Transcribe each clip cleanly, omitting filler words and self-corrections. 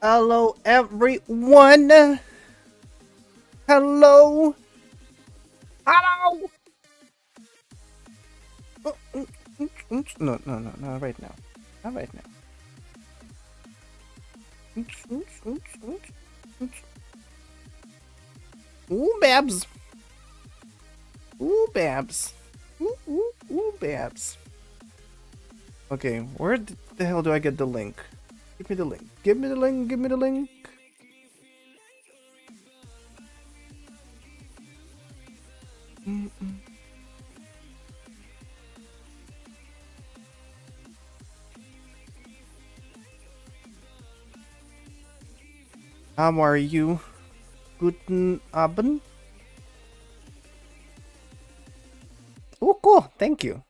Hello, everyone. Hello. Hello. No, no, no, not right now. Not right now. Ooh, Babs. Ooh, Babs. Ooh, Babs. Okay, where the hell do I get the link? Give me the link. Give me the link. Give me the link. How are you? Guten Abend. Oh, cool. Thank you.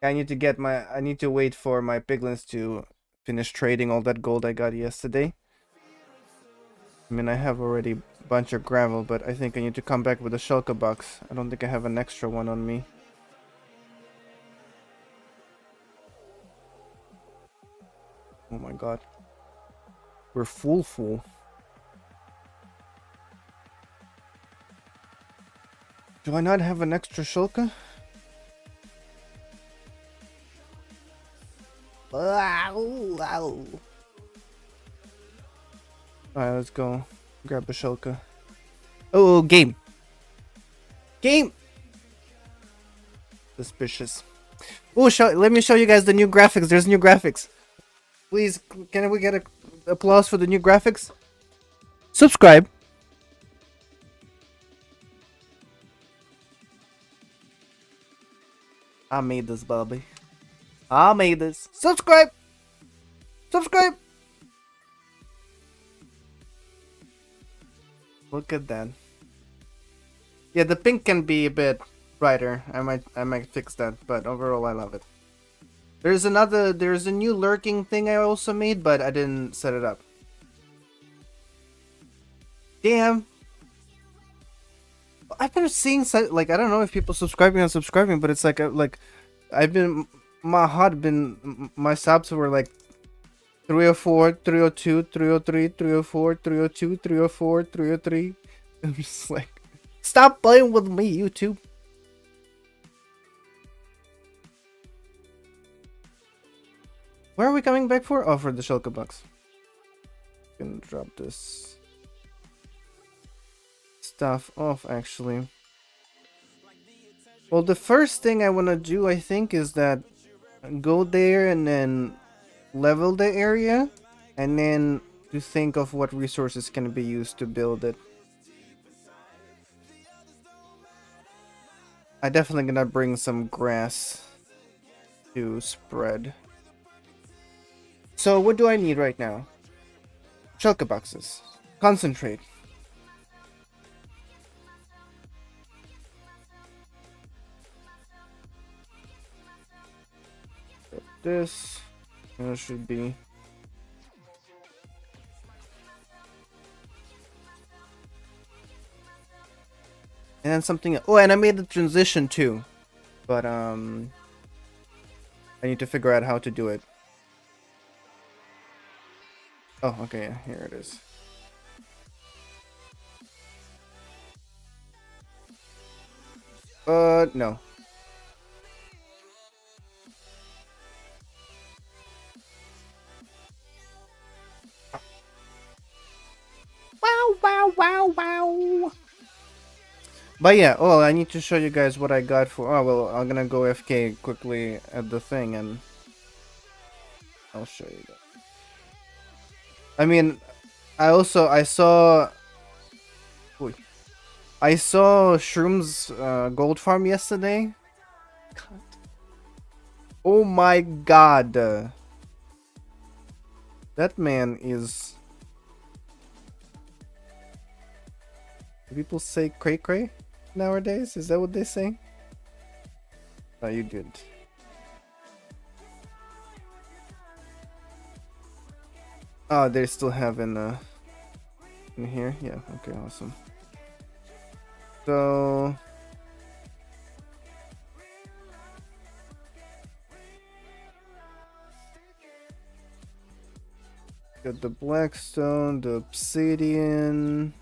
I need to wait for my piglins to finish trading all that gold I got yesterday. I mean, I have already a bunch of gravel, but I think I need to come back with a shulker box. I don't think I have an extra one on me. Oh my god. We're full. Do I not have an extra shulker? Alright, let's go. Grab a shulker. Oh, game! Game! Suspicious. Oh, let me show you guys the new graphics. There's new graphics. Please, can we get a applause for the new graphics? Subscribe. I made this, Bobby. I made this. Subscribe. Subscribe. Look at that. Yeah, the pink can be a bit brighter. I might fix that, but overall I love it. There's a new lurking thing I also made, but I didn't set it up. Damn. I've been seeing like, I don't know if people subscribing and unsubscribing, but it's like I've been my subs were like 304, 302, 303, 304, 302, 304, 303. I'm just like, stop playing with me, YouTube. Where are we coming back for? Oh, for the shulker box. Gonna drop this stuff off, actually. Well, the first thing I want to do, I think, is that go there and then level the area, and then to think of what resources can be used to build it. I definitely gonna bring some grass to spread. So what do I need right now? Shulker boxes. Concentrate. This should be. And then something. Oh, and I made the transition too, but I need to figure out how to do it. Oh, okay, here it is. No. Wow. But yeah, oh, I need to show you guys what I got for. Oh, well, I'm gonna go FK quickly at the thing and I'll show you that. I mean, I saw. Ooh, I saw Shroom's gold farm yesterday. God. Oh my god. That man is. Do people say cray cray nowadays? Is that what they say? Oh, you did. Oh, they still have in here? Yeah, okay, awesome. So Got the blackstone, the obsidian.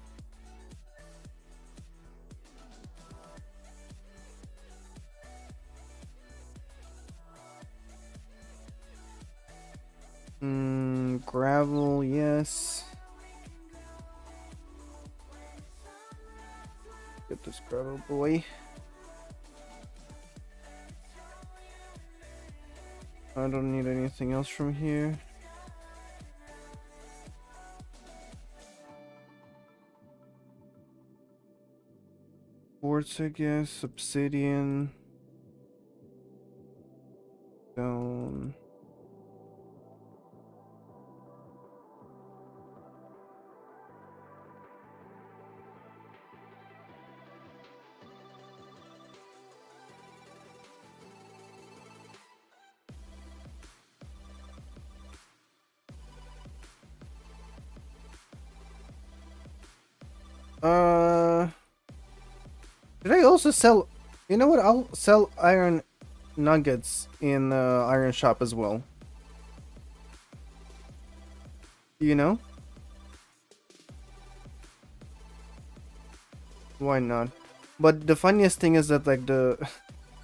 Gravel, yes. Get this gravel boy. I don't need anything else from here. Quartz, I guess. Obsidian. Stone. Did I also sell? You know what? I'll sell iron nuggets in iron shop as well. You know? Why not? But the funniest thing is that like the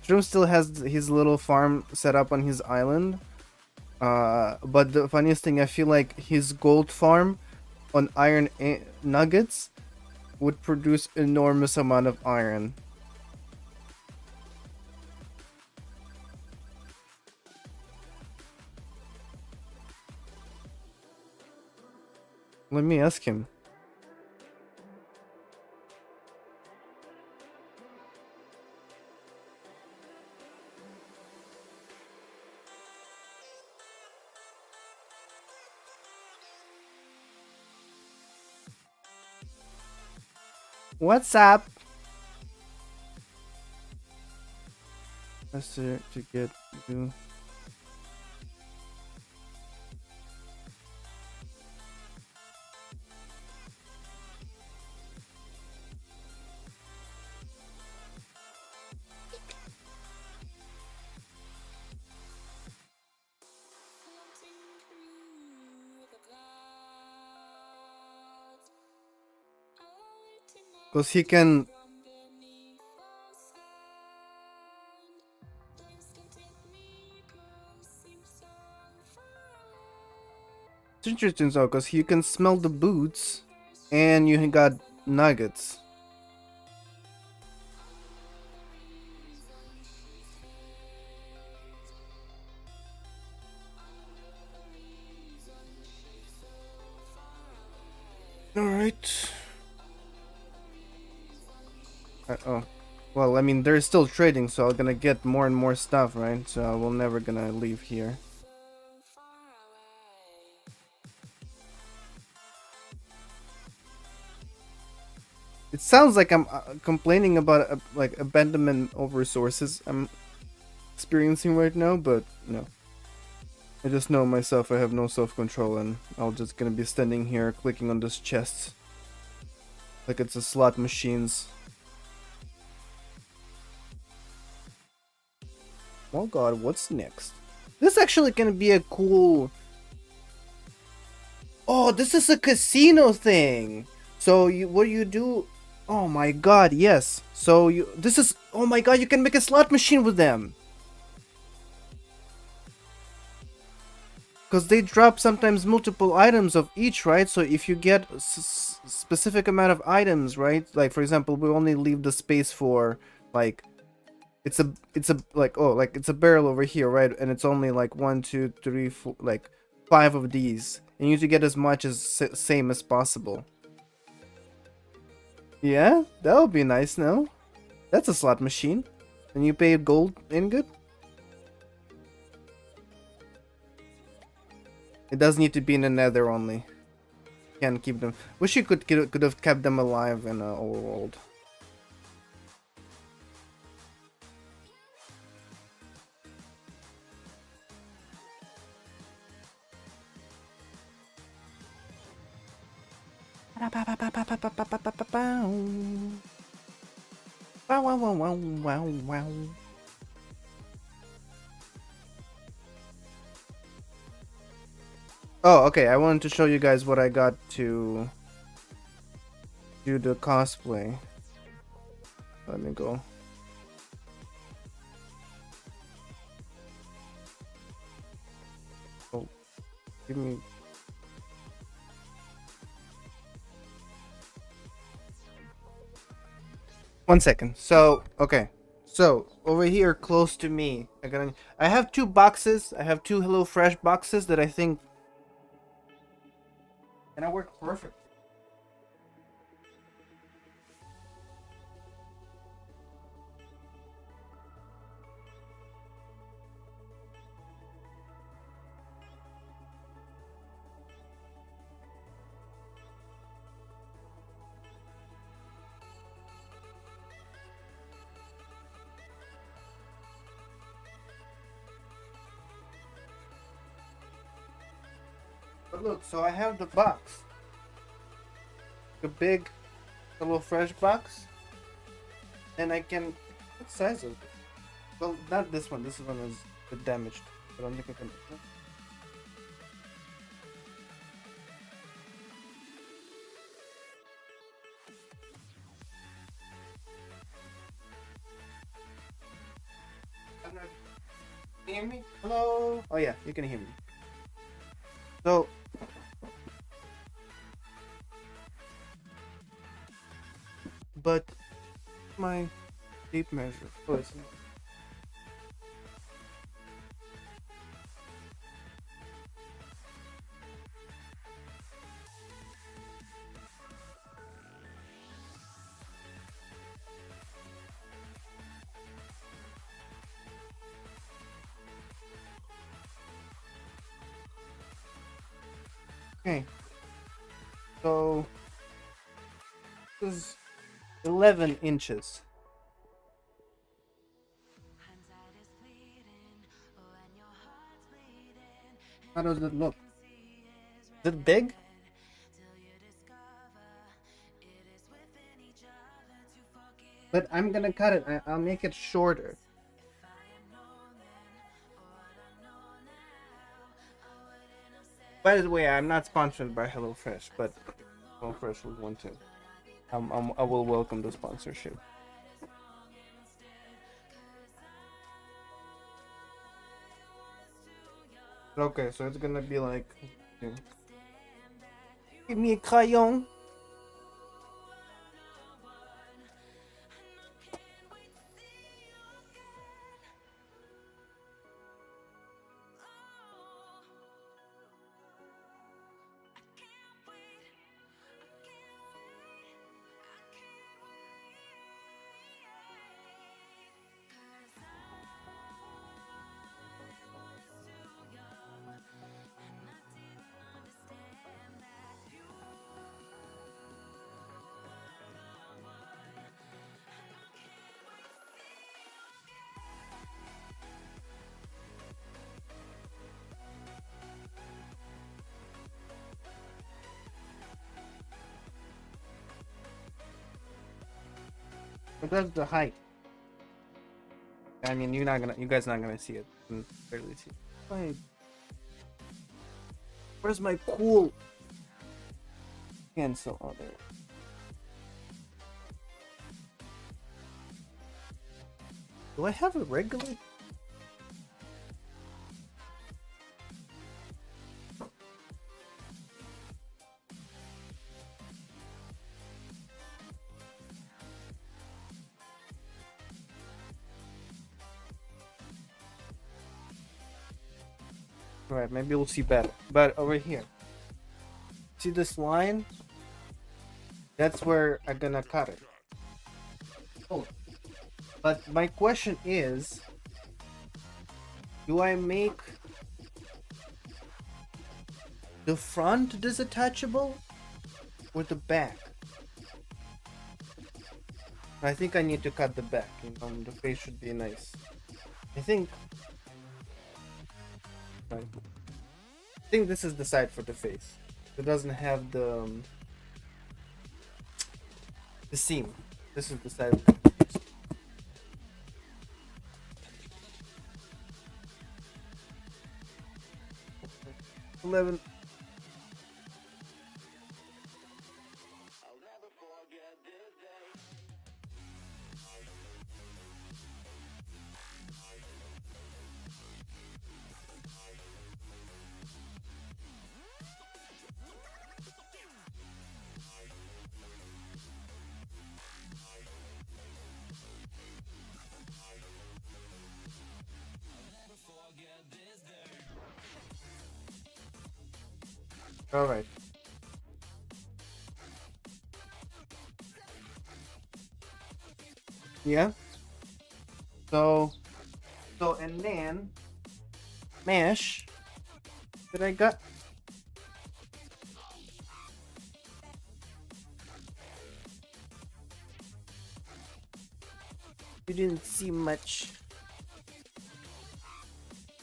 Shroom still has his little farm set up on his island. But the funniest thing, I feel like his gold farm on iron nuggets would produce enormous amount of iron. Let me ask him. What's up? Faster to get you. Because he can. It's interesting though, because you can smell the boots and you got nuggets. Alright. Oh. Well, I mean, they're still trading, so I'm gonna get more and more stuff, right? So we're never gonna leave here. It sounds like I'm complaining about like abandonment of resources I'm experiencing right now, but no. I just know myself, I have no self-control, and I'm just gonna be standing here clicking on this chest like it's a slot machines. Oh god, what's next? This is actually gonna be a cool... Oh, this is a casino thing! So what you do... Oh my god, yes. So this is... Oh my god, you can make a slot machine with them! Because they drop sometimes multiple items of each, right? So if you get specific amount of items, right? Like for example, we only leave the space for like it's a like, oh, like it's a barrel over here, right? And it's only like 1 2 3 4, like 5 of these, and you need to get as much as same as possible. Yeah, that would be nice. No, that's a slot machine, and you pay a gold ingot. It does need to be in the nether only. Can't keep them. Wish you could have kept them alive in the old world. Wow, wow, wow, wow, wow, wow. Oh, okay. I wanted to show you guys what I got to do the cosplay. Let me go. Oh, give me. One second. So, okay. So, over here close to me, I have two boxes. I have two HelloFresh boxes that I think gonna work perfect. But look, so I have the box. The big HelloFresh box. And I can... What size is it? Well, not this one. This one is a bit damaged. I don't think I can... Can you hear me? Hello? Oh yeah, you can hear me. So... But... My tape measure. Oh, it's not. Okay. So... This is 11 inches. How does it look? Is it big? But I'm gonna cut it. I'll make it shorter. By the way, I'm not sponsored by HelloFresh, but HelloFresh would want to. I will welcome the sponsorship. Okay, so it's gonna be like... Okay. Give me a crayon. But that's the height. I mean, you guys not gonna see it. You can barely see it. Wait. Where's my cool cancel? Oh, there. Do I have a regular? Alright, maybe we'll see better. But over here, see this line? That's where I'm gonna cut it. Oh, but my question is, do I make the front detachable or the back? I think I need to cut the back. The face should be nice. I think this is the side for the face. It doesn't have the seam. This is the side of the face. 11. All right. Yeah. So and then mash that I got. You didn't see much.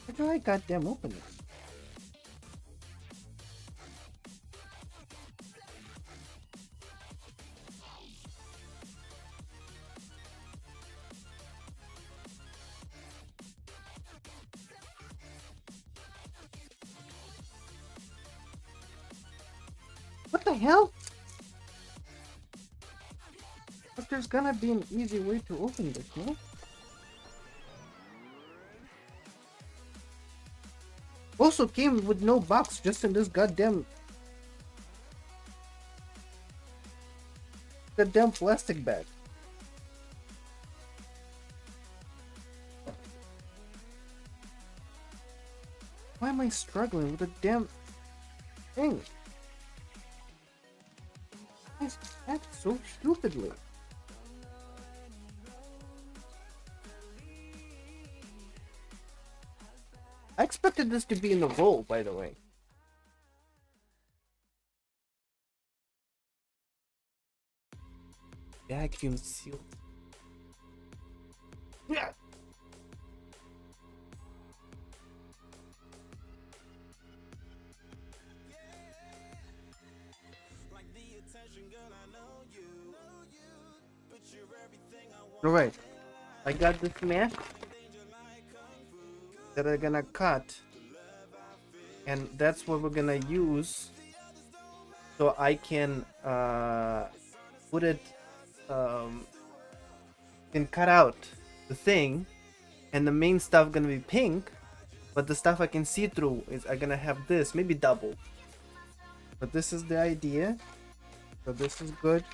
How do I goddamn open it? What the hell? But there's gonna be an easy way to open this, no? Also came with no box, just in this goddamn plastic bag. Why am I struggling with the damn thing? I act so stupidly. I expected this to be in the roll, by the way. Vacuum sealed. Yeah. Alright, I got this mask that I'm gonna cut, and that's what we're gonna use so I can put it can cut out the thing, and the main stuff gonna be pink, but the stuff I can see through is I'm gonna have this, maybe double. But this is the idea, so this is good.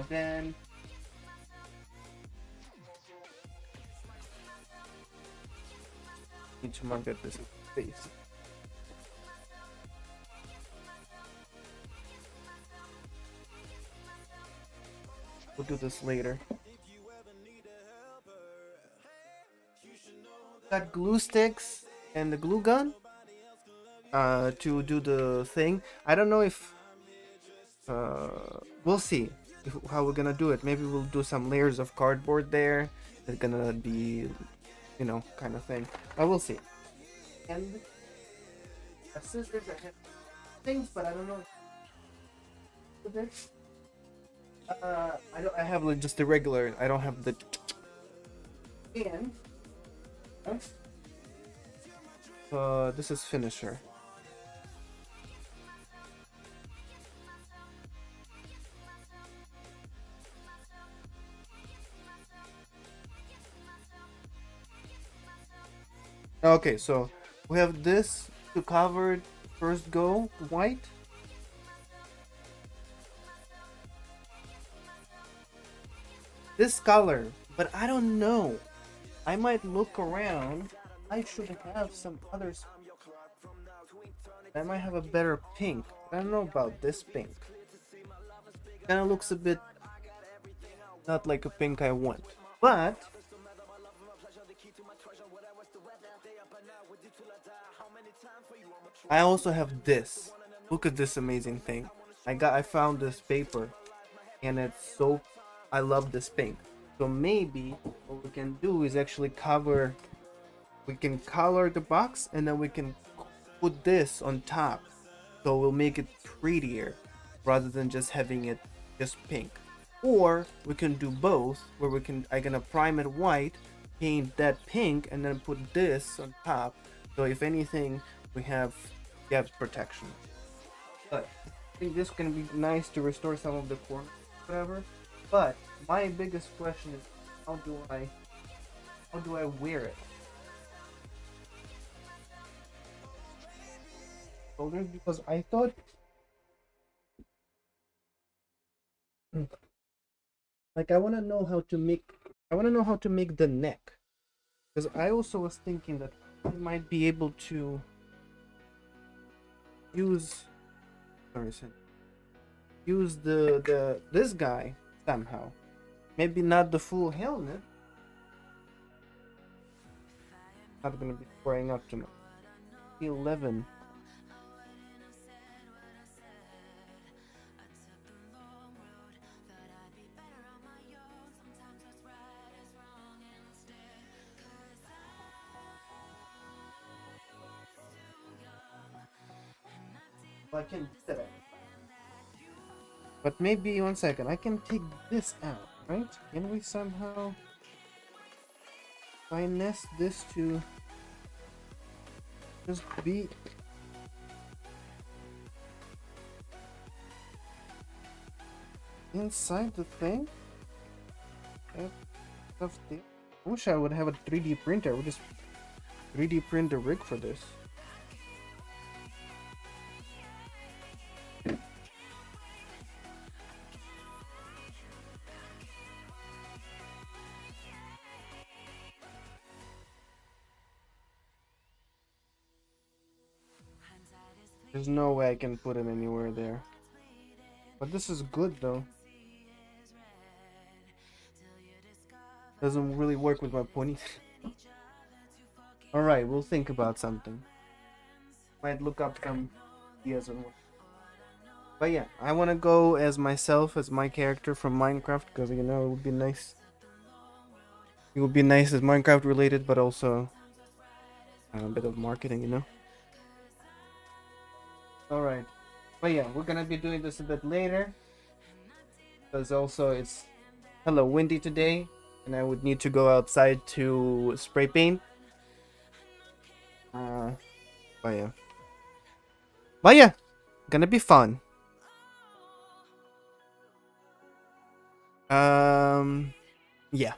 Then need to market this space. We'll do this later. Got glue sticks and the glue gun to do the thing. I don't know if we'll see how we're gonna do it. Maybe we'll do some layers of cardboard there. It's gonna be, you know, kind of thing. I will see. And scissors, I have things, but I don't know. I have like just the regular. I don't have the. And this is finisher. Okay, so we have this to cover first go white. This color, but I don't know. I might look around. I should have some others. I might have a better pink. I don't know about this pink. Kind of looks a bit not like a pink I want, but I also have this. Look at this amazing thing. I found this paper, and it's so. I love this pink. So maybe what we can do is actually cover. We can color the box, and then we can put this on top, so we'll make it prettier rather than just having it just pink. Or we can do both, where I'm gonna prime it white, paint that pink, and then put this on top. So if anything, we have depth protection. But I think this can be nice to restore some of the corners, whatever. But my biggest question is, how do I wear it? Shoulders, because I thought like I want to know how to make the neck, because I also was thinking that I might be able to use, sorry, use this guy somehow. Maybe not the full helmet. Not gonna be spraying up too much. 11. I can do that. But maybe 1 second, I can take this out, right? Can we somehow finesse this to just be inside the thing? That stuff there. I wish I would have a 3D printer. I would just 3D print a rig for this. There's no way I can put it anywhere there. But this is good though. Doesn't really work with my pony. Alright, we'll think about something. Might look up some ideas on what. But yeah, I want to go as myself, as my character from Minecraft, because you know, it would be nice. It would be nice as Minecraft related, but also a bit of marketing, you know. Alright. But yeah, we're gonna be doing this a bit later. Because also it's hella windy today. And I would need to go outside to spray paint. But yeah. But yeah, gonna be fun. Yeah.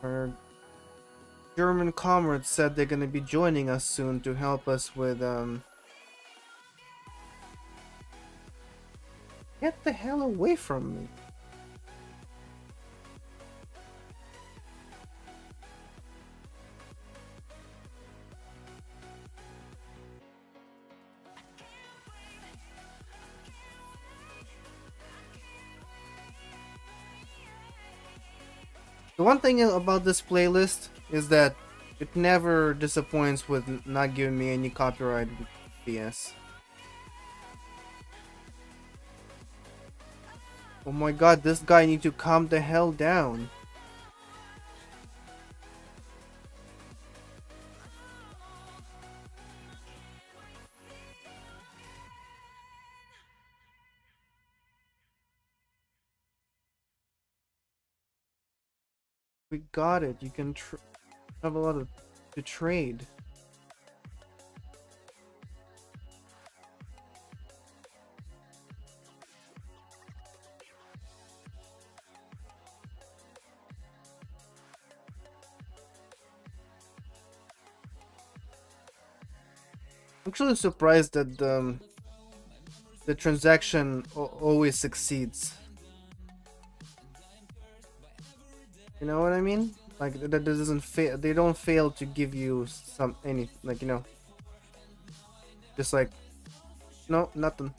Our German comrades said they're gonna be joining us soon to help us with Get the hell away from me. The one thing about this playlist is that it never disappoints with not giving me any copyright BS. Oh my god, this guy needs to calm the hell down. We got it. You can have a lot of to trade. I'm actually surprised that the transaction always succeeds. You know what I mean? Like that doesn't fail. They don't fail to give you any like, you know. Just like no, nothing.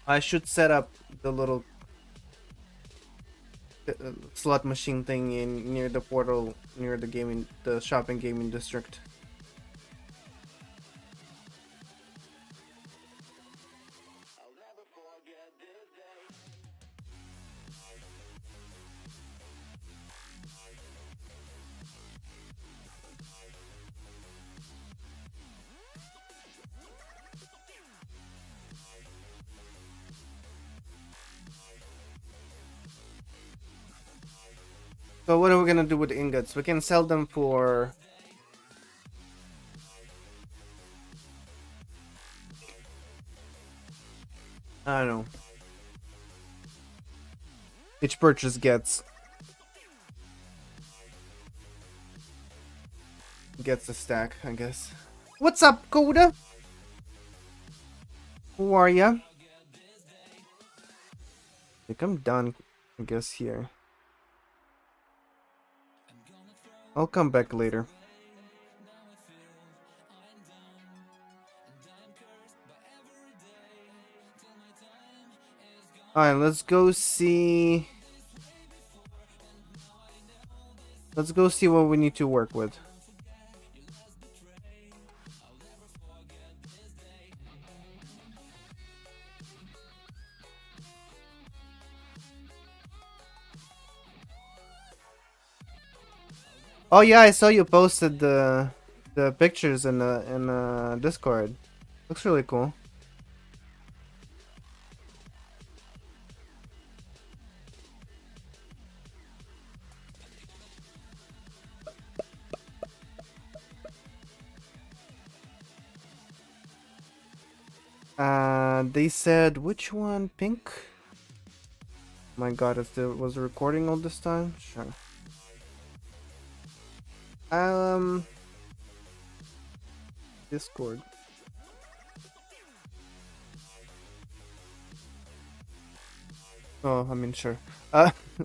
I should set up the little slot machine thing in near the portal, near the shopping gaming district. So what are we gonna do with the ingots? We can sell them for I don't know. Each purchase gets gets a stack, I guess. What's up, Coda? Who are ya? I think I'm done, I guess, here. I'll come back later. Alright, let's go see... Let's go see what we need to work with. Oh yeah, I saw you posted the pictures in the Discord. Looks really cool. They said which one? Pink? My God, if there was a recording all this time, sure. Discord. Oh, I mean, sure.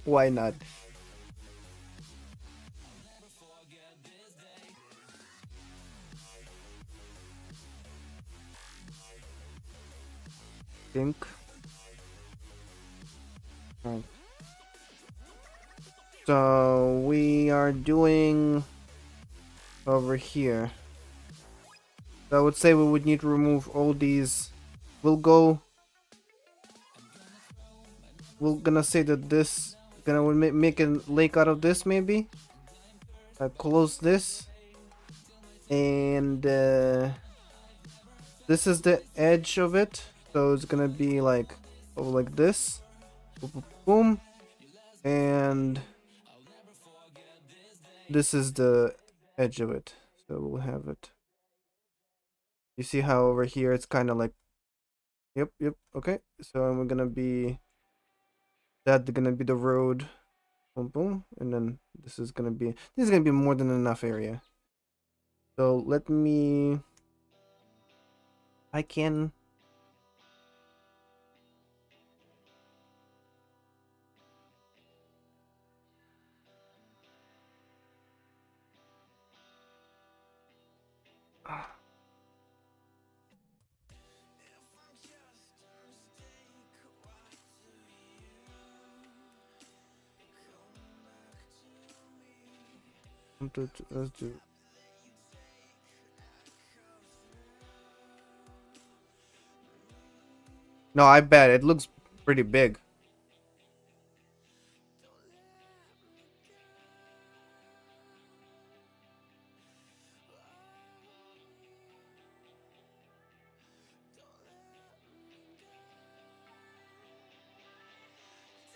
Why not? Pink. Right. So we are doing over here. So I would say we would need to remove all these. We'll go. We're gonna say that this gonna make a lake out of this maybe. Close this, and this is the edge of it. So it's gonna be like like this. Boom, boom, and this is the edge of it. So we'll have it. You see how over here it's kind of like, yep, okay. So we're gonna be that's gonna be the road, boom, boom, and then this is gonna be more than enough area. So let me. I can. Let's do. No, I bet it looks pretty big.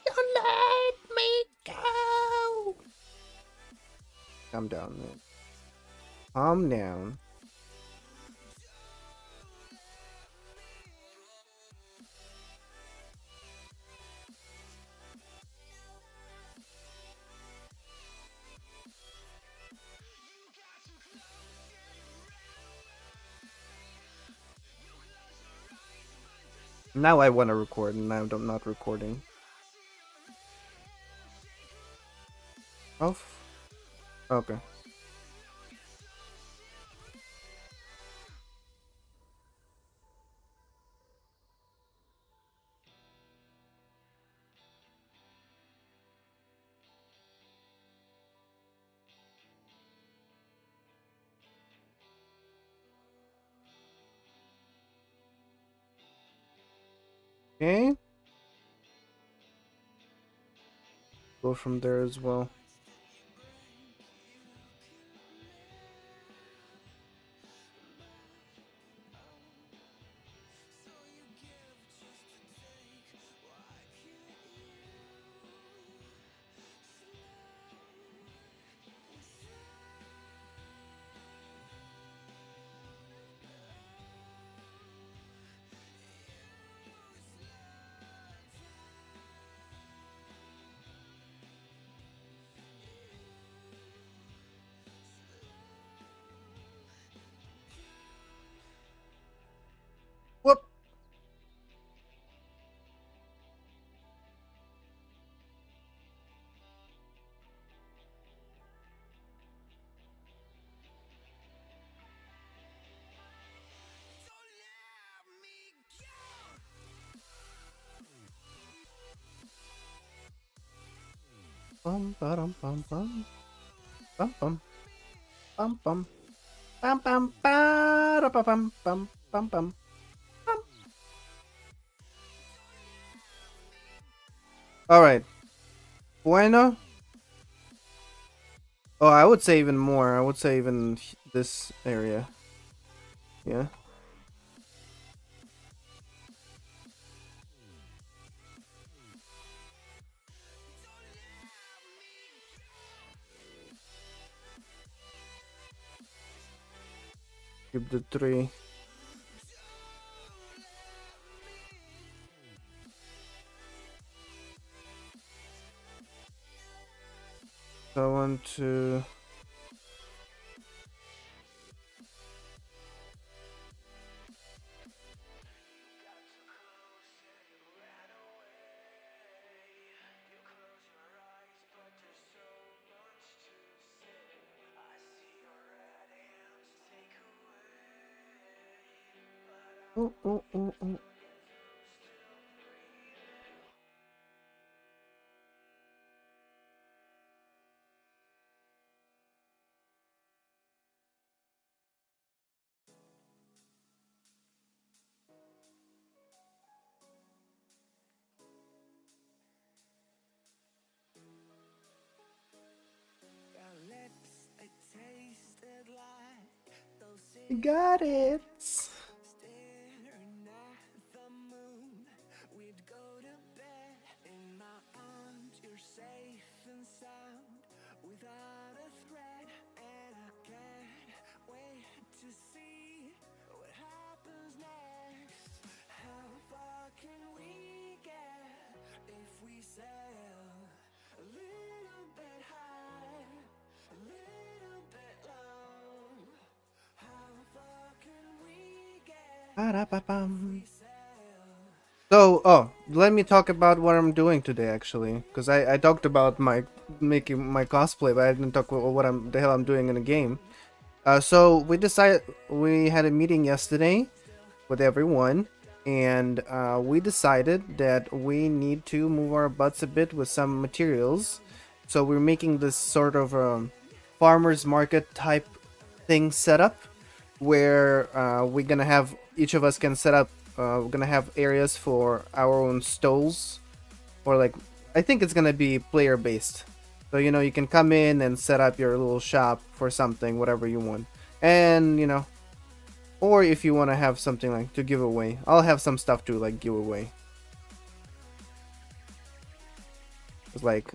Don't let me go. Calm down, man. Calm down. Now I want to record, and now I'm not recording. Off. Okay. Okay. Go from there as well. bum bum bum bum bum bum bum bum bum bum bum bum bum bum bum. All right. Bueno. Oh, I would say even more. I would say even this area. Yeah. Keep the 3. So I want to. Oh, oh, oh, oh. Got it. Ba-da-ba-bum. So, let me talk about what I'm doing today, actually, because I talked about my making my cosplay, but I didn't talk about what the hell I'm doing in the game. So we had a meeting yesterday with everyone, and we decided that we need to move our butts a bit with some materials. So we're making this sort of farmers market type thing set up, where we're gonna have each of us can set up. We're gonna have areas for our own stalls, or like I think it's gonna be player based. So you can come in and set up your little shop for something, whatever you want, and or if you want to have something like to give away, I'll have some stuff to like give away. It's like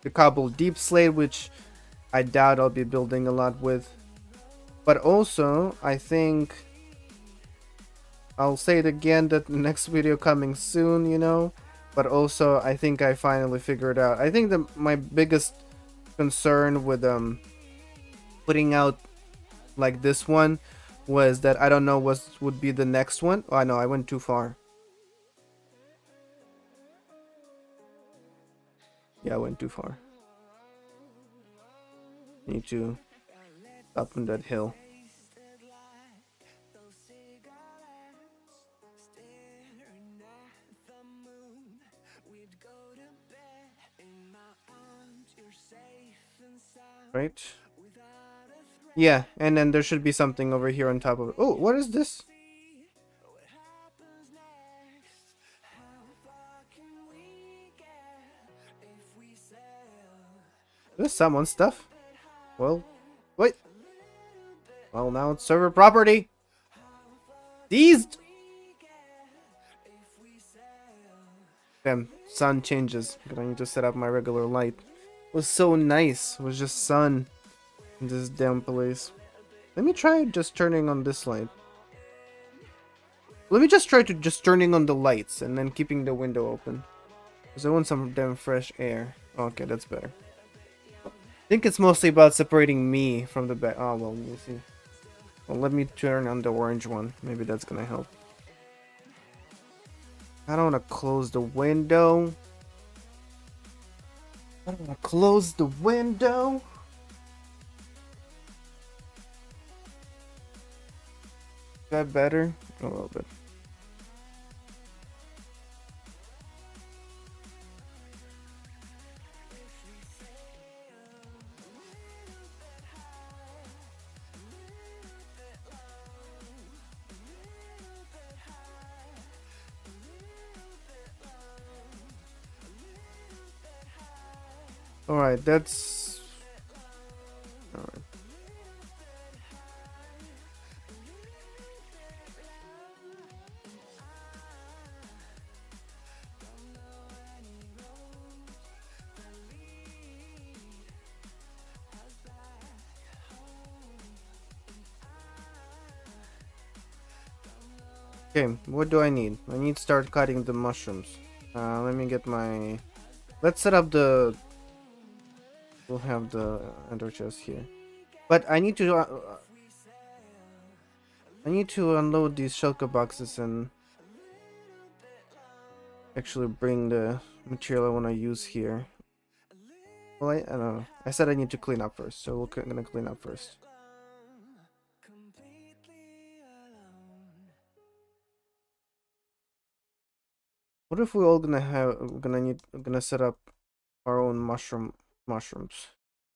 the cobble deep slate, which I doubt I'll be building a lot with. But also, I think I'll say it again that the next video coming soon. But also, I think I finally figured out. I think my biggest concern with putting out like this one was that I don't know what would be the next one. Oh, I know I went too far. Yeah, I went too far. Need to up on that hill. Right? Yeah, and then there should be something over here on top of it. Oh, what is this? Is this someone's stuff? Well, wait. Well, now it's server property. Seized. Damn, sun changes. I need to set up my regular light. It was so nice. It was just sun in this damn place. Let me try just turning on this light. Let me just try to just turning on the lights and then keeping the window open. Because I want some damn fresh air. Okay, that's better. I think it's mostly about separating me from the back. Oh, well, we'll see. Well, let me turn on the orange one. Maybe that's gonna help. I don't want to close the window. I don't want to close the window. Is that better? A little bit. Alright, that's... Alright. Okay, what do I need? I need to start cutting the mushrooms. Let me get my... Let's set up the... We'll have the ender chest here. But I need to... I need to unload these shulker boxes and actually bring the material I want to use here. Well, I don't know. I said I need to clean up first, so we're gonna clean up first. What if we're all gonna set up our own mushrooms?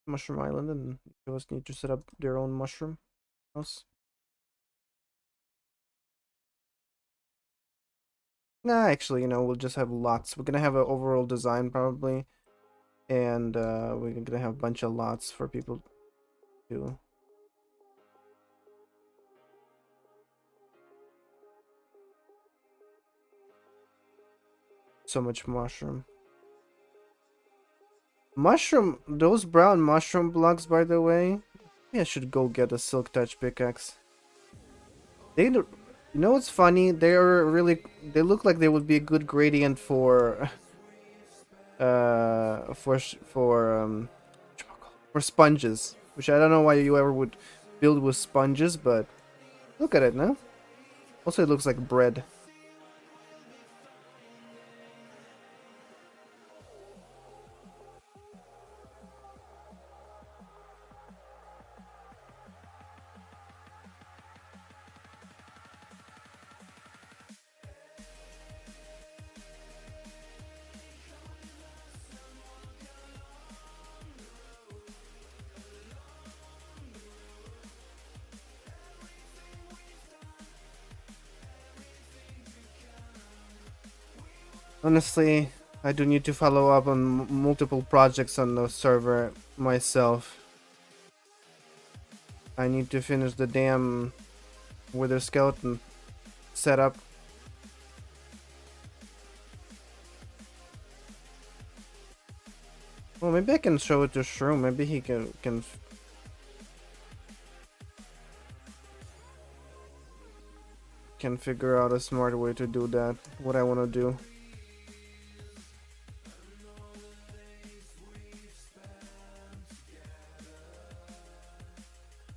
Mushroom Island, and each of us need to set up their own mushroom house? Nah, actually, we'll just have lots. We're gonna have an overall design probably, and we're gonna have a bunch of lots for people to. So much mushroom. Those brown mushroom blocks, by the way. Maybe I should go get a silk touch pickaxe. You know what's funny? They look like they would be a good gradient for for sponges, which I don't know why you ever would build with sponges, but look at it now. Also, it looks like bread. Honestly, I do need to follow up on multiple projects on the server myself. I need to finish the damn wither skeleton setup. Well, maybe I can show it to Shroom. Maybe he can figure out a smart way to do that. What I want to do.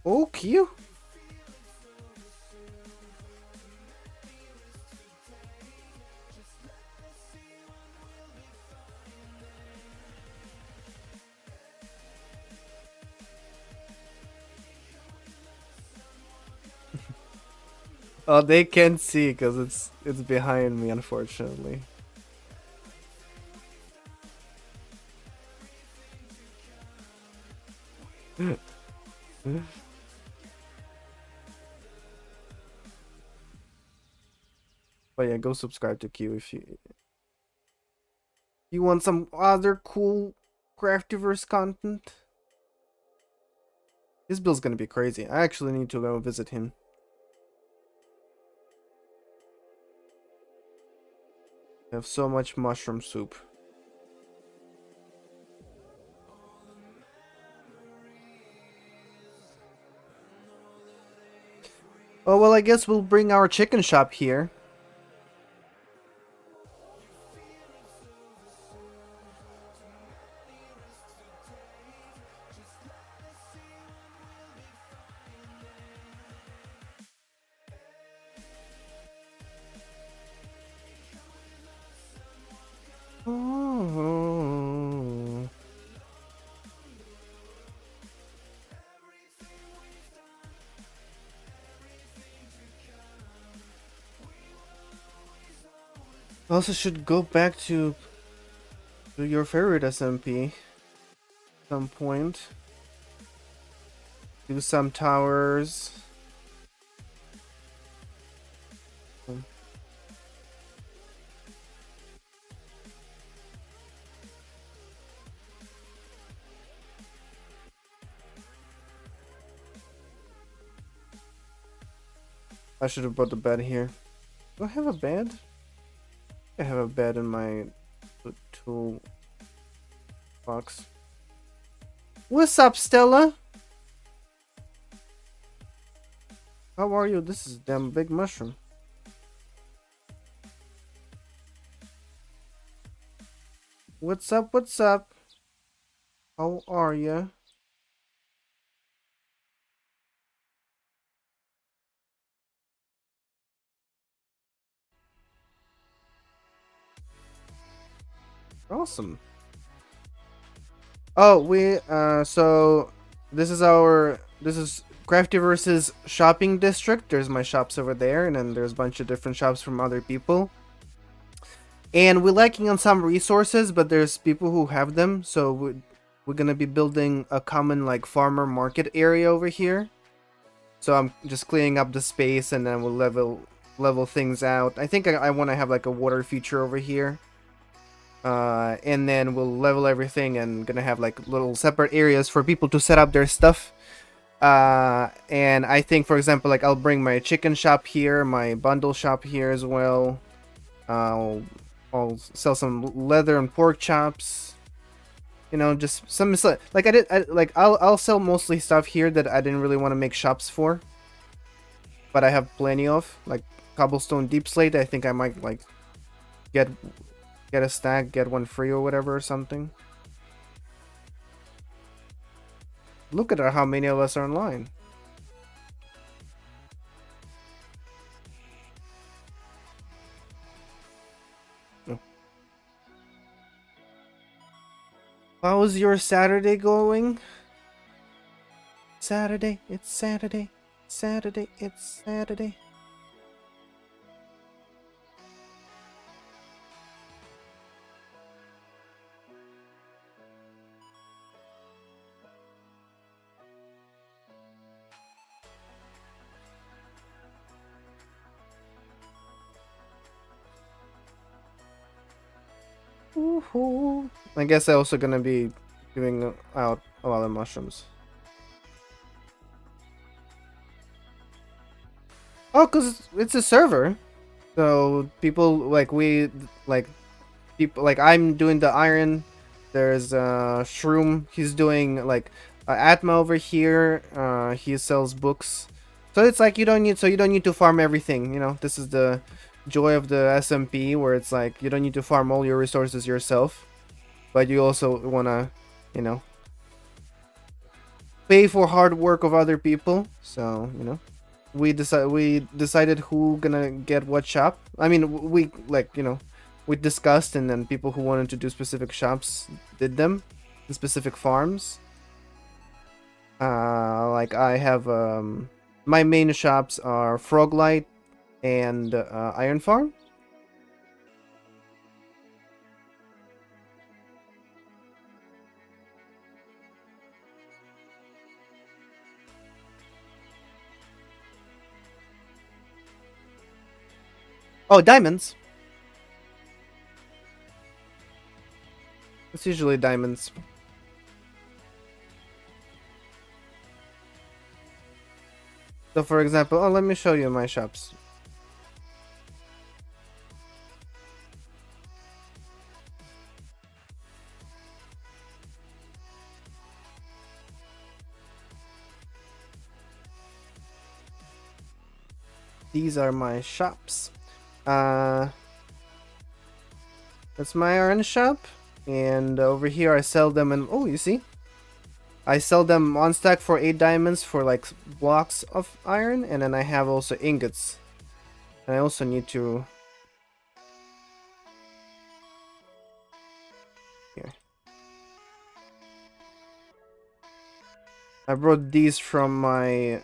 Oh, cute. Oh, they can't see because it's behind me, unfortunately. But yeah, go subscribe to Q if you want some other cool Craftiverse content. This build's gonna be crazy. I actually need to go visit him. I have so much mushroom soup. Oh, well, I guess we'll bring our chicken shop here. Oh. I also should go back to your favorite SMP at some point. Do some towers. I should have brought the bed here. Do I have a bed? I have a bed in my tool box. What's up, Stella? How are you? This is a damn big mushroom. What's up? What's up? How are you? Awesome. Oh, so this is Craftiverse's shopping district. There's my shops over there, and then there's a bunch of different shops from other people. And we're lacking on some resources, but there's people who have them, so we're gonna be building a common like farmer market area over here. So I'm just cleaning up the space, and then we'll level things out. I think I want to have like a water feature over here. And then we'll level everything and gonna have like little separate areas for people to set up their stuff. And I think, for example, like I'll bring my chicken shop here, my bundle shop here as well. I'll sell some leather and pork chops. You know, just some like I'll sell mostly stuff here that I didn't really want to make shops for, but I have plenty of, like cobblestone deep slate. I think I might like get a stack, get one free or whatever or something. Look at how many of us are online. Oh. How's your Saturday going? Saturday, it's Saturday. Saturday, it's Saturday. Woohoo. I guess I'm also gonna be giving out a lot of mushrooms. Oh, cause it's a server, so people like people like I'm doing the iron. There's Shroom. He's doing like Atma over here. He sells books, so it's like you don't need to farm everything. You know, this is the joy of the SMP, where it's like you don't need to farm all your resources yourself, but you also wanna, you know, pay for hard work of other people. So you know, we decided who gonna get what shop. I mean, we like, you know, we discussed, and then people who wanted to do specific shops did them, the specific farms. Like I have my main shops are Froglight and Iron Farm. Oh, diamonds. It's usually diamonds. So for example, oh, let me show you my shops. These are my shops. That's my iron shop, and over here I sell them, and oh, you see, I sell them on stack for 8 diamonds for like blocks of iron, and then I have also ingots. And I also need to... Here. I brought these from my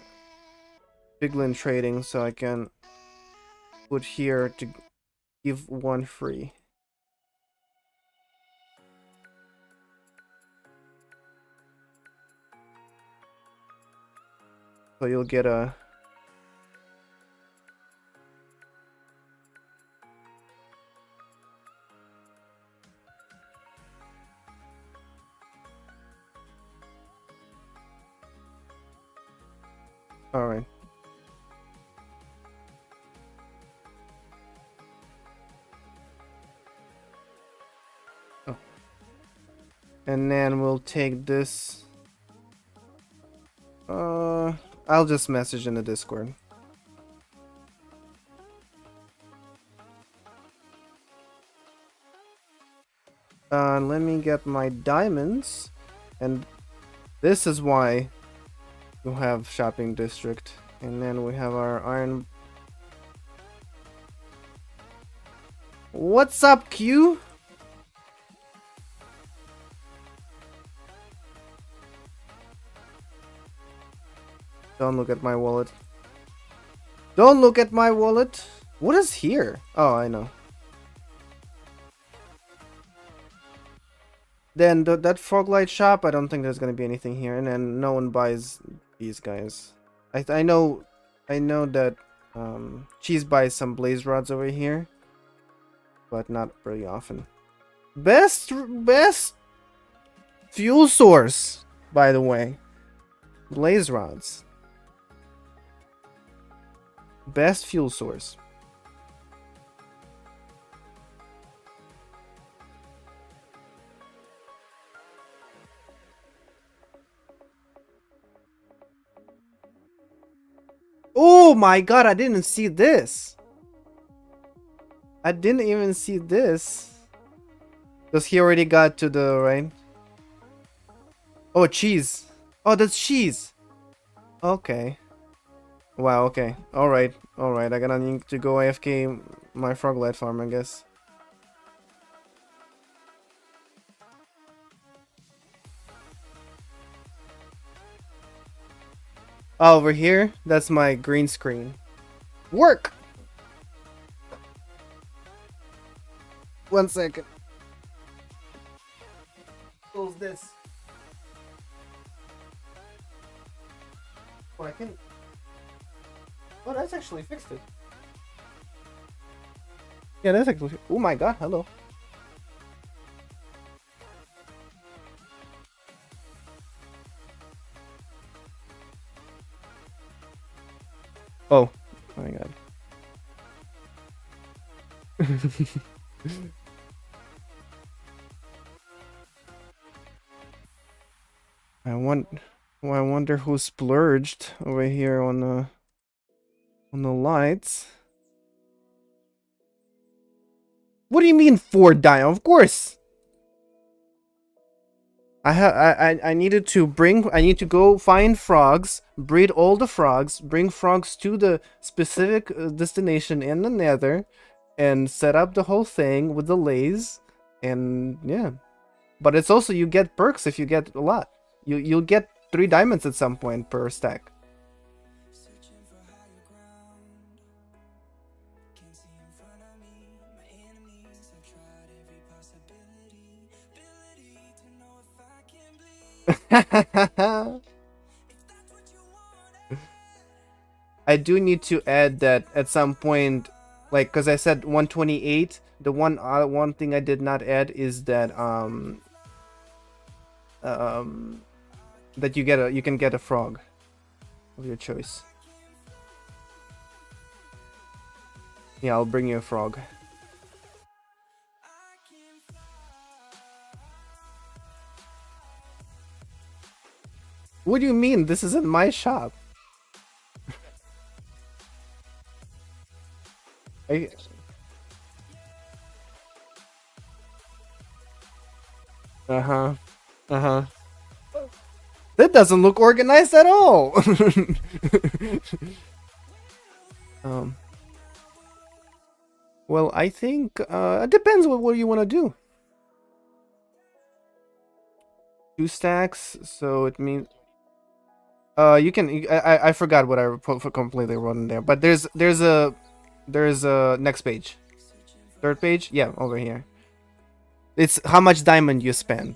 piglin trading, so I can put here to give one free. So you'll get a... Alright. And then we'll take this. I'll just message in the Discord. Let me get my diamonds. And this is why you have shopping district. And then we have our iron. What's up, Q? Don't look at my wallet. Don't look at my wallet. What is here? Oh, I know. Then that Froglight shop, I don't think there's gonna be anything here. And then no one buys these guys. I know that Cheese buys some blaze rods over here, but not very often. Best fuel source, by the way. Blaze rods. Best fuel source. Oh my god, I didn't see this. I didn't even see this. Because he already got to the right. Oh, cheese. Oh, that's cheese. Okay. Wow, okay. Alright, alright. I gotta need to go AFK my Froglight farm, I guess. Oh, over here? That's my green screen. Work! 1 second. Close this. Oh, I can... Oh, that's actually fixed it. Yeah, that's actually... Oh my god, hello. Oh, oh my god. I wonder who splurged over here on the lights. What do you mean 4 diamonds? Of course. I needed to bring. I need to go find frogs, breed all the frogs, bring frogs to the specific destination in the Nether, and set up the whole thing with the lays, and yeah. But it's also you get perks if you get a lot. You'll get 3 diamonds at some point per stack. I do need to add that at some point, like, because I said 128. The one thing I did not add is that that you can get a frog of your choice. Yeah, I'll bring you a frog. What do you mean? This isn't my shop. Uh-huh. Uh-huh. That doesn't look organized at all. Well, I think it depends what you want to do. 2 stacks, so it means you can. I forgot what I completely wrote in there, but there's a next page, 3rd page. Yeah, over here. It's how much diamond you spend.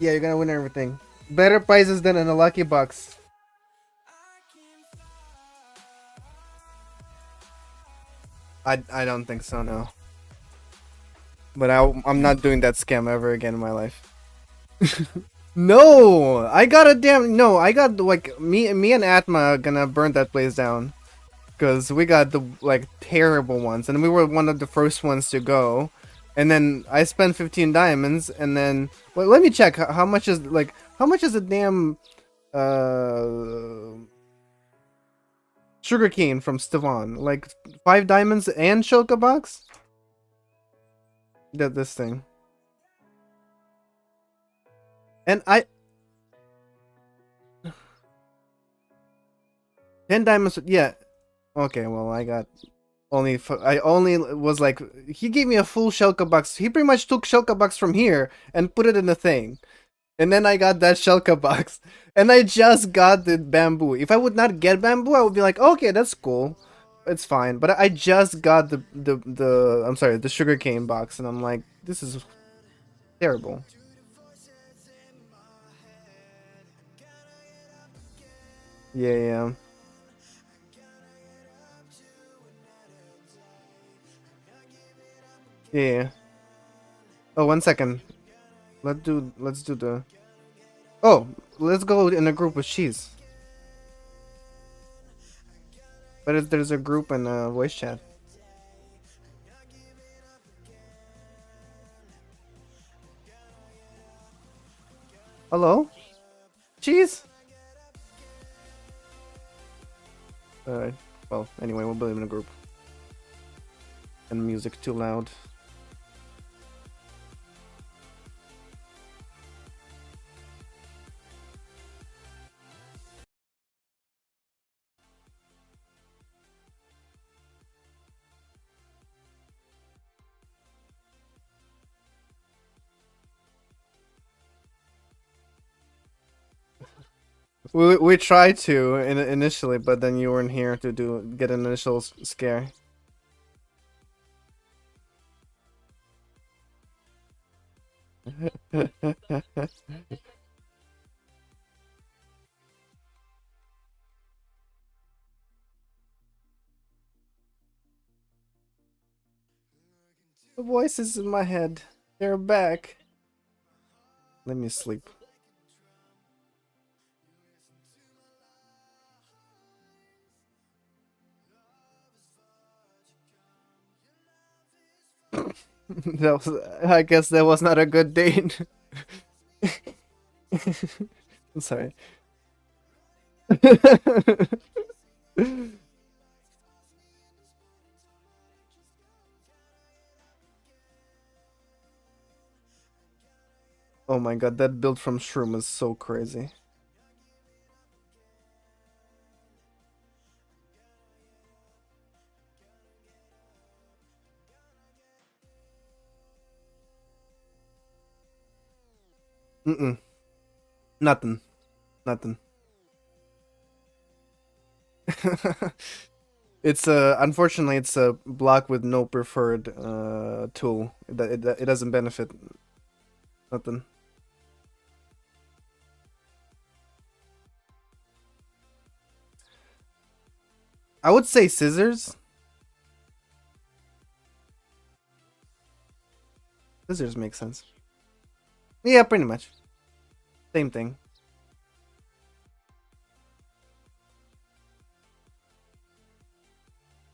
Yeah, you're gonna win everything. Better prizes than in a lucky box. I don't think so, no. But I'm not doing that scam ever again in my life. No, I got a damn no. I got like me and Atma are gonna burn that place down because we got the like terrible ones, and we were one of the first ones to go. And then I spent 15 diamonds, and then well, let me check how much is like how much is a damn sugarcane from Stevan? Like 5 diamonds and Shulker box. That this thing, and I 10 diamonds. Yeah. Okay. Well, I only was like he gave me a full Shulker box. He pretty much took Shulker box from here and put it in the thing. And then I got that Shulker box. And I just got the bamboo. If I would not get bamboo, I would be like, okay, that's cool. It's fine. But I just got the I'm sorry, the sugarcane box, and I'm like, this is terrible. Yeah, yeah. Yeah. Yeah. Oh, 1 second. Let's do the Oh, let's go in a group with cheese. But if there's a group and a voice chat. Hello? Cheese? Alright. Well, anyway, we'll be in a group. And music too loud. We tried to initially, but then you weren't here to get an initial scare. The voices in my head, they're back. Let me sleep. That was, I guess that was not a good date. I'm sorry. Oh my god, that build from Shroom is so crazy. Mm-mm. Nothing. Nothing. It's unfortunately it's a block with no preferred tool. It doesn't benefit nothing. I would say scissors. Scissors make sense. Yeah, pretty much. Same thing.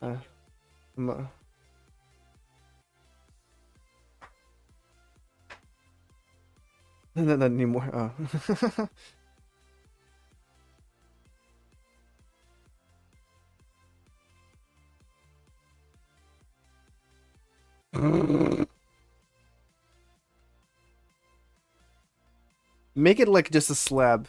Uh, m- not anymore. Oh. Make it like just a slab.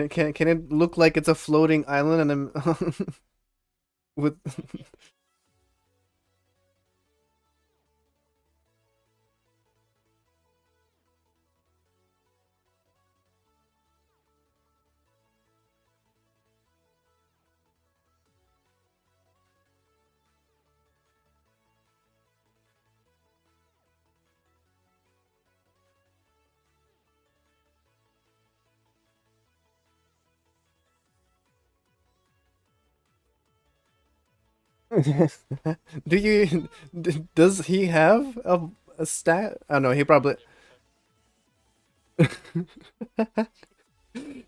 Can it look like it's a floating island and I'm with do you does he have a stat? Oh no, he probably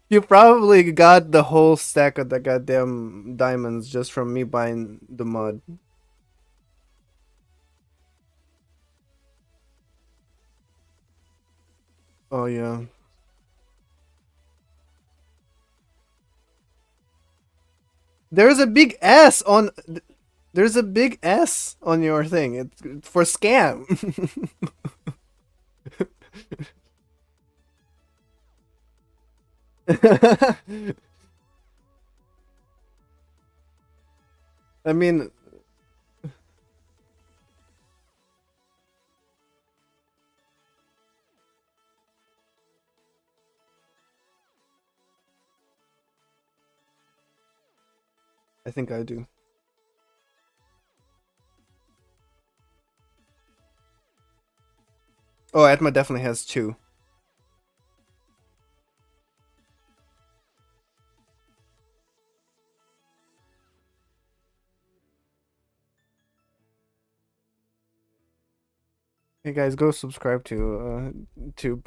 you probably got the whole stack of the goddamn diamonds just from me buying the mod. Oh yeah. There's a big S on there's a big S on your thing. It's for scam. I mean, I think I do. Oh, Atma definitely has two. Hey guys, go subscribe to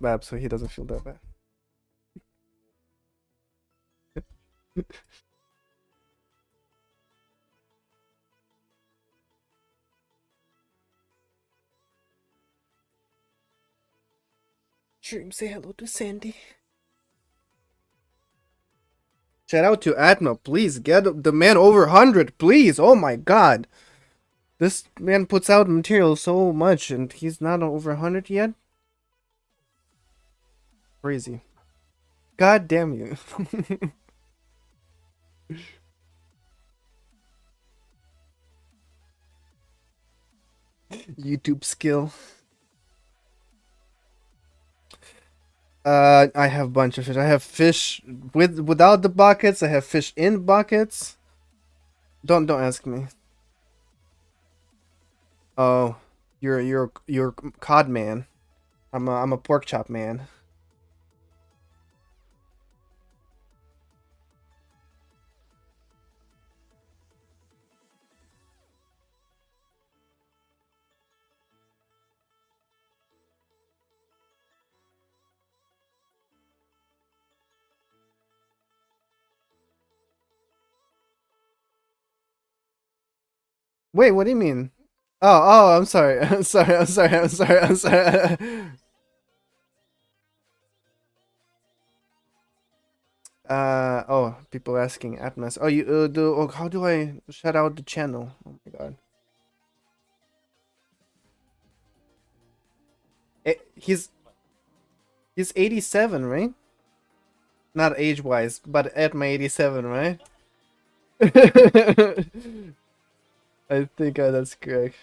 Bab so he doesn't feel that bad. Dream, say hello to Sandy. Shout out to Atma, please get the man over 100, please. Oh my god. This man puts out material so much and he's not over 100 yet? Crazy. God damn you. YouTube skill. I have a bunch of fish. I have fish without the buckets. I have fish in buckets. Don't ask me. Oh, you're cod man. I'm a pork chop man. Wait, what do you mean? Oh, I'm sorry. I'm sorry. I'm sorry. I'm sorry. I'm sorry. Oh, people asking Atmas. Oh, you do. Oh, how do I shout out the channel? Oh my god. He's 87, right? Not age wise, but at my 87, right? I think that's correct.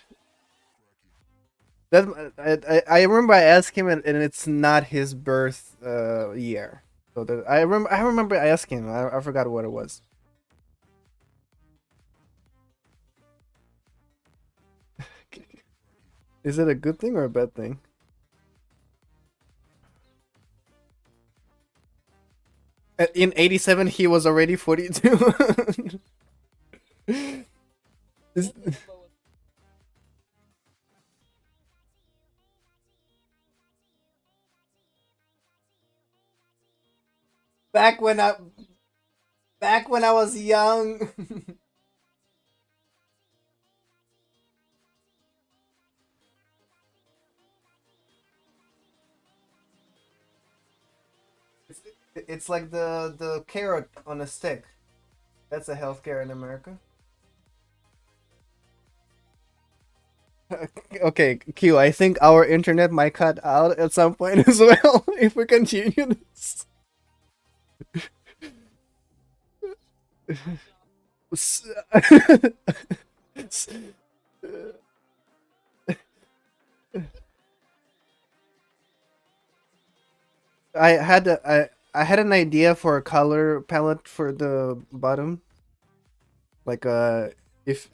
That I remember I asked him and it's not his birth year. So I remember I asked him. I forgot what it was. Is it a good thing or a bad thing? In 87 he was already 42. Is- back when I back when I was young. it's, it's like the carrot on a stick. That's a healthcare in America. Okay, Q, I think our internet might cut out at some point as well if we continue this. I had an idea for a color palette for the bottom, like if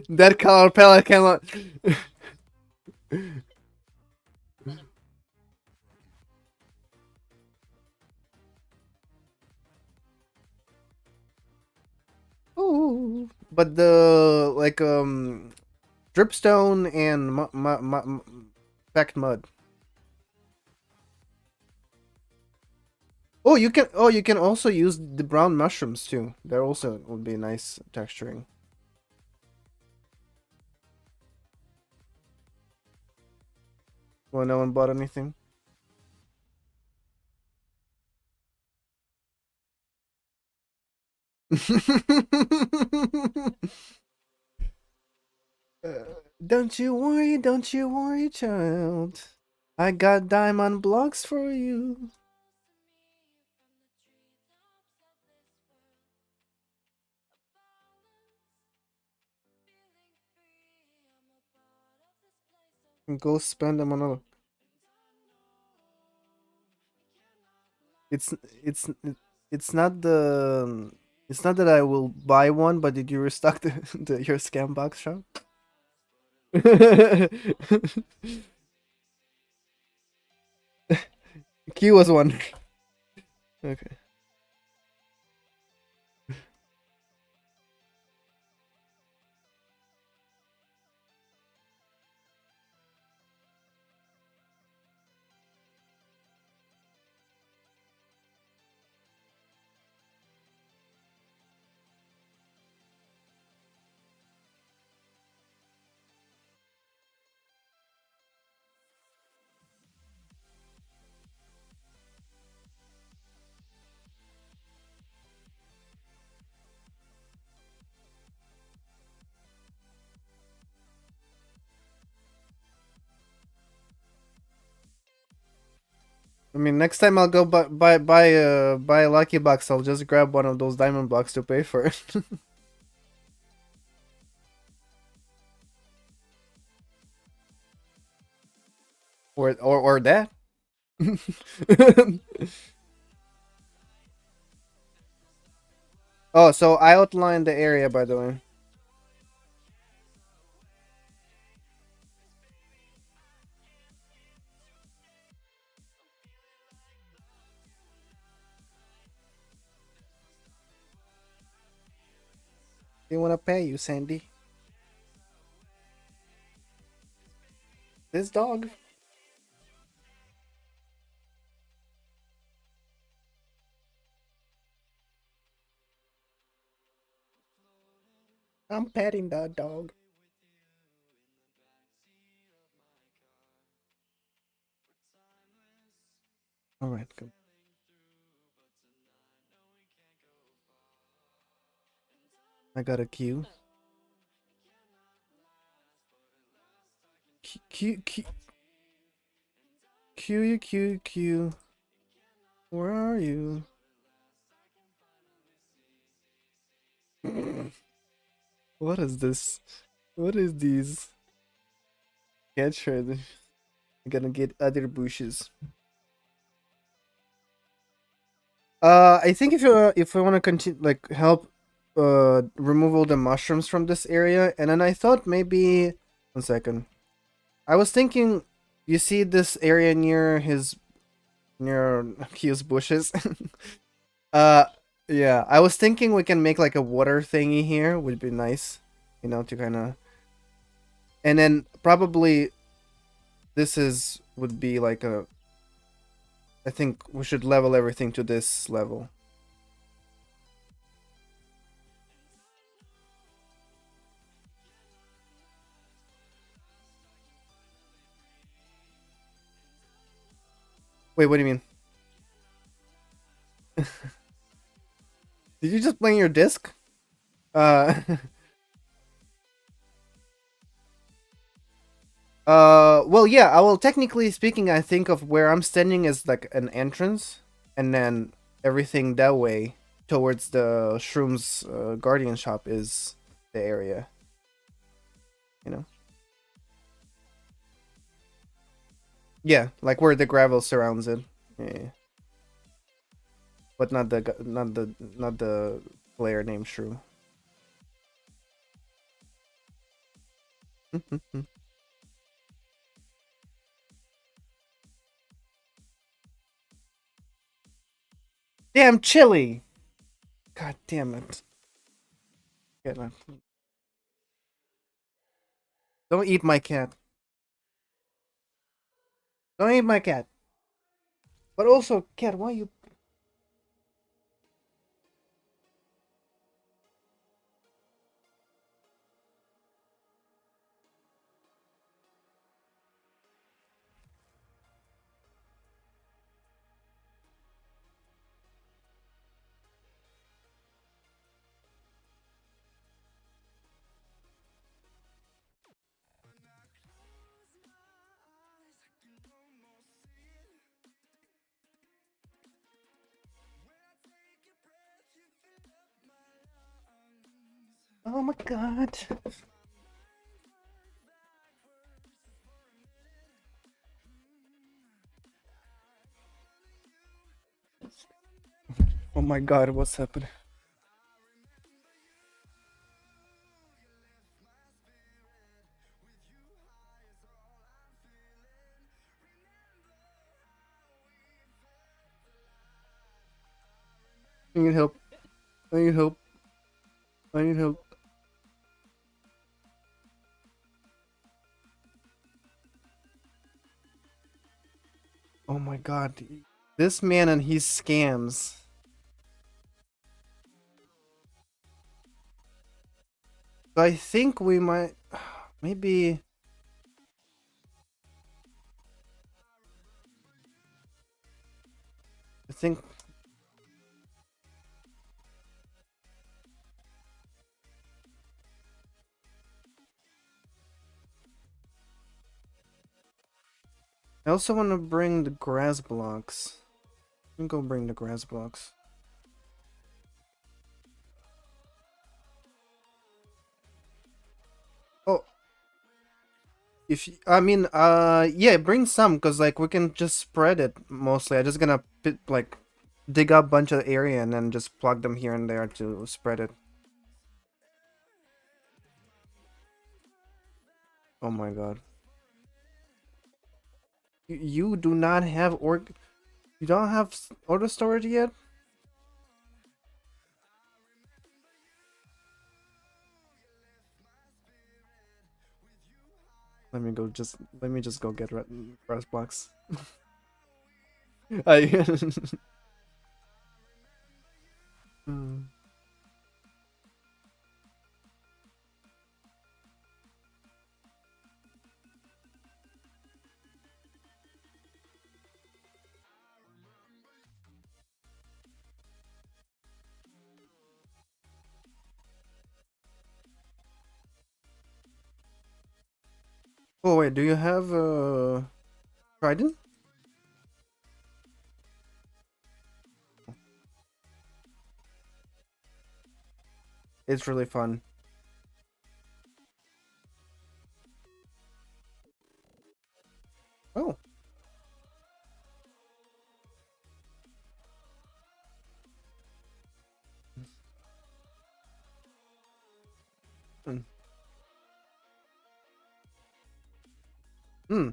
that color palette cannot. Ooh, but the like dripstone and packed mud. You can also use the brown mushrooms too. There also would be nice texturing. Well, no one bought anything. Don't you worry, child. I got diamond blocks for you. Go spend them on a. It's it's it's not the. It's not that I will buy one, but did you restock your scam box shop? Q was one. Okay. I mean, next time I'll go buy a lucky box. I'll just grab one of those diamond blocks to pay for it. or that. Oh, so I outlined the area, by the way. They want to pay you, Sandy. This dog. I'm petting that dog. All right, go. I got a Q. Q, Q, Q, Q, Q. Where are you? What is this? What is these? Catch her. I'm gonna get other bushes. I think if I want to continue, like, help, remove all the mushrooms from this area, and then I thought maybe 1 second. I was thinking, you see this area near his bushes. uh, yeah, I was thinking we can make like a water thingy here. Would be nice, to kind of, and then probably this is would be like a. I think we should level everything to this level. Wait, what do you mean? Did you just play your disc? Uh, well, yeah. I will technically speaking, I think of where I'm standing as like an entrance, and then everything that way towards the Shroom's guardian shop is the area. You know? Yeah, like where the gravel surrounds it. Yeah. But not the player named Shroom. Damn chili! God damn it. Don't eat my cat. Don't eat my cat. But also, cat, why you... Oh my god. Oh my god, what's happening? I need help. I need help. I need help. Oh my god. This man and his scams. I think we might... Maybe... I think... I also want to bring the grass blocks. Let me go bring the grass blocks. Oh. If you, I mean, yeah, bring some, cause like we can just spread it mostly. I'm just gonna like dig up a bunch of area and then just plug them here and there to spread it. Oh my god. You do not have you don't have auto storage yet? Let me just go get grass blocks. I Hmm. Oh wait, do you have Trident? It's really fun. Oh. Hmm. Hmm.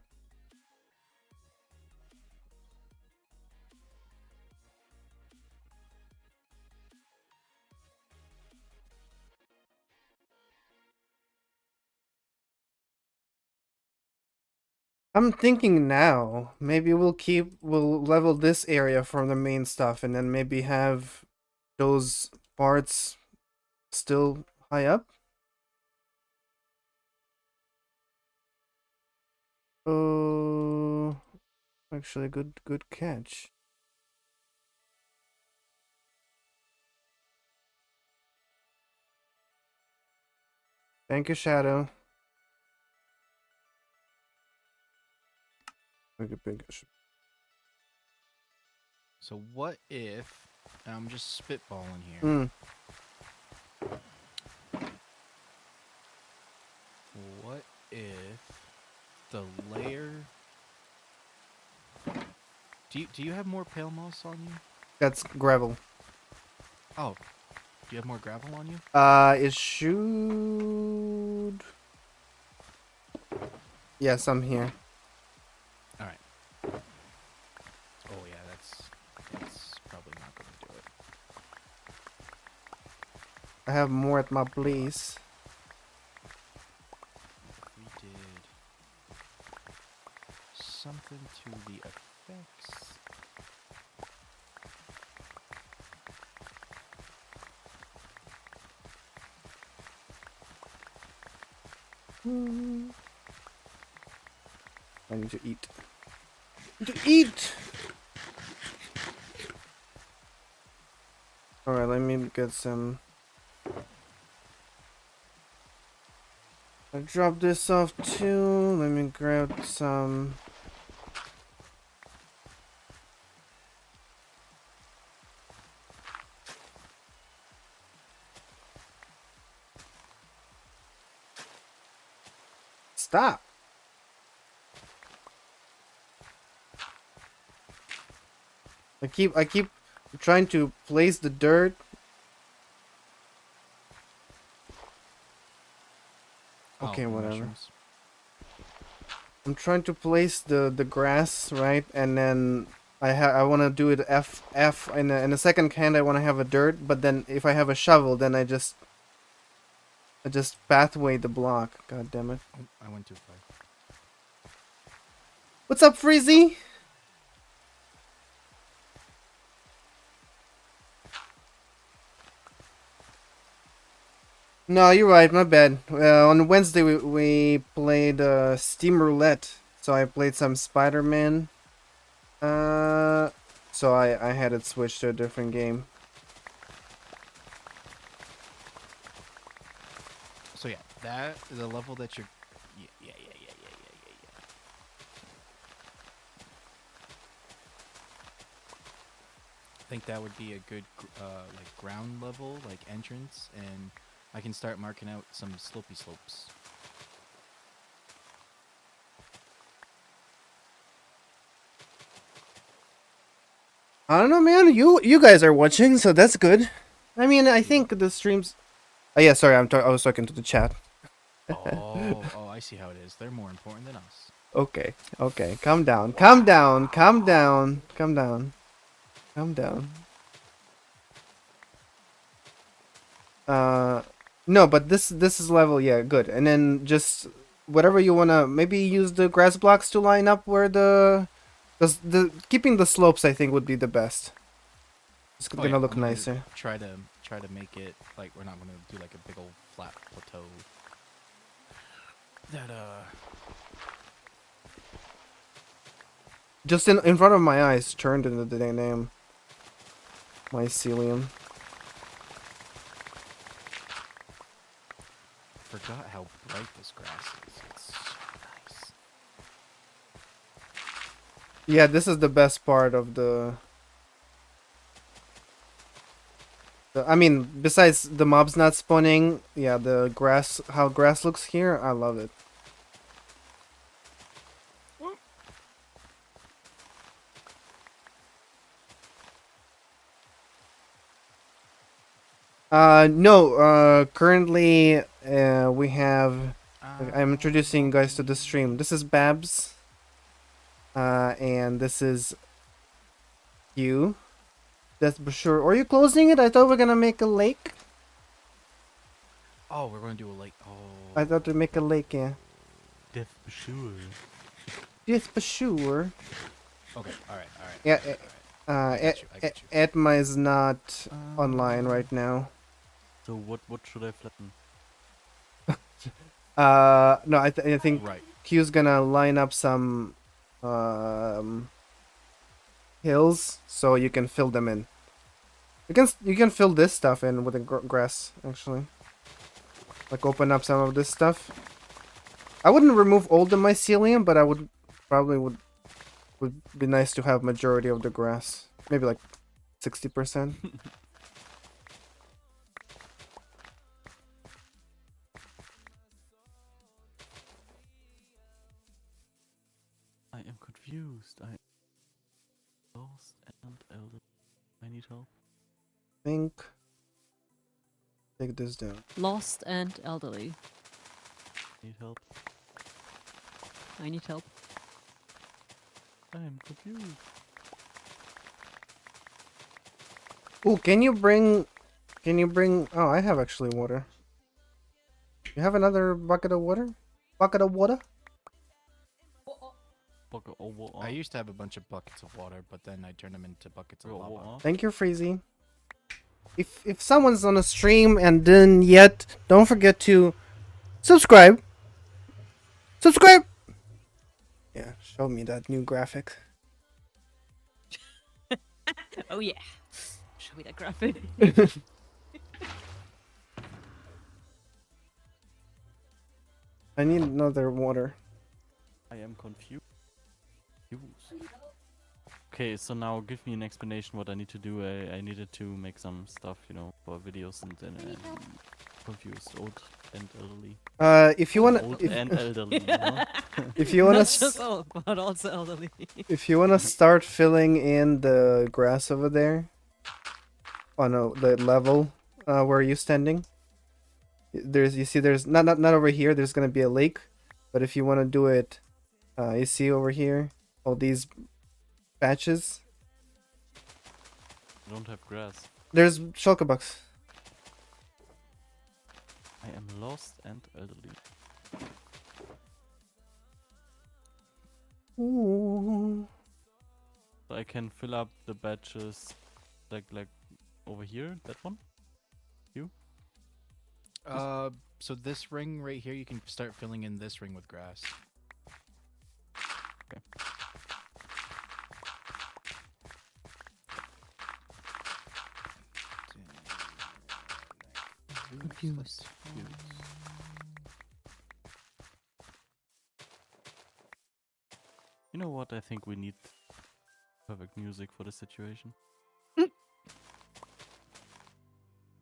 I'm thinking now, maybe we'll level this area from the main stuff and then maybe have those parts still high up. Oh, actually good catch. Thank you, Shadow. Big. So what if I'm just spitballing here? Mm. What if the layer? Do you have more pale moss on you? That's gravel. Oh, do you have more gravel on you? It should. Yes, I'm here. All right. Oh yeah, that's probably not gonna do it. I have more at my place. We did something to the effects. I need to eat. To eat! Alright, let me get some. I dropped this off too. Let me grab some. Stop! I keep trying to place the dirt. Oh, Okay, the whatever. mushrooms. I'm trying to place the grass, right? And then I want to do it F in the second hand I want to have a dirt, but then if I have a shovel, then I just pathway the block. God damn it. Oh, I went too far. What's up, Freezy? No, you're right. My bad. On Wednesday we played Steam Roulette, so I played some Spider-Man. So I had it switched to a different game. So yeah, the level that you're. Yeah. I think that would be a good like ground level, like entrance, and I can start marking out some slopey slopes. I don't know, man. You guys are watching, so that's good. I mean, I think the streams. Oh yeah, sorry. I was talking to the chat. Oh, I see how it is. They're more important than us. Okay, okay. Calm down. Calm down. Calm down. Calm down. Calm down. Uh, no, but this is level. Yeah, good. And then just whatever you wanna maybe use the grass blocks to line up where the keeping the slopes I think would be the best. It's Oh yeah, gonna look I'm gonna nicer. try to make it like we're not gonna do like a big old flat plateau. That Just in front of my eyes, turned into the damn mycelium. forgot how bright this grass is. It's so nice. Yeah, this is the best part of I mean, besides the mobs not spawning, yeah, the grass, how grass looks here, I love it. No, currently, we have, I'm introducing you guys to the stream. This is Babs, and this is you. That's for sure. Are you closing it? I thought we are gonna make a lake. Oh, we're gonna do a lake. Oh. I thought to make a lake, yeah. Def sure. Yes, for sure. Okay. All right. Yeah, I got you. Edma is not online right now. So what should I flatten? No, I think Right. Q's gonna line up some hills so you can fill them in. You can fill this stuff in with the grass actually. Like open up some of this stuff. I wouldn't remove all the mycelium, but I would probably would be nice to have majority of the grass. Maybe like 60%. I am confused. I am lost and elder. I need help. Think. Take this down. Lost and elderly. Need help. I need help. I am confused. Ooh, can you bring? Oh, I have actually water. You have another bucket of water? Bucket of water? Bucket over. I used to have a bunch of buckets of water, but then I turned them into buckets of lava. Thank you, Freezy. If someone's on a stream and didn't yet, don't forget to subscribe. Subscribe. Yeah, show me that new graphic. Oh yeah. Show me that graphic. I need another water. I am confused. Okay, so now give me an explanation what I need to do. I needed to make some stuff, you know, for videos and then confused. Old and elderly. If you wanna, Old and elderly, you know? if you wanna, Not just old, but also elderly. if you wanna start filling in the grass over there, on the level where you're standing, there's not over here. There's gonna be a lake, but if you wanna do it, you see over here all these patches. I don't have grass. There's shulker bucks. I am lost and elderly. Ooh. So I can fill up the batches like over here, that one? So this ring right here, you can start filling in this ring with grass. Okay. Confused. You know what? I think we need perfect music for the situation.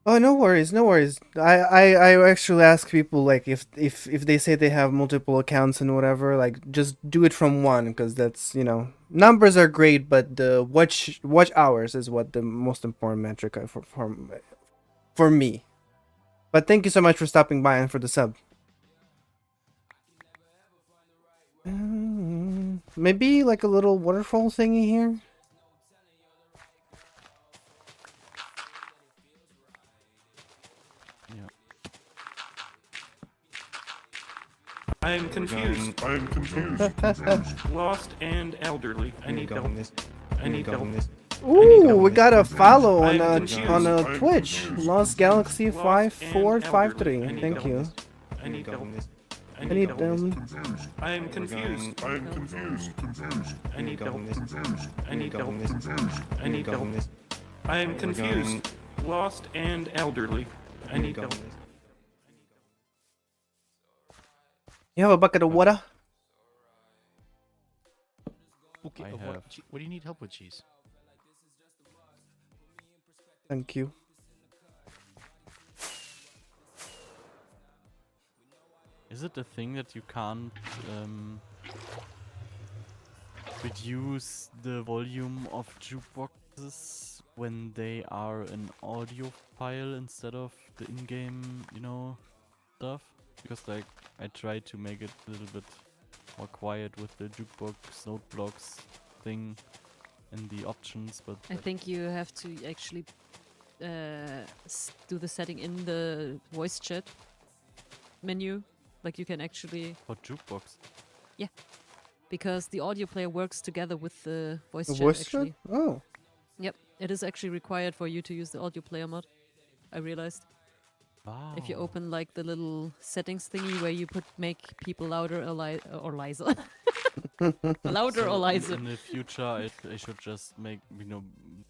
Oh, no worries, no worries. I actually ask people like if they say they have multiple accounts and whatever, like just do it from one, because that's, you know, numbers are great, but the watch hours is what the most important metric for me. But thank you so much for stopping by and for the sub. Maybe like a little waterfall thingy here. Yeah. I'm confused. Lost and elderly. I need help. I need help. Ooh, we got a follow I'm on confused. a Twitch. Lost Galaxy 5453. Thank you. I need help. I need them. I'm confused. I need help. I need help. I need help. I'm confused. Lost and elderly. I need help. You have a bucket of water? Okay, I what, have. what do you need help with, Cheese? Thank you. Is it a thing that you can't reduce the volume of jukeboxes when they are an audio file instead of the in-game, you know, stuff? Because like I tried to make it a little bit more quiet with the jukebox note blocks thing in the options, but I think you have to actually do the setting in the voice chat menu. Like you can actually, for jukebox. because the audio player works together with the voice The chat voice actually. chat? Oh. Yep, it is actually required for you to use the audio player mod. I realized. Wow. If you open like the little settings thingy where you make people louder or lighter. Louder or lighter. In the future, I should just make, you know,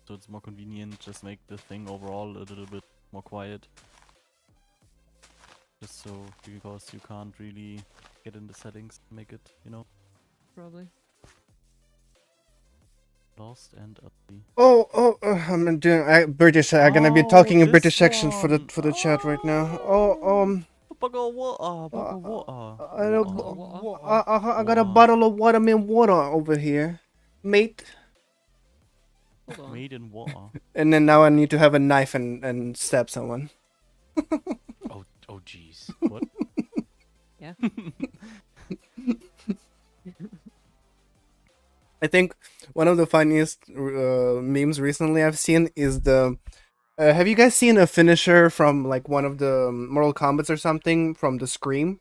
so it's more convenient, just make the thing overall a little bit more quiet. Just so, because you can't really get in the settings, make it, you know. Probably. Lost and ugly. I'm doing British. I'm gonna be Oh, talking in this British section for one. the chat right now. Bugger water, bugger I got a bottle of watermelon water over here, mate. Hold on. Made in water. And then now I need to have a knife and stab someone. Oh, jeez. What? Yeah. I think one of the funniest memes recently I've seen is the. Have you guys seen a finisher from like one of the Mortal Kombats or something from the Scream?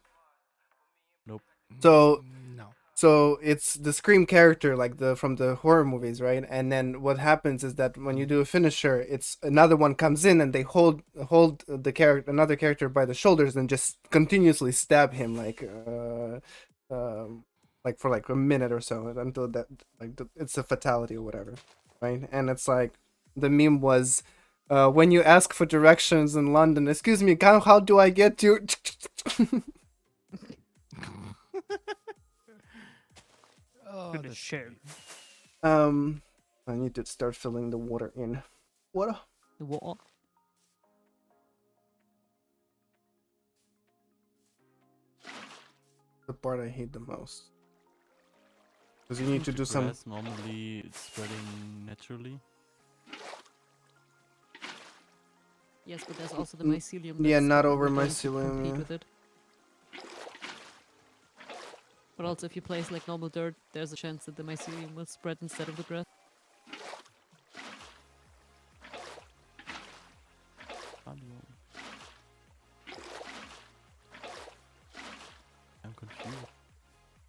So No. So it's the Scream character, like the from the horror movies, right? And then what happens is that when you do a finisher, it's another one comes in and they hold the character, another character by the shoulders and just continuously stab him like for like a minute or so until that it's a fatality or whatever, right? And it's like the meme was. When you ask for directions in London, excuse me, how do I get to? Oh, Good that's shit. great. I need to start filling the water in. Water. The water. The part I hate the most. Because you need to The do some. grass normally it's spreading naturally. Yes, but there's also the Mm, mycelium. yeah, that's not over probably going to mycelium, compete yeah. with it. But also, if you place like normal dirt, there's a chance that the mycelium will spread instead of the grass. Audio. I'm confused.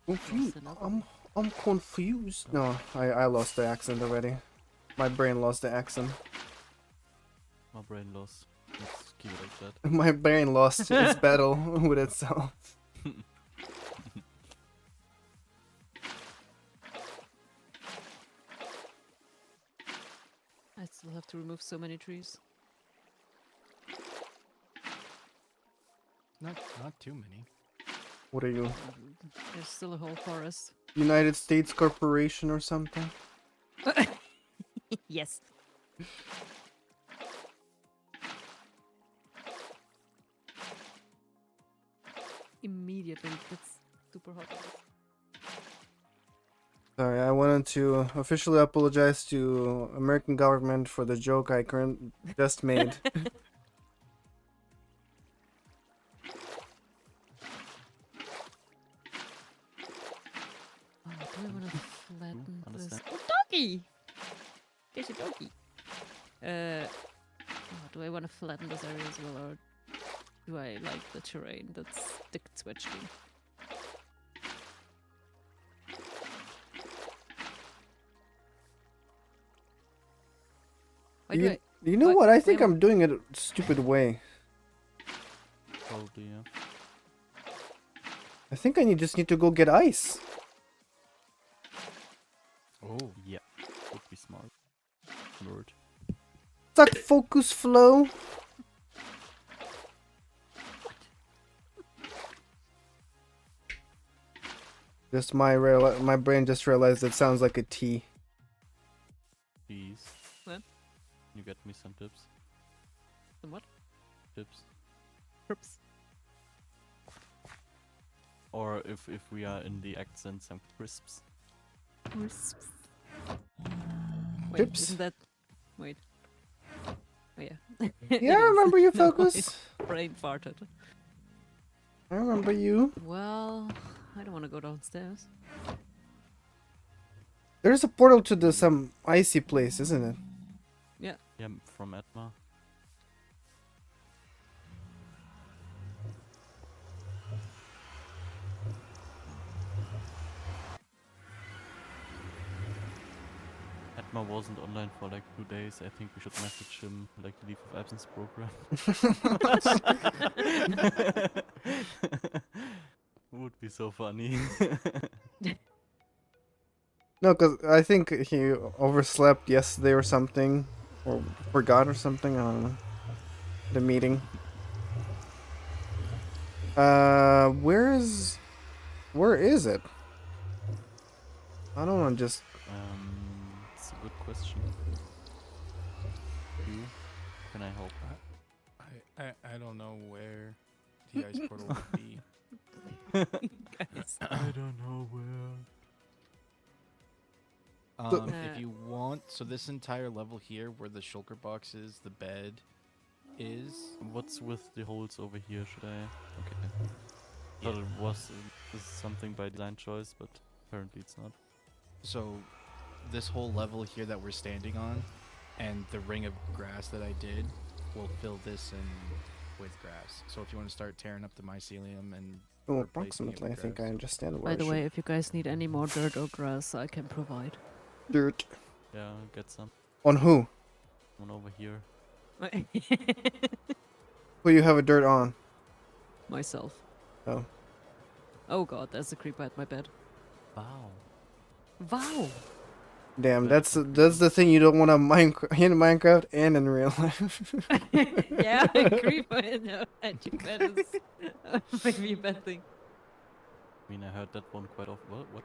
Confused. another I'm confused. No, I lost the accent already. My brain lost the accent. My brain lost. Let's keep it like that. My brain lost its battle with itself. I still have to remove so many trees. Not too many. What are you? There's still a whole forest. United States Corporation or something? Yes. Immediately, that's super hot. Sorry, I wanted to officially apologize to American government for the joke I just made. Oh, do I want to flatten this? understand. Oh, doggy! There's a doggy. Oh, do I want to flatten this area as well, or do I like the terrain that's stick switching? Why do You, I? you know why- what? I why think am I- I'm doing it a stupid way. Probably, yeah. I think I just need to go get ice. Oh. Yeah. Would be smart. Nerd. Suck focus flow. Just my brain just realized it sounds like a T. Please. What? You get me some tips? Some what? Tips. Perps. Or if we are in the accent, some crisps. Crisps. Wait, Chips? isn't that? Wait. Oh yeah. Yeah, I remember you, Focus. Brain farted. I remember you. Well, I don't want to go downstairs. There's a portal to some icy place, isn't it? Yeah, from Atma. Atma wasn't online for like 2 days. I think we should message him like the leave of absence program. Would be so funny. No, because I think he overslept yesterday or something. Or forgot or something. I don't know. The meeting. Where is it? I don't want to just... It's question. You? Can I help? I don't know where the ice portal would be. Guys. I don't know where. If you want, so this entire level here, where the shulker box is, the bed is. What's with the holes over here? Should I? Okay. Thought it was this is something by design choice, but apparently it's not. So, this whole level here that we're standing on, and the ring of grass that I did, will fill this in with grass. So if you want to start tearing up the mycelium and Oh, replacing it approximately. I with think I grass. understand what By the way, if you guys need any more dirt or grass, I can provide. dirt. Yeah, I'll get some. On who? One over here. Who you have a dirt on? Myself. Oh. Oh god, there's a creeper at my bed. Wow. Wow! Damn, that's the thing you don't want to in Minecraft and in real life. Yeah, a creeper in your at your bed is maybe a bad thing. I mean, I heard that one quite often. What?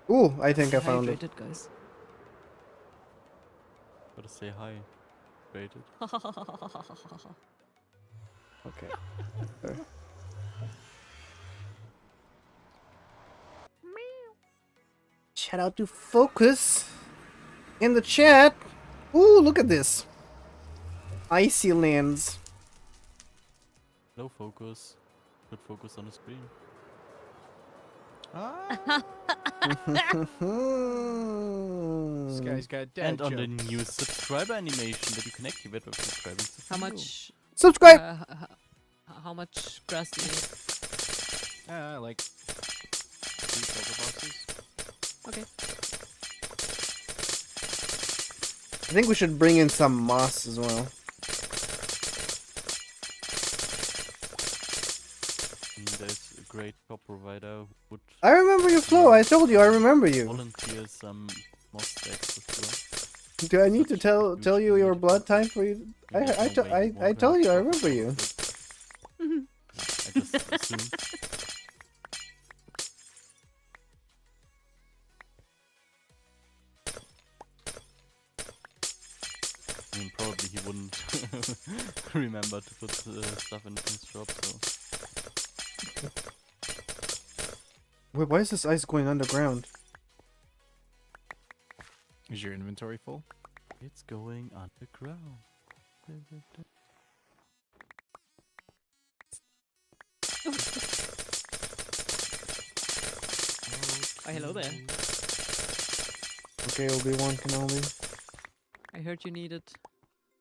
Ooh, I think I found it. Hydrated, guys. Gotta say hi. Rated. Okay. Sorry. Shout out to Focus in the chat. Ooh, look at this. Icy lands. No focus. Good focus on the screen. This guy's got dad And on the jokes. new subscriber animation that you can activate by subscribing to How Vimeo. much? Subscribe. How much grass do you need? Like 3 silver boxes. Okay. I think we should bring in some moss as well. There's a great top provider who would I remember you, Flo. I told you. I remember you. volunteer some moss stacks for sure. Do I need to tell Huge you your need. blood type for you? There's no way he I won't told have you. I proper remember you. food. I just assumed. I mean, probably he wouldn't remember to put stuff in his shop, so. Wait, why is this ice going underground? Is your inventory full? It's going underground. Oh, hello there. Okay, Obi-Wan Kenobi. I heard you needed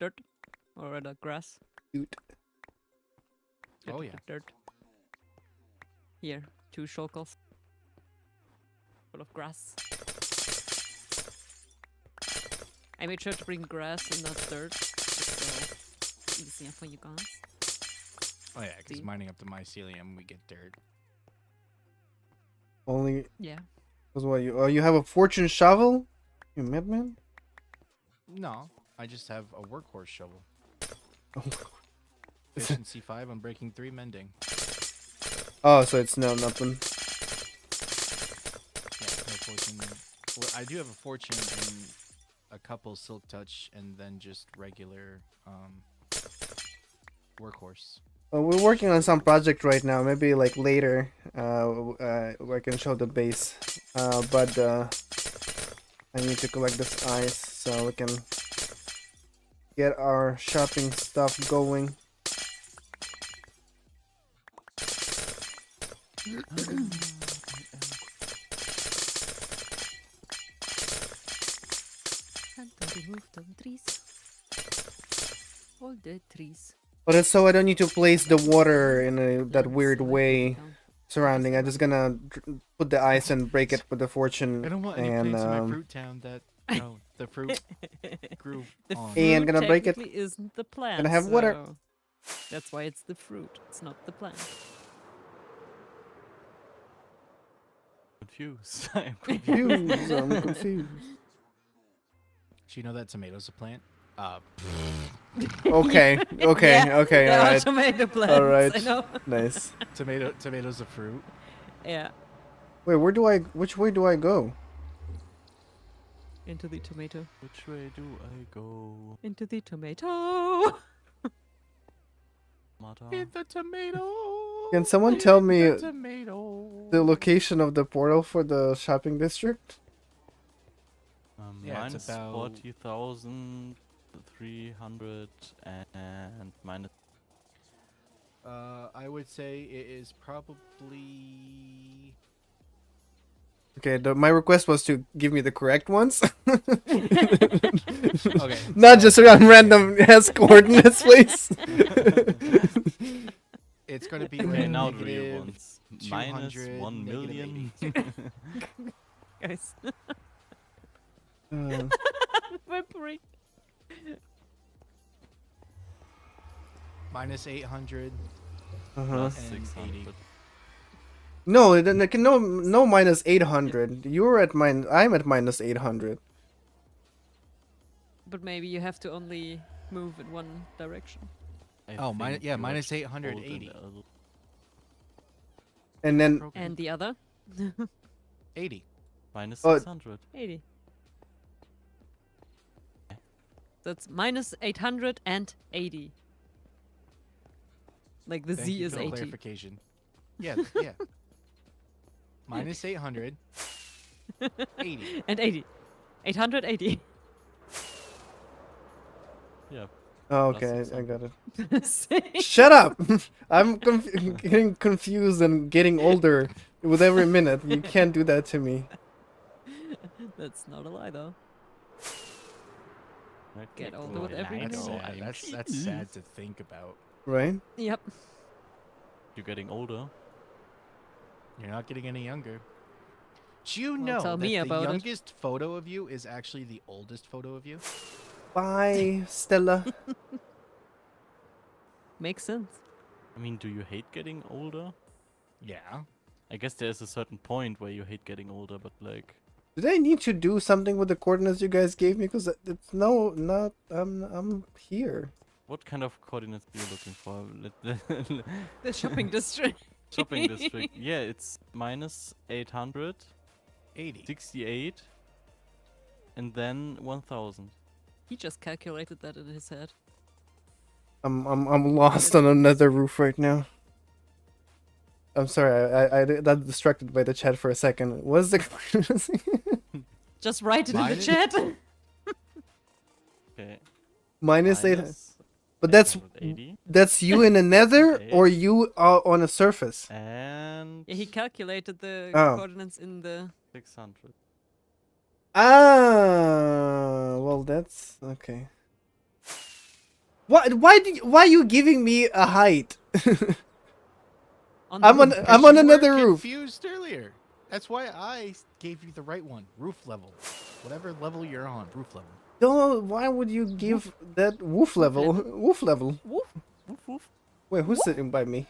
dirt or rather grass. Dude. Oh, yeah. Dirt. Here, 2 shulkers. Full of grass. I made sure to bring grass and not dirt, just so easier for you guys. Oh yeah, because See? mining up the mycelium, we get dirt. Only Yeah. because what you have a fortune shovel? You madman? No, I just have a workhorse shovel. Oh. Efficiency 5 on breaking 3 mending. Oh, so it's nothing. Yeah, no fortune. Well, I do have a fortune and a couple silk touch, and then just regular workhorse. Well, we're working on some project right now. Maybe like later, I can show the base. But I need to collect this ice so we can get our shopping stuff going. And to remove the trees. All the trees. But it's so I don't need to place the water in that That's weird why I way put it down. surrounding. I'm just gonna put the ice and break it with the fortune. I don't want any and plants in my fruit town that the fruit grew The on. fruit And gonna break it. technically isn't the plant. Gonna have water. so That's why it's the fruit. It's not the plant. Confused. I'm confused. Confused. I'm confused. Do you know that tomato's a plant? Okay. Okay. Yeah, Okay. there All are right. tomato plants. All right. I know. Nice. Tomato's a fruit. Yeah. Wait, which way do I go? Into the tomato. Which way do I go? Into the tomato. Mata? Hit the tomato. Can someone tell me The tomato. the location of the portal for the shopping district? Yeah, it's Minus about- 40,300 and minus. I would say it is probably. Okay, my request was to give me the correct ones. Okay. Not just around random ass coordinates, please. It's going to be Okay, like now the real negative ones. Minus 200, 1 negative million. Guys. Uh, Whimpering. minus 800 uh-huh. and 600. 80. No, no minus 800. You're at I'm at minus 800. But maybe you have to only move in one direction. I Oh, think yeah, you minus are 880. golden And then And the other? 80. Minus Oh. 600. 80. That's minus 880. Like the Thank Z you is for the 80. clarification. Yeah, yeah. Minus 800. 80. And 80. 880. Yeah. oh, Plus okay, I 600. got it. Same. Shut up! I'm getting confused and getting older with every minute. You can't do that to me, That's not a lie though. Okay, Get older cool. with every That's minute. sad. That's sad to think about. right? Yep. You're getting older. You're not getting any younger. Do you Well, know tell that me the about it. youngest photo of you is actually the oldest photo of you? Bye, Stella. Makes sense. I mean, do you hate getting older? Yeah. I guess there's a certain point where you hate getting older, but like, Did I need to do something with the coordinates you guys gave me? Because it's not. I'm here. what kind of coordinates are you looking for? The shopping district. Shopping district. Yeah, it's minus 800, 80. 68, and then 1000. He just calculated that in his head. I'm lost on another roof right now. I'm sorry, I got distracted by the chat for a second. What's the coordinates? Just write it in the Minus- chat. Okay. Minus 8. minus But that's 880 that's you in a nether Okay. or you on a surface. and Yeah, he calculated the Oh. coordinates in the. 600. Ah, well that's okay. Why are you giving me a height? On I'm the on roof. I'm You on were another roof. confused earlier. That's why I gave you the right one. Roof level. Whatever level you're on, roof level. No, why would you give that woof level? Woof level. Woof. Woof, woof. Wait, who's sitting by me?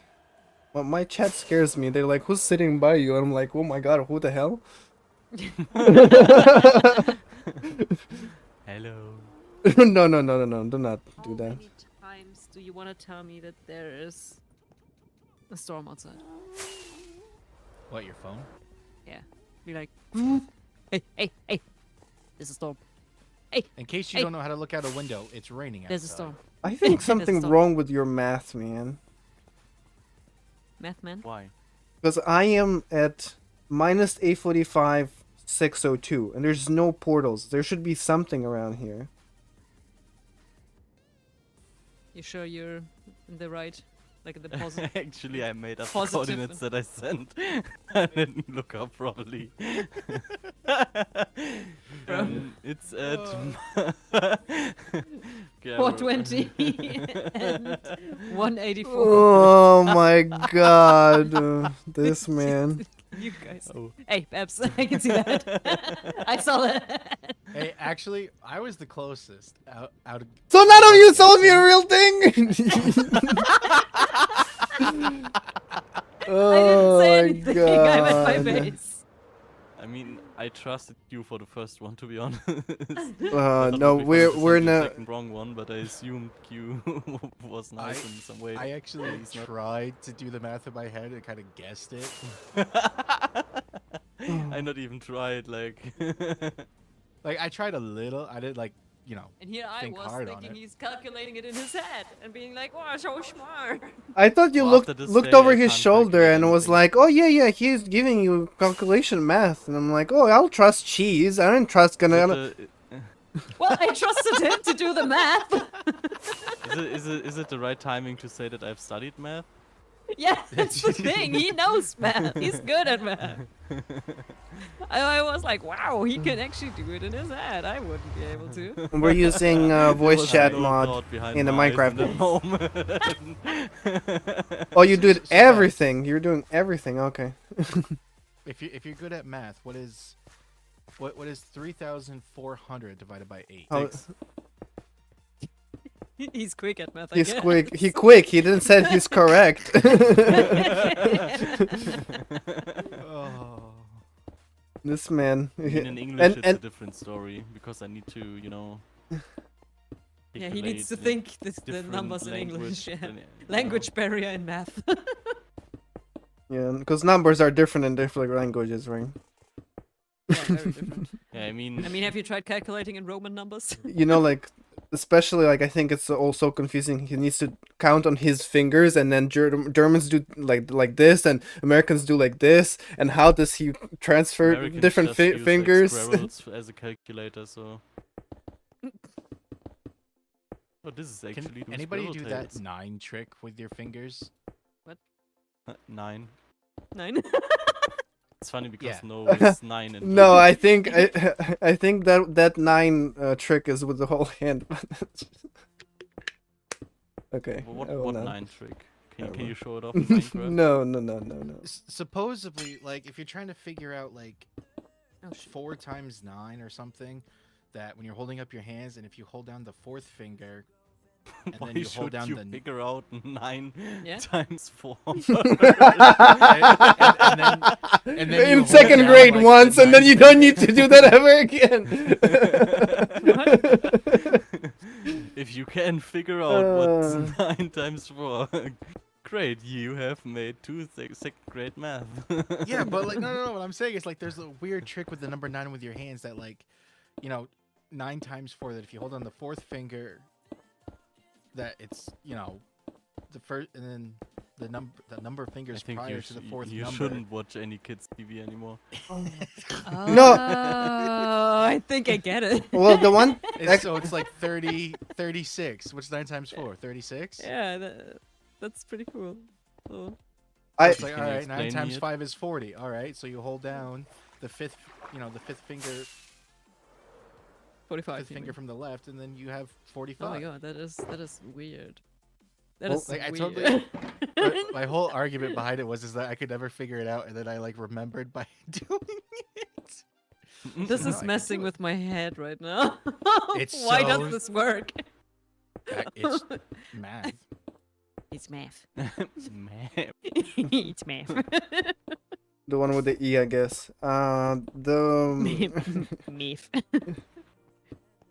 Well, my chat scares me. They're like, "Who's sitting by you?" And I'm like, "Oh my god, who the hell?" Hello. No, do not do How that. many times do you want to tell me that there is a storm outside? What, your phone? Yeah. Be like, hey, there's a storm. In case you Hey. don't know how to look out a window, it's raining outside. There's a storm. I think something Stop. wrong with your math, man. Math man. Why? Because I am at minus 845, 602, and there's no portals. There should be something around here. You sure you're in the right, like in the positive? Actually, I made up the Positive coordinates that I sent. I didn't look up properly. It's at Okay, I will- 420 and 184. Oh my god. This man. You guys. Oh. Hey, Babs, I can see that. I saw that. Hey, actually, I was the closest out of. So none of you told me a real thing? I didn't Oh say my anything. I'm at my god. base. I mean, I trusted you for the first one, to be honest. I No, thought we're in the a. second wrong one, but I assumed Q was nice in some way. I actually He's not- tried to do the math in my head and kind of guessed it. I not even tried, like. Like I tried a little. I did like And here I think was hard on thinking it. he's calculating it in his head and being like, "Oh, so smart." I thought you Well, after this looked day, over I his can't shoulder calculate and was anything. like, "Oh yeah, he's giving you calculation math," and I'm like, "Oh, I'll trust cheese. I don't trust Is gonna." it, Well, I trusted him to do the math. is it the right timing to say that I've studied math? Yeah, that's the thing. He knows math. He's good at math. I was like, wow, he can actually do it in his head. I wouldn't be able to. We're using There voice was chat no mod thought behind in the my eyes Minecraft. that moment. Oh, you did So guys- everything. You're doing everything. Okay. If you're good at math, what is 3,400 divided by 8? How- He's quick at math. I He's guess. quick. He quick. He didn't say he's correct. Oh. This man. I mean, in English, it's a and different story because I need to, Yeah, he needs to calculate think the different numbers in English. language Yeah. than, Language barrier in math. yeah, because numbers are different in different languages, right? Yeah, very different. Yeah, I mean, Have you tried calculating in Roman numbers? You know, like especially like I think it's also confusing. He needs to count on his fingers, and then Germans do like this, and Americans do like this. And how does he transfer Americans different just use, like, fingers? Squirrels as a calculator, so. Oh, this is actually. Can anybody do squirrel that 9 trick with your fingers? tails. 9. 9. It's funny because Yeah. no is 9 and No, I think I think that 9 trick is with the whole hand. Okay. What I will not. 9 trick? I Can will. you show it off in Minecraft? No. Supposedly, like if you're trying to figure out like Oh, shit. 4 times 9 or something, that when you're holding up your hands and if you hold down the 4th finger and Why then you should hold down you the figure out 9 Yeah. times 4? and then you In hold second down, grade like, once, the and then you 9th don't need to do that ever again. If you can figure out what's 9 times 4, great, you have made 2 second grade math. Yeah, but like no. What I'm saying is like there's a weird trick with the number 9 with your hands that like, 9 times 4. That if you hold on the 4th finger, that it's the first, and then the number of I fingers think prior you, to the 4th you number. shouldn't watch any kids TV anymore. No. Oh, I think I get it. Well, the one So it's like 36. What's 9 times 4? 36. Yeah, that's pretty cool. Oh. I It's like Can all you right, 9 explain times me it? 5 is 40. All right, so you hold down the fifth finger, 45. fifth you finger mean. from the left, and then you have Oh 45. my god, that is weird. That Well, is like, I weird. totally- My whole argument behind it is that I could never figure it out, and then I like remembered by doing it. This No, I is can messing do it. with my head right now. It's Why so- does this work? It's math. It's math. Man. It's math. the one with the E, I guess. Math.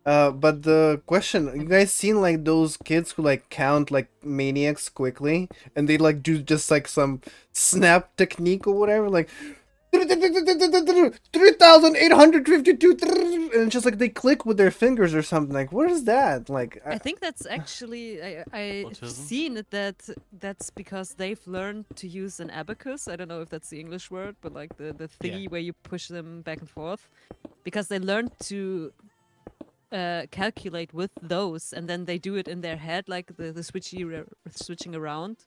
But the question, you guys seen like those kids who like count like maniacs quickly, and they like do just like some snap technique or whatever, like 3,852, and it's just like they click with their fingers or something. Like, what is that? Like, I think that's actually I've Autism? seen it that's because they've learned to use an abacus. I don't know if that's the English word, but like the thingy where you push them back and forth, because they learned to calculate with those, and then they do it in their head, like the switching around.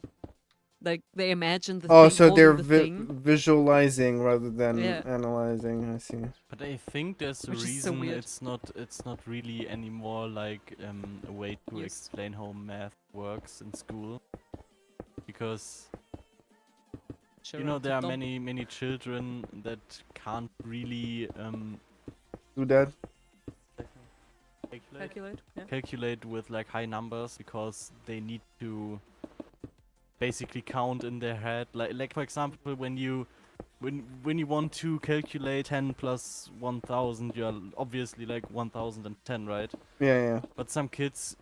Like they imagine the oh, thing, so they're holding the thing. visualizing rather than Yeah. analyzing. I see. But I think there's a Which is so reason weird. it's not really anymore like a way to Used. explain how math works in school. Because Sure, there are dumb. many children that can't really Do that. calculate with like high numbers because they need to basically count in their head. Like for example, when you want to calculate 10 plus 1000, you're obviously like 1010, right? Yeah. But some kids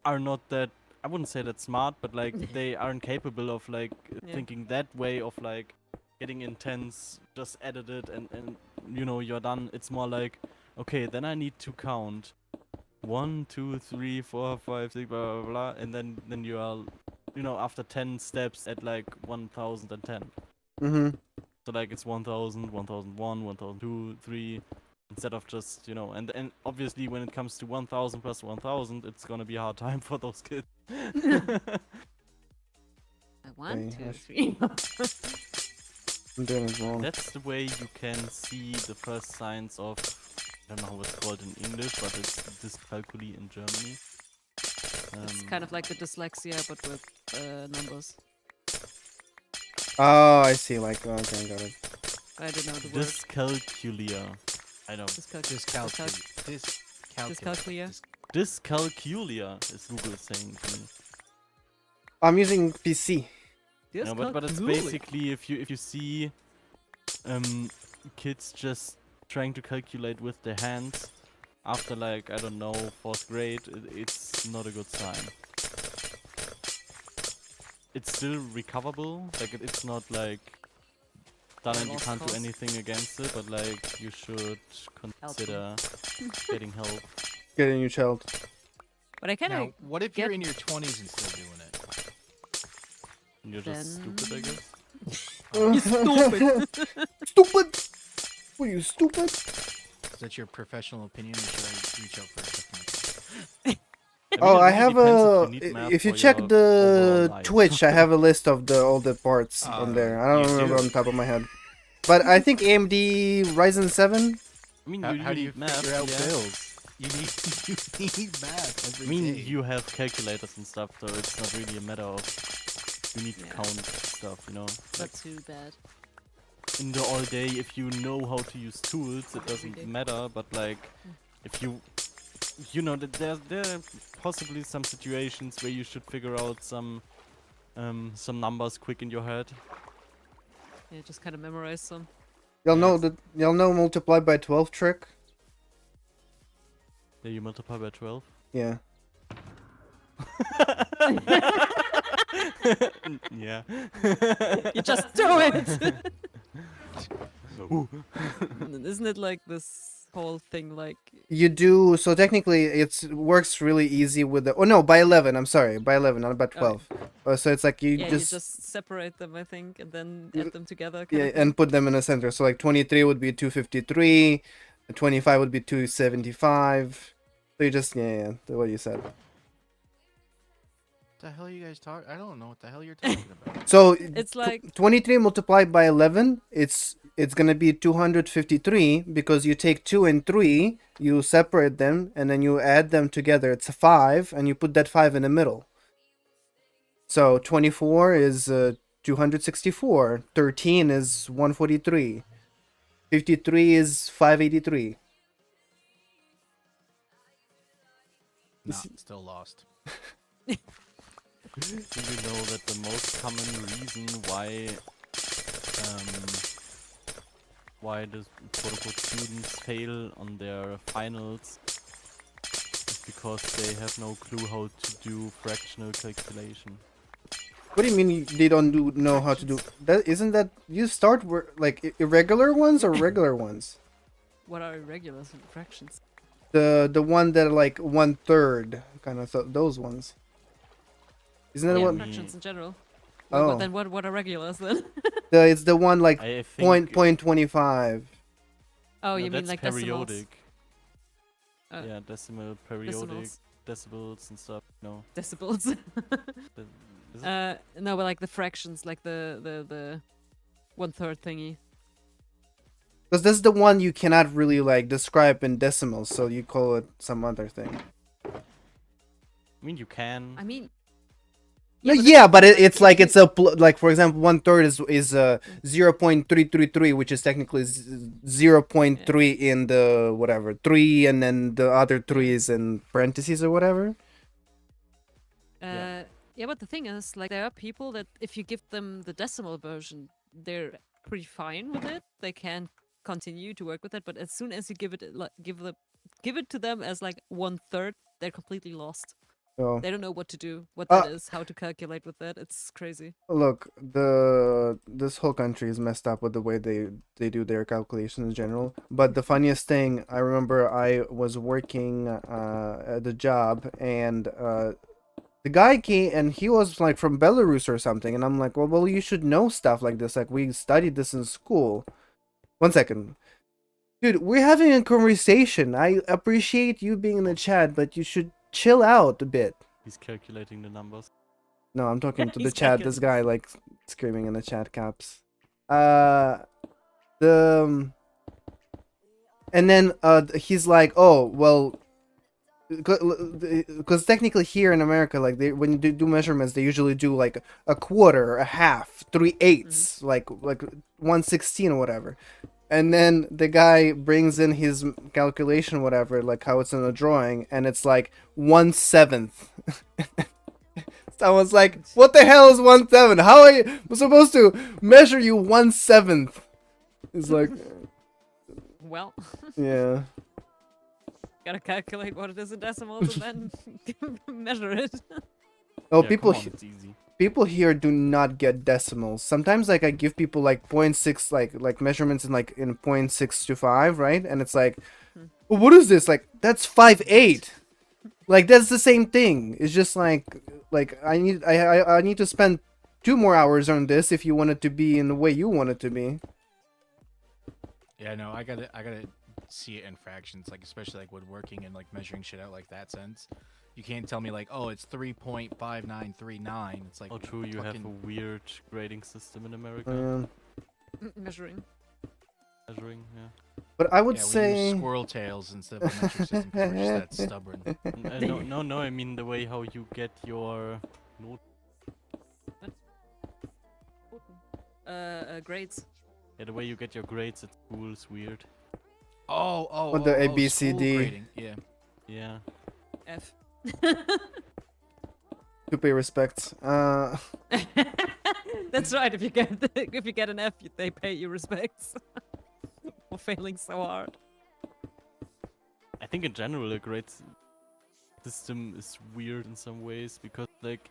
are not that, I wouldn't say that smart, but like they aren't capable of like Yeah. thinking that way of like getting in tens, just edit it and you're done. It's more like okay, then I need to count 1, 2, 3, 4, 5, 6, blah blah blah, and then you are, after 10 steps at like 1010. Mm-hmm. So like it's 1000, 1001, 1002, 3, instead of just, and obviously when it comes to 1000 plus 1000, it's gonna be a hard time for those kids. One, Okay, two, I three. I'm doing it wrong. That's the way you can see the first signs of, I don't know how it's called in English, but it's dyscalculia in Germany. It's kind of like the dyslexia, but with numbers. Oh, I see. Like, okay, got it. I don't know the word. Dyscalculia. I know. Dyscalculia. Dyscalculia is Google saying to me. I'm using PC. No, but it's basically if you see kids just trying to calculate with their hands after like, I don't know, 4th grade, it's not a good sign. It's still recoverable, like it's not like done and you can't do anything against it, but like you should consider getting help. Getting your child. But I kind Now, of what if you're in your 20s and still doing it? You're just stupid, I guess. You're stupid. Stupid! What are you, stupid? Is that your professional opinion, or should I reach out for a second? Oh, it I really have depends a. if you need math If you for check your the overall life. Twitch, I have a list of all the parts on there. I don't you remember do? on the top of my head, but I think AMD Ryzen 7. I mean, How do you need math, figure out yeah. bills? You need math every I mean, day. you have calculators and stuff, so it's not really a matter of you need to Yeah. count stuff, Not too bad. In the all day, if you know how to use tools, it Every doesn't day. matter, but like, if there are possibly some situations where you should figure out some numbers quick in your head. Yeah, just kind of memorize some. Y'all know Yes. y'all know multiply by 12 trick. Yeah, you multiply by 12. Yeah. Yeah. You just do it. Isn't it like this whole thing like You do, so technically it works really easy with the, oh no, by 11, I'm sorry, by 11, not by 12. So it's like you you just just separate them, I think, and then add them together. yeah, Kind of thing. and put them in the center. So like 23 would be 253, 25 would be 275. So you just, yeah, what you said. What the hell are you guys talking? I don't know what the hell you're talking about. So It's like 23 multiplied by 11, it's gonna be 253 because you take 2 and 3, you separate them, and then you add them together. It's a 5, and you put that 5 in the middle. So 24 is 264, 13 is 143, 53 is 583. Nah, still lost. Do you know that the most common reason why the quote-unquote students fail on their finals is because they have no clue how to do fractional calculation. What do you mean they don't know how to do that? Isn't that you start like irregular ones or regular ones? what are irregulars and fractions? The one that are like 1/3 kind of those ones. Isn't that Yeah, what? fractions in general. Oh. But then what are regulars then? It's the one like I think point 25. Oh, no, you mean that's like periodic. decimals? Yeah, decimal, periodic, Decimals. decibels and stuff. No, Decibels. is it? No, but like the fractions, like the 1/3 thingy. Because this is the one you cannot really like describe in decimals, so you call it some other thing. I mean, you can. I mean, No, but yeah, then, but it's if like you- it's a like for example 1/3 is 0.333, which is technically 0.3 in the whatever 3, and then the other 3 is in parentheses or whatever. Yeah, but the thing is, like, there are people that if you give them the decimal version, they're pretty fine with it. They can continue to work with it, but as soon as you give it to them as like 1/3, they're completely lost. So They don't know what to do, what Uh, that is, how to calculate with that. It's crazy. look, this whole country is messed up with the way they do their calculations in general. But the funniest thing, I remember I was working at the job, and the guy came and he was like from Belarus or something, and I'm like, well, you should know stuff like this. Like we studied this in school. One second. Dude, we're having a conversation. I appreciate you being in the chat, but you should chill out a bit. He's calculating the numbers. No, I'm talking to the He's chat. This guy like screaming in the chat caps. The and then he's like, oh well, because technically here in America, like when you do measurements, they usually do like a quarter, a half, 3/8, like 1/16 or whatever. And then the guy brings in his calculation, whatever, like how it's in a drawing, and it's like 1/7. So I was like, what the hell is 1/7? How are you supposed to measure you 1/7? It's like, Well, yeah. gotta calculate what it is in decimals and then measure it. Oh, Yeah, people come on, it's easy. people here do not get decimals. Sometimes like I give people like 0.6 like measurements in like in 0.625, right? And it's like, well, what is this? Like that's 5/8. Like that's the same thing. It's just like I need to spend 2 more hours on this if you want it to be in the way you want it to be. Yeah, no, I gotta see it in fractions, like especially like when working and like measuring shit out like that sense. You can't tell me like, oh, it's 3.5939. It's like, Oh, true, you have a fucking- weird grading system in America. Measuring. Measuring, yeah. But I would yeah, we say use squirrel tails instead of a metric system. 'cause we're just that stubborn. No, I mean the way how you get your note. Grades. Yeah, the way you get your grades at school is weird. Oh, the A, B, school C, D. grading, yeah. Yeah. F. to pay respects. That's right. If you get an F, they pay you respects for failing so hard. I think in general a grade system is weird in some ways because like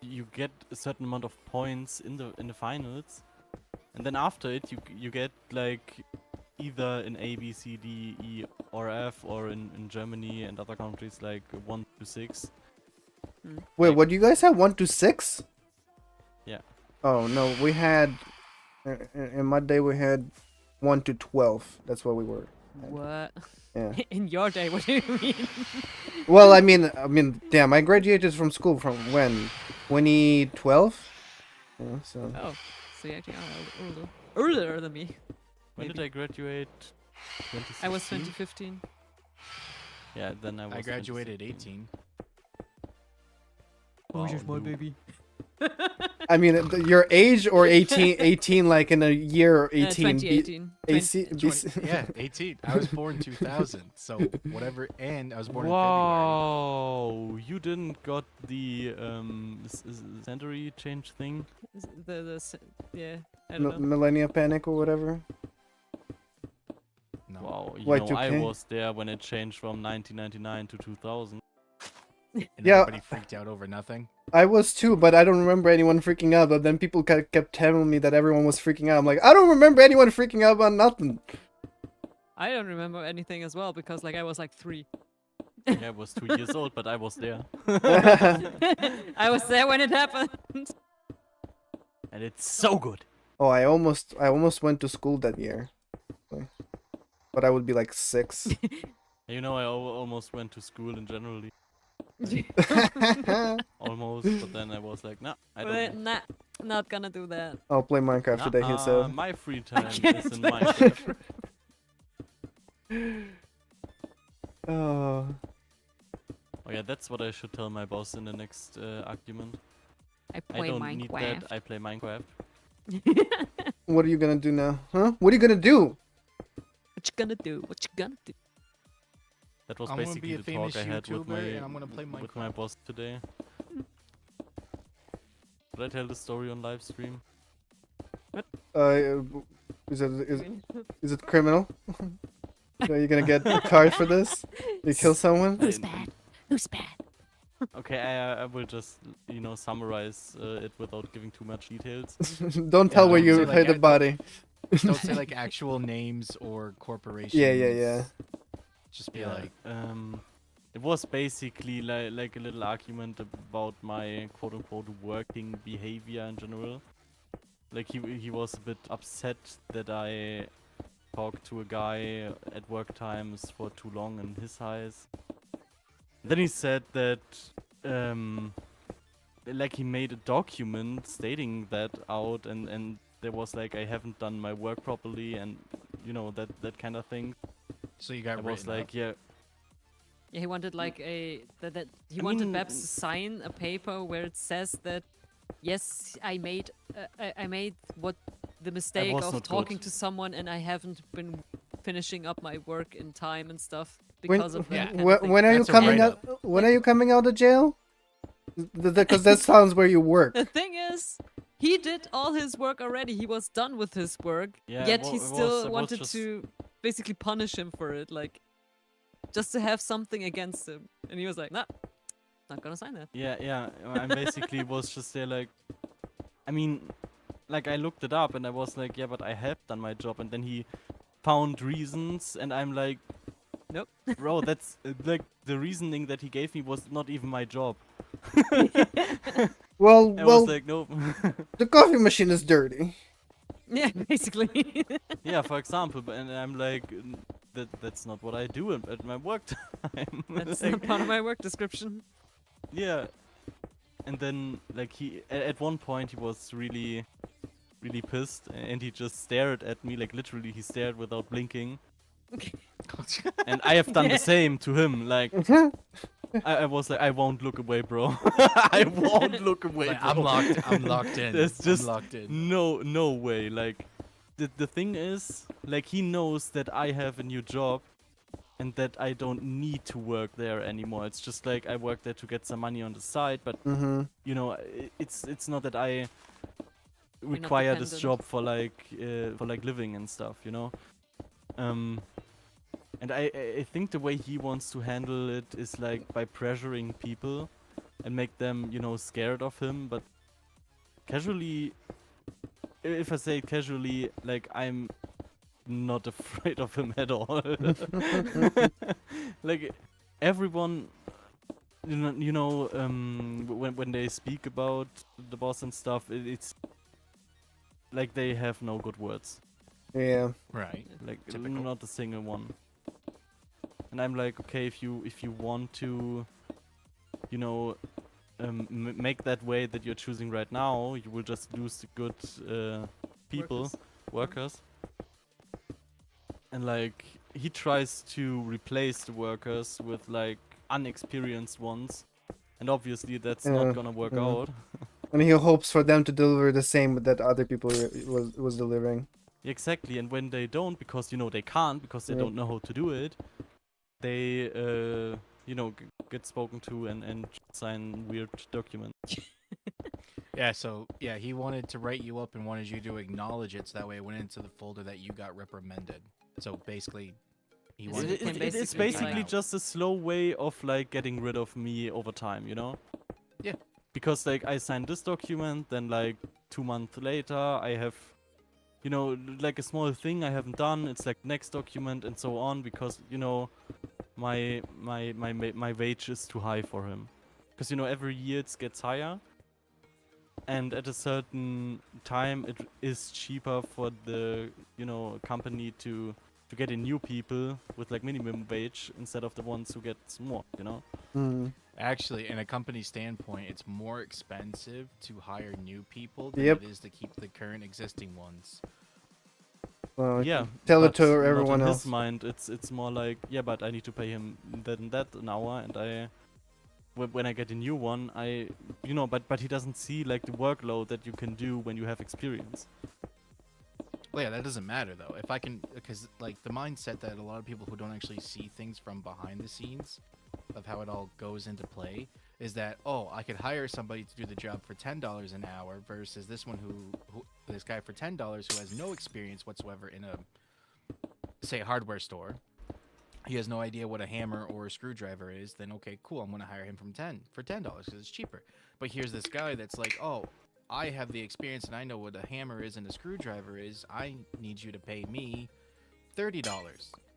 you get a certain amount of points in the finals, and then after it you get like either in A, B, C, D, E, or F, or in Germany and other countries like 1 to 6. Wait, Like- what do you guys have? 1 to 6? Yeah. Oh no, we had in my day we had 1 to 12. That's what we were. What? Yeah. In your day, what do you mean? Well, I mean, damn, I graduated from school from when? 2012. Yeah, so. Oh, so you actually are older than me. When Maybe. did I graduate? I was 2016? 2015. Yeah, then I was. I graduated 2016. 18. Wow, you're small, noob. baby. I mean, your age or 18 like in a year 18. 2018. AC, 20 yeah, 18. I was born 2000, so whatever, and I was born Wow, you didn't got the century change thing? Yeah, I don't know. Millennia Panic or whatever. in February. No. Wow, you know, I Y2K? was there when it changed from 1999 to 2000. And Yeah. everybody freaked out over nothing. I was too, but I don't remember anyone freaking out. But then people kept telling me that everyone was freaking out. I'm like, I don't remember anyone freaking out about nothing. I don't remember anything as well because like I was like 3. Yeah, I was 2 years old, but I was there. I was there when it happened. And it's so good. Oh, I almost went to school that year. But I would be like 6. You know, I almost went to school in general. Almost, but then I was like, nah, I don't. But nah, not gonna do that. I'll play Minecraft today, he said. My free time can't is in play Minecraft. Oh. Oh yeah, that's what I should tell my boss in the next argument. I I play don't need Minecraft. that. I play Minecraft. What are you gonna do now? Huh? What are you gonna do? What you gonna do? What you gonna do? That was I'm gonna basically be a the famous talk I had with YouTuber and I'm gonna play my Minecraft. boss today. Did I tell the story on live stream? Is it criminal? Are you gonna get a card for this? You kill someone? Who's bad? Who's bad? Okay, Okay, I will just summarize it without giving too much details. Don't tell where don't you say, hit the body. Don't say like actual names or corporations. Yeah. Just be Yeah, like, it was basically like a little argument about my quote unquote working behavior in general. Like he was a bit upset that I talked to a guy at work times for too long in his eyes. Then he said that like he made a document stating that out, and there was like I haven't done my work properly, and that kind of thing. so you got I was written like, up. yeah, Yeah, he wanted like that he I wanted mean, Babs to sign a paper where it says that yes, I made what the mistake was of not talking good. to someone, and I haven't been finishing up my work in time and stuff When, because of that. Yeah. kind of thing. when are you That's a coming out? write-up. When are you coming out of jail? Because that sounds where you work. The thing is, he did all his work already. He was done with his work. Yeah, Yet he it still was wanted just- to basically punish him for it, like just to have something against him. And he was like, "Nah, not gonna sign that." yeah. I basically was just there like, I mean, like I looked it up and I was like, yeah, but I have done my job, and then he found reasons, and I'm like, Nope. bro, that's like the reasoning that he gave me was not even my job. Well, I well, was like, nope. the coffee machine is dirty. Yeah, basically. Yeah, for example, and I'm like, that's not what I do at my work time. That's Like, not part of my work description. yeah. And then like he at one point he was really pissed, and he just stared at me, like literally he stared without blinking. Okay. And I have done Yeah. the same to him. Like I was like, I won't look away, bro. I won't look away, Like, bro. I'm locked in. There's just I'm locked in. no way. Like the thing is, like he knows that I have a new job and that I don't need to work there anymore. It's just like I work there to get some money on the side, but Mm-hmm. it's not that I not require this dependent. job for like living and stuff, and I think the way he wants to handle it is like by pressuring people and make them scared of him. But casually, if I say it casually, like I'm not afraid of him at all. Like everyone, when they speak about the boss and stuff, it's like they have no good words. Yeah. Right. Like Typical. not a single one. And I'm like, okay, if you want to, make that way that you're choosing right now, you will just lose the good people, workers. And like he tries to replace the workers with like unexperienced ones, and obviously that's Yeah, not gonna work yeah. out. And he hopes for them to deliver the same that other people was delivering. Exactly, and when they don't, because they can't, because they Yeah. don't know how to do it, they get spoken to and sign weird documents. Yeah, so yeah, he wanted to write you up and wanted you to acknowledge it, so that way it went into the folder that you got reprimanded. So basically, he Is wanted it- to can put you It's in basically timeout. just a slow way of like getting rid of me over time, Yeah. Because like I signed this document, then like 2 months later I have, like a small thing I haven't done. It's like next document and so on, because my wage is too high for him, because every year it gets higher, and at a certain time it is cheaper for the company to get in new people with like minimum wage instead of the ones who get more. Hmm. Actually, in a company standpoint, it's more expensive to hire new people than Yep. it is to keep the current existing ones. Well, Yeah, tell it but to not everyone in else. his mind, it's more like, yeah, but I need to pay him that and that an hour, and when I get a new one, but he doesn't see like the workload that you can do when you have experience. Well, yeah, that doesn't matter though. If I can, because like the mindset that a lot of people who don't actually see things from behind the scenes of how it all goes into play is that, oh, I could hire somebody to do the job for $10 an hour versus this one this guy for $10 who has no experience whatsoever in a, say, hardware store. he has no idea what a hammer or a screwdriver is, then okay, cool, I'm going to hire him for $10 because it's cheaper. But here's this guy that's like, oh, I have the experience and I know what a hammer is and a screwdriver is. I need you to pay me $30.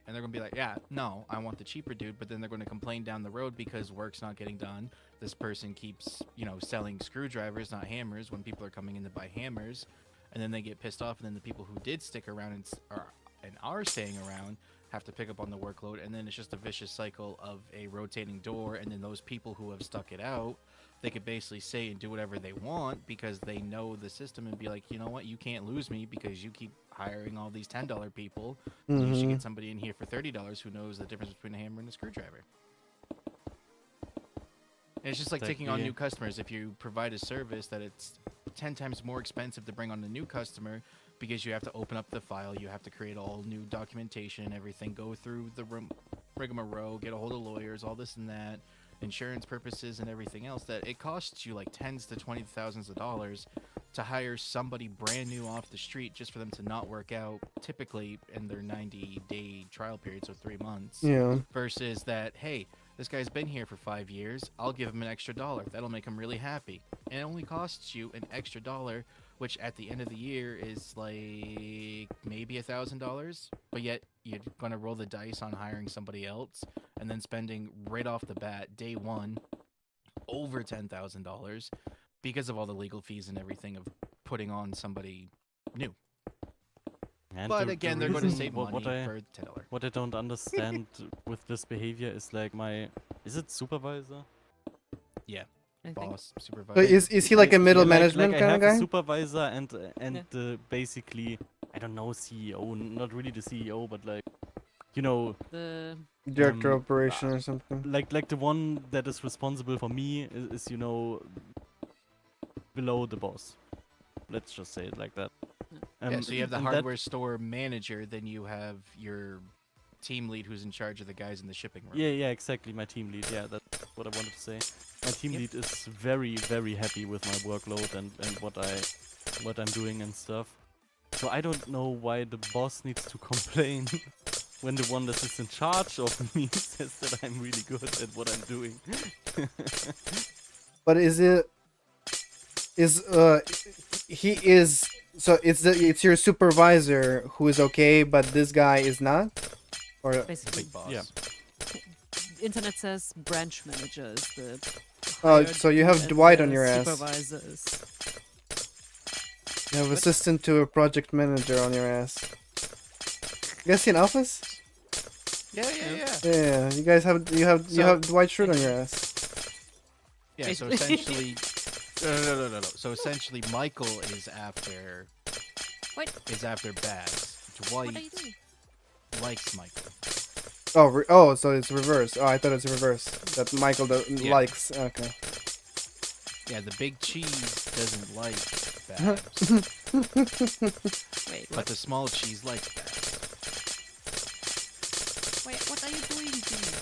And they're going to be like, yeah, no, I want the cheaper dude. But then they're going to complain down the road because work's not getting done. This person keeps, selling screwdrivers, not hammers, when people are coming in to buy hammers. And then they get pissed off. And then the people who did stick around and are staying around have to pick up on the workload. And then it's just a vicious cycle of a rotating door. And then those people who have stuck it out, they could basically say and do whatever they want because they know the system and be like, you know what, you can't lose me because you keep hiring all these $10 people. You should get somebody in here for $30 who knows the difference between a hammer and a screwdriver. And it's just like taking on new customers. If you provide a service that it's 10 times more expensive to bring on a new customer because you have to open up the file, you have to create all new documentation and everything, go through the rigmarole, get a hold of lawyers, all this and that, insurance purposes and everything else, that it costs you like tens to $20,000s of dollars to hire somebody brand new off the street just for them to not work out typically in their 90-day trial period, so 3 months. Yeah. Versus that, hey, this guy's been here for 5 years, I'll give him an extra $1. That'll make him really happy. And it only costs you an extra $1, which at the end of the year is like maybe $1,000, but yet you're gonna roll the dice on hiring somebody else and then spending right off the bat, day one, over $10,000 because of all the legal fees and everything of putting on somebody new. And But again, they're going to save money what for $10. What I don't understand with this behavior is like is it supervisor? Yeah, I think. boss, So supervisor. is he like a middle management I kind have of a guy? supervisor and basically, I don't know, CEO, not really the CEO, but like, The Director of operation or something. like the one that is responsible for me is below the boss. Let's just say it like that. Yeah, so you have the and that- hardware store manager, then you have your team lead who's in charge of the guys in the shipping room. Yeah, exactly. My team lead. Yeah, that's what I wanted to say. My team lead is very, very happy with my workload and what I'm doing and stuff. So I don't know why the boss needs to complain when the one that is in charge of me says that I'm really good at what I'm doing. But it's your supervisor who is okay, but this guy is not? Or basically, Big boss. Yeah. internet says branch manager is the. Oh, hired so you have and Dwight the on your ass. Supervisors. you have assistant to a project manager on your ass. You guys see an office? Yeah. Yeah, you guys have you have Dwight Schrute on your ass. Yeah, so essentially... No. So essentially, Michael is after... What? Is after Babs. What are you Dwight doing? likes Michael. Oh, so it's reverse. Oh, I thought it's reverse. That Michael Yeah. likes. Okay. Yeah, the big cheese doesn't like Babs, Wait, but the small cheese likes Babs. wait, what are you doing, dude?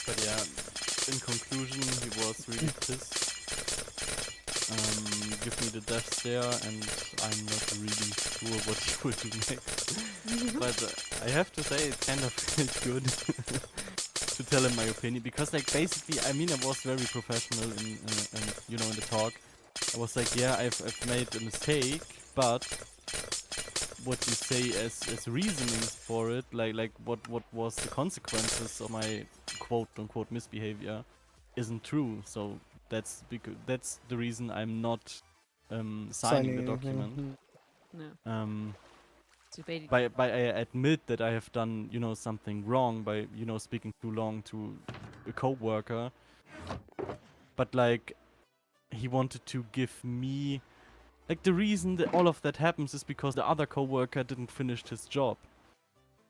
But yeah, in conclusion, he was really pissed. Give me the death stare, and I'm not really sure what he will do next. But I have to say, it kind of felt good to tell him my opinion, because like basically, I mean, I was very professional in the talk. I was like, yeah, I've made a mistake, but what you say as reasonings for it, like what was the consequences of my quote unquote misbehavior, isn't true. So that's the reason I'm not signing the document. No. So basically, By I admit that I have done something wrong by speaking too long to a coworker, but like he wanted to give me like the reason that all of that happens is because the other coworker didn't finish his job,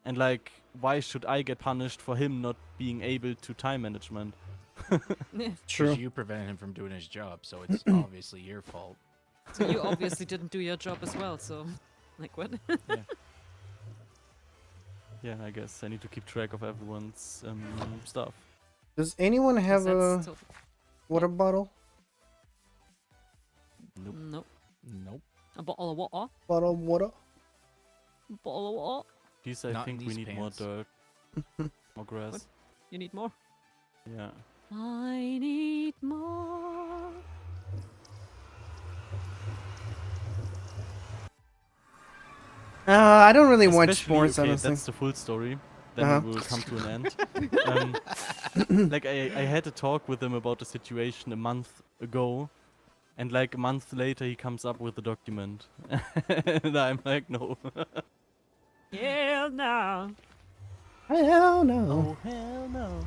and like why should I get punished for him not being able to time management? True. Because you prevented him from doing his job, so it's obviously your fault. so you obviously didn't do your job as well. So, like what? Yeah, I guess I need to keep track of everyone's stuff. Does anyone have a That's water bottle? Nope. Nope. Nope. A bottle of water. Bottle of water? Bottle of water. Please, I Not in think we these need more pants. dirt. More grass. What? You need more? Yeah. I need more. I don't really watch Especially, sports, okay, honestly. that's the full story. Then Uh-huh. we will come to an end. Like I had a talk with him about the situation a month ago, and like a month later he comes up with a document, and I'm like, no. Hell no. Hell no. Oh hell no.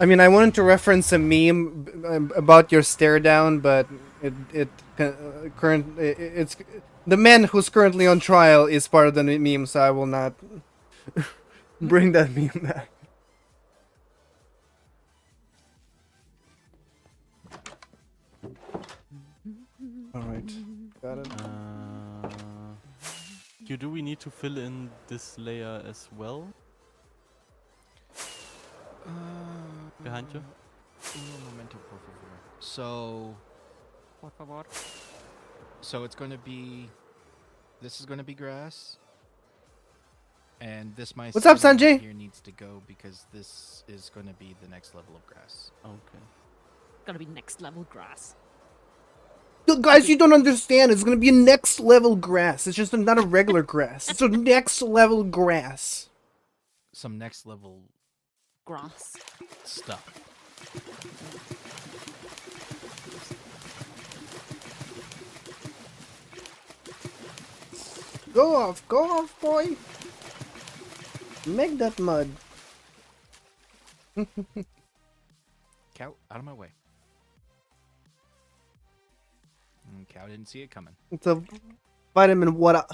I mean, I wanted to reference a meme about your stare down, but it's the man who's currently on trial is part of the meme, so I will not bring that meme back. All right, got it. Do we need to fill in this layer as well? Behind you? Un momento, por favor. So, Por favor. so it's going to be. This is going to be grass. And this my What's up, ceiling Sanjay? here needs to go because this is going to be the next level of grass. Okay. Gonna be next level grass. Look, guys, you don't understand. It's gonna be a next level grass. It's just not a regular grass. It's a next level grass. Some next level Grass. stuff. Go off, boy. Make that mud. Cow, out of my way. Cow didn't see it coming. It's a vitamin water.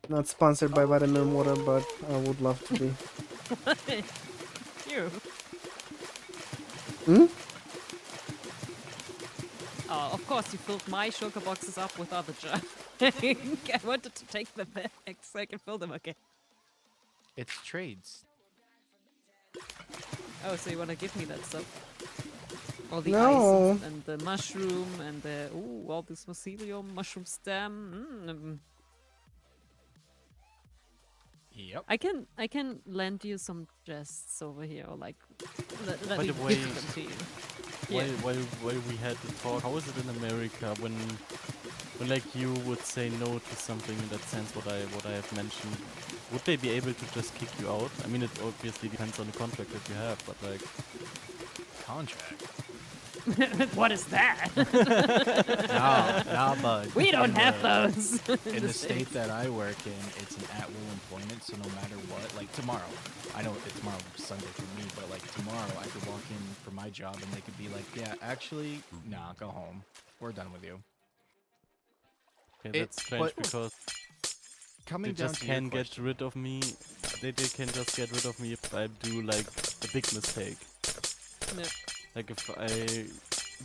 Not sponsored by Vitamin Water, but I would love to be. You. Hmm? Oh, of course you filled my sugar boxes up with other junk. I wanted to take them back so I can fill them again. It's trades. Oh, so you want to give me that stuff? All the No. ice and the mushroom and the all this mycelium, mushroom stem. Yep. I can lend you some chests over here, or like let By me the way, give them to you. While we had the talk, how is it in America when like you would say no to something in that sense what I have mentioned? Would they be able to just kick you out? I mean, it obviously depends on the contract that you have, but like Contract. What is that? Nah, bud. We don't have those. In the state that I work in, it's an at-will employment, so no matter what, like tomorrow, I know it's tomorrow Sunday for me, but like tomorrow I could walk in for my job and they could be like, yeah, actually, nah, go home. We're done with you. okay, that's strange but- because Coming they down just to your can't get question, rid of me. They can just get rid of me if I do like a big mistake. No. Like if I do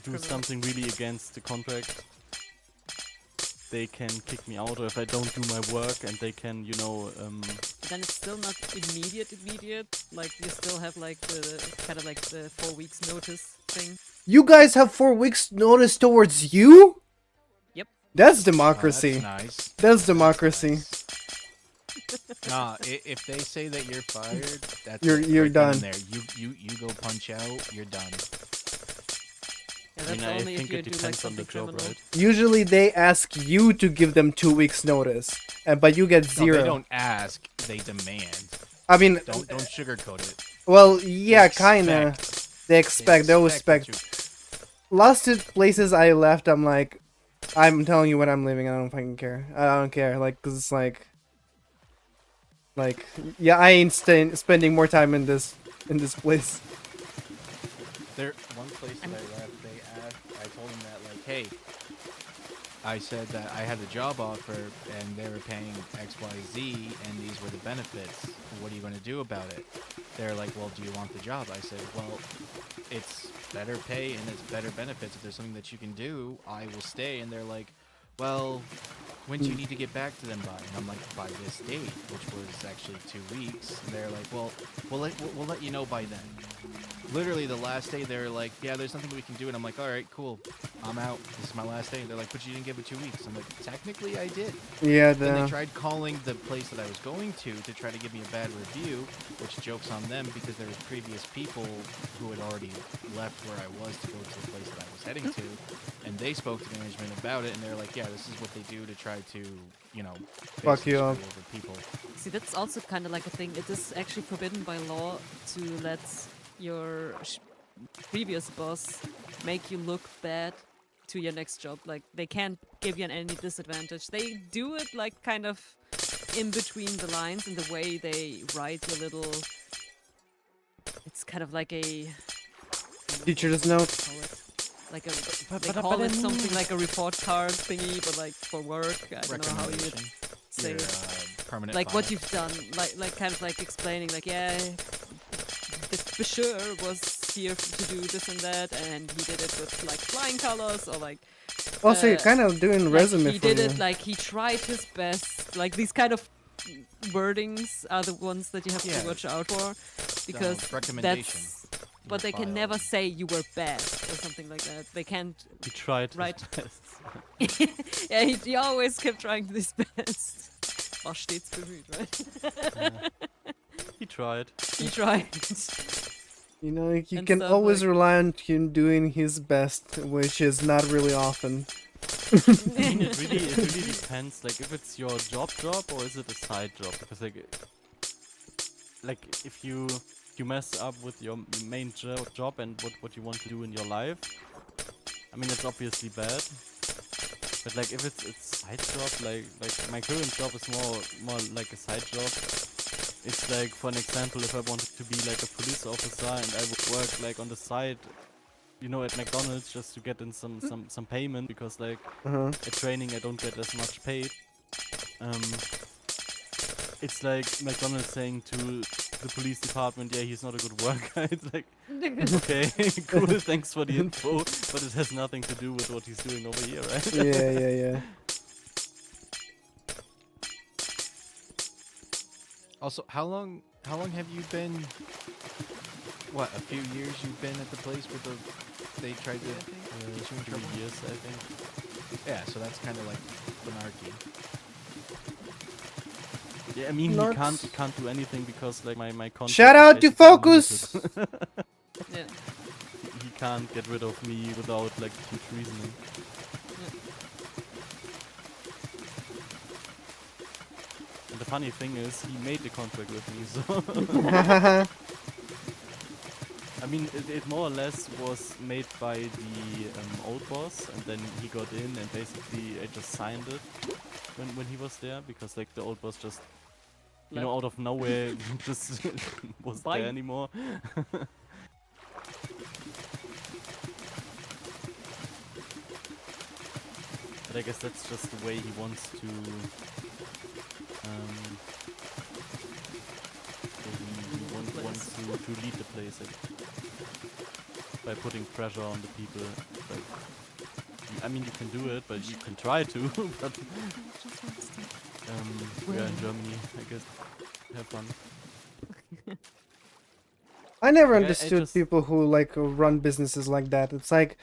Criminal. something really against the contract, they can kick me out, or if I don't do my work, and they can, you know, Then it's still not immediate. Like you still have like the kind of like the 4 weeks notice thing. You guys have 4 weeks notice towards you? Yep. That's oh, democracy. that's nice. That's democracy. Nice. Nah, if they say that you're fired, that's You're- it, you're right then and done. there. You go punch out. You're done. Yeah, I that's mean, I only think if you it do like depends on the something job, criminal. right? Usually they ask you to give them 2 weeks notice, but you get No, 0. they don't ask. They demand. I mean, Don't sugarcoat it. well, yeah, They kinda. expect. They expect. They'll expect respect. Last 2 places I left, I'm like, I'm telling you when I'm leaving. I don't fucking care. I don't care. Like, cause it's like, yeah, I ain't spending more time in this place. There, one place that I left, they asked. I told them that, like, hey, I said that I had a job offer and they were paying X, Y, Z, and these were the benefits. What are you going to do about it? They're like, well, do you want the job? I said, well, it's better pay and it's better benefits. If there's something that you can do, I will stay. And they're like, well, when do you need to get back to them by? And I'm like, by this date, which was actually 2 weeks. And they're like, well, we'll let you know by then. Literally the last day, they're like, yeah, there's nothing we can do. And I'm like, all right, cool. I'm out. This is my last day. And they're like, but you didn't give it 2 weeks. I'm like, technically I did. Yeah, Then they the tried calling the place that I was going to try to give me a bad review, which joke's on them because there was previous people who had already left where I was to go to the place that I was heading to. And they spoke to management about it. And they're like, yeah, this is what they do to try to, you know, Fuck basically you screw up. over people. See, that's also kind of like a thing. It is actually forbidden by law to let your previous boss make you look bad to your next job. Like, they can't give you any disadvantage. They do it like kind of in between the lines in the way they write your little. It's kind of like a teacher's note. call it like a. They call it something like a report card thingy, but like for work. I don't know how you would say Your, it. permanent Like file. what you've done, like kind of like explaining, like yeah, the Bashir was here to do this and that, and he did it with like flying colors or like. Also, you're kind of doing Like resume he for did you. it like he tried his best. Like these kind of wordings are the ones that you have Yeah. to watch out for, because recommendation. that's. But they can never say you were bad or something like that. They can't. He tried Right. his best. Yeah, he always kept trying his best. War stets bemüht, right? He tried. He tried. You know, you And can stuff always like- rely on him doing his best, which is not really often. It really depends. Like if it's your job or is it a side job? Because like if you mess up with your main job and what you want to do in your life, I mean it's obviously bad. But like if it's side job, like my current job is more like a side job. It's like, for an example, if I wanted to be like a police officer and I would work like on the side, you know, at McDonald's just to get in some payment, because like at training I don't get as much paid. It's like McDonald's saying to the police department, yeah, he's not a good worker. It's like, okay, cool, thanks for the info, but it has nothing to do with what he's doing over here, right? Yeah. Also, how long have you been? What, a few years you've been at the place where they tried to get you in trouble? 3 years, I think. Yeah, so that's kind of like anarchy. Yeah, I mean, Narcs. he can't do anything because like my contract Shout is out to basically Focus! unlimited. Yeah. He can't get rid of me without like huge reasoning. And the funny thing is, he made the contract with me, so I mean, it more or less was made by the old boss, and then he got in, and basically I just signed it when he was there, because like the old boss just, you know, out of nowhere just wasn't Bye. there anymore. But I guess that's just the way he wants to. He wants to lead the place by putting pressure on the people. Like, I mean, you can do it, but you can try to. But we are in Germany, I guess. Have fun. I never Like, I understood just- people who like run businesses like that. It's like,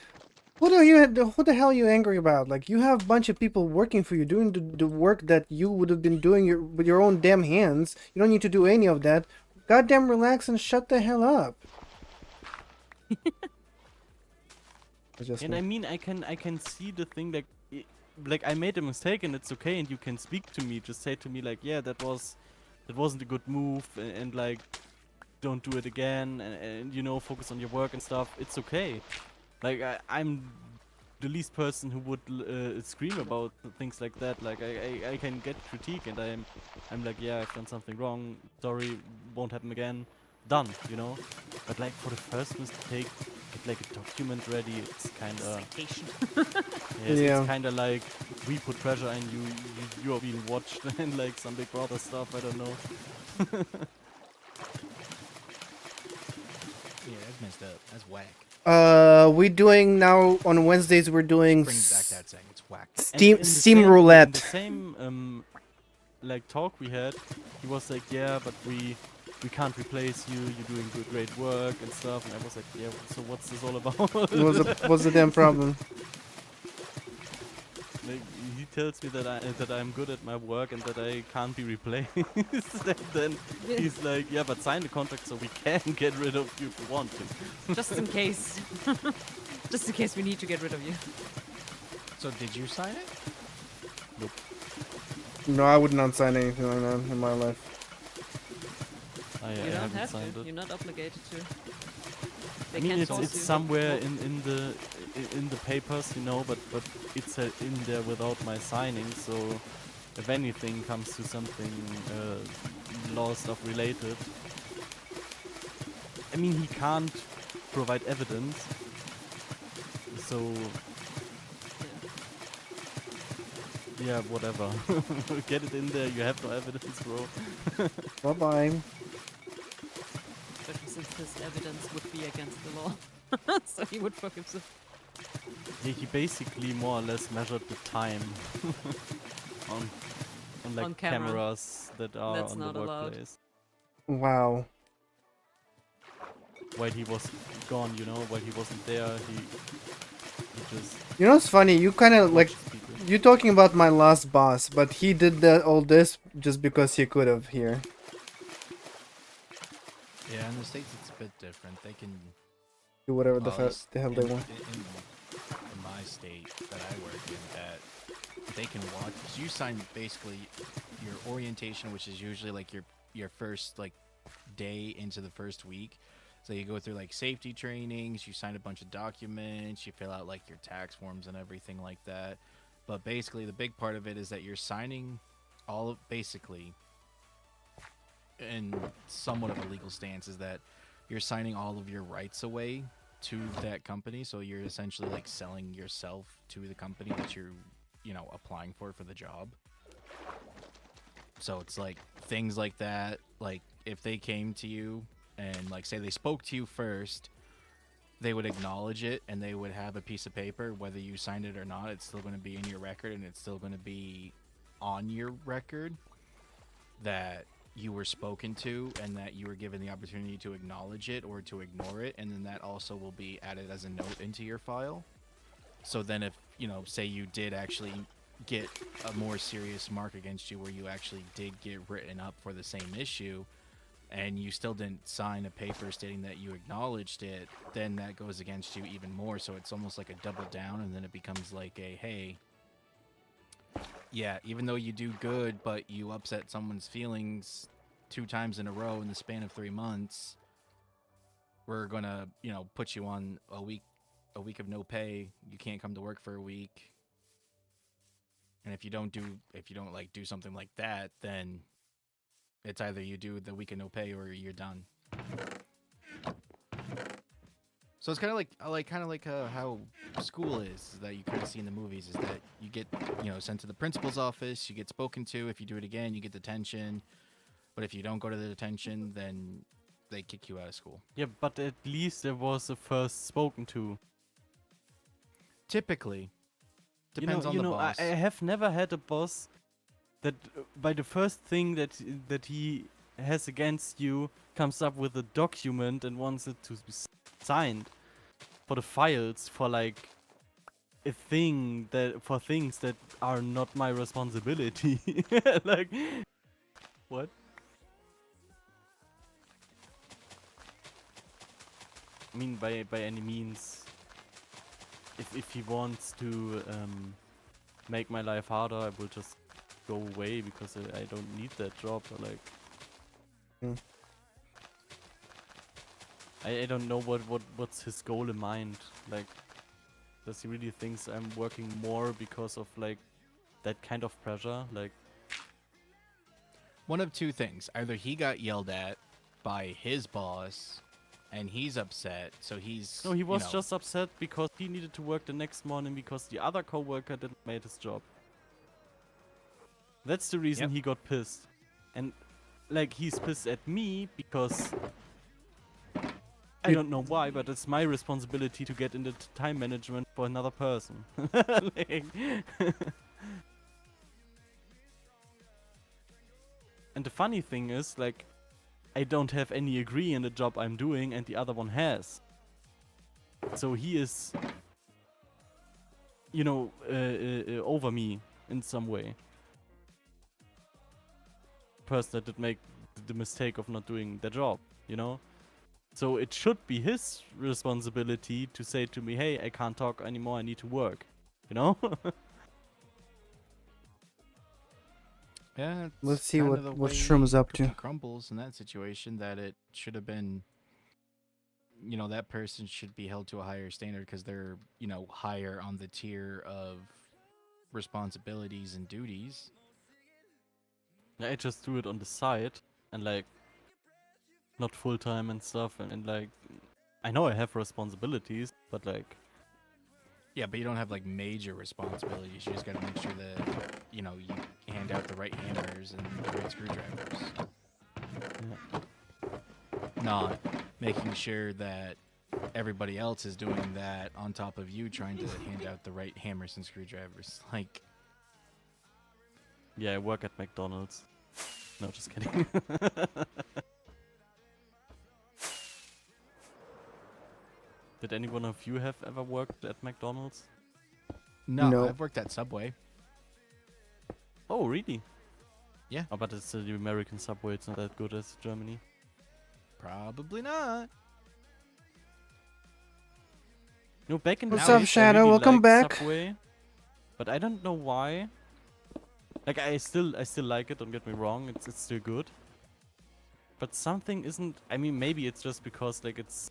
who the hell are you angry about? Like, you have a bunch of people working for you, doing the work that you would have been doing with your own damn hands. You don't need to do any of that. Goddamn relax and shut the hell up. It's just And me. I mean, I can see the thing, like, like I made a mistake and it's okay, and you can speak to me, just say to me like, yeah, that wasn't a good move, and like, don't do it again, and you know, focus on your work and stuff. It's okay. Like I'm the least person who would scream about things like that. Like I can get critique, and I'm like, yeah, I've done something wrong. Sorry, won't happen again. Done, you know. But like for the first mistake, get like a document ready. It's kind of Yeah. It's kind of like we put pressure and you are being watched and like some Big Brother stuff. I don't know. Yeah, that's messed up. That's whack. We doing now on Wednesdays. We're doing Bring back that saying. It's whack. And Steam in the Steam same- Roulette. In the same like talk we had, he was like, yeah, but we we can't replace you. You're doing great work and stuff. And I was like, yeah. So what's this all about? What's the damn problem? Like, he tells me that I'm good at my work and that I can't be replaced. And then he's like, yeah, but sign the contract so we can get rid of you if you want to. Just in case. Just in case we need to get rid of you. So did you sign it? Nope. No, I would not sign anything like that in my life. I You don't haven't have signed to. it. You're not obligated to. They I mean, can't it's force you. somewhere in the papers, you know, but it's in there without my signing. So if anything comes to something law stuff related, I mean, he can't provide evidence. So yeah, whatever. Get it in there. You have no evidence, bro. Bye bye. Especially since his evidence would be against the law. So he would fuck himself. Yeah, he basically more or less measured the time on like On camera. cameras that are That's on not the allowed. workplace. Wow. While he was gone, you know, while he wasn't there, he just You know what's funny? You kind of like watched people. you're talking about my last boss, but he did all this just because he could have here. Yeah, in the States it's a bit different. They can Do whatever well, it's the hell they want. In my state that I work in, that they can watch. So you sign basically your orientation, which is usually like your first like day into the first week. So you go through like safety trainings, you sign a bunch of documents, you fill out like your tax forms and everything like that. But basically the big part of it is that you're signing all of basically in somewhat of a legal stance is that you're signing all of your rights away to that company. So you're essentially like selling yourself to the company that you're, you know, applying for the job. So it's like things like that, like if they came to you and like say they spoke to you first, they would acknowledge it and they would have a piece of paper, whether you signed it or not, it's still going to be in your record and it's still going to be on your record that you were spoken to and that you were given the opportunity to acknowledge it or to ignore it, and then that also will be added as a note into your file. So then if, you know, say you did actually get a more serious mark against you where you actually did get written up for the same issue and you still didn't sign a paper stating that you acknowledged it, then that goes against you even more. So it's almost like a double down, and then it becomes like a, hey, yeah, even though you do good, but you upset someone's feelings 2 times in a row in the span of 3 months, we're gonna, you know, put you on a week of no pay. You can't come to work for a week. And if you don't like do something like that, then it's either you do the week of no pay or you're done. So it's kind of like how school is that you kind of see in the movies, is that you get, you know, sent to the principal's office, you get spoken to. If you do it again, you get detention. But if you don't go to the detention, then they kick you out of school. Yeah, but at least there was a first spoken to. Typically, depends on you the know, boss. I have never had a boss that by the first thing that he has against you comes up with a document and wants it to be signed for the files for like a thing that for things that are not my responsibility. Like, what? I mean, by any means, if he wants to make my life harder, I will just go away because I don't need that job. Or like, I don't know what's his goal in mind. Like, does he really thinks I'm working more because of like that kind of pressure? Like, One of two things: either he got yelled at by his boss, and he's upset, so he's no, he was you know, just upset because he needed to work the next morning because the other coworker didn't make his job. That's the reason Yep. he got pissed. And like, he's pissed at me because I don't know why, but it's my responsibility to get into time management for another person. Like, and the funny thing is, like, I don't have any degree in the job I'm doing, and the other one has. So he is, you know, over me in some way. Person that did make the mistake of not doing the job, you know? So it should be his responsibility to say to me, hey, I can't talk anymore, I need to work, you know? Yeah, Let's it's see kinda what the Shroom's way up to. cookie crumbles in that situation. That it should have been, that person should be held to a higher standard because they're, higher on the tier of responsibilities and duties. I just do it on the side and like not full time and stuff, and like I know I have responsibilities, but like Yeah, but you don't have like major responsibilities. You just got to make sure that you hand out the right hammers and the right screwdrivers. Not making sure that everybody else is doing that on top of you trying to hand out the right hammers and screwdrivers. Like, yeah, I work at McDonald's. No, just kidding. Did any one of you have ever worked at McDonald's? no, No. I've worked at Subway. Oh, really? Yeah. Oh, but it's the American Subway. It's not that good as Germany. Probably not. No, back in the What's days, up, I Shadow? really Welcome liked back. Subway, but I don't know why. Like I still like it. Don't get me wrong. It's still good. But something isn't. I mean, maybe it's just because like it's.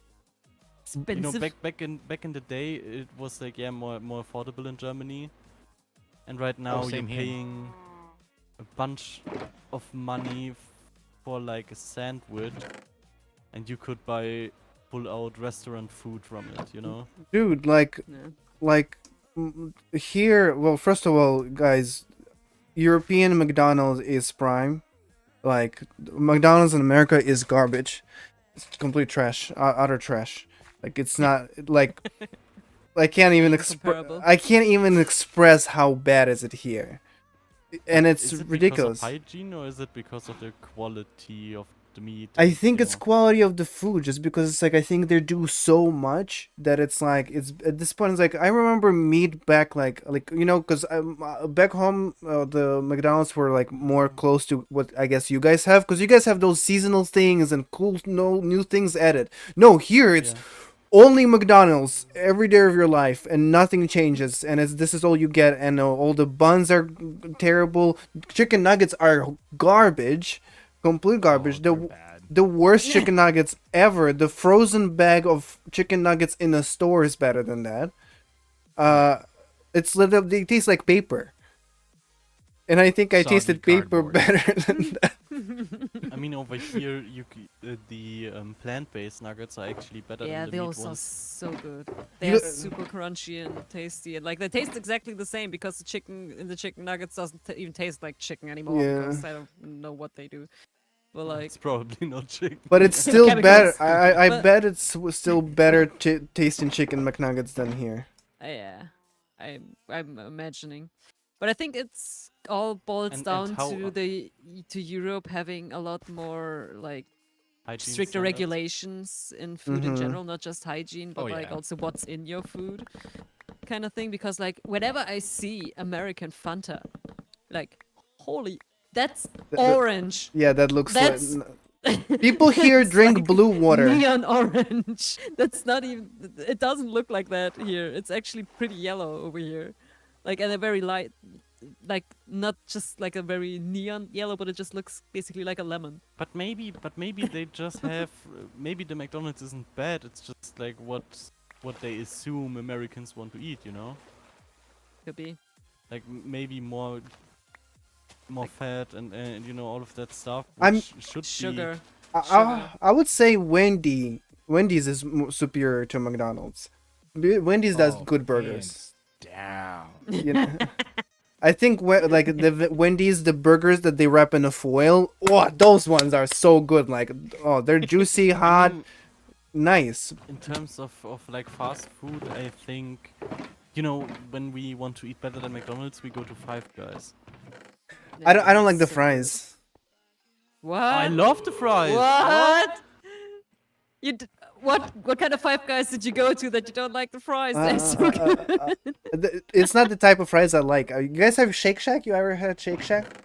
You know, Expensive. back in the day, it was like more affordable in Germany, and right now you're same here. paying a bunch of money for like a sandwich, and you could buy full-out restaurant food from it. You know? Dude, like Yeah. here, well, first of all, guys, European McDonald's is prime. Like McDonald's in America is garbage. It's complete trash, utter trash. Like it's not like I can't even Comparable. I can't even express how bad is it here, and But it's is it ridiculous. because of hygiene, or is it because of the quality of the meat? I and, think you it's know? quality of the food, just because it's like I think they do so much that it's like it's at this point it's like I remember meat back like because back home the McDonald's were like more close to what I guess you guys have, because you guys have those seasonal things and cool no new things added. No, here it's Yeah. only McDonald's every day of your life and nothing changes, and this is all you get, and all the buns are terrible. Chicken nuggets are garbage, complete garbage. Oh, they're bad. The worst chicken nuggets ever. The frozen bag of chicken nuggets in a store is better than that. It's literally, they taste like paper. And I think I Soggy tasted paper cardboard. better than that. I mean, over here, the plant-based nuggets are actually better Yeah, than they the meat also are ones. so good. They You- are super crunchy and tasty, and like they taste exactly the same because the chicken in the chicken nuggets doesn't even taste like chicken anymore. Yeah. Because I don't know what they do. But like, It's probably not chicken. But it's still better. Chemicals. I But- bet it's still better tasting chicken McNuggets than here. yeah, I'm imagining. But I think it's all boils And down how, to Europe having a lot more like hygiene stricter standards. regulations in food in Mhm. general, not just hygiene, but Oh, like yeah. also what's in your food kind of thing. Because like whenever I see American Fanta, like holy, that's the- orange. Yeah, that looks That's- like people here It's drink like blue water. Neon orange. That's not even. It doesn't look like that here. It's actually pretty yellow over here, like and a very light, like not just like a very neon yellow, but it just looks basically like a lemon. But maybe they just have. Maybe the McDonald's isn't bad. It's just like what they assume Americans want to eat. You know, Could be. like maybe more Like- fat and you know all of that stuff. I'm- Which should Sugar. I would say Wendy's is superior to McDonald's. Wendy's does Oh, good burgers. hands down. You know? I think like the Wendy's, the burgers that they wrap in a foil, oh, those ones are so good. Like, oh, they're juicy, Be. hot, nice. In terms of like fast food, I think, you know, when we want to eat better than McDonald's, we go to Five Guys. I don't like the so good. fries. What? I love the fries. What? What kind of Five Guys did you go to that you don't like the fries? They're so good. It's not the type of fries I like. You guys have Shake Shack? You ever had Shake Shack?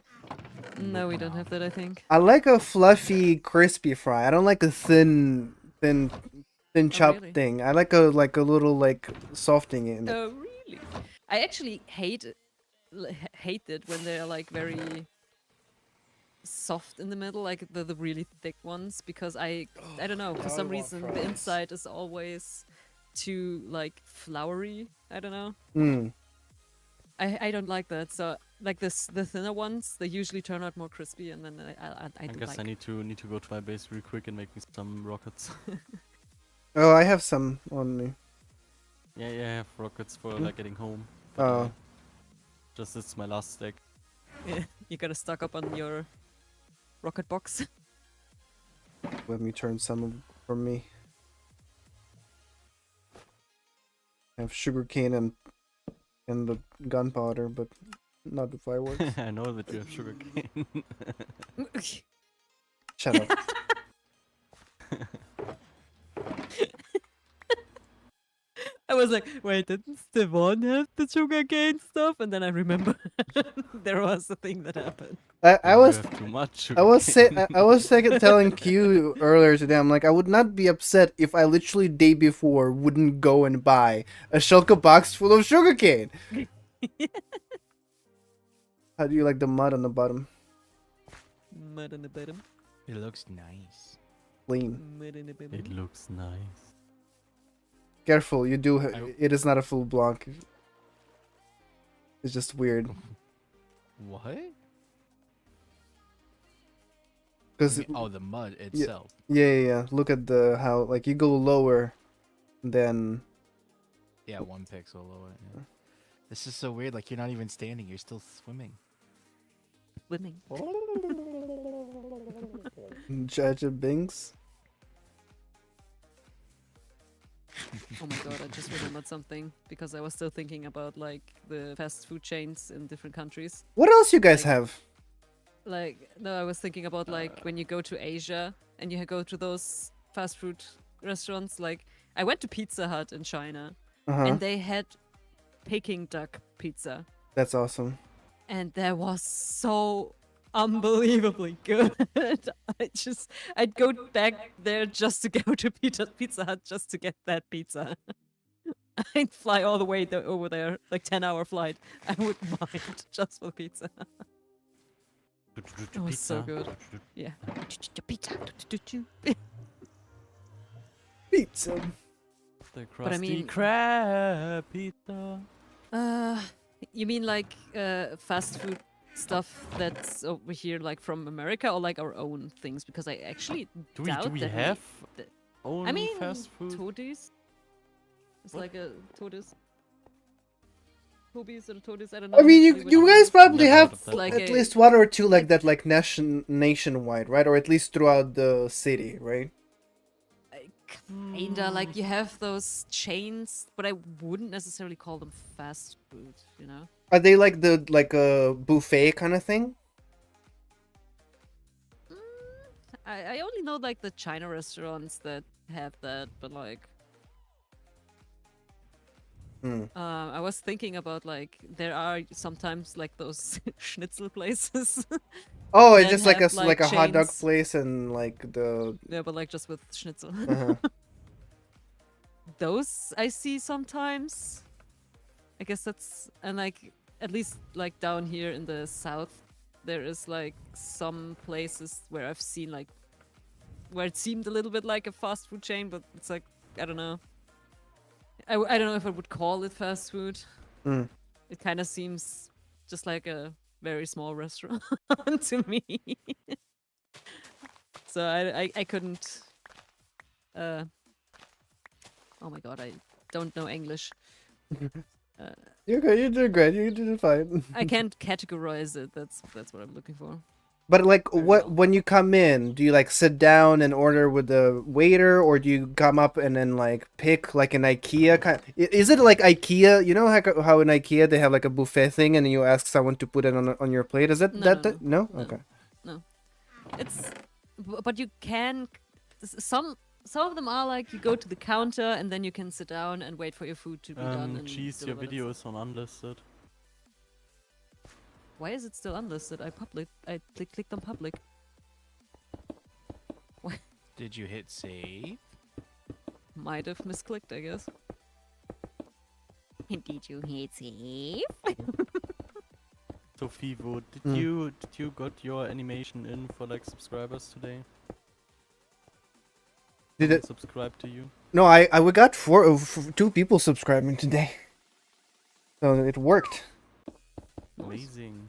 No, we don't have that, I think. I like a fluffy, crispy fry. I don't like a thin chopped really? thing. I like a little like softening in it. Oh, really? I actually hate it when they're like very soft in the middle, like the really thick ones, because I don't know, for some reason the inside is always too like floury. I don't know. Mm. I don't like that. So like the thinner ones, they usually turn out more crispy, and then I do guess like. I need to go to my base real quick and make me some rockets. Oh, I have some on me. yeah, I have rockets for like getting home. Oh. Just it's my last stack. Yeah, you gotta stock up on your rocket box. Let me turn some from me. I have sugarcane and the gunpowder, but not the fireworks. I know that you have sugarcane. Shut up. I was like, wait, didn't Stefan have the sugarcane stuff? And then I remember there was a thing that happened. I You was have too much I was sugarcane. I was second telling Q earlier today. I'm like, I would not be upset if I literally day before wouldn't go and buy a shulker box full of sugarcane. How do you like the mud on the bottom? Mud on the bottom. It looks nice. Clean. Mud on the bottom. It looks nice. Careful, you do. I- It is not a full block. It's just weird. What? Cause Oh, the mud itself. yeah. Look at the how like you go lower, then Yeah, 1 pixel lower. Yeah. This is so weird. Like you're not even standing. You're still swimming. Swimming. Jaja Binks. Oh my god, I just remembered something because I was still thinking about like the fast food chains in different countries. What else you guys Like- have? Like, no, I was thinking about like when you go to Asia and you go to those fast food restaurants. Like, I went to Pizza Hut in China Uh-huh. and they had Peking duck pizza, That's awesome. and that was so unbelievably good. I'd go back there just to go to Pizza Hut just to get that pizza. I'd fly all the way over there, like 10-hour flight. I wouldn't mind just for the pizza. It was so good. Yeah. Pizza. Pizza. The But I crusty mean- crab pizza. You mean like fast food stuff that's over here, like from America, or like our own things? Because I actually Do doubt we that have th- own I mean, fast food? Toadies. It's What? like a Toadies. Tobies or Toadies, I don't know. I mean, actually which you one guys it probably Never have heard of that. Like at a- least one or two like that, like nationwide, right? Or at least throughout the city, right? is. Kinda like you have those chains, but I wouldn't necessarily call them fast food, you know? Are they like a buffet kind of thing? I only know like the China restaurants that have that, but like Hmm. I was thinking about like there are sometimes like those schnitzel places. Oh, it's Then just like a have, like, like a hot dog chains. place and like the. Yeah, but like just with schnitzel. Uh-huh. Those I see sometimes. I guess that's, and like at least like down here in the south, there is like some places where I've seen like where it seemed a little bit like a fast food chain, but it's like I don't know. I don't know if I would call it fast food. Mm. It kind of seems just like a very small restaurant to me. So I couldn't. Oh my god, I don't know English. You're good. You did great. You did fine. I can't categorize it. That's what I'm looking for. But like, Very what well. when you come in, do you like sit down and order with the waiter, or do you come up and then like pick like an IKEA kind? Is it like IKEA? You know how in IKEA they have like a buffet thing, and you ask someone to put it on your plate. Is it No, that? no, No. no. Okay. it's, but you can. Some of them are like you go to the counter and then you can sit down and wait for your food to be done. And Jeez, your delivered and video stuff. is on unlisted. Why is it still unlisted? I clicked on public. Did you hit save? Might have misclicked, I guess. Did you hit save? So Fivo, did Hmm. you got your animation in for like subscribers today? Did it? Subscribe to you? No, we got 2 people subscribing today. So it worked. Amazing.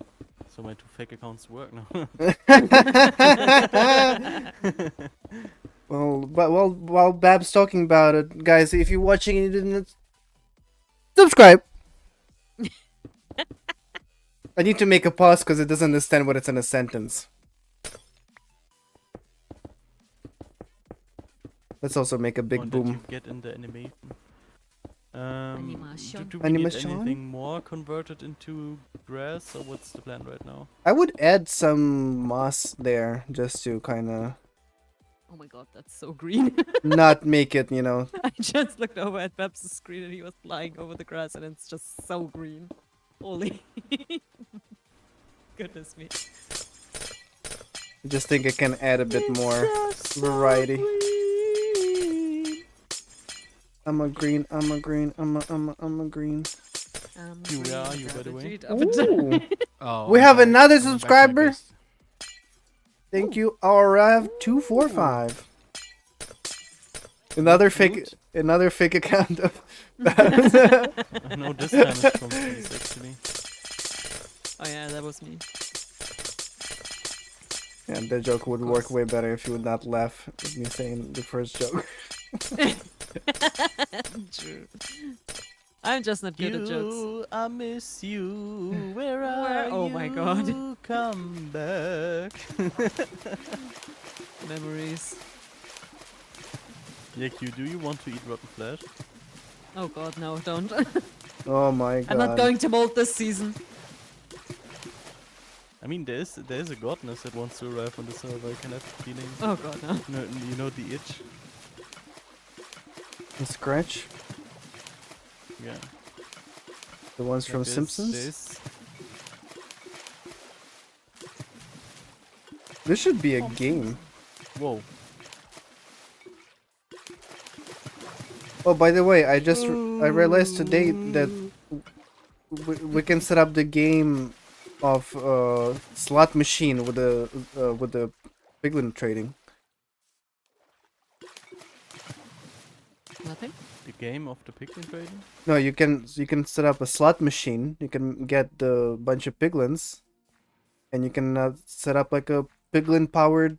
So my 2 fake accounts work now. Well, while Bab's talking about it, guys, if you're watching and you didn't subscribe. I need to make a pause because it doesn't understand what it's in a sentence. Let's also make a big Or did boom. you get in the animation? Animation. Do we Animation? need anything more converted into grass, or what's the plan right now? I would add some moss there just to kind of Oh my god, that's so green. not make it, you know. I just looked over at Babs' screen and he was flying over the grass and it's just so green. Holy. Goodness me. I just think I can add a bit more variety. I'm a green. Where are you, by the way? Ooh. Oh, We I'm have back. another I went back to my subscriber. base. Thank you, RF245. Another fake account of No, this time it's from Peace, actually. Oh yeah, that was me. Yeah, the joke would work way better if you would not laugh at me saying the first joke. True. I'm just not good at jokes. I miss you. Where are Oh my god. you? Come back. Memories. Yeah, Q, do you want to eat rotten flesh? Oh god, no, don't. Oh my god. I'm not going to mold this season. I mean, there's a godness that wants to arrive on the server. I can have the feeling. Oh god, no. You know the itch. The Scratch? Yeah. The ones from There's Simpsons? This should be a game. Whoa. Oh, by the way, I realized today that we can set up the game of slot machine with the piglin trading. Nothing? The game of the piglin trading? No, you can set up a slot machine. You can get the bunch of piglins, and you can set up like a piglin powered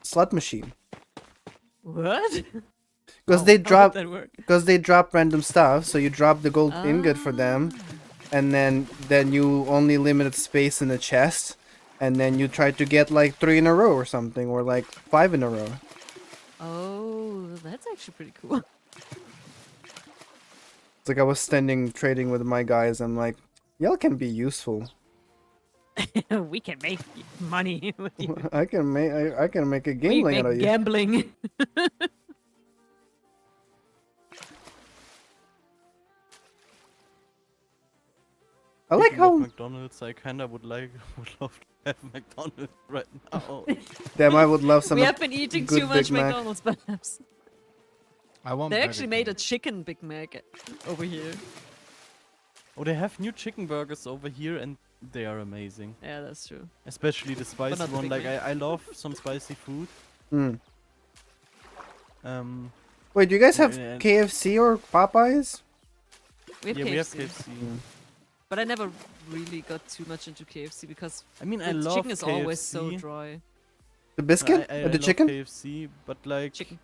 slot machine. What? Because Oh, they how would drop that work? random stuff. So you drop the gold ingot for them, and then you only limited space in the chest, and then you try to get like 3 in a row or something, or like 5 in a row. Oh, that's actually pretty cool. It's like I was trading with my guys. I'm like, y'all can be useful. We can make money with you. I can make a We gambling out make of you. gambling. I like Speaking of how McDonald's, I kinda would love to have McDonald's right now. damn I would love some We have been eating good too much Big Mac. McDonald's, perhaps. I want. They Burger actually made a King. chicken Big Mac over here. Oh, they have new chicken burgers over here, and they are amazing. Yeah, that's true. Especially the spicy not the one. Big Like Mac. I love some spicy food. Mm. Um, Wait, do you guys have Yeah. KFC or Popeyes? We have yeah, KFC. we have KFC. But I never really got too much into KFC because I mean, I the love chicken is KFC. always so dry. The biscuit? I Or the love chicken? KFC, but like Chicken.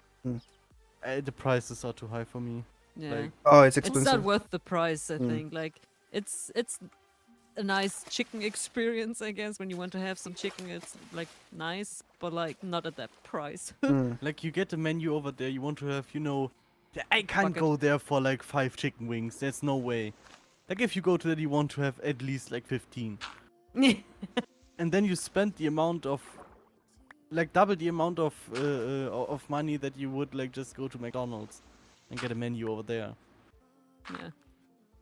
the prices are too high for me. Yeah. Like, Oh, it's It's expensive. not worth the price, I Mm. think. Like it's a nice chicken experience, I guess. When you want to have some chicken, it's like nice, but like not at that price. Mm. like you get a menu over there. You want to have, I can't Bucket. go there for like 5 chicken wings. There's no way. Like if you go to that, you want to have at least like 15. And then you spend the amount of like double the amount of money that you would like just go to McDonald's and get a menu over there. Yeah.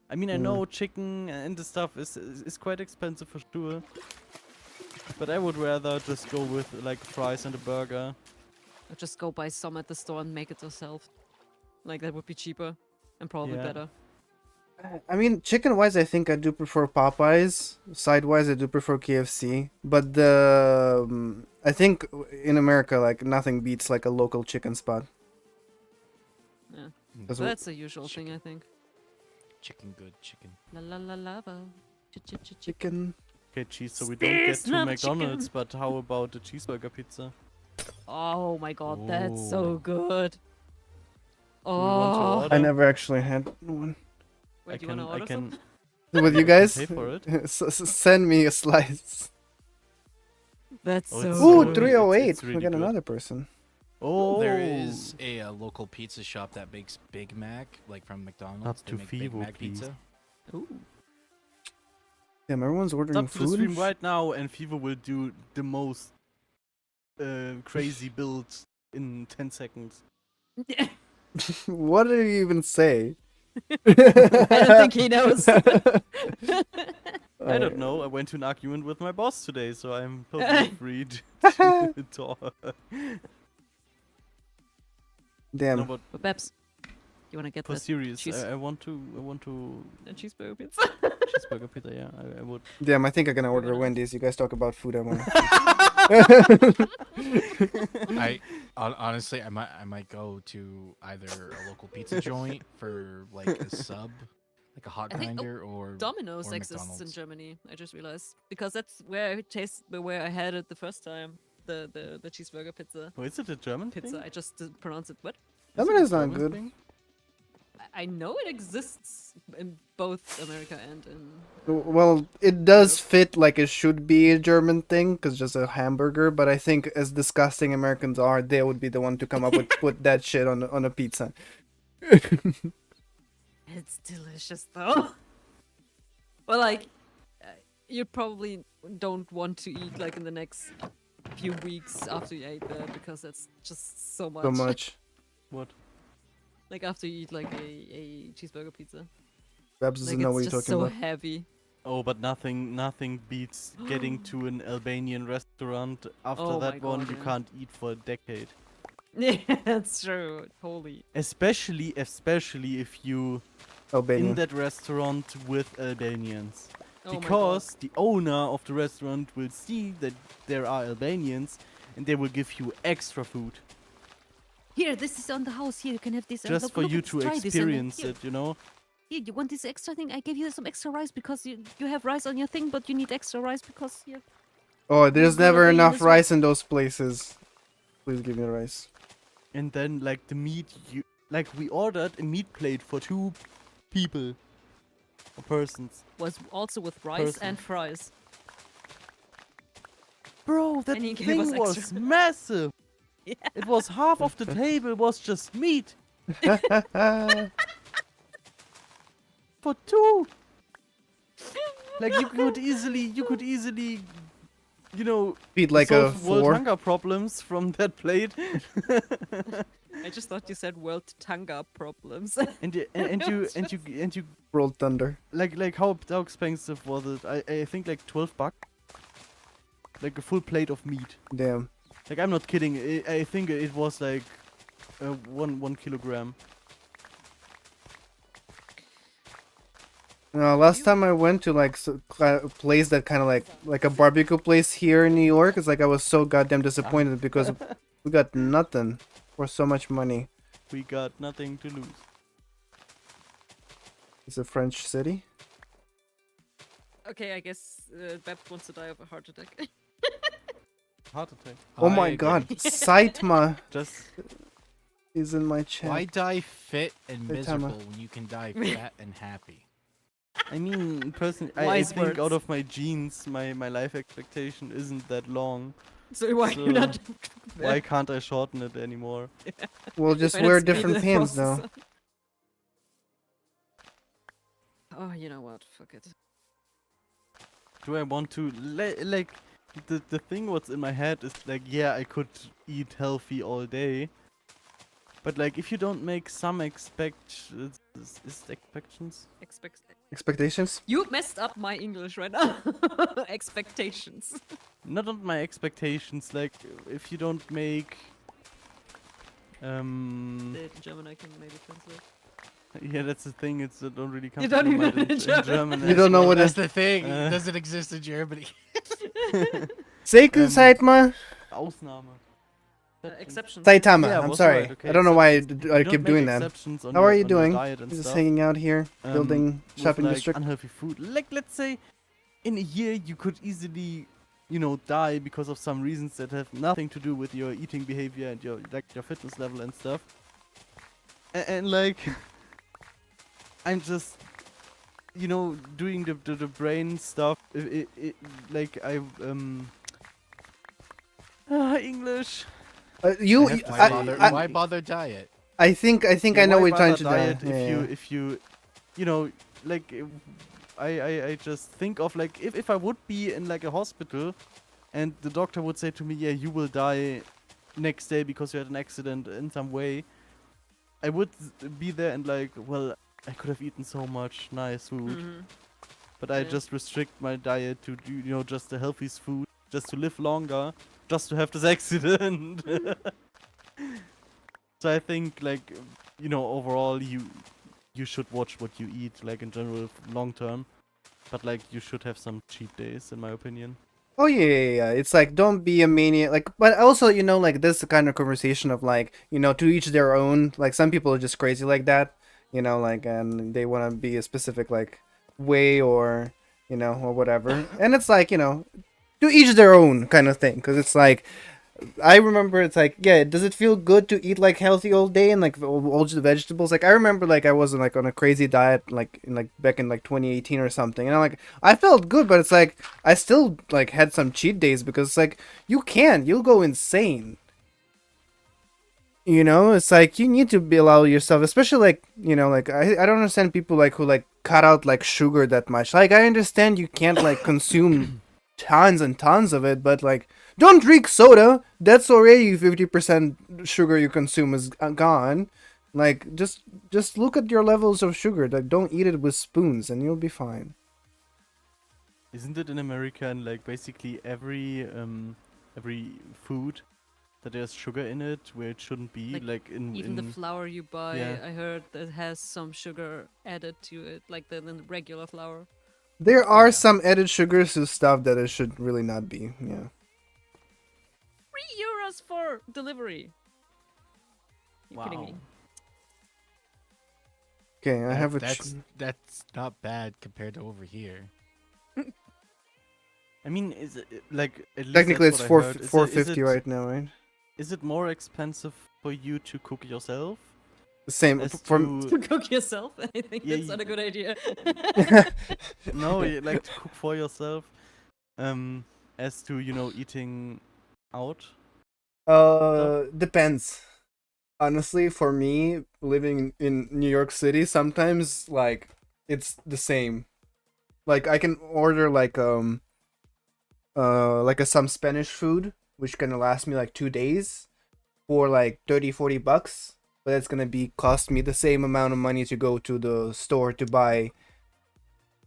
I mean, I know chicken and the stuff is quite expensive for sure, but I would rather just go with like fries and a burger. Or just go buy some at the store and make it yourself. Like that would be cheaper and probably Yeah. better. I mean, chicken-wise, I think I do prefer Popeyes. Side-wise, I do prefer KFC. But I think in America, like nothing beats like a local chicken spot. Yeah. That's So what- that's a usual thing, I think. Chicken good, chicken. La la la lava. Chicken. Chicken. Okay, cheese. So we don't get Space to love McDonald's, chicken. but how about the cheeseburger pizza? Oh my god, that's so Ooh. good. Do we want to Oh, order? I never actually had one. wait, do you wanna I order some? can With you guys? pay for it. Send me a slice. That's Oh, so it's Ooh, good. 308. It's We really got good. another person. Oh, There is a local pizza shop that makes Big Mac, like from McDonald's. Not They too make Big feeble, Mac please. pizza. Ooh. Damn, everyone's ordering Stop to the stream food. right now, and Fever will do the most crazy build in 10 seconds. What did he even say? I don't think he knows. I don't know. I went to an argument with my boss today, so I'm totally free to talk. Damn. No, but But Babs, you wanna get for that serious, cheese- I want to cheeseburger pizza? cheeseburger pizza. Yeah, I would. Damn, I think I'm gonna order Very nice. Wendy's. You guys talk about food, I want. Honestly, I might go to either a local pizza joint for like a sub, like a hot I think- grinder, or Domino's or exists in McDonald's. Germany. I just realized because that's where I had it the first time. The cheeseburger pizza. Oh, is it a German Pizza. thing? I just didn't pronounce it. What? Is it Lemon a is not German good. thing? I know it exists in both America and in. Well, it does fit like it should be a German thing, because just a hamburger. But I think as disgusting Americans are, they would be the one to come up with put that shit on a pizza. It's delicious though. Well, like, you probably don't want to eat like in the next few weeks after you ate that because that's just so much. So much. What? Like after you eat like a cheeseburger pizza. Babs Like doesn't know what it's you're just talking so about. heavy. Oh, but nothing beats getting to an Albanian restaurant. After Oh that my one, God, you yeah. can't eat for a decade. Yeah, that's true. Totally. Especially if you Albanian. in that restaurant with Albanians. Oh my God. Because the owner of the restaurant will see that there are Albanians and they will give you extra food Here, this is on the house. Here, you can have this. just look, for look, you let's to try this and then experience here, it, you know? Here, you want this extra thing? I gave you some extra rice because you have rice on your thing, but you need extra rice because here. Oh, there's gonna never be enough this one. rice in those places. Please give me rice. And then like the meat we ordered a meat plate for 2 people or persons. Was also with rice Person. and fries. Bro, that And he gave us thing was extra. massive. Yeah. It was half of the table was just meat for 2. Like you could easily, you know, Feed like a solve world 4. hunger problems from that plate. I just thought you said world tanga problems. and you Rolled thunder. like how expensive was it? I think like $12. Like a full plate of meat. Damn. Like I'm not kidding. I think it was like 1 kilogram. Last time I went to like a place that kind of like a barbecue place here in New York, it's like I was so goddamn disappointed because we got nothing for so much money. We got nothing to lose. It's a French city. Okay, I guess Babs wants to die of a heart attack. Heart attack. Oh I my agree. god, Saitama Just is in my chat. Why die fit and Hey, Tama. miserable when you can die fat and happy? I mean, personally, I Wise think out words. of my genes, my life expectation isn't that long. So why So, you not? Why can't I shorten it anymore? We'll just Why not wear speed different the pants process now. up? Oh, you know what? Fuck it. Do I want to like the thing what's in my head is like, yeah, I could eat healthy all day, but like if you don't make some expectations. Expectations? You messed up my English right now. Expectations. Not on my expectations. Like if you don't make Say it in German, I can maybe translate. yeah, that's the thing. It's don't really come You to don't my even mind know it in German. German. You as don't know well. what That's it- the thing. Uh, Does it exist in Germany? Zeker, seid mal. Ausnahme. Exceptions. Saitama, Yeah, I'm was sorry. right, okay, I don't know why exceptions. I You don't keep make doing that. exceptions on How your, are you on your doing? diet and Just stuff, hanging out here, building with, shopping like, district. unhealthy food. Like, let's say, in a year you could easily, you know, die because of some reasons that have nothing to do with your eating behavior and your your fitness level and stuff. And like, I'm just, you know, doing the brain stuff. Like English. You, I have to Why say- bother? I- Why bother diet? I think Yeah, I know why what you're trying bother to do. diet Yeah, if you know, like I just think of like if I would be in like a hospital and the doctor would say to me, yeah, you will die next day because you had an accident in some way, I would be there and like, well, I could have eaten so much nice food, Mhm. but I Yeah. just restrict my diet to do, you know, just the healthiest food, just to live longer, just to have this accident. So I think like, you know, overall you should watch what you eat, like in general, long term. But like you should have some cheat days, in my opinion. Oh yeah. It's like don't be a maniac. Like, but also like this kind of conversation of like to each their own. Like some people are just crazy like that. Like and they want to be a specific like way or or whatever. And it's like to each their own kind of thing. Because it's like I remember it's like, yeah, does it feel good to eat like healthy all day and like all the vegetables? Like I remember like I wasn't like on a crazy diet like back in like 2018 or something. And I felt good, but it's like I still like had some cheat days because it's like you'll go insane. It's like you need to be allow yourself, especially like like I don't understand people like who like cut out like sugar that much. Like I understand you can't like consume tons and tons of it, but like don't drink soda. That's already 50% sugar you consume is gone. Like just look at your levels of sugar. Like don't eat it with spoons and you'll be fine. Isn't it in America and like basically every food that there's sugar in it where it shouldn't be, like in Even the flour you buy, yeah. I heard that has some sugar added to it, like the regular flour. There are Yeah. some added sugars to stuff that it should really not be. Yeah. €3 for delivery. You kidding me? Okay, I have a. That's not bad compared to over here. I mean, is it like at least Technically, it's that's what I heard. Is it- 450 right now, right? Is it more expensive for you to cook yourself? The same As from. To cook yourself? I think Yeah, that's not a good idea. No, like to cook for yourself, as to eating out. Depends. Honestly, for me, living in New York City, sometimes like it's the same. Like I can order like some Spanish food, which can last me like 2 days for like 30-40 bucks, but it's gonna be cost me the same amount of money to go to the store to buy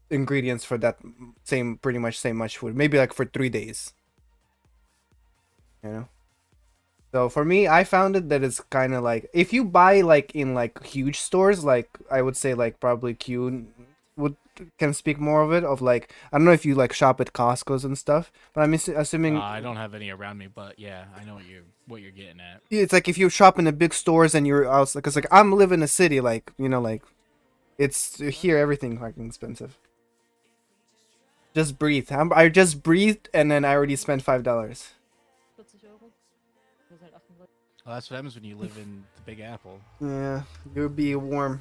ingredients for that pretty much same much food, maybe like for 3 days. So for me, I found it that it's kind of like if you buy like in like huge stores, like I would say like probably Q can speak more of it, of like I don't know if you like shop at Costco's and stuff, but I'm assuming I don't have any around me, but yeah, I know what you're getting at. it's like if you shop in the big stores and you're out, because like I'm live in a city, like like it's here everything fucking expensive. Just breathe. I just breathed and then I already spent $5. Well, that's what happens when you live in the Big Apple. Yeah, it would be warm.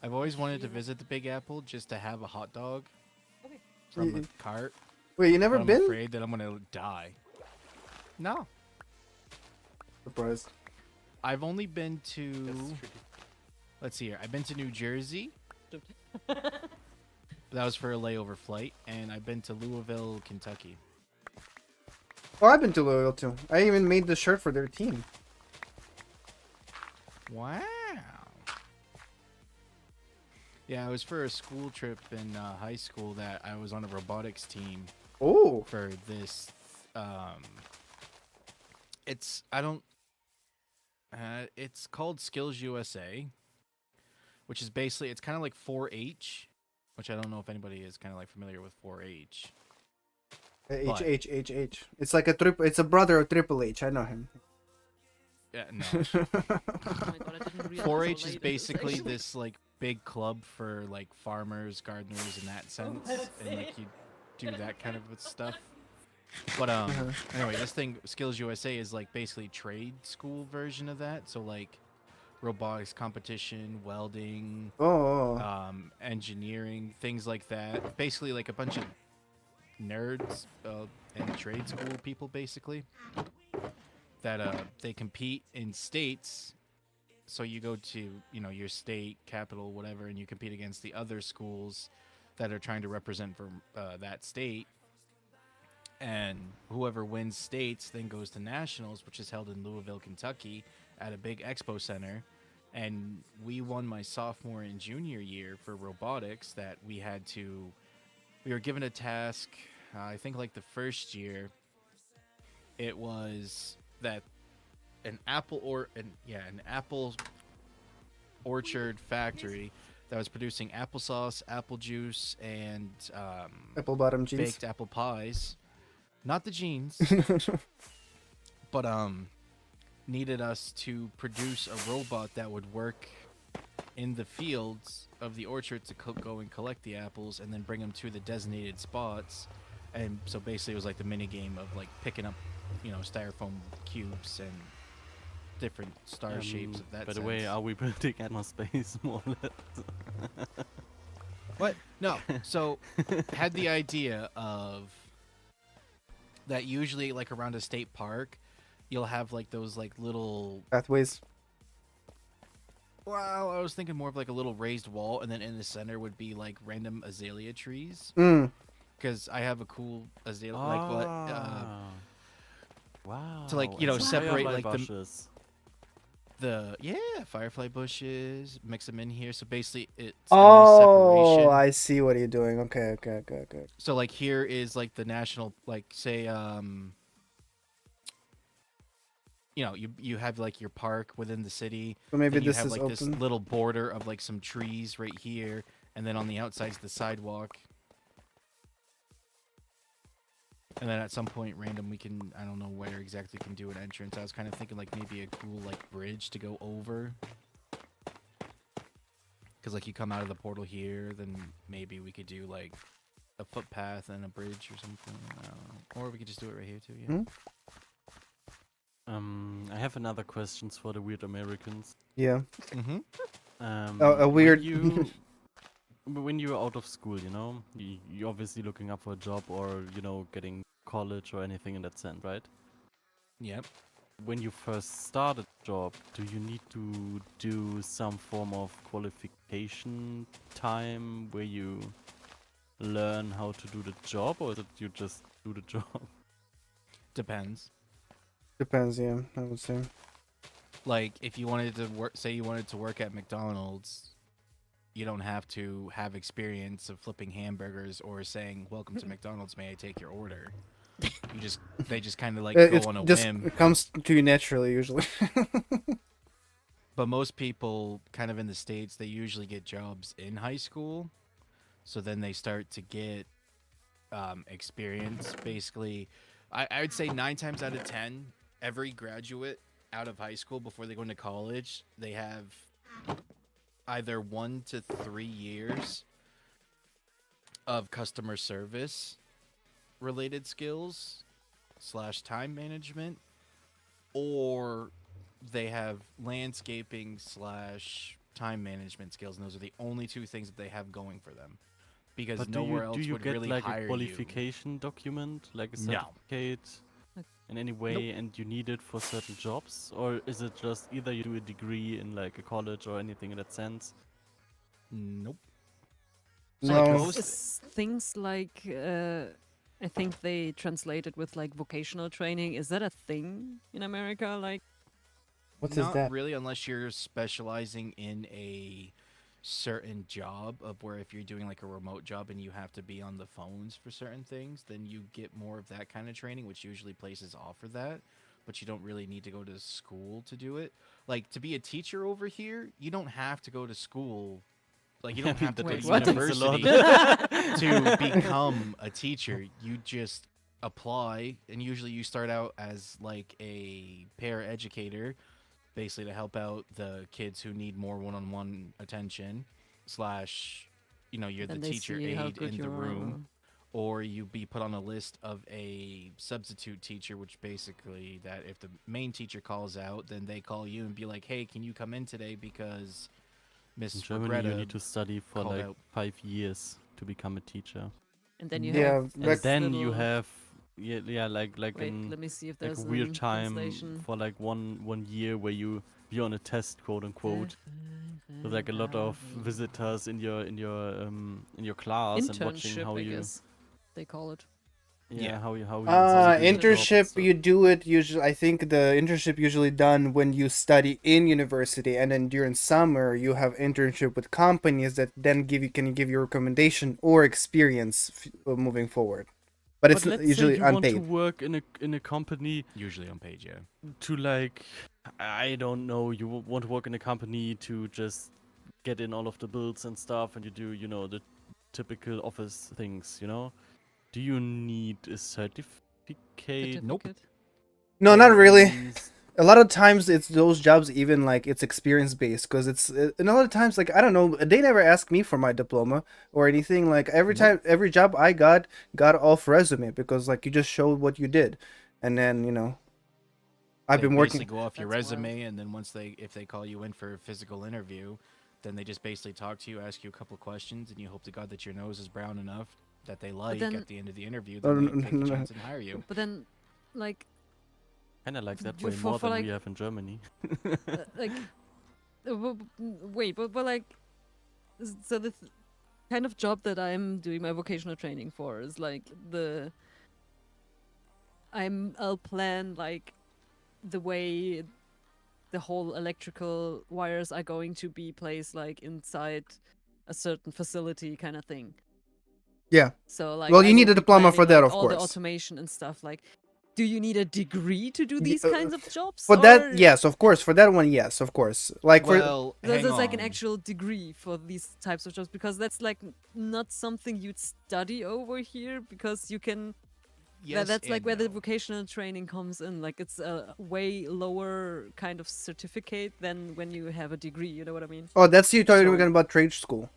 I've always wanted to visit the Big Apple just to have a hot dog from the cart. Wait, you never but I'm been? afraid that I'm gonna die. No, Surprised. I've only been to. Let's see here. I've been to New Jersey, That was for a layover flight, and I've been to Louisville, Kentucky. Oh, I've been to Louisville too. I even made the shirt for their team. Wow. Yeah, it was for a school trip in high school that I was on a robotics team Oh. for this. It's I don't. It's called Skills USA, which is basically it's kind of like 4-H, which I don't know if anybody is kind of like familiar with 4-H. H H H H. It's like a triple. It's a brother of Triple H. I know him. Yeah, no. Oh my god, I didn't realize how 4-H late is it is, basically actually. this like big club for like farmers, gardeners in that sense, and like you do that kind of stuff. But anyway, this thing Skills USA is like basically trade school version of that. So like robotics competition, welding, Oh. engineering, things like that. Basically like a bunch of nerds and trade school people basically that they compete in states. So you go to, you know, your state capital, whatever, and you compete against the other schools that are trying to represent for that state. And whoever wins states then goes to nationals, which is held in Louisville, Kentucky, at a big expo center. And we won my sophomore and junior year for robotics. That we were given a task. I think like the first year, it was that an apple orchard factory that was producing applesauce, apple juice, and Apple bottom jeans. baked apple pies. Not the jeans, but needed us to produce a robot that would work in the fields of the orchard to go and collect the apples and then bring them to the designated spots. And so basically it was like the mini game of like picking up, you know, styrofoam cubes and different star shapes of that By the sense. way, are we building atmosphere more or less? What? No. So had the idea of that usually like around a state park, you'll have like those like little. Pathways. Well, I was thinking more of like a little raised wall, and then in the center would be like random azalea trees. Mm. Because I have a cool azalea, like what? Wow. To like, you know, and separate firefly like bushes. the firefly bushes, mix them in here. So basically, it's a nice Oh, separation. I see what you're doing. Okay. So like here is like the national, like say, you know, you have like your park within the city. So maybe then you this have is like this open. little border of like some trees right here, and then on the outside's the sidewalk. And then at some point random we can, I don't know where exactly can do an entrance. I was kind of thinking like maybe a cool like bridge to go over. Because like you come out of the portal here, then maybe we could do like a footpath and a bridge or something. I don't know. Or we could just do it right here too, yeah. I have another questions for the weird Americans. Yeah. Mm-hmm. A weird. When you're out of school, you know, you're obviously looking up for a job or, you know, getting college or anything in that sense, right? Yep. When you first start a job, do you need to do some form of qualification time where you learn how to do the job, or is it you just do the job? Depends. Depends, yeah, I would say. Like if you wanted to work, say you wanted to work at McDonald's, you don't have to have experience of flipping hamburgers or saying "Welcome to McDonald's, may I take your order?" They just kind of like go on a whim. It comes to you naturally usually. But most people, kind of in the States, they usually get jobs in high school, so then they start to get experience. Basically, I would say 9 times out of 10, every graduate out of high school before they go into college, they have either 1 to 3 years of customer service related skills / time management, or they have landscaping / time management skills, and those are the only 2 things that they have going for them, because But nowhere else do you would get really like hire a you. qualification document, like a No. certificate in any way, and you need it for certain jobs, or is it just either you do a degree in like a college or anything in that sense? Nope. So No. most Is things like I think they translated with like vocational training. Is that a thing in America? Like, What is not that? really, unless you're specializing in a certain job of where if you're doing like a remote job and you have to be on the phones for certain things, then you get more of that kind of training, which usually places offer that, but you don't really need to go to school to do it. Like to be a teacher over here, you don't have to go to school. Like you I don't mean, have to that go to explains a lot. university to become a teacher. You just apply, and usually you start out as like a paraeducator, basically to help out the kids who need more one-on-one attention. Slash, you're the then they teacher see how aide good in you the are. room, or you be put on a list of a substitute teacher, which basically that if the main teacher calls out, then they call you and be like, "Hey, can you come in today because Miss In Germany, you Regretta need to study for called like out." 5 years to become a teacher. And then you Yeah, have And this then you little- have like Wait, an let me see if like there's a weird a time translation. for like one year where you're on a test, quote unquote, with like a lot of visitors in your class and watching Internship, how I you guess they call it. Yeah. how you do the job and Internship, stuff. you do it usually. I think the internship usually done when you study in university, and then during summer you have internship with companies that then can give you recommendation or experience moving forward. But it's let's say usually you want to unpaid. work in a company Usually on page, yeah. to like, I don't know, you want to work in a company to just get in all of the bills and stuff, and you do the typical office things. Do you need a certificate? Nope. Certificate. No, not or really. even A lot of times it's those jobs even like it's experience based because and a lot of times like I don't know, they never ask me for my diploma or anything. Like every job I got off resume because like you just showed what you did, and then I've They been basically working. go off your That's wild. resume, and then if they call you in for a physical interview, then they just basically talk to you, ask you a couple questions, and you hope to God that your nose is brown enough that they like then- at the end of the interview. Oh, Then no, they take no, a no. chance and hire you. But then, like, kind of like that You- way for- more for, than like- we have in Germany. like, wait, but like, so the kind of job that I'm doing my vocational training for is like I'll plan like the way the whole electrical wires are going to be placed like inside a certain facility kind of thing. Yeah. So like, Well, you I need will a be diploma for planning, that, like, of all the course. automation and stuff. Like, do you need a degree to do Ye- these kinds of jobs? For or that, yes, of course. For that one, yes, of course. Like for Well, hang there's like an on. actual degree for these types of jobs because that's like not something you'd study over here because you can. Yes, That's like and where the no. vocational training comes in. Like it's a way lower kind of certificate than when you have a degree. You know what I mean? oh, that's you talking So- about trade school.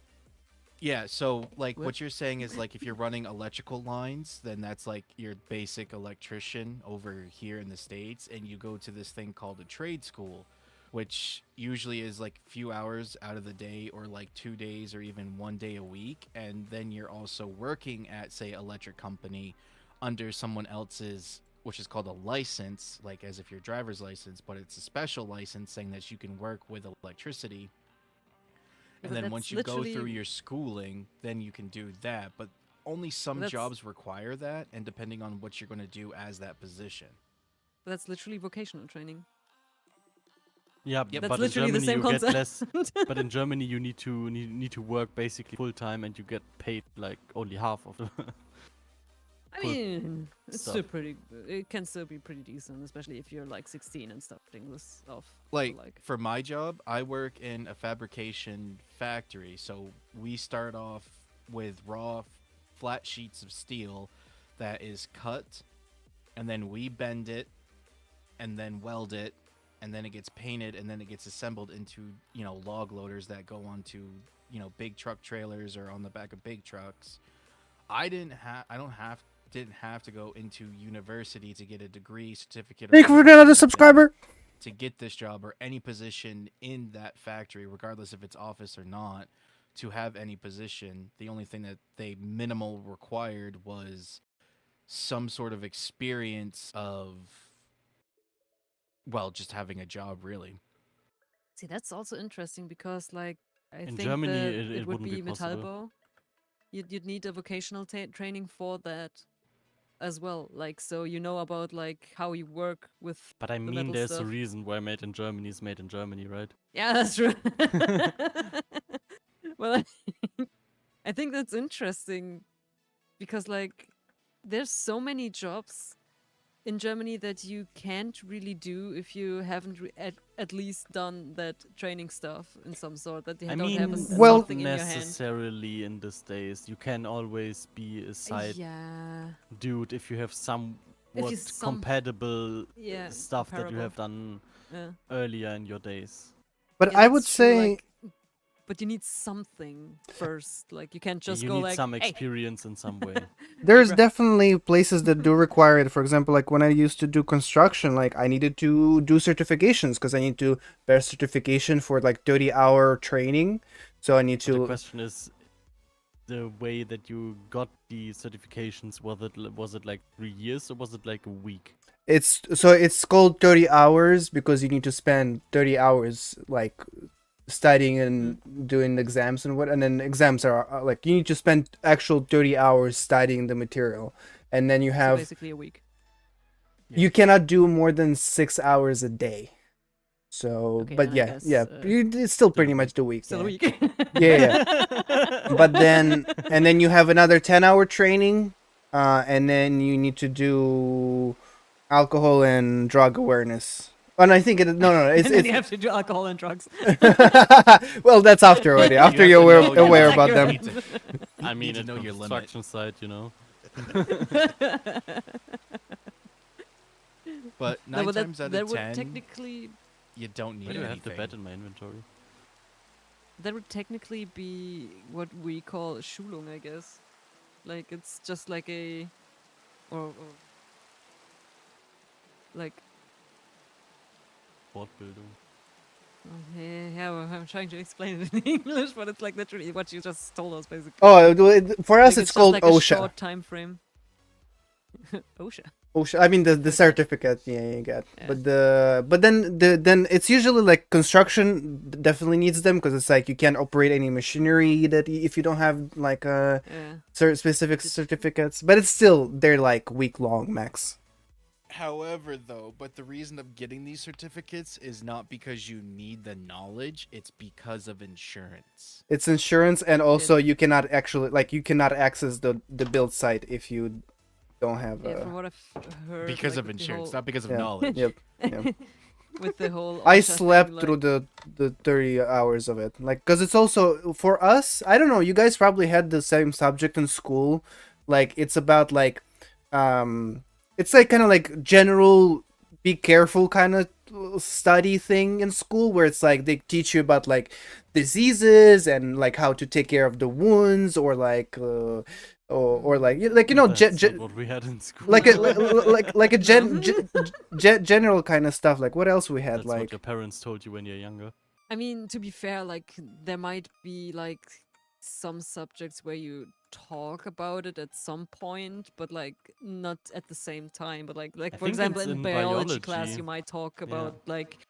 Yeah, so like What? what you're saying is like if you're running electrical lines, then that's like your basic electrician over here in the States, and you go to this thing called a trade school, which usually is like a few hours out of the day or like 2 days or even 1 day a week, and then you're also working at say electric company under someone else's, which is called a license, like as if your driver's license, but it's a special license saying that you can work with electricity. And But then that's once you go through literally- your schooling, then you can do that. But only some That's- jobs require that, and depending on what you're going to do as that position. That's literally vocational training. Yeah, Yep. That's but in literally the Germany same you get concept. less. But in Germany you need to work basically full time, and you get paid like only half of the. I Cool mean, it's stuff. still pretty. It can still be pretty decent, especially if you're like 16 and starting this off. So, Like for my job, I work in a fabrication factory, so we start off with raw flat sheets of steel that is cut, and then we bend it, and then weld it, and then it gets painted, and then it gets assembled into log loaders that go onto big truck trailers or on the back of big trucks. I didn't have to go into university to get a degree, certificate, or Thank you for anything another like that subscriber. to get this job or any position in that factory, regardless if it's office or not. To have any position, the only thing that they minimal required was some sort of experience of, well, just having a job, really. See, that's also interesting because like I In think Germany, that it would wouldn't be be possible. Metallbau. you'd need a vocational training for that as well. Like, so you know about like how you work with But I the mean, metal there's stuff. a reason why Made in Germany is Made in Germany, right? Yeah, that's true. Well, I think that's interesting because like there's so many jobs in Germany that you can't really do if you haven't at least done that training stuff in some sort, that you I don't have mean, Well- not something in your hand. necessarily in these days. You can always be a side Yeah. dude if you have somewhat If you some compatible yeah, stuff that you comparable. have done Yeah. earlier in your days. But Yeah, I that's would true, say like, but you need something first. Like you can't just you go need like, some hey, experience in some way. there's bruh. definitely places that do require it. For example, like when I used to do construction, like I needed to do certifications because I need to bear certification for like 30-hour training. So I need But the to. question is, the way that you got the certifications, was it like 3 years or was it like a week? It's called 30 hours because you need to spend 30 hours like studying and doing exams and then exams are like you need to spend actual 30 hours studying the material, and then you So have basically a week. you cannot do more than 6 hours a day. So, Okay, but then I yeah, yeah, guess, it's still Still a pretty much week. the week. Still Yeah, a week. yeah, yeah. But then you have another 10-hour training, and then you need to do alcohol and drug awareness. And I think no, And it's then you have to do alcohol and drugs. well, that's after already. After have you're to aware, know your aware limit. about them. Need to- I mean, need to at know your limit. construction site, you know. But No, nine but times out that of would 10, technically you don't need Why do I have anything. the bed in my inventory? that would technically be what we call Schulung, I guess. Like it's just like a or like Fortbildung. yeah, well, I'm trying to explain it in English, but it's like literally what you just told us basically. Oh, for us Like, it's just called like a OSHA. short time frame. OSHA. OSHA. I mean the Like that. certificate. Yeah, you get. Yeah. But then it's usually like construction definitely needs them because it's like you can't operate any machinery that if you don't have like Yeah. specific certificates. But it's still they're like week long max. However, though, but the reason of getting these certificates is not because you need the knowledge, it's because of insurance. It's insurance, and also you cannot actually like you cannot access the build site if you don't have Yeah, from what I've heard. Because like, of with the insurance, whole- not because of Yeah. knowledge. Yep. Yep. with the whole. I OSHA thing, slept like, through the 30 hours of it. Like, because it's also, for us, I don't know, you guys probably had the same subject in school. Like, it's about, like, it's like kind of like general be careful kind of study thing in school where it's like they teach you about, like, diseases and, like, how to take care of the wounds or, like, or like you know, That's not what we had in school. like a No. like a general kind of stuff. Like what else we had? That's what Like your parents told you when you're younger. I mean, to be fair, like there might be like some subjects where you talk about it at some point, but like not at the same time. But like I for think example, it's in in biology class, biology. you might talk Yeah. about like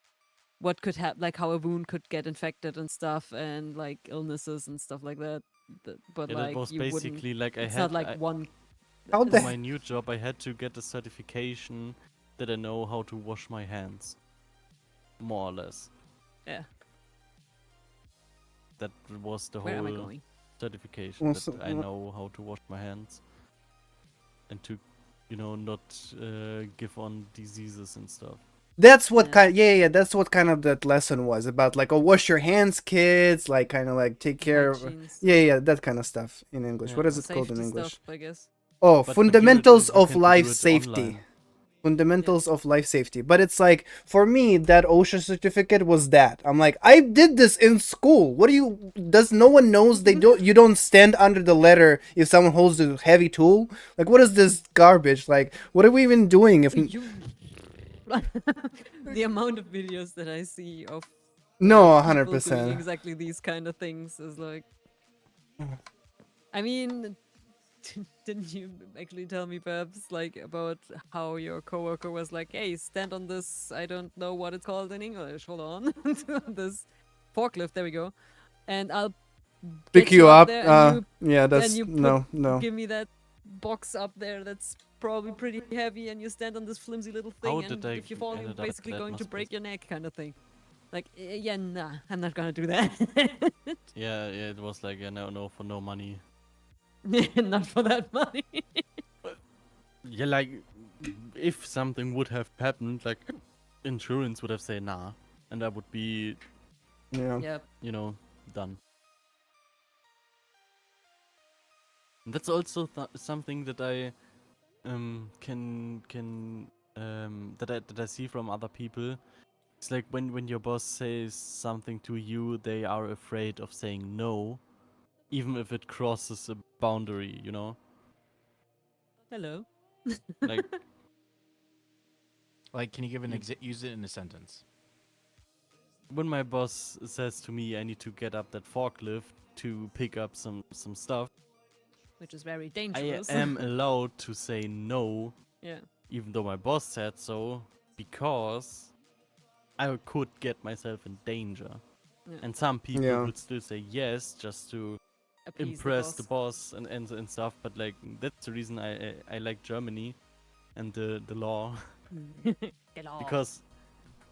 what could happen, like how a wound could get infected and stuff, and like illnesses and stuff like that. But Yeah, like that was you wouldn't. basically like It's I not had like I, one. how in the my new job. I had to get a certification that I know how to wash my hands, more or less. Yeah. That was the Where am I whole going? certification Well, that so- I know how to wash my hands and to, not give on diseases and stuff. That's what Yeah. kind. Yeah. That's what kind of that lesson was about. Like, oh, wash your hands, kids. Like, kind of like take care of. Hygiene stuff, Yeah, that kind of stuff in English. Yeah. What is it called in safety English? stuff, I guess. Oh, But fundamentals you of can life do it safety. online. Fundamentals of life safety. But it's like for me, that OSHA certificate was that. I'm like, I did this in school. What do you? Does no one knows they don't? You don't stand under the letter if someone holds a heavy tool. Like, what is this garbage? Like, what are we even doing? If The amount of videos that I see of no, people 100%. doing exactly these kind of things is like. I mean, didn't you actually tell me perhaps like about how your coworker was like, "Hey, stand on this. I don't know what it's called in English. Hold on, this forklift. There we go, and I'll Pick get you up. there and Yeah, that's you no. give me that box up there that's probably pretty heavy, and you stand on this flimsy little thing, How and did I if you fall, you're ended up basically that going to must break be- your neck, kind of thing. Like, yeah, nah, I'm not gonna do that. Yeah, it was like, yeah, no, for no money. Not for that money. Yeah, like, if something would have happened, like, insurance would have said nah, and I would be, Yeah. Yep. you know, done. And that's also something that I that I see from other people. It's like when your boss says something to you, they are afraid of saying no, even if it crosses a boundary, you know? Hello. Like, Like, can you give an You- use it in a sentence? when my boss says to me I need to get up that forklift to pick up some stuff, Which is very I dangerous. am allowed to say no, Yeah. even though my boss said so, because I could get myself in danger. Yeah. And some people Yeah. would still say yes just to Appease impress the boss and stuff. But like that's the reason I like Germany and the law Get off. because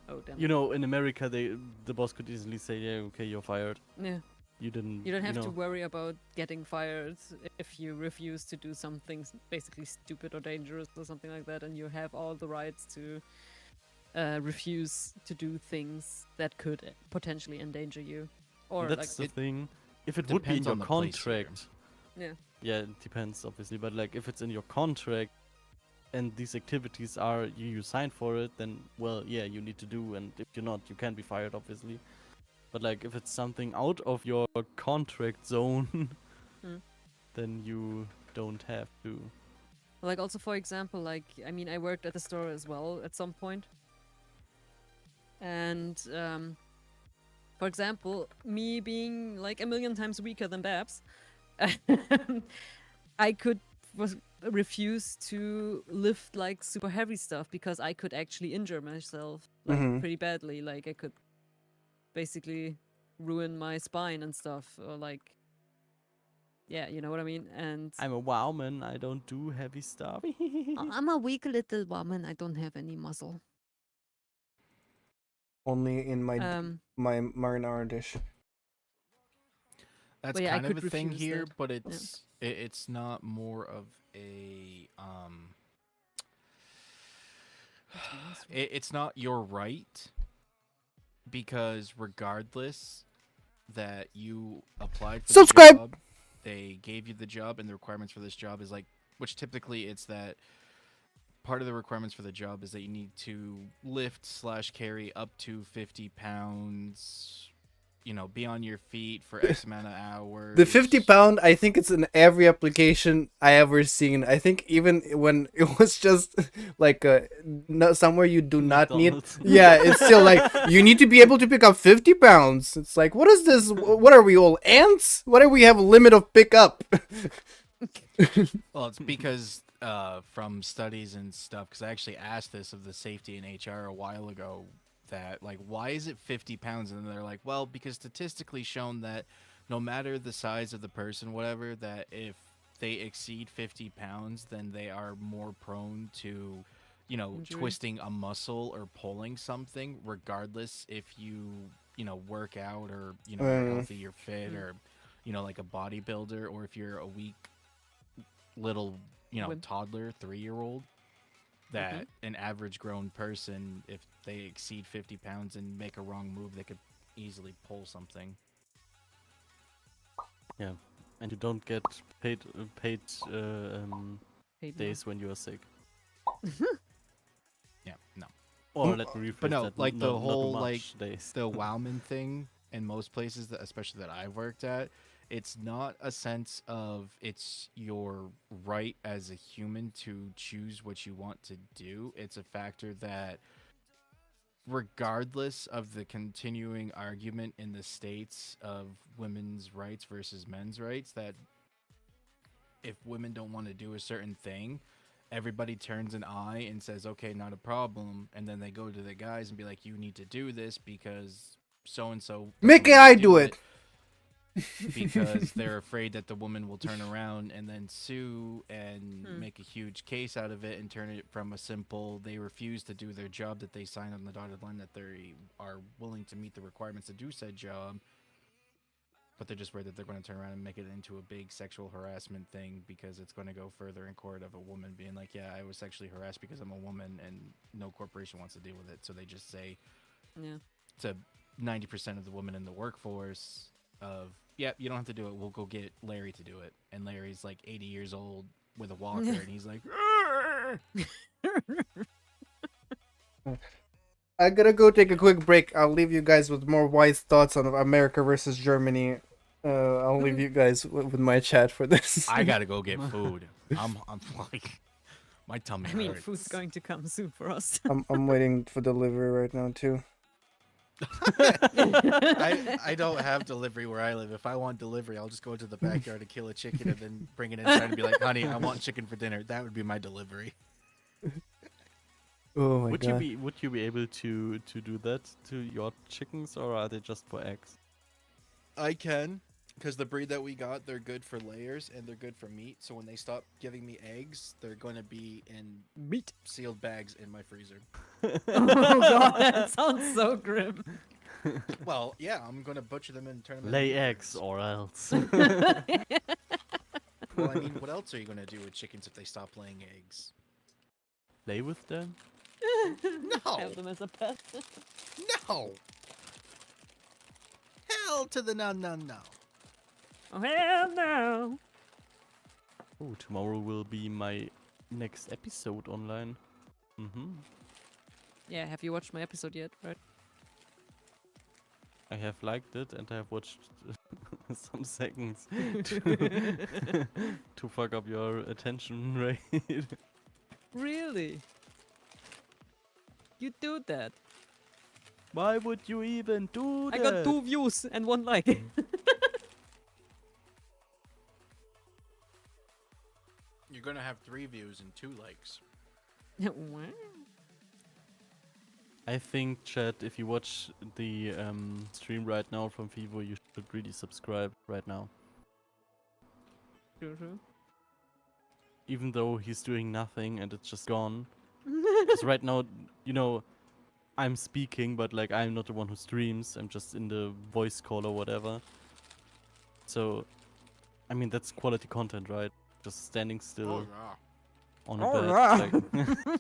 Oh, damn. you know in America the boss could easily say yeah okay you're fired. Yeah. You didn't. You don't have to know. worry about getting fired if you refuse to do something basically stupid or dangerous or something like that, and you have all the rights to refuse to do things that could potentially endanger you. Or That's like, the thing. If it would be in depends your on the place here. contract, yeah, yeah, it depends obviously. But like if it's in your contract and these activities are you signed for it, then well, yeah, you need to do. And if you're not, you can be fired, obviously. But like if it's something out of your contract zone, Mm. then you don't have to. like also for example, like I mean, I worked at the store as well at some point, and for example, me being like a million times weaker than Babs, I could refuse to lift like super heavy stuff because I could actually injure myself like Mhm. pretty badly. Like I could basically ruin my spine and stuff, or like, yeah, you know what I mean. And I'm a wowman. I don't do heavy stuff. I'm a weak little woman. I don't have any muscle. Only in my my Um, marinara dish. That's But yeah, I kind of could a thing refuse here, that. but Yeah. it's not more of a it's not your right, because regardless that you applied for Subscribe! the job, they gave you the job, and the requirements for this job is like, which typically it's that part of the requirements for the job is that you need to lift/carry up to 50 pounds, you know, be on your feet for X amount of hours. The 50-pound, I think it's in every application I ever seen. I think even when it was just like somewhere you do not need. McDonald's. Yeah, it's still like you need to be able to pick up 50 pounds. It's like, what is this? What are we all ants? Why do we have a limit of pickup? Well, it's because from studies and stuff, because I actually asked this of the safety in HR a while ago, that like, why is it 50 pounds? And they're like, well, because statistically shown that no matter the size of the person, whatever, that if they exceed 50 pounds, then they are more prone to, you know, Injury. twisting a muscle or pulling something, regardless if you know, work out, or, you know, you're healthy, you're fit, or, you know, like a bodybuilder, or if you're a weak little, you know, Wimp. toddler, 3-year-old, that an average grown person, if they exceed 50 pounds and make a wrong move, they could easily pull something. Yeah, and you don't get paid Paid days when you are sick. Yeah, no. Or let me rephrase But no, that. like the not whole much like days. the Wowman thing in most places, that especially that I've worked at, it's not a sense of it's your right as a human to choose what you want to do. It's a factor that, regardless of the continuing argument in the states of women's rights versus men's rights, that if women don't want to do a certain thing, everybody turns an eye and says, okay, not a problem. And then they go to the guys and be like, you need to do this because so and so. Make I do it. because they're afraid that the woman will turn around and then sue and make a huge case out of it and turn it from a simple they refuse to do their job that they signed on the dotted line that they are willing to meet the requirements to do said job, but they're just worried that they're going to turn around and make it into a big sexual harassment thing because it's going to go further in court of a woman being like, yeah, I was sexually harassed because I'm a woman, and no corporation wants to deal with it, so they just say to 90% of the women in the workforce of, yeah, you don't have to do it. We'll go get Larry to do it. And Larry's like 80 years old with a walker, and he's like, I gotta go take a quick break. I'll leave you guys with more wise thoughts on America versus Germany. I'll leave you guys with my chat for this. I gotta go get food. I'm like, my tummy I mean, hurts. food's going to come soon for us. I'm waiting for delivery right now too. I don't have delivery where I live. If I want delivery, I'll just go to the backyard and kill a chicken and then bring it inside and be like, honey, I want chicken for dinner. That would be my delivery. Oh my Would god. you be able to do that to your chickens, or are they just for eggs? I can, because the breed that we got, they're good for layers and they're good for meat. So when they stop giving me eggs, they're going to be in Meat. sealed bags in my freezer. Oh god, that sounds so grim. Well, yeah, I'm going to butcher them and turn them Lay into eggs burgers. or else. Well, I mean, what else are you going to do with chickens if they stop laying eggs? Lay with them? No! Have them as a pet. No! Hell to the no, no, no. Oh hell no! Oh, tomorrow will be my next episode online. Yeah, have you watched my episode yet? Right? I have liked it and I have watched some seconds to, to fuck up your attention rate. Really? You do that? Why would you even do that? I got 2 views and 1 like. You're going to have 3 views and 2 likes. Wow. I think, chat, if you watch the stream right now from Vivo, you should really subscribe right now. True. Even though he's doing nothing and it's just gone. Because right now, you know, I'm speaking, but like I'm not the one who streams. I'm just in the voice call or whatever. So, I mean, that's quality content, right? Just standing still on a bed.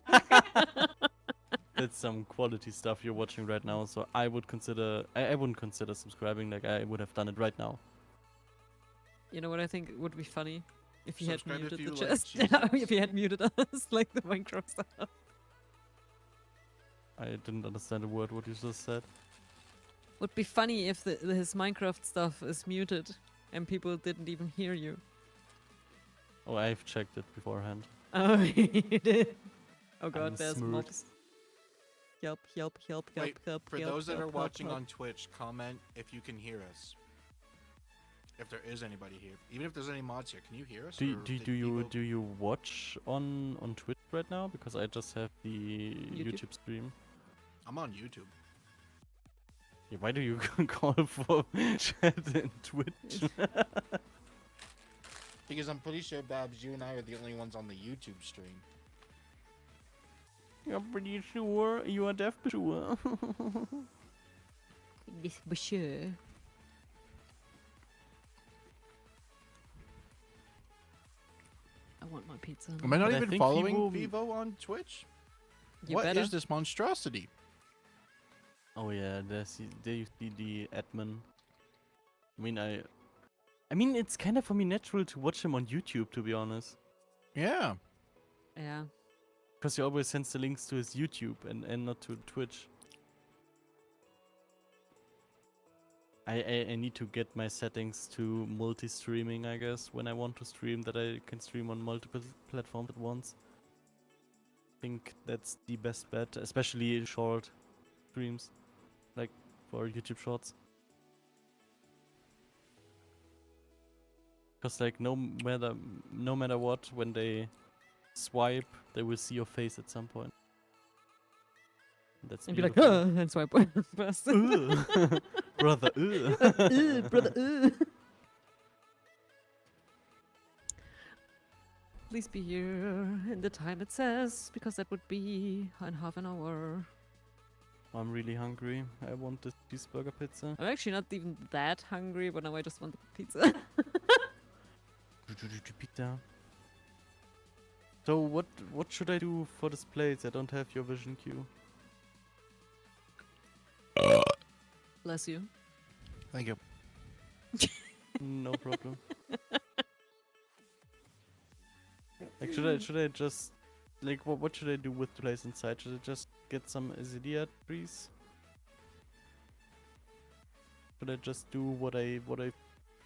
Like, that's some quality stuff you're watching right now. So I would consider, I wouldn't consider subscribing. Like I would have done it right now. You know what I think would be funny? If you had Subscribe if muted you the like chest. cheese If you had muted us, like the Minecraft stuff. I didn't understand a word what you just said. Would be funny if his Minecraft stuff is muted and people didn't even hear you. Oh, I've checked it beforehand. Oh, you did. Oh god, I'm there's smooth. mobs. Help, help, help, help, Wait, help. for help, those that help, are help, watching help. on Twitch, comment if you can hear us. If there is anybody here, even if there's any mods here, can you hear us? Do or do did do you Vivo- do you watch on Twitch right now? Because I just have the YouTube stream. I'm on YouTube. Yeah, why do you call for chat and Twitch? Because I'm pretty sure, Babs, you and I are the only ones on the YouTube stream. You're pretty sure you are deaf sure. This for sure. I want my pizza. Am I not But I even think following Vivo- Vivo on Twitch? You What better. is this monstrosity? Oh yeah, there you see the admin. I mean, it's kind of for me natural to watch him on YouTube, to be honest. Yeah. Yeah. Because he always sends the links to his YouTube and not to Twitch. I need to get my settings to multi-streaming, I guess, when I want to stream, that I can stream on multiple platforms at once. I think that's the best bet, especially short streams, like for YouTube Shorts. Because like no matter what, when they swipe, they will see your face at some point. That's And be like, beautiful. and swipe past. Ugh. Brother, ugh. Brother, Please be here in the time it says, because that would be in half an hour. I'm really hungry. I want this cheeseburger pizza. I'm actually not even that hungry, but now I just want the pizza. Pizza. So what should I do for this place? I don't have your vision queue. Bless you. Thank you. No problem. Like should I just like what should I do with the place inside? Should I just get some azalea trees? Should I just do what I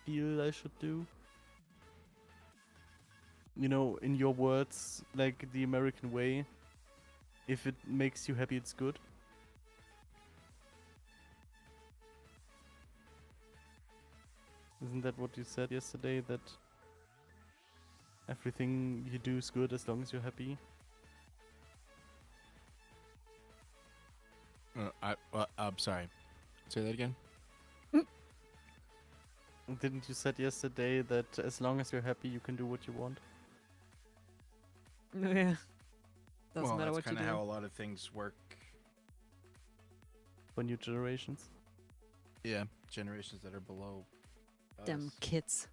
feel I should do? You know, in your words, like the American way. If it makes you happy, it's good. Isn't that what you said yesterday? That everything you do is good as long as you're happy? I'm sorry. Say that again. Didn't you said yesterday that as long as you're happy, you can do what you want? Yeah. Doesn't Well, matter that's what you kind do. of how a lot of things work. For new generations? Yeah, generations that are below Them us. kids.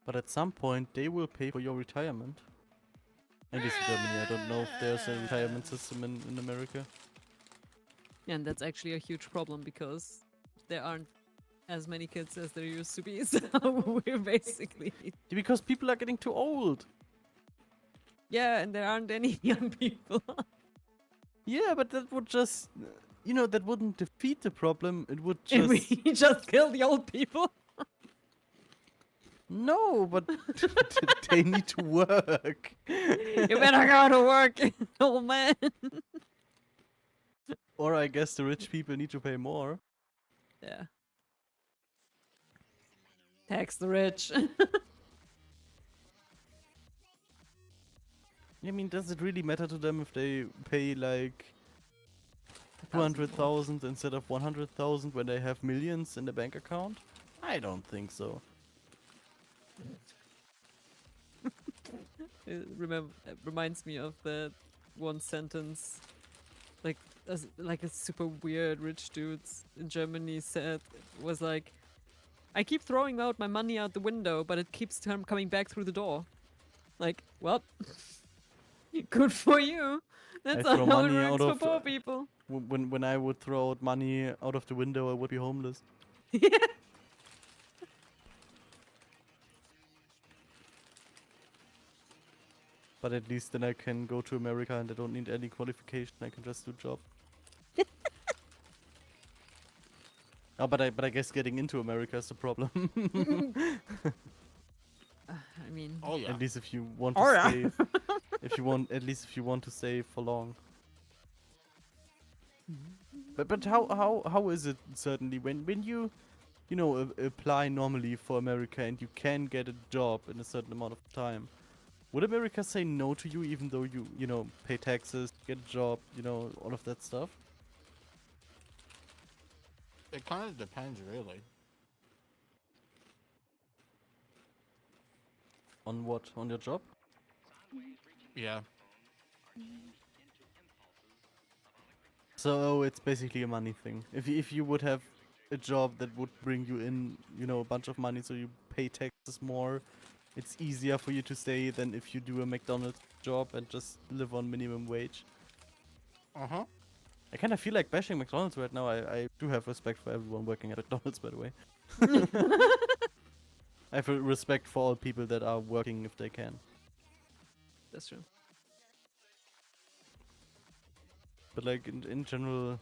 But at some point, they will pay for your retirement. At least in Germany, I don't know if there's a retirement system in America. Yeah, and that's actually a huge problem because there aren't as many kids as there used to be. So we're basically. Because people are getting too old. Yeah, and there aren't any young people. Yeah, but that would just, you know, that wouldn't defeat the problem. It would And we just just kill the old people. no, but they need to work. You better go to work, old man. Or I guess the rich people need to pay more. Yeah. Tax the rich. I mean, does it really matter to them if they pay like 200,000 instead of 100,000 when they have millions in the bank account? I don't think so. It reminds me of that one sentence, like a super weird rich dude in Germany said was like, "I keep throwing out my money out the window, but it keeps coming back through the door." Like, well, good for you. That's I not throw how it money works out for of, poor people. When I would throw out money out of the window, I would be homeless. But at least then I can go to America and I don't need any qualification. I can just do job. Oh, but I guess getting into America is the problem. I mean, Oh yeah. At least if you want to Oh, yeah. stay, at least if you want to stay for long. But how is it certainly when you know apply normally for America and you can get a job in a certain amount of time? Would America say no to you even though you know pay taxes, get a job, you know, all of that stuff? It kind of depends, really. On what? On your job? Yeah. So it's basically a money thing. If you would have a job that would bring you in, you know, a bunch of money, so you pay taxes more, it's easier for you to stay than if you do a McDonald's job and just live on minimum wage. Uh-huh. I kind of feel like bashing McDonald's right now. I do have respect for everyone working at McDonald's, by the way. I have respect for all people that are working if they can. that's true. But like in general,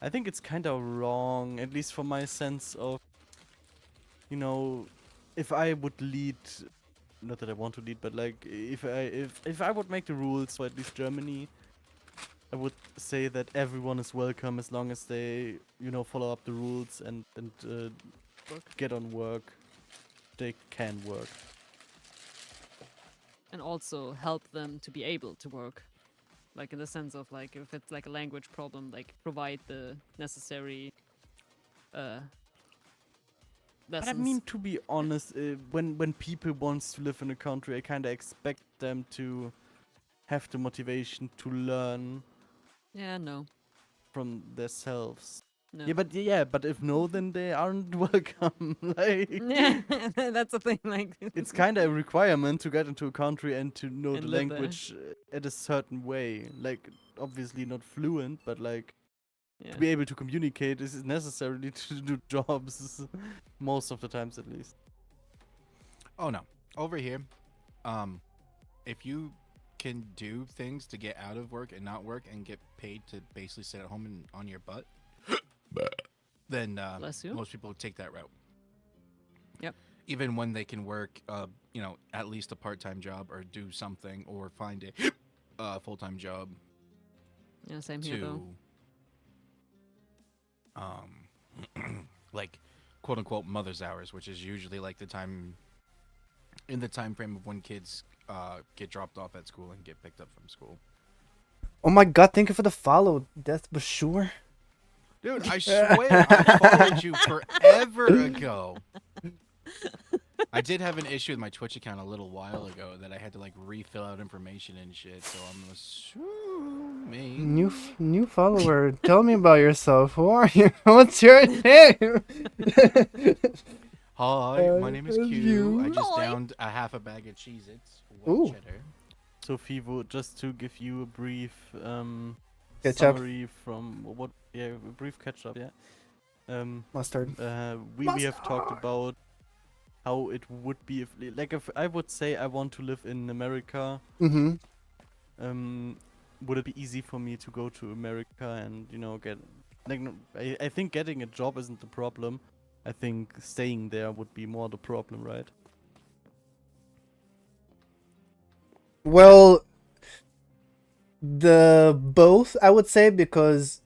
I think it's kind of wrong, at least for my sense of, you know, if I would lead, not that I want to lead, but like if I would make the rules for at least Germany, I would say that everyone is welcome as long as they, you know, follow up the rules and get on work. They can work. And also help them to be able to work. Like in the sense of like if it's like a language problem, like provide the necessary But I lessons. mean, to be honest, when people wants to live in a country, I kind of expect them to have the motivation to learn Yeah, no. from themselves. No. Yeah, but if no, then they aren't welcome. Like, Yeah, that's the thing. Like, it's kind of a requirement to get into a country and to know And the live there. language at a certain way. Like, obviously not fluent, but like yeah. to be able to communicate is necessarily to do jobs most of the times, at least. Oh no, over here, if you can do things to get out of work and not work and get paid to basically sit at home and on your butt, then Bless you. most people take that route. Yep. Even when they can work, at least a part-time job or do something or find a full-time job Yeah, same here though. to, like, quote-unquote mother's hours, which is usually like the time frame of when kids get dropped off at school and get picked up from school. Oh my god, thank you for the follow, Death Bashur. Dude, I swear I followed you forever ago. I did have an issue with my Twitch account a little while ago that I had to like refill out information and shit, so I'm assuming... New follower, tell me about yourself. Who are you? What's your name? Hi, my name is Q. you. I just Hi. downed a half a bag of Cheez-Its. Ooh. White cheddar. So Fivo, just to give you a brief Catch up. summary from a brief catch up, yeah. Mustard. We have talked about how it would be if I would say I want to live in America, Mm-hmm. would it be easy for me to go to America and get I think getting a job isn't the problem. I think staying there would be more the problem, right? Well, both I would say, because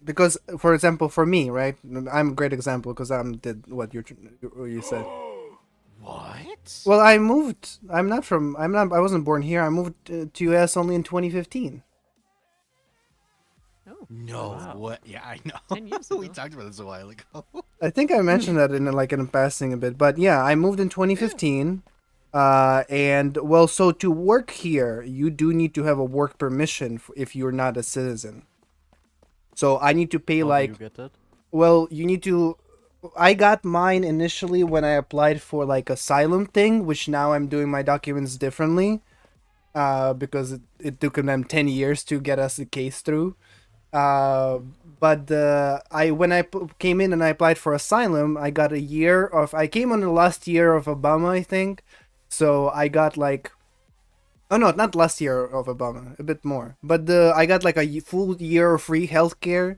because for example, for me, right, I'm a great example because did what you said. What? Well, I moved. I wasn't born here. I moved to US only in 2015. Oh, No, Wow. what? Yeah, I know. 10 years We ago. talked about this a while ago. I think I mentioned that in passing a bit, but yeah, I moved in 2015. And well, so to work here, you do need to have a work permission if you're not a citizen. So I need to pay How do like, you get that? well, you need to. I got mine initially when I applied for like asylum thing, which now I'm doing my documents differently, because it took them 10 years to get us the case through. But when I came in and I applied for asylum, I got a year of. I came on the last year of Obama, I think. So I got like, oh no, not last year of Obama, a bit more. But I got like a full year of free healthcare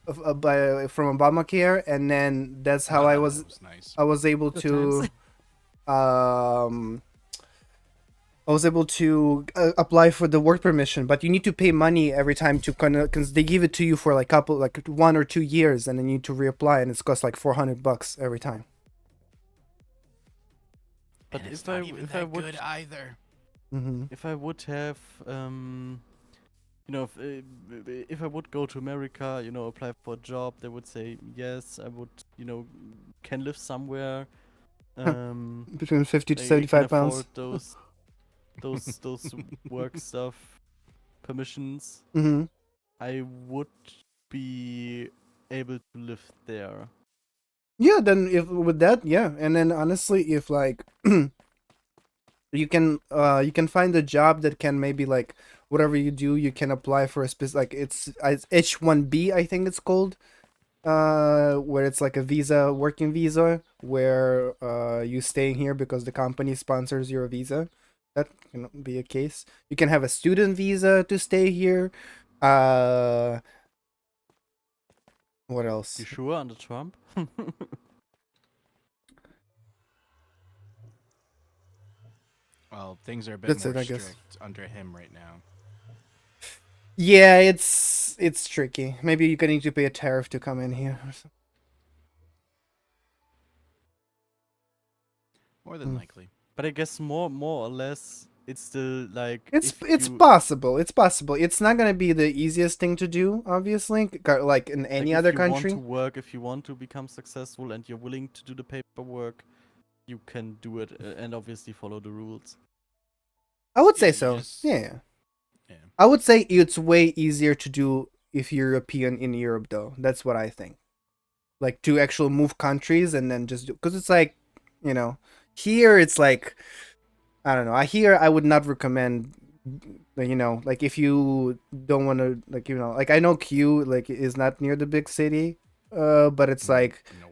from Obamacare, and then that's how I That was nice. I was able Good to times. Apply for the work permission, but you need to pay money every time to because they give it to you for like 1 or 2 years, and then you need to reapply, and it's cost like $400 every time. But And it's if not I even if that I would good either. Mm-hmm. if I would have if I would go to America, apply for a job, they would say yes, I would, can live somewhere. Between 50 to I 75 can pounds. afford those work stuff permissions. Mm-hmm. I would be able to live there. Yeah, then if with that, yeah, and then honestly, if like you can find a job that can maybe like whatever you do, you can apply for a specific, like it's H1B, I think it's called, where it's like a working visa, where you staying here because the company sponsors your visa. That can be a case. You can have a student visa to stay here. What else? You sure under Trump? Well, things are a bit That's more it, I guess. strict under him right now. Yeah, it's tricky. Maybe you're gonna need to pay a tariff to come in here or something. More than likely. But I guess more or less it's still like It's if it's you, possible. It's possible. It's not gonna be the easiest thing to do, obviously, like in any like, other if you want country. to work, if you want to become successful, and you're willing to do the paperwork, you can do it, and obviously follow the rules. I would Yeah, say you so. just- Yeah. Yeah. I would say it's way easier to do if you're European in Europe, though. That's what I think. Like to actually move countries and then just do, because it's like, you know, here it's like, I don't know. I would not recommend, like if you don't want to, like I know Q like is not near the big city, but it's like No.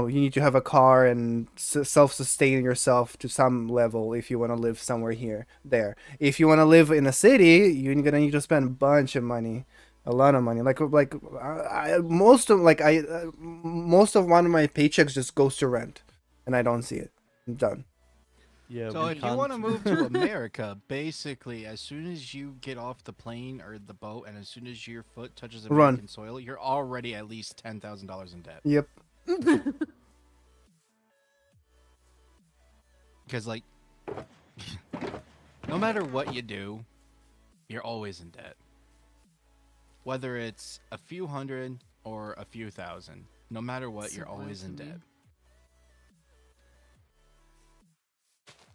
you need to have a car and self-sustain yourself to some level if you want to live somewhere there. If you want to live in a city, you're gonna need to spend a bunch of money, a lot of money. Most of one of my paychecks just goes to rent, and I don't see it. I'm done. Yeah, So we if you want to can't. move to America, basically, as soon as you get off the plane or the boat, and as soon as your foot touches Run. American soil, you're already at least $10,000 in debt. Yep. Because like, no matter what you do, you're always in debt. Whether it's a few hundred or a few thousand, no matter what, you're always in debt.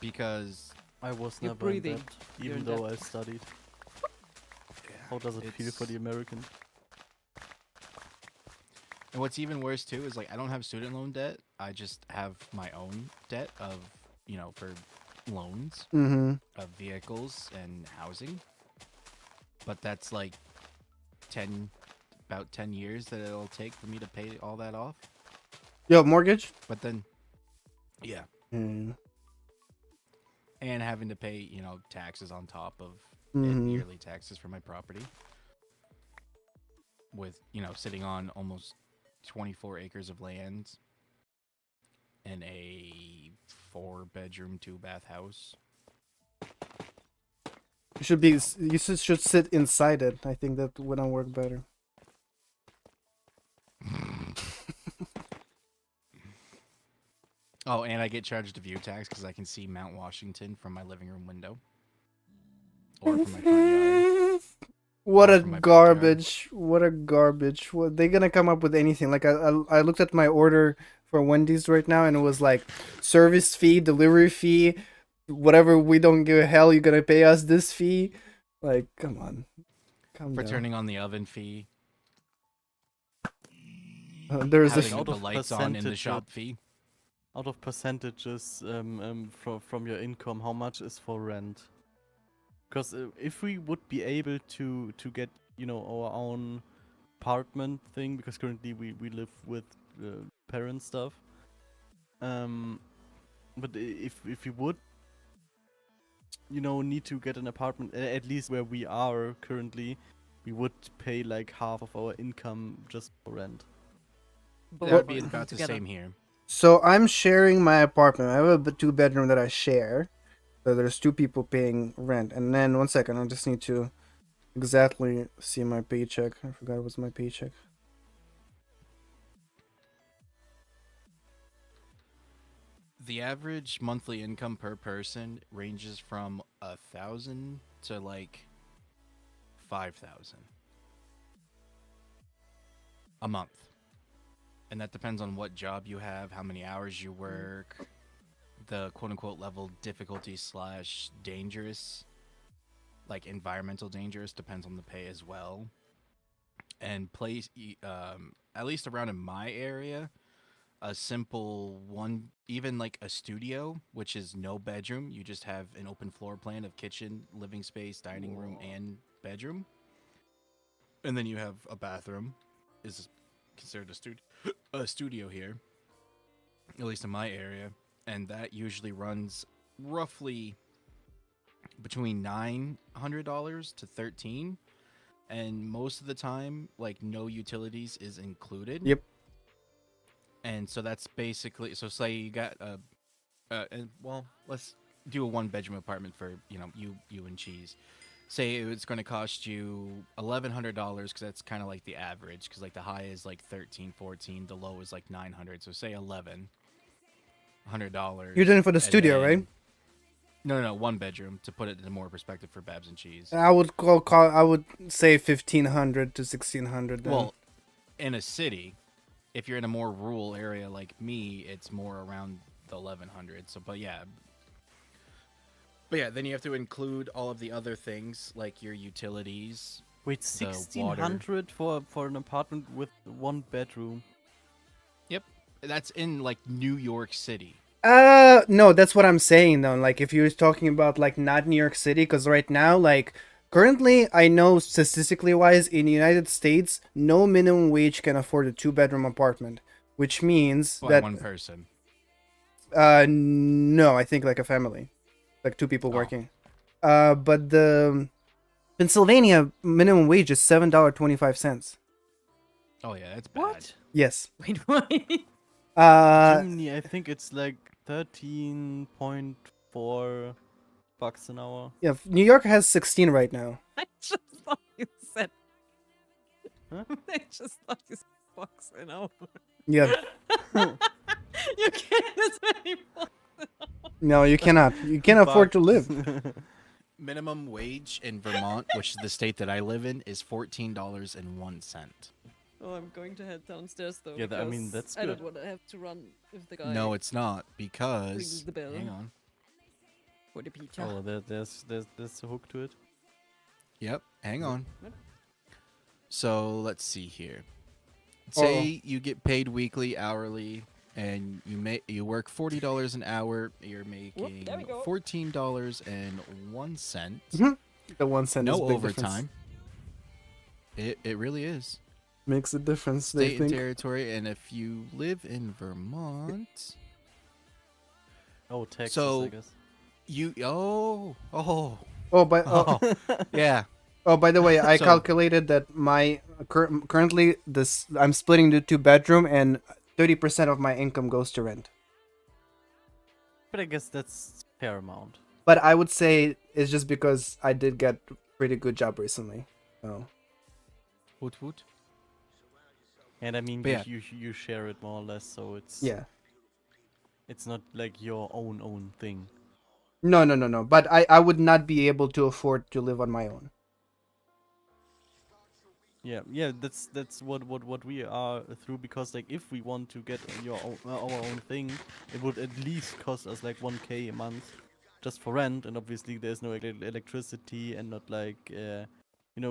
Because I was You're never in breathing. debt, You're even in though debt. I studied. How does it feel for It's- the American? And what's even worse too is like I don't have student loan debt. I just have my own debt of, for loans Mm-hmm. of vehicles and housing. But that's like about 10 years that it'll take for me to pay all that off. Yo, mortgage. But then yeah, Mm. and having to pay, taxes on top of Mhm. yearly taxes for my property. With, sitting on almost 24 acres of land and a 4-bedroom, 2-bath house. You should sit inside it. I think that wouldn't work better. Oh, and I get charged a view tax because I can see Mount Washington from my living room window. Or from my front yard. What Or a from my backyard. garbage! What a garbage! What they gonna come up with anything? Like I looked at my order for Wendy's right now, and it was like service fee, delivery fee, whatever. We don't give a hell. You're gonna pay us this fee? Like, come on, calm For down. turning on the oven fee. There's a Having out the of lights on in the percentage, shop fee. Out of percentages from your income, how much is for rent? Because if we would be able to get our own apartment thing, because currently we live with parent stuff. But if we would need to get an apartment, at least where we are currently, we would pay like half of our income just for rent. That'd be about the Together. same here. So I'm sharing my apartment. I have a 2-bedroom that I share. So there's 2 people paying rent. And then 1 second, I just need to exactly see my paycheck. I forgot it was my paycheck. The average monthly income per person ranges from 1,000 to like 5,000 a month. And that depends on what job you have, how many hours you work, the quote unquote level difficulty / dangerous, like environmental dangerous, depends on the pay as well. And at least around in my area, a simple one, even like a studio, which is no bedroom, you just have an open floor plan of kitchen, living space, dining room, and bedroom. And then you have a bathroom, is considered a studio here, at least in my area. And that usually runs roughly between $900 to $13. And most of the time, like, no utilities is included. Yep. And so that's basically, so say you got let's do a 1-bedroom apartment for, you and Cheese. Say it's going to cost you $1,100 because that's kind of like the average, because like the high is like 13, 14, the low is like 900. So say $1,100. You're doing it for the and studio, then- right? No, 1 bedroom to put it into more perspective for Babs and Cheese. I would I would say 1,500 to 1,600. Then. Well, in a city, if you're in a more rural area like me, it's more around the 1,100. So, but yeah, then you have to include all of the other things like your utilities. Wait, the 1,600 for an apartment with 1 bedroom. Yep, that's in like New York City. No, that's what I'm saying though. Like, if you're talking about like not New York City, because right now, like, currently, I know statistically wise, in the United States, no minimum wage can afford a 2-bedroom apartment, which means By that one person. no, I think like a family, like 2 people Oh. working. But the Pennsylvania minimum wage is $7.25. Oh yeah, that's bad. What? Yes. Wait, why? Germany, I think it's like 13.4 bucks an hour. Yeah, New York has 16 right now. I just thought you said. Huh? I just thought you said bucks an hour. Yeah. You can't as many bucks. No, you cannot. You can't afford to live. Minimum wage in Vermont, which is the state that I live in, is $14.01. Oh, I'm going to head downstairs though. Yeah, I mean, because that's I don't good. want to have to run if the guy No, it's not rings because. the bell Hang on. for the pizza. Oh, there's a hook to it. Yep, hang Mm. on. What? So let's see here. Uh-oh. Say you get paid weekly, hourly, and you work $40 an hour. You're making there we go. $14.01. The 1 cent is No big overtime. It really is. Makes a difference. They State and think. territory, and if you live in Vermont, Oh, Texas, So- I guess. oh, Oh, yeah. oh, by the way, I So- calculated that my currently I'm splitting the 2-bedroom, and 30% of my income goes to rent. But I guess that's fair amount. But I would say it's just because I did get a pretty good job recently. So Woot woot. And I mean, But you share it more or less, so it's yeah. it's not like your own thing. No. But I would not be able to afford to live on my own. Yeah, that's what we are through, because like if we want to get our own thing, it would at least cost us like 1K a month just for rent, and obviously there's no electricity and not like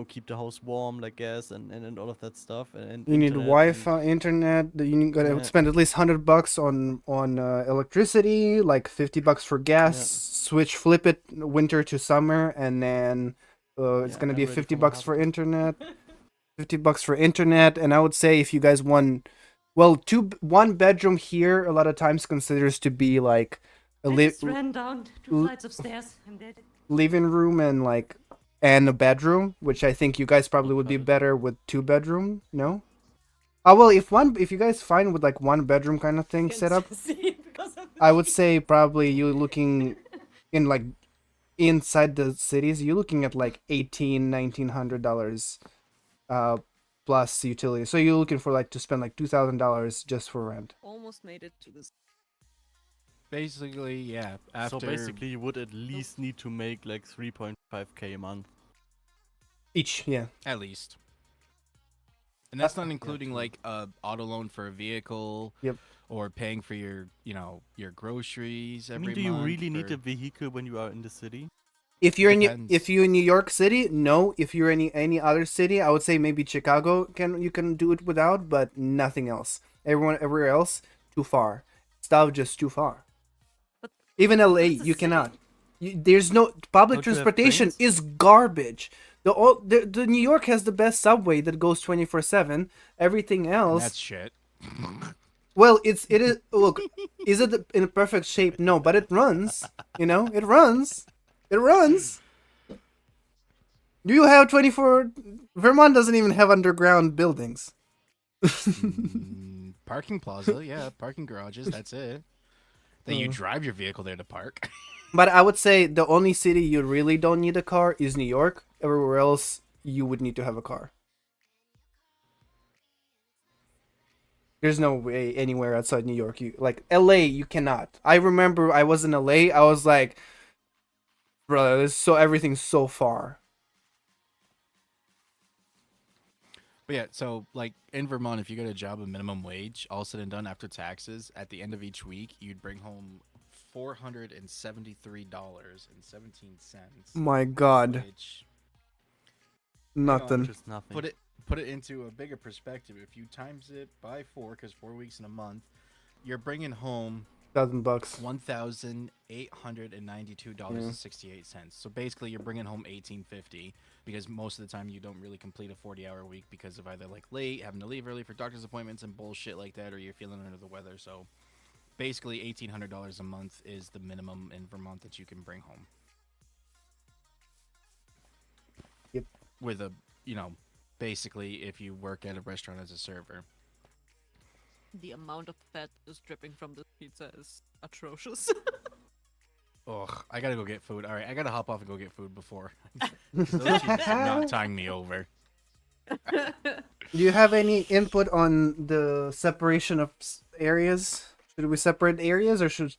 keep the house warm like gas and all of that stuff, and You need internet Wi-Fi, internet. You gotta Yeah. spend at least $100 on electricity, like $50 for gas. Flip it winter to summer, and then it's Yeah, gonna I'm be ready for $50 my for husband. internet. $50 for internet, and I would say if you guys one 1-bedroom here, a lot of times considers to be like a I just ran down 2 l- flights of stairs. I'm dead. living room and a bedroom, which I think you guys probably would be better with 2-bedroom. No. Oh well, if you guys find with like 1-bedroom kind of thing set up, See it because of the I would say probably you looking in like inside the cities, you're looking at like $1,800-$1,900 plus utility. So you're looking for like to spend like $2,000 just for rent. almost made it to this. Basically, yeah. After So basically, you would at least need to make like 3.5K a month. Each, yeah. at least. And that's not yeah, including true. like a auto loan for a vehicle. Yep. Or paying for your groceries I every mean, do you month. really need or- a vehicle when you are in the city? If you're Depends. if you're in New York City, no. If you're in any other city, I would say maybe Chicago you can do it without, but nothing else. Everywhere else, too far. Stuff just too far. But Even LA, that's a you city. cannot. There's no public Don't you have transportation trains? is garbage. The New York has the best subway that goes 24/7. Everything And else, that's shit. well, it is. Look, is it in a perfect shape? No, but it runs. It runs. It runs. Do you have 24? Vermont doesn't even have underground buildings. Parking plaza, yeah, parking garages, that's it. Then you drive your vehicle there to park. But I would say the only city you really don't need a car is New York. Everywhere else, you would need to have a car. There's no way anywhere outside New York. Like LA, you cannot. I remember I was in LA. I was like, brother. This so everything's so far. But yeah, so like in Vermont, if you get a job at minimum wage, all said and done after taxes, at the end of each week, you'd bring home $473.17. My God, Which, nothing. Which is nothing. put it into a bigger perspective. If you times it by 4, because 4 weeks in a month, you're bringing home $1,000. $1,892.68. So basically, you're bringing home $1,850 because most of the time you don't really complete a 40-hour week because of either like late, having to leave early for doctor's appointments and bullshit like that, or you're feeling under the weather. So basically, $1,800 a month is the minimum in Vermont that you can bring home. Yep. With a, basically if you work at a restaurant as a server. The amount of fat is dripping from this pizza is atrocious. Ugh, I gotta go get food. All right, I gotta hop off and go get food before. 'Cause those cheeses are not tying me over. Do you have any input on the separation of areas? Should we separate areas, or should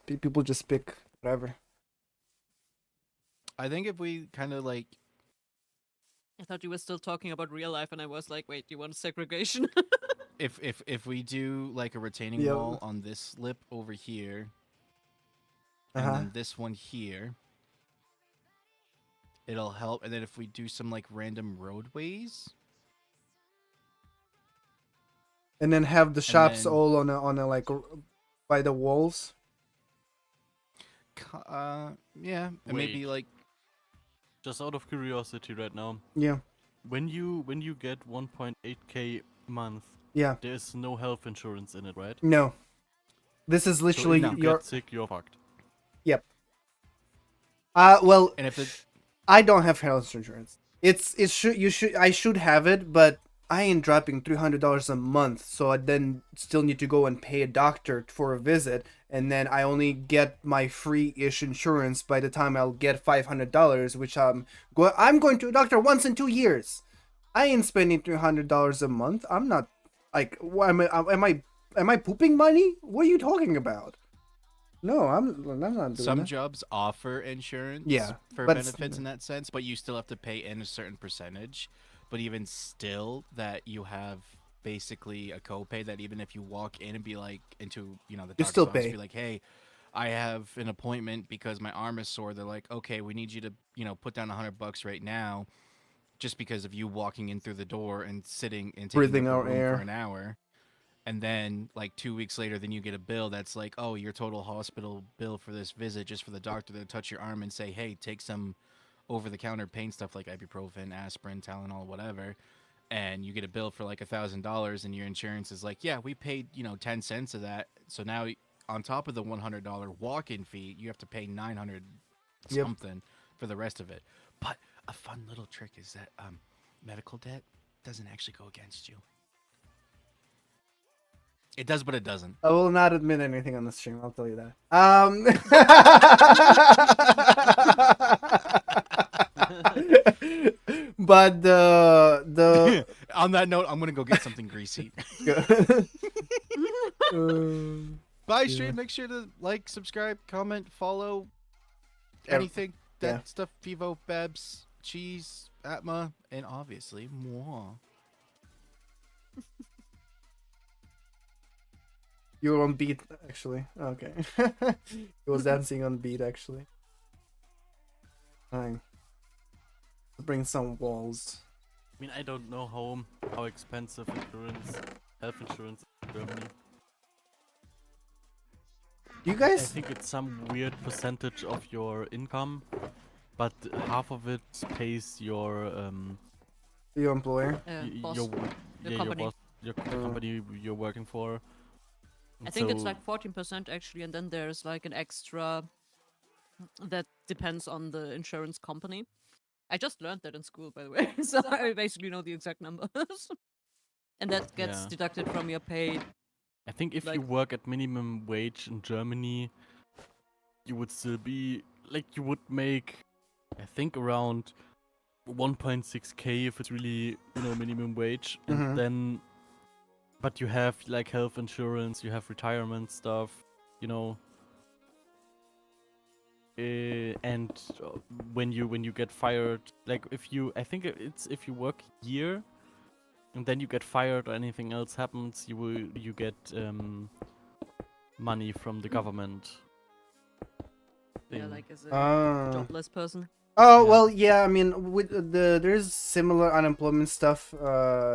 people just pick whatever? I think if we kind of like, I thought you were still talking about real life, and I was like, wait, do you want segregation? if we do like a retaining Yeah. wall on this lip over here, and then this one here, it'll help. And then if we do some like random roadways, And then have the shops then- all on a like by the walls. yeah, and maybe Wait. like Just out of curiosity right now, Yeah, when you get 1.8k a month, yeah. there's no health insurance in it, right? No, this is literally so if you your. get sick, you're fucked. Well, and if it I don't have health insurance. I should have it, but I ain't dropping $300 a month, so I then still need to go and pay a doctor for a visit, and then I only get my free-ish insurance by the time I'll get $500, which I'm going to a doctor once in 2 years. I ain't spending $300 a month. I'm not like am I pooping money? What are you talking about? No, I'm not doing some that. jobs offer insurance Yeah, for but it's- benefits in that sense, but you still have to pay in a certain percentage. But even still, that you have basically a copay that even if you walk in and be like into the doctor's still office, pay. be like, hey, I have an appointment because my arm is sore. They're like, okay, we need you to put down $100 right now, just because of you walking in through the door and sitting and taking Breathing up a our room air. for an hour. And then like 2 weeks later, then you get a bill that's like, oh, your total hospital bill for this visit, just for the doctor to touch your arm and say, hey, take some over-the-counter pain stuff like ibuprofen, aspirin, Tylenol, whatever, and you get a bill for like $1,000, and your insurance is like, yeah, we paid 10 cents of that, so now on top of the $100 walk-in fee, you have to pay 900 Yep. something for the rest of it. But a fun little trick is that medical debt doesn't actually go against you. It does, but it doesn't. I will not admit anything on the stream. I'll tell you that. But the On that note, I'm gonna go get something greasy. Bye, stream. Make sure to like, subscribe, comment, follow, anything. That yeah. stuff. Vivo, Babs, Cheese, Atma, and obviously moi. You were on beat, actually. Okay. He was dancing on beat, actually. Fine. Let's bring some walls. I mean, I don't know how expensive health insurance is in Germany. You I guys? think it's some weird percentage of your income, but half of it pays your Your employer? Boss. your Your company. boss, the company you're working for. I think it's So- like 14% actually, and then there's like an extra that depends on the insurance company. I just learned that in school, by the way, so I basically know the exact numbers. And that gets Yeah. deducted from your pay. I think if you Like- work at minimum wage in Germany, you would still be like you would make, I think around 1.6k if it's really minimum wage, Mhm. and then, but you have like health insurance, you have retirement stuff, and when you get fired, like I think it's if you work a year and then you get fired or anything else happens, you get money from the government. Yeah, thing. like as a Ah. jobless person. Oh Yeah. well, yeah. I mean, with there's similar unemployment stuff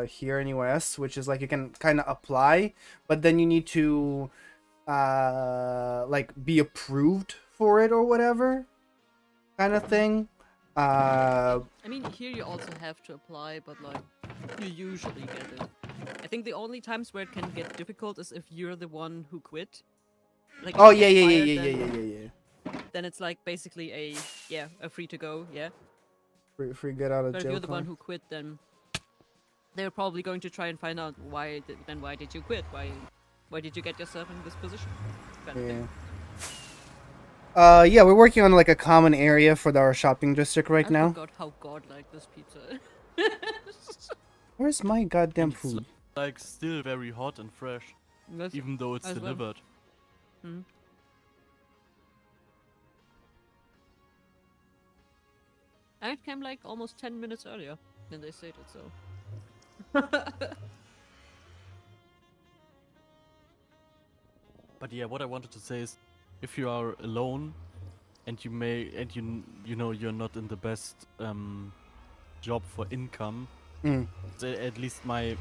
here in US, which is like you can kind of apply, but then you need to like be approved for it or whatever kind of thing. I mean, here you also have to apply, but like you usually get it. I think the only times where it can get difficult is if you're the one who quit. Like, if Oh you yeah, get yeah, yeah, fired, yeah, then, yeah, yeah, yeah, yeah. then it's like basically a free to go, yeah. Free get out of But if jail you're the one card. who quit, then they're probably going to try and find out why did you quit? Why did you get yourself in this position? Kind of Yeah. thing. Yeah, we're working on like a common area for our shopping district right I now. forgot how godlike this pizza is. Where's my goddamn And it's food? like still very hot and fresh, Yes, even though it's as well. delivered. Mhm. And it came like almost 10 minutes earlier than they stated, so. But yeah, what I wanted to say is, if you are alone, and you know you're not in the best job for income, Mm. at least my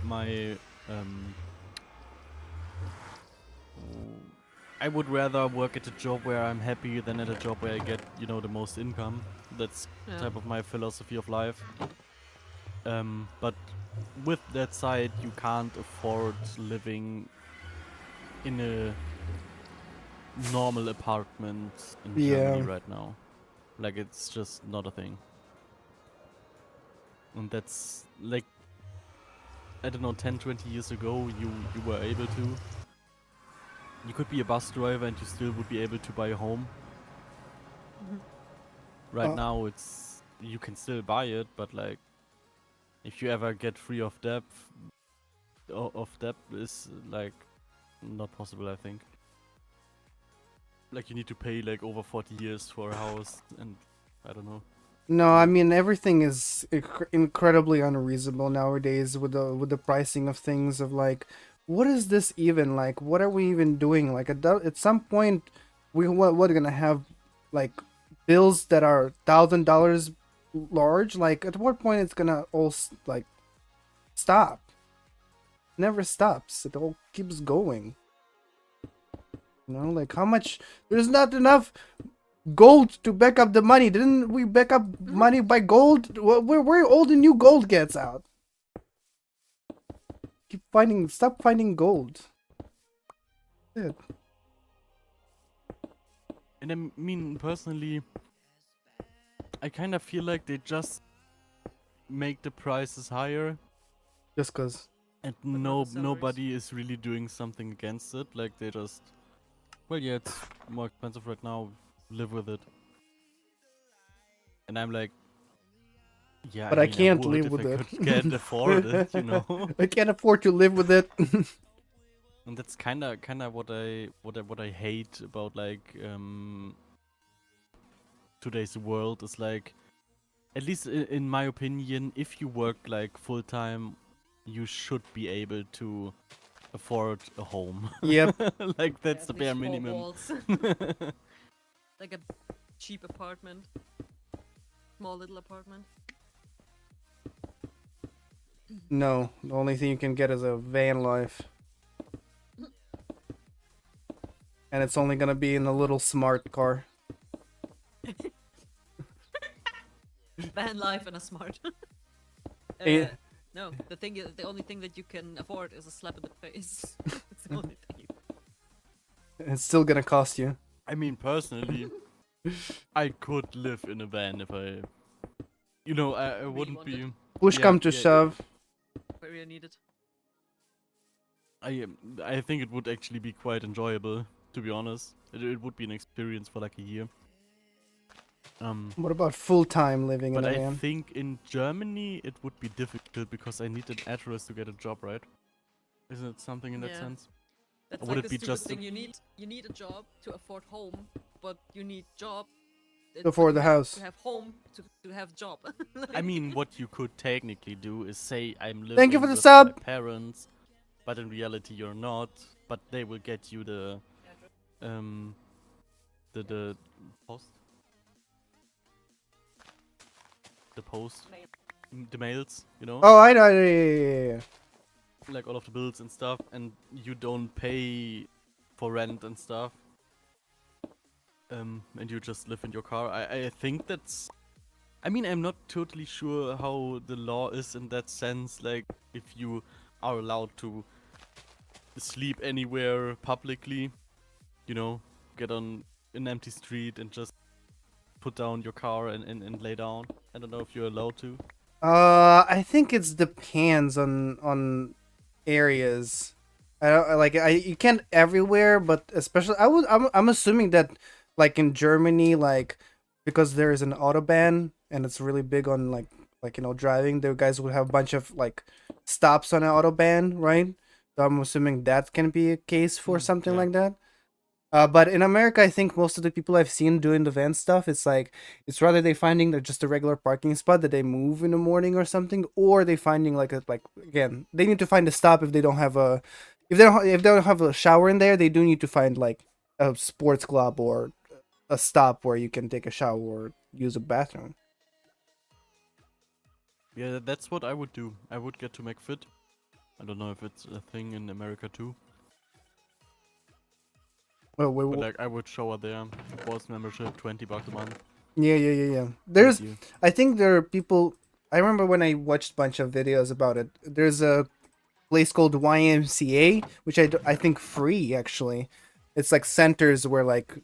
I would rather work at a job where I'm happy than at a job where I get the most income. That's Yeah. type of my philosophy of life. But with that side, you can't afford living in a normal apartment in Germany Yeah. right now. Like, it's just not a thing. And that's like, I don't know, 10, 20 years ago, you were able to. You could be a bus driver and you still would be able to buy a home. Right now, you can still buy it, but like, if you ever get free of debt, is like not possible, I think. Like, you need to pay like over 40 years for a house, and I don't know. No, I mean everything is incredibly unreasonable nowadays with the pricing of things. Of like, what is this even like? What are we even doing? Like at some point, what gonna have like bills that are $1,000 large? Like at what point it's gonna all like stop? Never stops. It all keeps going. You know, like how much? There's not enough gold to back up the money. Didn't we back up money by gold? Where all the new gold gets out? Stop finding gold. Shit. And I mean, personally, I kind of feel like they just make the prices higher, Just cause. and not the salaries. nobody is really doing something against it. Like, they just, well, yeah, it's more expensive right now. Live with it. And I'm like, yeah, But I mean, can't would live if with I it. can't afford it, you know. I can't afford to live with it. And that's kind of what I hate about like today's world is like, at least in my opinion, if you work like full time, you should be able to afford a home. Yep. Like, that's Yeah, the at bare least 4 minimum. walls. Like a cheap apartment. Small little apartment. No, the only thing you can get is a van life. And it's only gonna be in a little smart car. Van life and a smart. Eh. No, the only thing that you can afford is a slap in the face. It's the only thing. It's still gonna cost you. I mean, personally, I could live in a van if I, I wouldn't wanted. be. Push Yeah, come to yeah, shove. Where you need it. I think it would actually be quite enjoyable, to be honest. It would be an experience for like a year. What about full-time living in But a I van? think in Germany it would be difficult because I need an address to get a job, right? Isn't it something in that Yeah. sense? That's Or would like it the be stupid just a- thing. You need a job to afford home, but you need job Before the house. To have home, to have job. I mean, what you could technically do is say I'm living Thank you for the with sub. my parents, but in reality you're not. But they will get you the post, the mails, you know, Oh, I know. Yeah. like all of the bills and stuff, and you don't pay for rent and stuff. And you just live in your car. I think that's. I mean, I'm not totally sure how the law is in that sense. Like, if you are allowed to sleep anywhere publicly, you know, get on an empty street and just put down your car and lay down. I don't know if you're allowed to. I think it depends on areas. I don't like you can't everywhere, but especially I'm assuming that like in Germany, like because there is an autobahn and it's really big on like driving, the guys would have a bunch of like stops on an autobahn, right? So I'm assuming that can be a case for something yeah. like that. But in America, I think most of the people I've seen doing the van stuff, it's rather they finding just a regular parking spot that they move in the morning or something, or they finding like again they need to find a stop if they don't have a if they don't have a shower in there, they do need to find like a sports club or a stop where you can take a shower or use a bathroom. Yeah, that's what I would do. I would get to McFit. I don't know if it's a thing in America too. Well, But like, I would shower there. Course membership, $20 a month. yeah. Thank you. I think there are people. I remember when I watched a bunch of videos about it. There's a place called YMCA, which I think free actually. It's like centers where like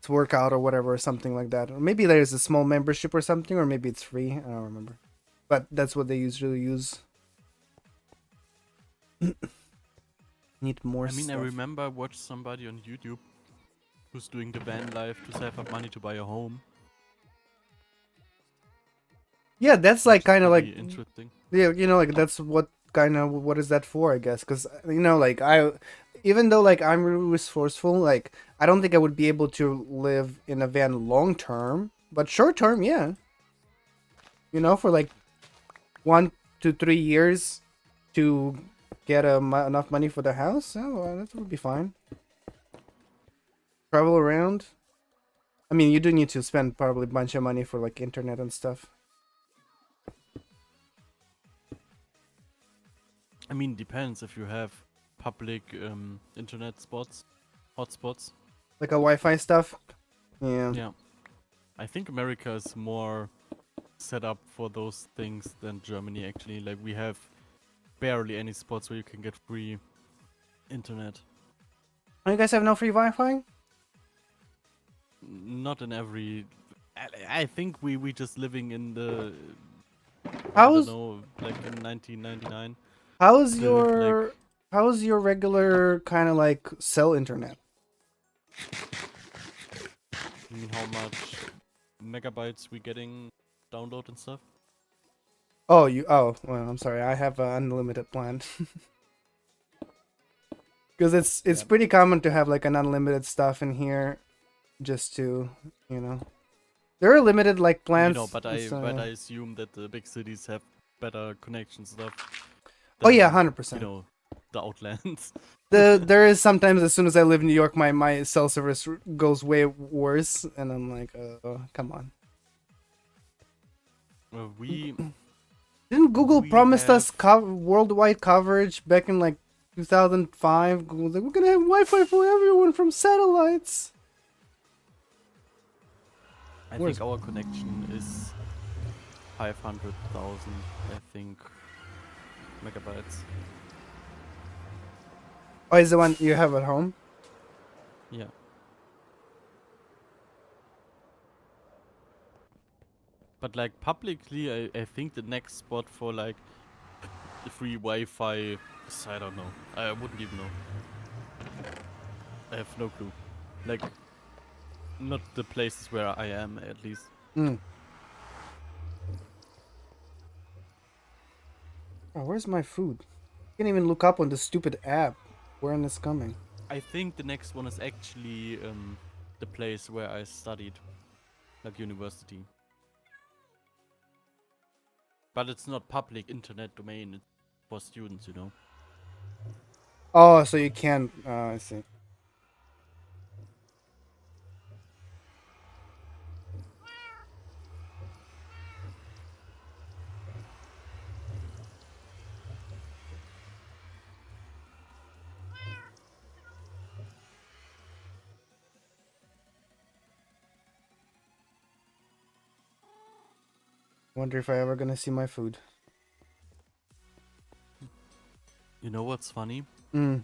to work out or whatever or something like that. Or maybe there's a small membership or something, or maybe it's free. I don't remember. But that's what they usually use. Need more I mean, stuff. I remember I watched somebody on YouTube who's doing the van life to save up money to buy a home. Yeah, that's like kind of like interesting. yeah, like that's what what is that for? I guess because like even though like I'm really resourceful, like I don't think I would be able to live in a van long term, but short term, yeah. For like 1 to 3 years to get enough money for the house, that would be fine. Travel around. I mean, you do need to spend probably a bunch of money for like internet and stuff. I mean, depends if you have public internet hotspots. Like a Wi-Fi stuff. Yeah. Yeah. I think America is more set up for those things than Germany actually. Like, we have barely any spots where you can get free internet. Oh, you guys have no free Wi-Fi? Not in every. I think we just living in the. How's I don't know, like in 1999. how's your regular kind of like cell internet? I mean, how much megabytes we getting download and stuff? Oh, well, I'm sorry. I have an unlimited plan. Because it's pretty common to have like an unlimited stuff in here, just to there are limited like plans. But I assume that the big cities have better connection stuff. Oh yeah, than, 100%. The outlands. There is sometimes as soon as I live in New York, my cell service goes way worse, and I'm like, come on. We Didn't Google we promised us have- worldwide coverage back in like 2005? Google was like, we're gonna have Wi-Fi for everyone from satellites. I Where's- think our connection is 500,000, I think, megabytes. Oh, is the one you have at home? Yeah. But like publicly, I think the next spot for like the free Wi-Fi is, I don't know. I wouldn't even know. I have no clue. Like, not the places where I am, at least. Oh, where's my food? I can't even look up on the stupid app when it's coming. I think the next one is actually the place where I studied. like university. But it's not public internet domain. It's for students, you know. Oh, so you can. I see. Wonder if I ever gonna see my food. You know what's funny? Mm.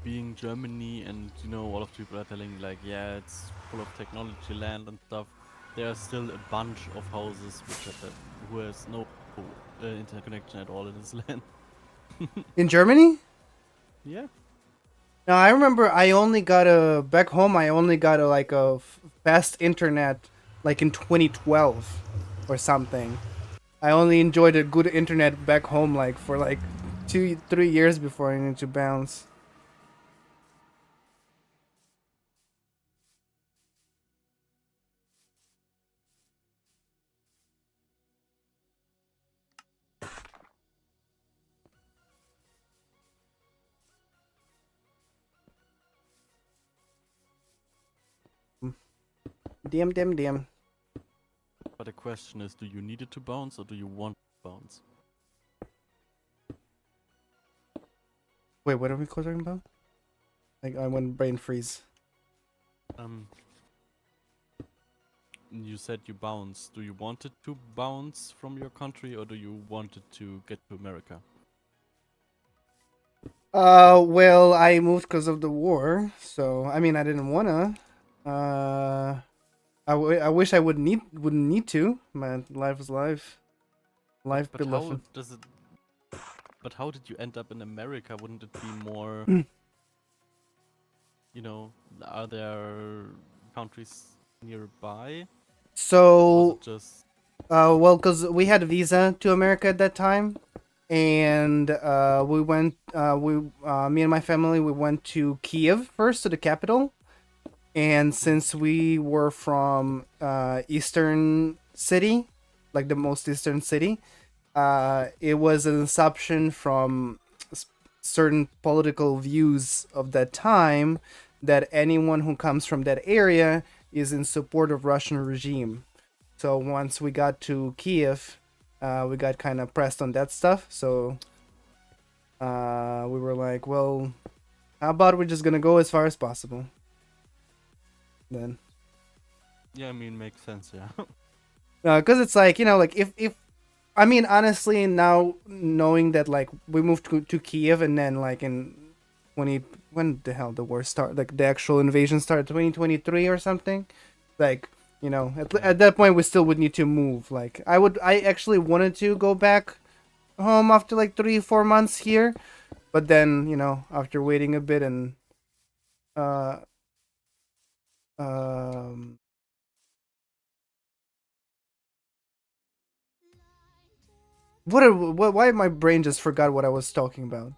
Being Germany, and you know, all of people are telling like, yeah, it's full of technology land and stuff. There are still a bunch of houses who has no interconnection at all in this land. In Germany? Yeah. No, I remember I only got back home. I only got like a fast internet like in 2012 or something. I only enjoyed a good internet back home like for like 2-3 years before I needed to bounce. Damn. But the question is, do you need it to bounce or do you want to bounce? Wait, what are we talking about? Like I went brain freeze. You said you bounce. Do you want it to bounce from your country or do you want it to get to America? Well, I moved because of the war, so I mean I didn't wanna. I wish I wouldn't need to. Man, life is life. Life But beloved. how does it? But how did you end up in America? Wouldn't it be more? You know, are there countries nearby? So, Was it just well, because we had a visa to America at that time, and we went. Me and my family, we went to Kiev first, to the capital, and since we were from eastern city, like the most eastern city, it was an assumption from certain political views of that time that anyone who comes from that area is in support of Russian regime. So once we got to Kiev, we got kind of pressed on that stuff. So we were like, well, how about we're just gonna go as far as possible? Then, yeah, I mean, makes sense, yeah. because it's like, you know, like if I mean, honestly, now knowing that like we moved to Kiev and then like in 20, when the hell the war started, like the actual invasion started, 2023 or something, like, you know, at that point we still would need to move. Like I actually wanted to go back home after like 3-4 months here, but then, you know, after waiting a bit and uh um why my brain just forgot what I was talking about.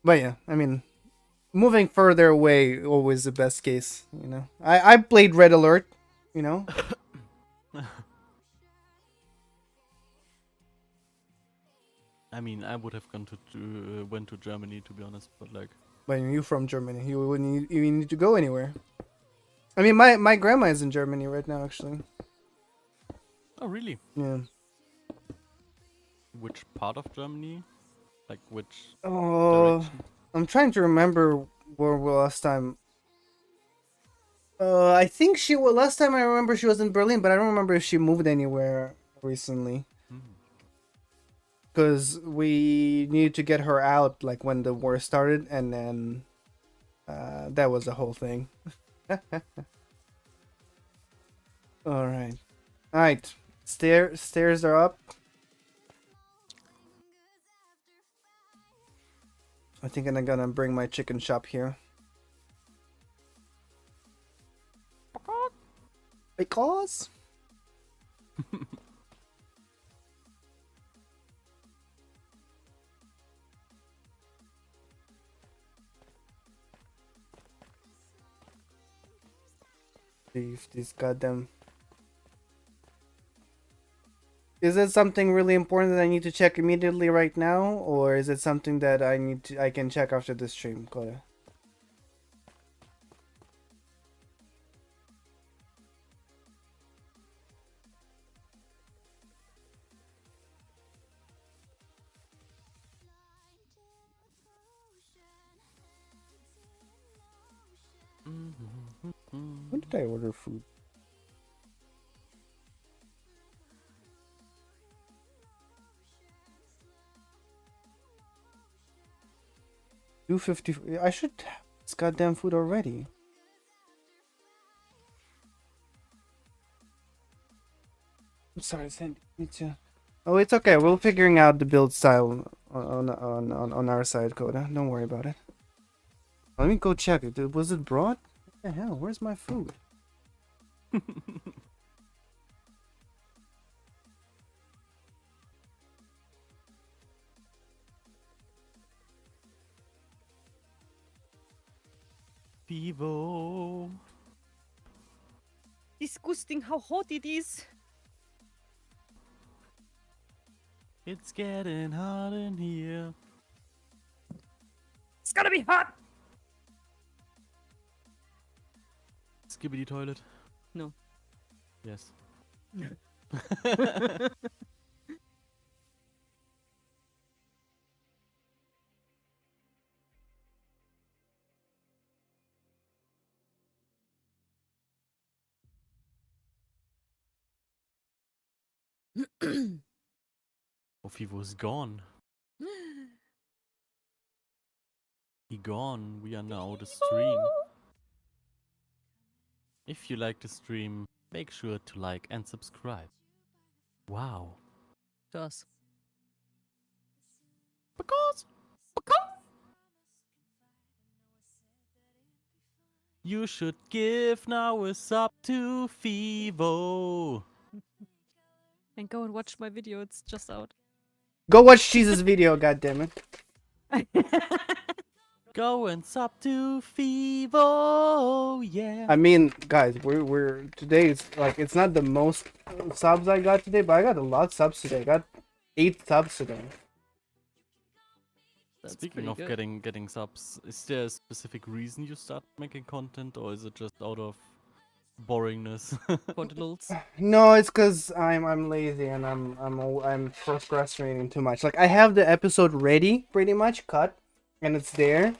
But yeah, I mean, moving further away always the best case, you know. I played Red Alert, you know. I mean, I would have gone went to Germany to be honest, but like, But you from Germany, you wouldn't even need to go anywhere. I mean, my grandma is in Germany right now, actually. oh really? Yeah. Which part of Germany? Like which Oh, direction? I'm trying to remember where we last time. I think last time I remember she was in Berlin, but I don't remember if she moved anywhere recently. Because we needed to get her out like when the war started, and then that was the whole thing. All right. Stairs are up. I think I'm gonna bring my chicken shop here. Because See if these goddamn. Is it something really important that I need to check immediately right now, or is it something that I can check after the stream, Koda? When did I order food? $2.50. I should have this goddamn food already. I'm sorry, Sandy. Oh, it's okay. We're figuring out the build style on our side, Coda. Don't worry about it. Let me go check it. Was it brought? What the hell? Where's my food? Vivo. Disgusting how hot it is. It's getting hot in here. It's gonna be hot. Skibbity toilet. No. Yes. Vivo's gone. He gone. We are now the stream. If you like the stream, make sure to like and subscribe. Wow. To us. Because you should give now a sub to Fivo. And go and watch my video. It's just out. Go watch Jesus' video, goddammit. Go and sub to Fivo, yeah. I mean, guys, we're today is like it's not the most subs I got today, but I got a lot of subs today. I got 8 subs today. That's Speaking pretty of good. getting subs, is there a specific reason you start making content, or is it just out of boringness? For the lulz. No, it's because I'm lazy and I'm procrastinating too much. Like I have the episode ready, pretty much cut, and it's there.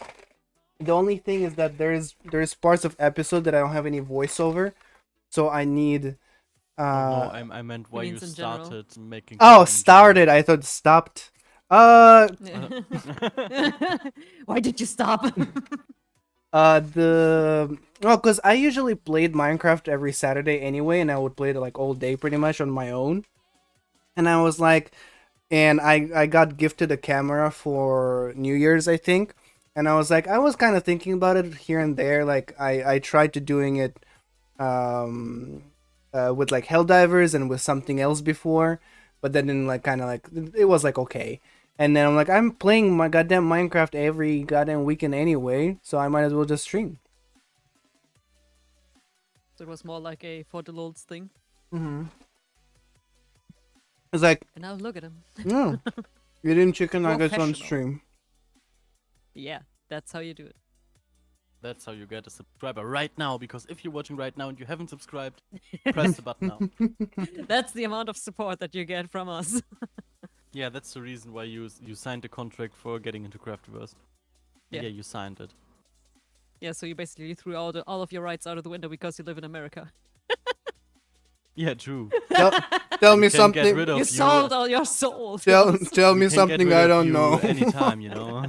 The only thing is that there's parts of episode that I don't have any voiceover, so I need. Oh, no, I meant why you means in general. started making. Oh, content in general. started. I thought stopped. Why did you stop? Because I usually played Minecraft every Saturday anyway, and I would play it like all day pretty much on my own. And I was like, and I got gifted a camera for New Year's, I think. And I was like, I was kind of thinking about it here and there. Like I tried to doing it with like Helldivers and with something else before, but then like kind of like it was like okay. And then I'm like, I'm playing my goddamn Minecraft every goddamn weekend anyway, so I might as well just stream. So it was more like a for the lulz thing. Mm-hmm. It's like, And now look at him. no, you didn't chicken nuggets on Professional. stream. Yeah, that's how you do it. That's how you get a subscriber right now, because if you're watching right now and you haven't subscribed, press the button now. That's the amount of support that you get from us. Yeah, that's the reason why you signed the contract for getting into Craftiverse. Yeah. Yeah, you signed it. Yeah, so you basically threw all of your rights out of the window because you live in America. Yeah, true. Tell me We can get something. rid of You sold all your souls. Tell We me can get something rid I of don't you know. anytime, you know.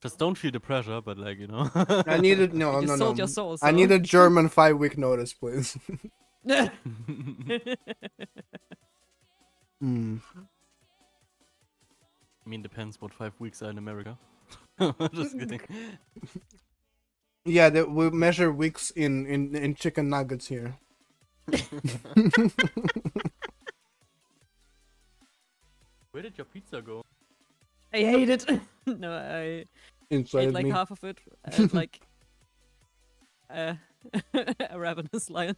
Just don't feel the pressure, but like, you know. I needed no. You sold your soul, I so- need a German 5-week notice, please. Hmm. I mean, depends what 5 weeks are in America. Just kidding. Yeah, we measure weeks in chicken nuggets here. Where did your pizza go? I hate it. No, I Inside ate like me. half of it. And like a a ravenous lion.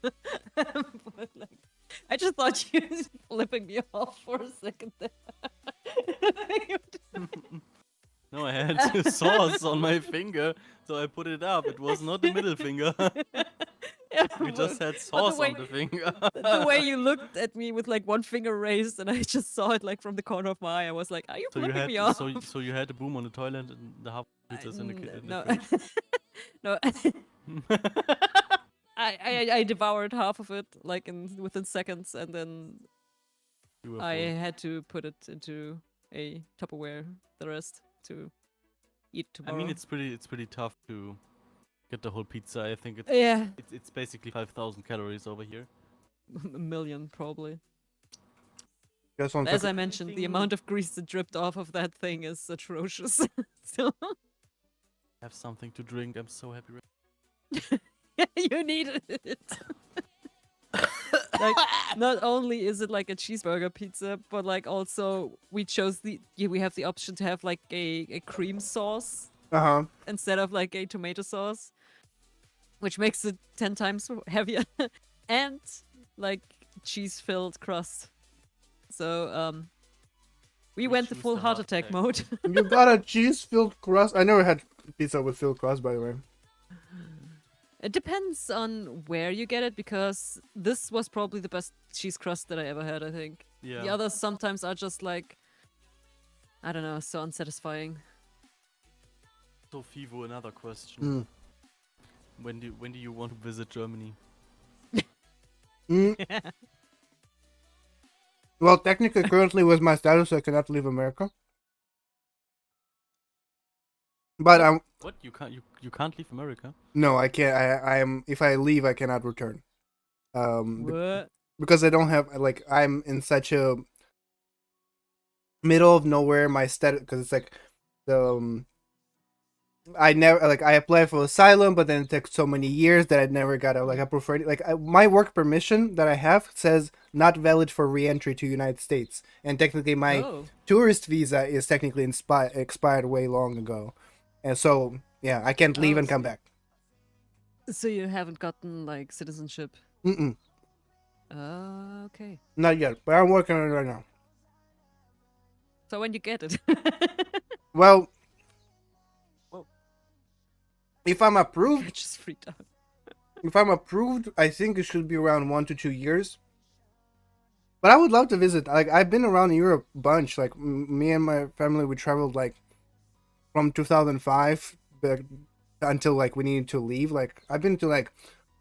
But, like, I just thought you was flipping me off for a second there. No, I had sauce on my finger, so I put it up. It was not the middle finger. Yeah, We just had but sauce on the finger. the way you looked at me with like one finger raised, and I just saw it like from the corner of my eye, I was like, "Are you So you flipping had me off?" so you had a boom on the toilet and the half pizzas in the No, fridge. no. I devoured half of it like within seconds, and then You were I full. had to put it into a Tupperware. The rest to eat I tomorrow. mean, it's pretty tough to get the whole pizza. I think yeah, it's basically 5,000 calories over here. a million probably. Guess one As second. I mentioned, the Anything- amount of grease that dripped off of that thing is atrocious. So Have something to drink. I'm so happy. you needed it. Like, not only is it like a cheeseburger pizza, but like also we have the option to have like a cream sauce instead of like a tomato sauce, which makes it 10 times heavier, and like cheese-filled crust. So we We went the choose full the heart heart attack attack. mode. You got a cheese-filled crust. I never had pizza with filled crust, by the way. It depends on where you get it, because this was probably the best cheese crust that I ever had, I think. Yeah. The others sometimes are just like, I don't know, so unsatisfying. So Fivo, another question. Mm. When do you want to visit Germany? Mm. Well, technically, currently with my status, I cannot leave America. But I'm What you can't leave America? no, I can't. I am. If I leave, I cannot return. What? Because I don't have like I'm in such a middle of nowhere. My status, because it's like the I never like I applied for asylum, but then it took so many years that I never got a like a preferred my work permission that I have says not valid for re-entry to United States, and technically my Oh. tourist visa is technically expired way long ago, and so yeah, I can't leave Oh, and come so- back. So you haven't gotten like citizenship? Mm-mm, Okay. not yet, but I'm working on it right now. So when you get it? Well, Whoa. if I'm I approved, just freaked out. I think it should be around 1 to 2 years. But I would love to visit. Like I've been around Europe a bunch. Like me and my family, we traveled like from 2005 back until like we needed to leave. Like I've been to like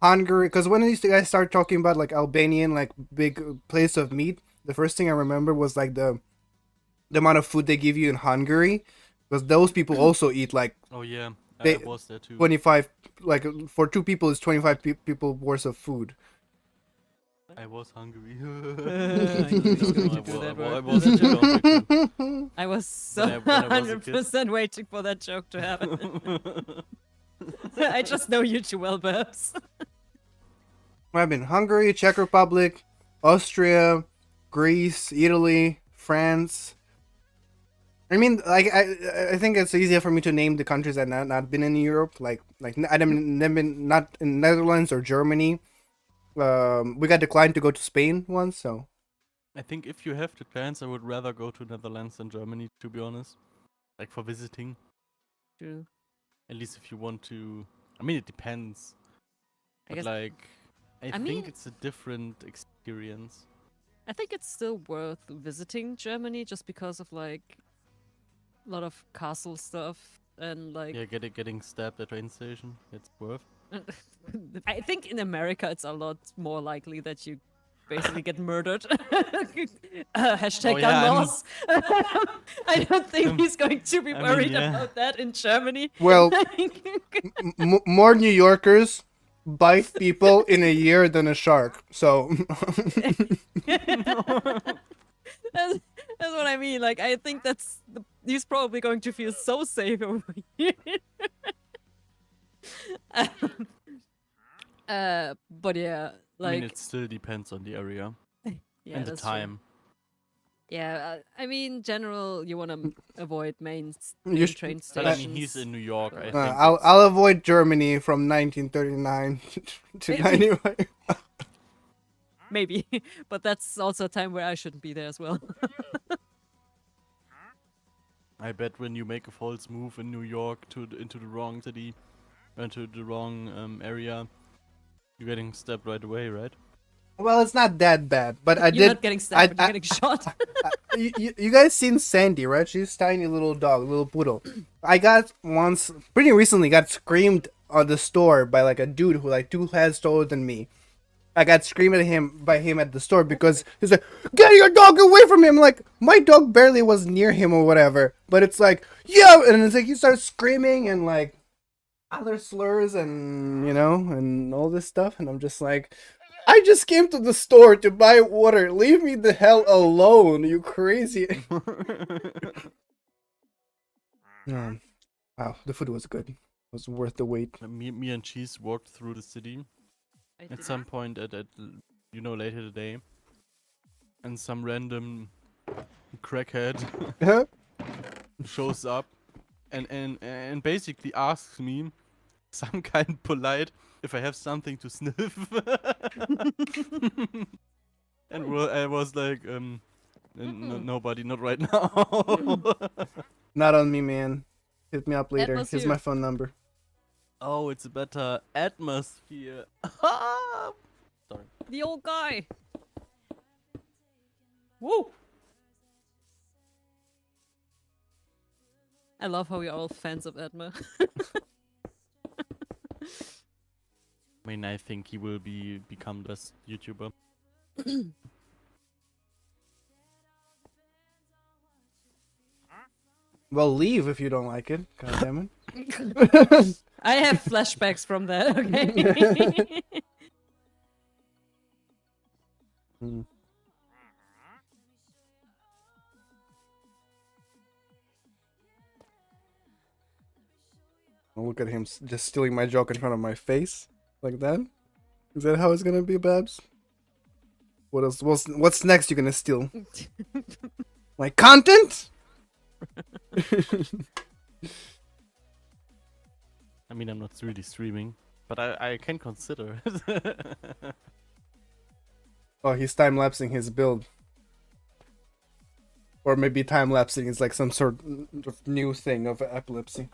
Hungary, because when these guys start talking about like Albanian like big place of meat, the first thing I remember was like the amount of food they give you in Hungary, because those people also eat like Oh yeah, They- I was there too. 25, like for 2 people is 25 people worth of food. I was hungry. I knew he was going to do that I word. wasn't too hungry. I was so When I was a kid. 100% waiting for that joke to happen. I just know you too well, Babs. I've been Hungary, Czech Republic, Austria, Greece, Italy, France. I mean, like I think it's easier for me to name the countries that not been in Europe. Like I haven't been not in Netherlands or Germany. We got declined to go to Spain once, so I think if you have the chance, I would rather go to Netherlands than Germany, to be honest. Like for visiting, True. at least if you want to. I mean, it depends. I But guess like, I mean- think it's a different experience. I think it's still worth visiting Germany just because of like a lot of castle stuff and like Yeah, getting stabbed at train station. It's worth. I think in America it's a lot more likely that you basically get murdered. Hashtag Oh, gun yeah, laws. I don't think he's going to be I mean, worried yeah. about that in Germany. well, more New Yorkers bite people in a year than a shark. So That's what I mean. Like, I think he's probably going to feel so safe over here. But yeah, I like, mean, it still depends on the area yeah, and the that's true. time. Yeah, I mean, general, you want to avoid You sh- train But I stations. mean, he's in New York. I think I'll it's- I'll avoid Germany from 1939 to 95. Maybe, but that's also a time where I shouldn't be there as well. I bet when you make a false move in New York into the wrong city, into the wrong area, you're getting stabbed right away, right? Well, it's not that bad, but I You're did. not getting stabbed, but you're getting shot. You guys seen Sandy, right? She's a tiny little dog, little poodle. I got once, pretty recently, got screamed on the store by like a dude who like 2 heads taller than me. I got screamed at him by him at the store because he's like, "Get your dog away from him!" Like my dog barely was near him or whatever, but it's like, yeah, and it's like he starts screaming and like other slurs and and all this stuff, and I'm just like, I just came to the store to buy water. Leave me the hell alone, you crazy. Wow, the food was good. It was worth the wait. Me and Cheese walked through the city at some point at later today, and some random crackhead shows up and basically asks me some kind polite if I have something to sniff. And I was like, nobody, not right now. Not on me, man. Hit me up later. Here's Atmosphere. my phone number. Oh, it's a better atmosphere. Sorry. The old guy. Woo! I love how we're all fans of Edma. I mean, I think he will become the best YouTuber. Well, leave if you don't like it. God damn it. I have flashbacks from that, okay? Look at him just stealing my joke in front of my face. Like that? Is that how it's gonna be, Babs? What else? What's next you're gonna steal? My content? I mean, I'm not really streaming, but I can consider it. Oh, he's time-lapsing his build. Or maybe time-lapsing is like some sort of new thing of epilepsy.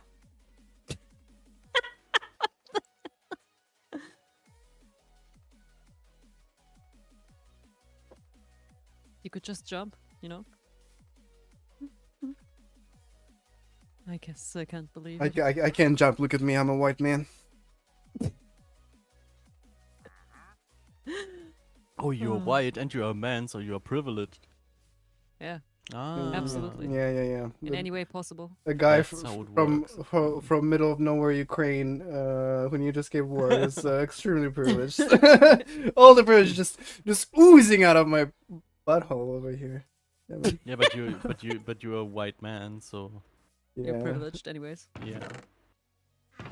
You could just jump, you know? I guess I can't believe it. I can't jump. Look at me. I'm a white man. Oh, you're white and you're a man, so you're privileged. Yeah, Ah, Absolutely. Yeah. in any way possible. A guy That's how it from works. from middle of nowhere Ukraine, when you just gave war, is extremely privileged. All the privilege just oozing out of my butthole over here. Yeah, man. Yeah, but you're a white man, so You're Yeah. privileged anyways. yeah.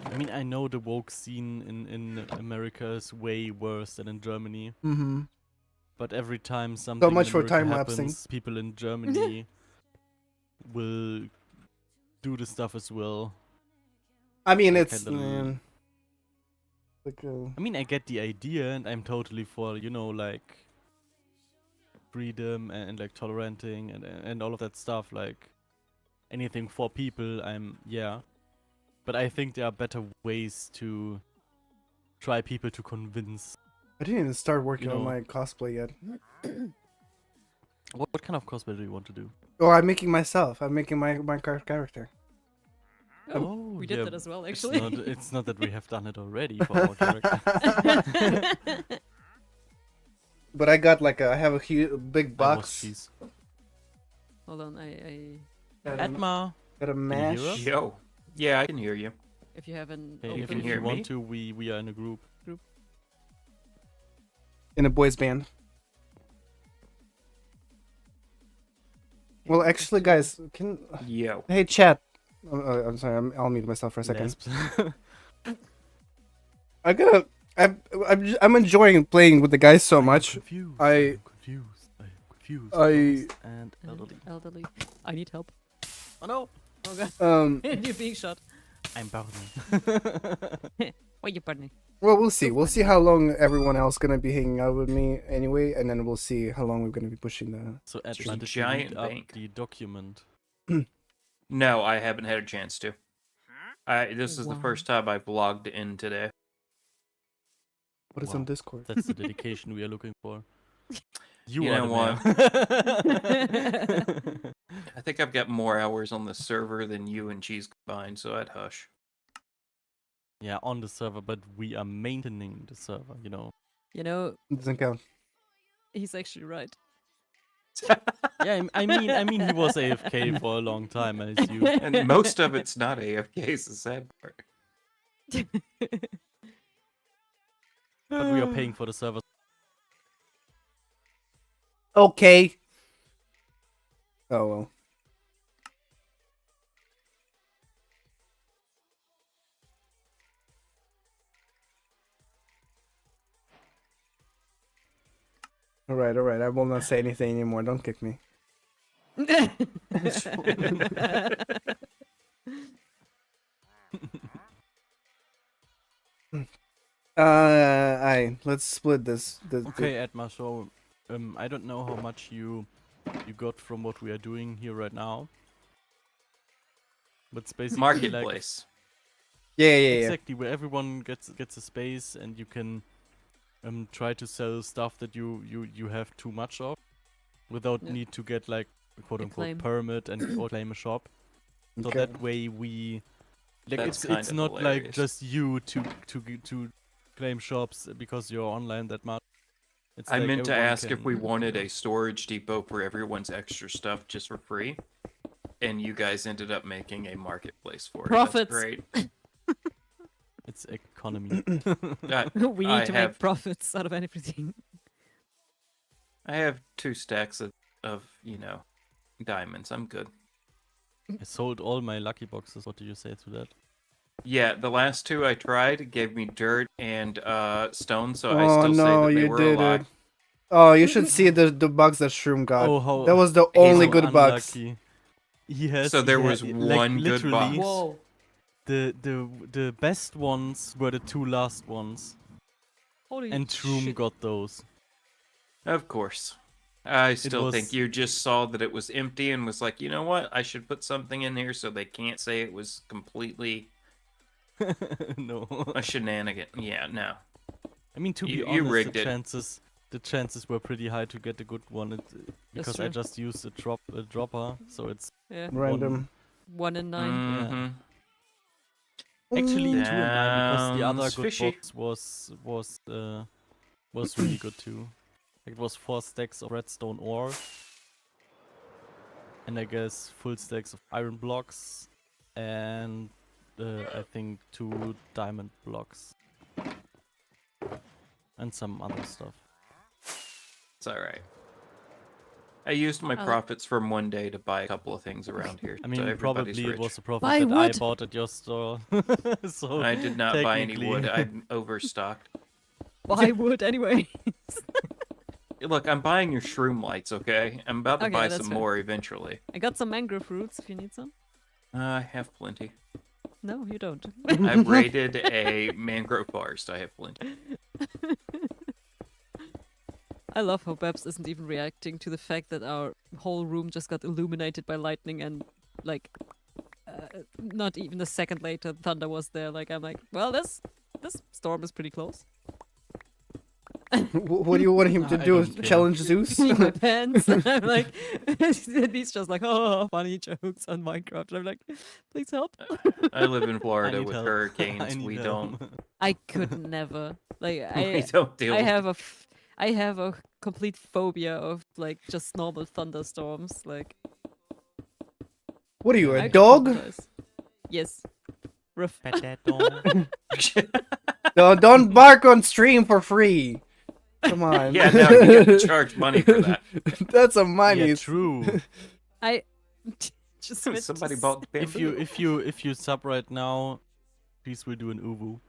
I mean, I know the woke scene in America is way worse than in Germany, Mm-hmm. but every time something much in for America time-lapsing. happens, people in Germany will do the stuff as well. I mean, I it's kinda like I mean, I get the idea, and I'm totally for, like, freedom and like toleranting and all of that stuff, like anything for people. Yeah, but I think there are better ways to try people to convince. I didn't even start working on know. my cosplay yet. What kind of cosplay do you want to do? Oh, I'm making myself. I'm making my character. Oh, We did yeah, that as well, It's actually. it's not that we have done it already for our character. But I got like I have a big I was box. cheese. Hold on, I Got a, Atma, got a you mash. hear us? Yo. Yeah, I can hear you. if you haven't hey, you if can you hear want me? to, we are in a group. In a boys band. Well, actually, guys, Yo. hey chat. I'm sorry. I'll mute myself for a second. Lesbs. I'm enjoying playing with the guys so much. Confused. I- I'm confused. confused, I- lost, and elderly. Elderly. I need help. Oh no! Oh god. You're being shot. I'm burning. Why you burning? Well, we'll see. We'll see how long everyone else gonna be hanging out with me anyway, and then we'll see how long we're gonna be pushing the. So There's Edna, a did you giant read up bank. the document? No, I haven't had a chance to. This is the Wow. first time I've logged in today. What is Wow. on Discord? That's the dedication we are looking for. You are know the what? man. I think I've got more hours on the server than you and Cheese combined, so I'd hush. Yeah, on the server, but we are maintaining the server, you know. You know, Doesn't count. he's actually right. Yeah, I mean, he was AFK for a long time, I assume. And most of it's not AFK, is the sad part. But we are paying for the server. Okay. Oh well. All right. I will not say anything anymore. Don't kick me. Let's split this. Okay, Edma, so I don't know how much you got from what we are doing here right now. But it's basically Marketplace. Yeah. exactly where everyone gets a space and you can try to sell stuff that you have too much of without Yeah. need to get like a quote unquote claim. permit and or claim a shop. So Okay. that way we like That's it's kind of not like hilarious. just you to claim shops because you're online that much. It's I like meant to everyone ask if can- we wanted a storage depot for everyone's extra stuff just for free. And you guys ended up making a marketplace for it. Profits. That's great. It's economy. We need I to have- make profits out of everything. I have 2 stacks of diamonds. I'm good. I sold all my lucky boxes. What do you say to that? Yeah, the last 2 I tried gave me dirt and stone, so I Oh still say no, that they you were did a lie. it. Oh, you should see the bugs that Shroom got. Oh, how That was the He's only so good bugs. unlucky. He has. So there he was like, one good literally, box. Whoa. The best ones were the 2 last ones, Holy and Shroom shit. got those. Of course. I still think was- you just saw that it was empty and was like, you know what? I should put something in here so they can't say it was completely No. a shenanigan. Yeah, no. I mean, to be You honest, rigged the it. chances were pretty high to get a good one because I true. just used a dropper, so it's Yeah. Random. 1 in 9. Mhm. actually 2 and 9 because the other Sounds good fishy. box was really good too. It was 4 stacks of redstone ore, and I guess full stacks of iron blocks, and I think 2 diamond blocks, and some other stuff. It's alright. I used my Oh. profits from one day to buy a couple of things around here. I so mean, everybody's probably rich. it was a profit Buy that I wood. bought at your store. So I did not buy any technically- wood. I'm overstocked. Buy wood anyway. Look, I'm buying your shroom lights, okay? I'm about to Okay, buy that's some fair. more eventually. I got some mangrove roots if you need some. I have plenty. No, you don't. I raided a mangrove forest. I have plenty. I love how Babs isn't even reacting to the fact that our whole room just got illuminated by lightning and, like, not even a second later, thunder was there. Like, I'm like, well, this storm is pretty close. What do you want him to I do? don't care. Challenge Zeus? Pee my pants. And I'm like, and he's just like, oh, funny jokes on Minecraft. And I'm like, please help. I live in I Florida need with help. I hurricanes. need We help. don't. I could never. Like, We don't deal. I with have I have a complete phobia of like just normal thunderstorms. Like What are you, I a could dog? traumatized. Yes. Ruff. Pet that dog. No, don't bark on stream for free. Come on. Yeah, no, you gotta charge money for that. That's a money. Yeah, true. I just meant to Somebody s- bought if you sub right now, please will do an uwu.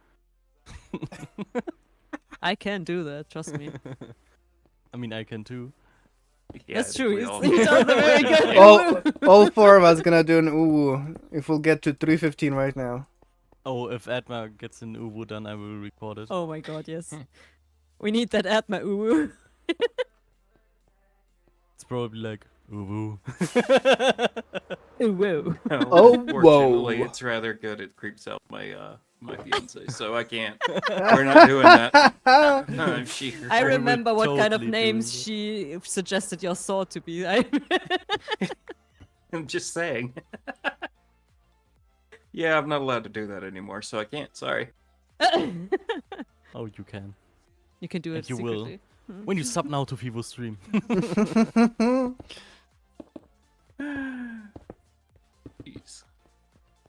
I can do that. Trust me. I mean, I can too. Yeah, That's true. we He's, all he do. does a very good. All four of us gonna do an ooh if we'll get to 3:15 right now. Oh, if Adma gets an Uwu, then I will record it. Oh my god, yes. We need that Atma uwu. It's probably like Uwu. Uwu. Oh, Unfortunately, whoa. it's rather good. It creeps out my fiance, so I can't. We're not doing that. She. I will remember what kind of totally do names that. she suggested your sword to be. I'm just saying. Yeah, I'm not allowed to do that anymore, so I can't. Sorry. Oh, you can. You can do And it you will. secretly. When you sub now to Fivo stream. Jeez.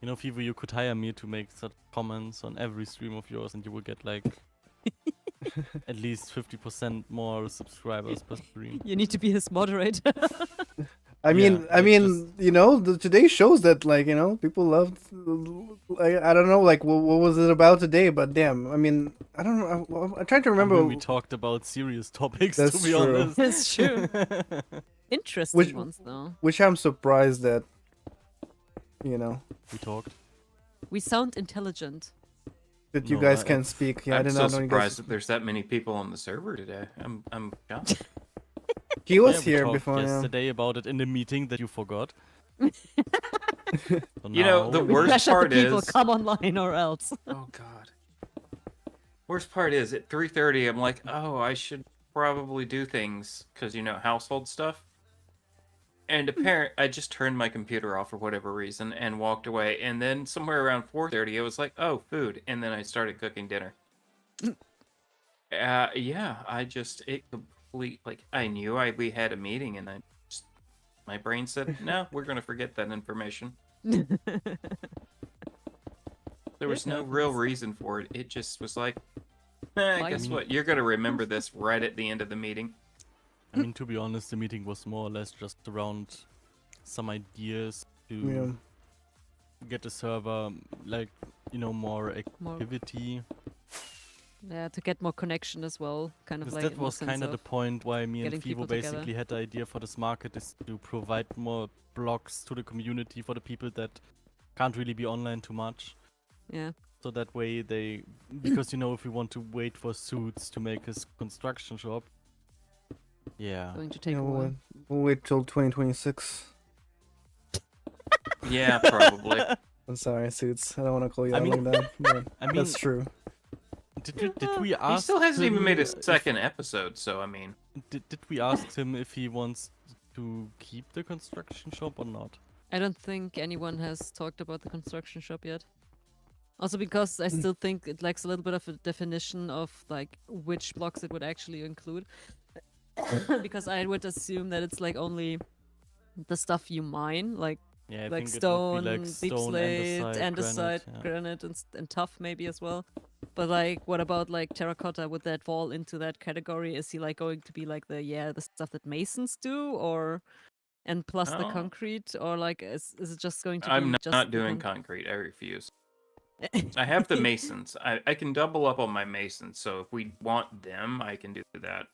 You know, Fivo, you could hire me to make such comments on every stream of yours and you will get like at least 50% more subscribers per stream. You need to be his moderator. I mean, Yeah, you know, today shows that, like, you know, people loved. I don't know, like, what was it about today? But damn, I mean, I don't know. I'm trying to remember. I mean, we talked about serious topics, That's to be true. honest. That's true. Interesting Which- ones, though. Which I'm surprised that, you know, We talked. We sound intelligent. that you No, guys I- can speak. Yeah, I I'm did so not know you guys. surprised that there's that many people on the server today. I'm shocked. He was Yeah, we here talked before. Yeah. yesterday about it in the meeting that you forgot. So You know, now- the We worst pressure the part people, is. come online or else. Oh God. Worst part is at 3:30 I'm like, oh, I should probably do things because you know household stuff. And I just turned my computer off for whatever reason and walked away. And then somewhere around 4:30 I was like, oh, food, and then I started cooking dinner. Yeah, like I knew we had a meeting and my brain said, no, we're gonna forget that information. There was no real reason for it. It just was like, guess what? You're gonna remember this right at the end of the meeting. I mean, to be honest, the meeting was more or less just around some ideas to Yeah. get the server, like, you know, more More- activity. Yeah, to get more connection as well. Kind of Because like that in the was sense kind of the of- point why me and getting Fivo people together. basically had the idea for this market is to provide more blocks to the community for the people that can't really be online too much. Yeah. So that way they, because you know, if we want to wait for Suits to make his construction shop, yeah. Going to take Yeah, a while. we'll wait till 2026. Yeah, probably. I'm sorry, Suits. I don't want to call you I out mean- like that. But I mean, that's true. did we He ask still hasn't even him made a if- second episode, so I mean, Did we ask him if he wants to keep the construction shop or not? I don't think anyone has talked about the construction shop yet. Also because I still think it lacks a little bit of a definition of like which blocks it would actually include. Because I would assume that it's like only the stuff you mine, like Yeah, I like think stone, it would be like deep stone, slate, andesite, andesite, granite, and tough maybe as well. But like, what about like terracotta? Would that fall into that category? Is he like going to be like the stuff that masons do, or and plus the Oh. concrete, or like is it just going to be I'm just not the doing concrete. I refuse. I have the masons. I can double up on my masons, so if we want them, I can do that.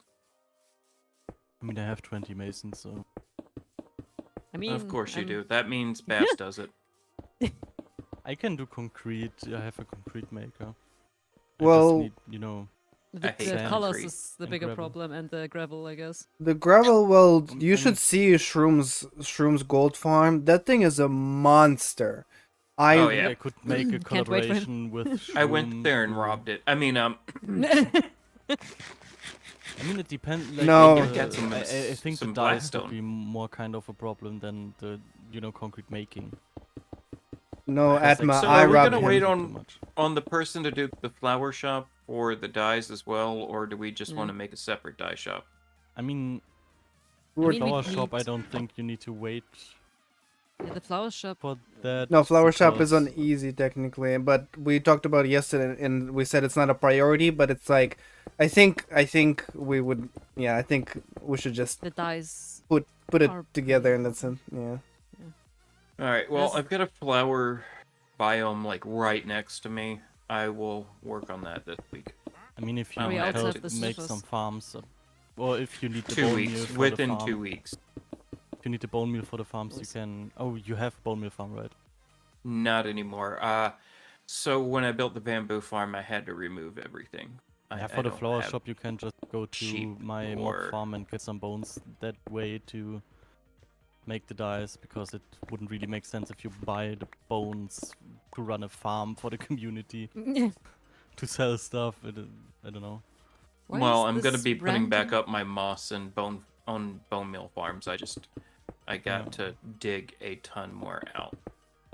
I mean, I have 20 masons, so I mean, Of course you I'm- do. That means Bass does it. I can do concrete. I have a concrete maker. I Well- just need, you know, The, I hate the colors concrete is the and bigger gravel. problem, and the gravel, I guess. The gravel, well, you I should mean- see Shroom's gold farm. That thing is a monster. I Oh, yeah. I could make a Can't wait for him. collaboration with. I went Shroom there and to- robbed it. I mean, I mean, it depends. Like, No. the- Get some- I think the some dice blackstone. would be more kind of a problem than the, you know, concrete making. no Because, Atma. So I are we robbed gonna him. wait too on- much. on the person to do the flower shop for the dyes as well, or do we just Yeah. want to make a separate dye shop? I mean, We were- I mean, we flower shop. I need- don't think you need to wait Yeah, the flower shop. for that. No, flower shop is because- on easy technically, but we talked about it yesterday, and we said it's not a priority. But it's like, I think we would. Yeah, I think we should just The dice. put it Are together, and that's it. Yeah. All right. Well, Yes. I've got a flower biome like right next to me. I will work on that this week. I mean, if you Are we help outside the make surface? some farms, Or if you need the 2 bone meal weeks. for the Within farm. 2 weeks. If you need the bone meal for the farms, you can. Oh, you have bone meal farm, right? Not anymore. So when I built the bamboo farm, I had to remove everything. Yeah, I for the don't flower have shop, you can just go to sheep my mob or- farm and get some bones that way to make the dyes, because it wouldn't really make sense if you buy the bones to run a farm for the community to sell stuff. I don't know. Why Well, is I'm gonna this be putting back random- up my moss and bone meal farms. I got to dig a ton more out.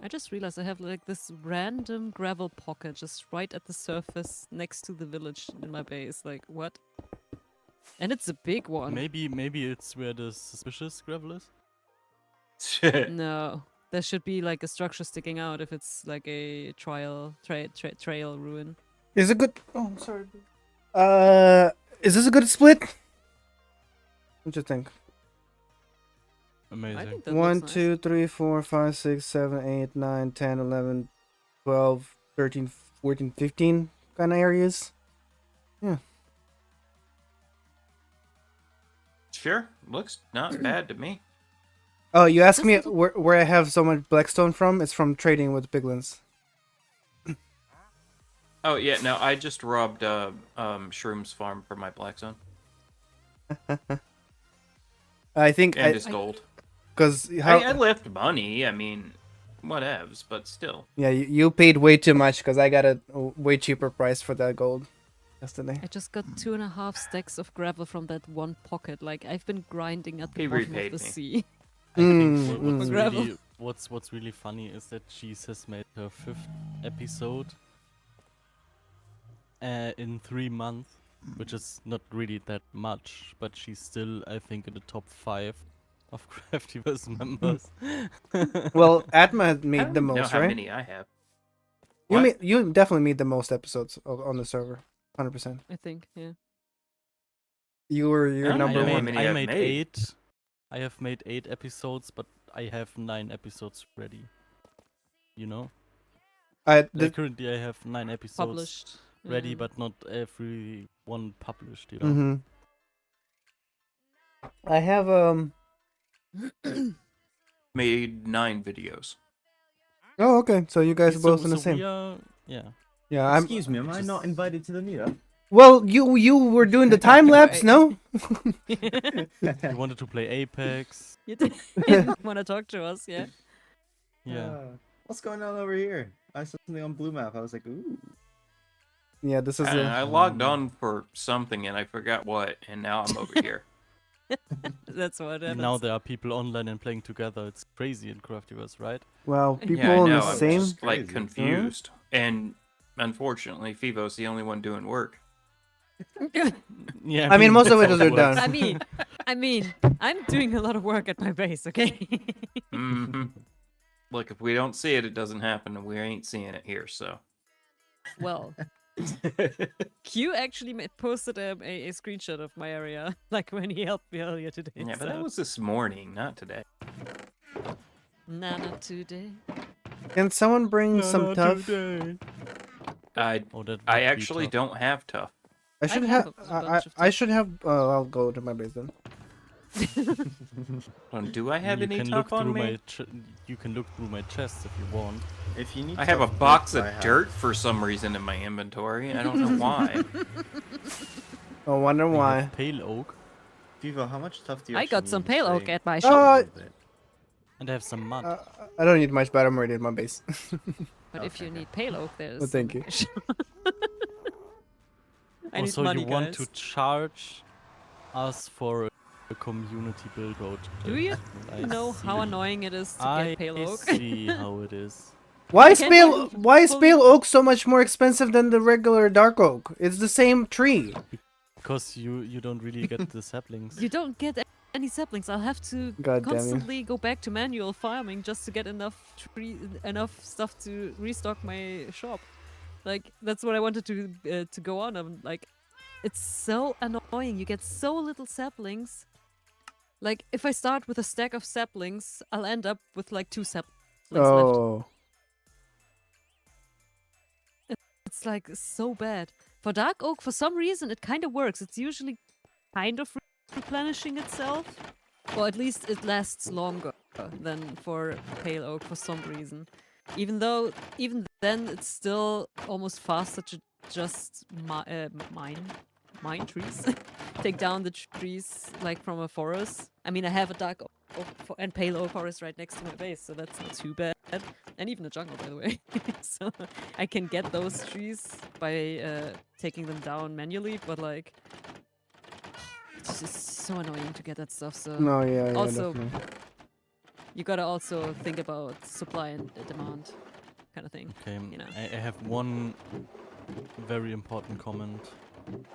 I just realized I have like this random gravel pocket just right at the surface next to the village in my base. Like, what? And it's a big one. Maybe it's where the suspicious gravel is. No, there should be like a structure sticking out if it's like a trail ruin. Is it good? Oh, I'm sorry. Is this a good split? What you think? I Amazing. think that 1, looks nice. 2, 3, 4, 5, 6, 7, 8, 9, 10, 11, 12, 13, 14, 15 kind of areas. Yeah. Sure, looks not bad to me. Oh, you asked This me little- where I have so much blackstone from? It's from trading with piglins. Oh yeah, no, I just robbed Shroom's farm for my blackstone I think and his gold. because I left money. I mean, whatevs, but still. yeah, you paid way too much because I got a way cheaper price for that gold yesterday. I just got 2.5 stacks of gravel from that one pocket. Like, I've been grinding at the He bottom of repaid the me. sea. I think Mm, mm. what's really funny is that Cheese has made her 5th episode in 3 months, which is not really that much, but she's still, I think, in the top 5 of Craftiverse members. Well, Atma had I made don't the know most, how right? many I have. You you definitely made the most episodes on the server, 100%. I think, yeah. You're I number know how one. many I I've made made. 8. I have made 8 episodes, but I have 9 episodes ready. You know? Currently I have 9 episodes Published. ready, yeah. but not every one published, you know? Mm-hmm. I have Made 9 videos. Oh, okay. So you guys are So- both in the so same. we are, yeah. Yeah, I'm. Excuse me, am I not invited to the meetup? Well, you were doing the time lapse, no? You wanted to play Apex. You didn't want to talk to us, yeah? Yeah. What's going on over here? I saw something on Blue Map. I was like, ooh. Yeah, this is I logged on for something and I forgot what, and now I'm over here. That's what And happens. now there are people online and playing together. It's crazy in Craftiverse, right? Well, people Yeah, I in know. the I'm same. just like Crazy. confused, and unfortunately, Fivo's the only one doing work. Yeah. I mean, most of that's it how is done. works. I mean, I'm doing a lot of work at my base, okay? hmm Look, if we don't see it, it doesn't happen, and we ain't seeing it here. So Well, Q actually posted a screenshot of my area, like when he helped me earlier today. yeah, but so. that was this morning, not today. Nah, not today. Can someone bring some tough? I Oh, that I would be actually tough. don't have tough. I should have have. a bunch of I should have. I'll go to my base then. Do I have you any can tough look on through me? my you can look through my chest if you want. If you need I have a tough box boots, of I have- dirt for some reason in my inventory. I don't know why. I wonder I have why. pale oak, Vivo, how much tough do you I got actually some need? pale oak Say at my Uh, shop. a little bit. and I have some mud. I don't need much, but I'm already at my base. But if okay, you okay. need pale oak, there's. Well, thank some you. at my shop. I need Also, money, you want guys. to charge us for a community build out. Do you I know how see. annoying it is to I get pale oak? see how it is. Why I is can't pale? find Why is fully- pale oak so much more expensive than the regular dark oak? It's the same tree. Because you don't really get the saplings. You don't get any saplings. I'll have to God damn you. constantly go back to manual farming just to get enough stuff to restock my shop. Like that's what I wanted to go on. I'm like, it's so annoying. You get so little saplings. Like if I start with a stack of saplings, I'll end up with like 2 saplings left. Oh, It's like so bad. For dark oak, for some reason, it kind of works. It's usually kind of replenishing itself. Or at least it lasts longer than for pale oak for some reason. Even then, it's still almost faster to just mine trees, take down the trees like from a forest. I mean, I have a dark oak and pale oak forest right next to my base, so that's not too bad. And even a jungle, by the way. So I can get those trees by taking them down manually, but like it's just so annoying to get that stuff. So No, yeah, also, definitely. you gotta also think about supply and demand, kind of thing. Okay, You know. I have one very important comment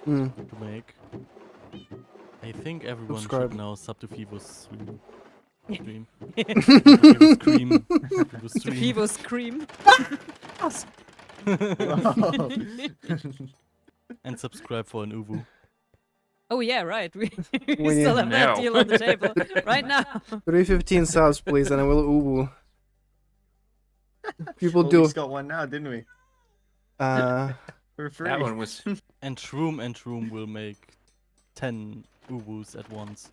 Mm. to make. I think everyone Subscribe. should now sub to Fivo's stream. Fivo's The stream. Fivo's stream. Vivo scream. And subscribe for an Uwu. Oh yeah, right. We We still need- have that No. deal on the table right now. 315 subs, please, and I will uwu. People Well, do. we just got one now, didn't we? For free. That one was. And Shroom will make 10 Uwus at once.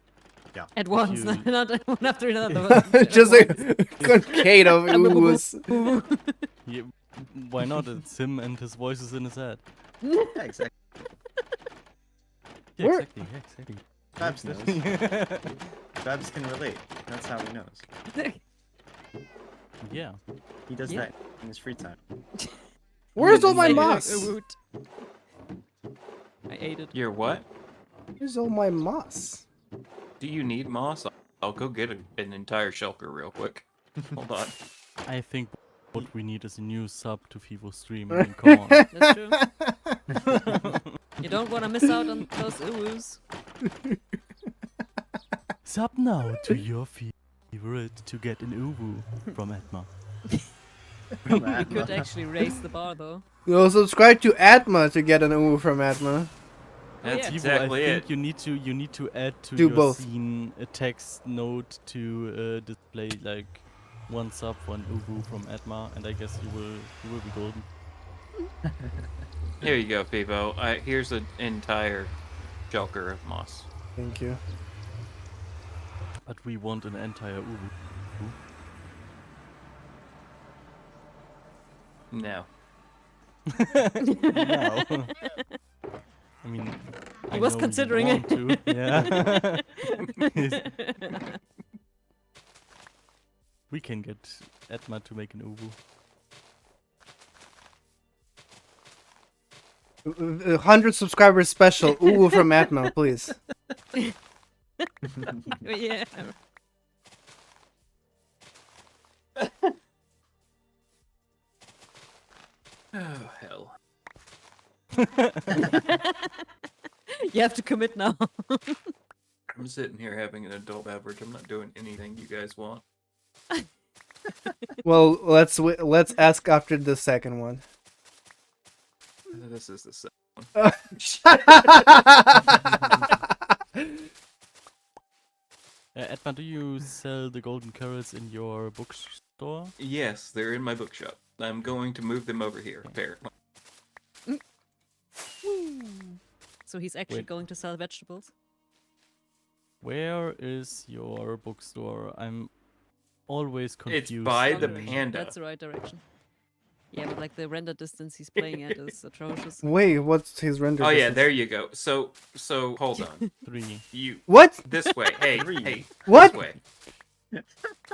At once, you- not one after another. Just a concave of uwus. Yeah, why not? It's him and his voices in his head. Yeah, exactly. Yeah, Where- exactly. Yeah, exactly. Babs knows. Babs can relate. That's how he knows. Yeah. He does Yeah. that in his free time. Where's all my Like, moss? I ate it. You're what? Where's all my moss? Do you need moss? I'll go get an entire shulker real quick. Hold on. I think what we need is a new sub to Fivo's stream. I mean, come on. That's true. You don't want to miss out on those uwus. Sub now to your favorite to get an Uwu from Atma. We could actually raise the bar though. You'll subscribe to Atma to get an uwu from Atma. That's yeah. Fivo, exactly I it. think you need to add to Do your both. scene a text note to display like one sub, one Uwu from Atma, and I guess you will be golden. Here you go, Fivo. Here's an entire shulker of moss. Thank you. But we want an entire Uwu. No. No. I mean, He I was know you considering want to. Yeah. We can get Atma to make an Uwu. 100 subscribers special. Uwu from Atma, please. Yeah. Oh, hell. You have to commit now. I'm sitting here having an adult beverage. I'm not doing anything you guys want. Well, let's ask after the second one. This is the second. Atma, do you sell the golden carrots in your bookstore? Yes, they're in my bookshop. I'm going to move them over here, apparently. So he's actually Wait. going to sell vegetables. Where is your bookstore? I'm always confused. It's by the Somewhere. panda. That's the right direction. Yeah, but like the render distance he's playing at is atrocious. Wait, what's his render? Oh yeah, distance? there you go. So hold on. 3. You What? this way. Hey, Three. hey. What? This way.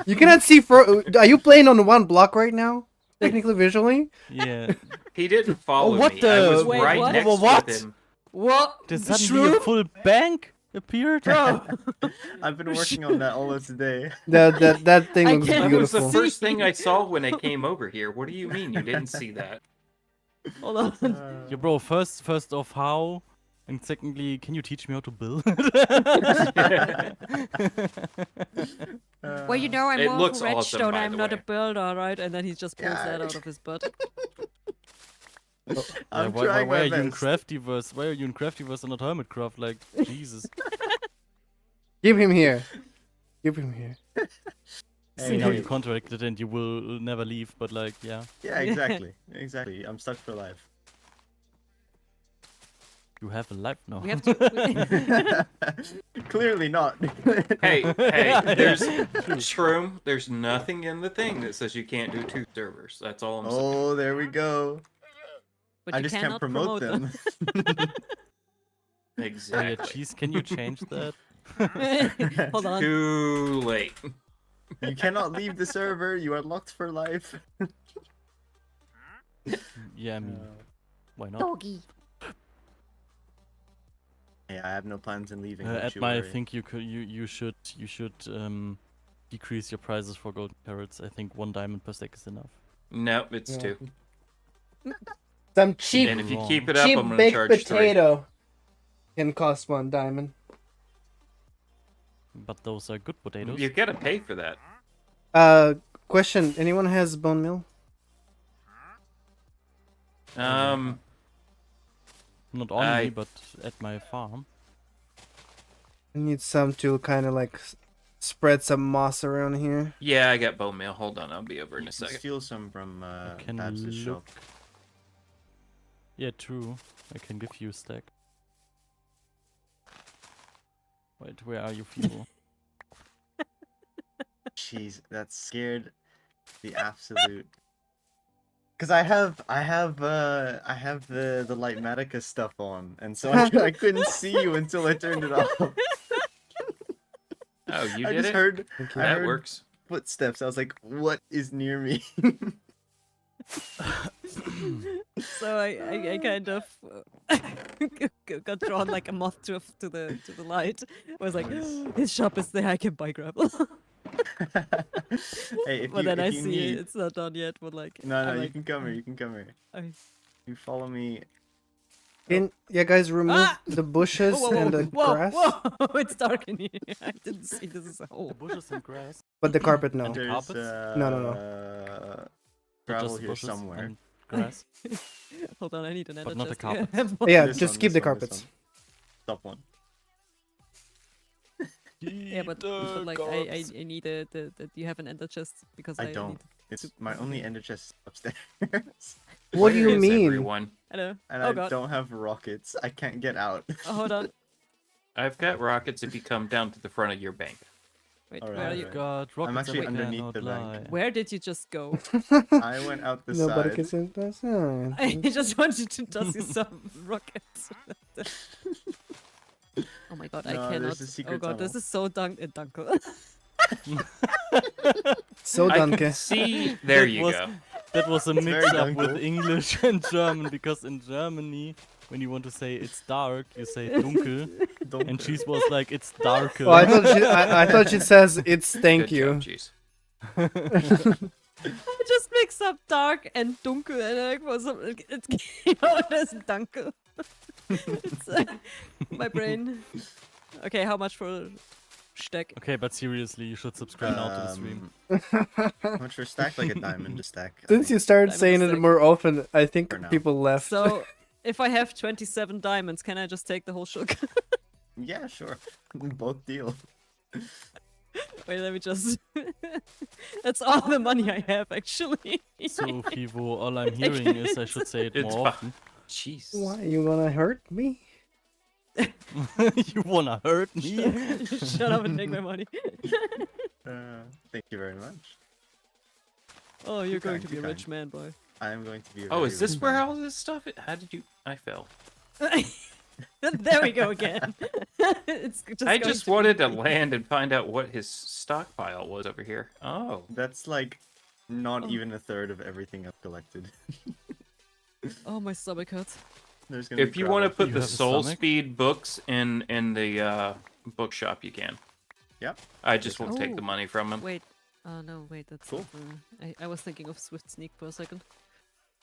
You cannot see for. Are you playing on one block right now? Technically, visually. Yeah. He didn't follow what me. I was the- Wait, right what? next What? to him. What? Did suddenly a full bank appeared? Bro, I've been working on that all of today. That thing I looks can't- That was the beautiful. first thing I saw when I came over here. What do you mean you didn't see that? hold on. Yeah, bro, first off, how? And secondly, can you teach me how to build? Well, you know, I'm It more looks of a awesome, redstone. by I'm the not a way. builder, right? And then he just pulls Yeah. that out of his butt. Yeah, I'm why trying are my you in best. Craftiverse? Why are you in Craftiverse and not Hermitcraft? Like, Jesus. Give him here. Give him here. See, now Hey. you contracted and you will never leave, but like, yeah. Yeah, exactly. Exactly. I'm stuck for life. You have a life now. We have to. Clearly not. Hey, there's Shroom. There's nothing in the thing that says you can't do 2 servers. That's all I'm saying. Oh, there we go. But I you just can't cannot promote them. Oh Exactly. yeah, cheese. Can you change that? Hold on. Too late. You cannot leave the server. You are locked for life. Yeah, I mean, why not? Doggy. Hey, I have no plans in leaving. don't At you my, I worry. think you should decrease your prices for golden carrots. I think 1 diamond per stack is enough. Nope, it's Yeah. 2. Some cheap, And if you wrong. keep it up, cheap I'm gonna baked charge 3. potato can cost 1 diamond. But those are good potatoes. You gotta pay for that. Question: anyone has bone meal? Not on I- me, but at my farm. I need some to kind of like spread some moss around here. Yeah, I got bone meal. Hold on, I'll be over in You a can second. steal some from I can Babs' shop. look. Yeah, true. I can give you a stack. Wait, where are you, people? Jeez, that scared the absolute. Cause I have the Lightmatica stuff on, and so I couldn't see you until I turned it off. Oh, you I did just it? heard I That heard works. footsteps. I was like, "What is near me?" So I kind of got drawn like a moth to the light. I was like, his shop is there. I can buy gravel. Hey, if But you, then if I you see need... it's not done yet. But like, No, I'm you like, can come here. You can come here. I- You follow me. Yeah, guys, remove Ah! the bushes Whoa, whoa, and the whoa, grass, whoa! It's dark in here. I didn't see this is a hole. Bushes and grass. but the carpet no. And There's carpets? no. Gravel Just here bushes somewhere. and grass. Hold on, I need another But not the chest. Yeah, carpets. Yeah, This just one, keep this the one, this carpets. one. Top one. yeah, but like I need the you have an ender chest because I need don't. It's to- my only ender chest upstairs. What do you Where is mean? Everyone? Hello. And Oh I god. don't have rockets. I can't get out. Oh, hold on. I've got rockets if you come down to the front of your bank. Wait, Alright, where are you? alright. God, rockets actually and underneath cannot the bank. lie. Where did you just go? I went out the Nobody side. can see the sign. I just want you to toss you some rockets. Oh my god, I No, cannot. there's a secret Oh god, this tunnel. is so dunkel. So I danke. can see. There That you was- go. That was a very mix up with dunkel. English and German because in Germany, when you want to say it's dark, you say dunkel, Don't and cheese was like it's darker. Oh, I thought she says it's thank Good you. job, Cheese. I just mixed up dark and dunkel and like for some it came out as dunkel. It's my brain. Okay, how much for stack? Okay, but seriously, you should subscribe now to the stream. How much for a stack? Like a diamond a stack. I Since think. you started Diamond saying it stack. more often, I think For now. people left. So if I have 27 diamonds, can I just take the whole shulk? Yeah, sure. Both deal. Wait, let me just. That's all the money I have actually. So, Fivo, all I'm hearing is I should say it It's more often. Jeez. Why you gonna hurt me? You wanna hurt me? Shut up and take my money. Thank you very much. Oh, you're Too going kind, to be too a rich kind. man, boy. I am going to be. A Oh, very is this rich where man. all this stuff? How did you? I fell. There we go again. It's just I going just to wanted be- to land and find out what his stockpile was over here. Oh, That's like not Oh. even a third of everything I've collected. Oh, my stomach hurts. There's gonna if be you want to gravel. put You the have a Soul stomach? Speed books in the bookshop, you can. Yep. I just won't take the Oh, money from him. Wait. No, wait. That's Cool. not, I was thinking of Swift Sneak for a second.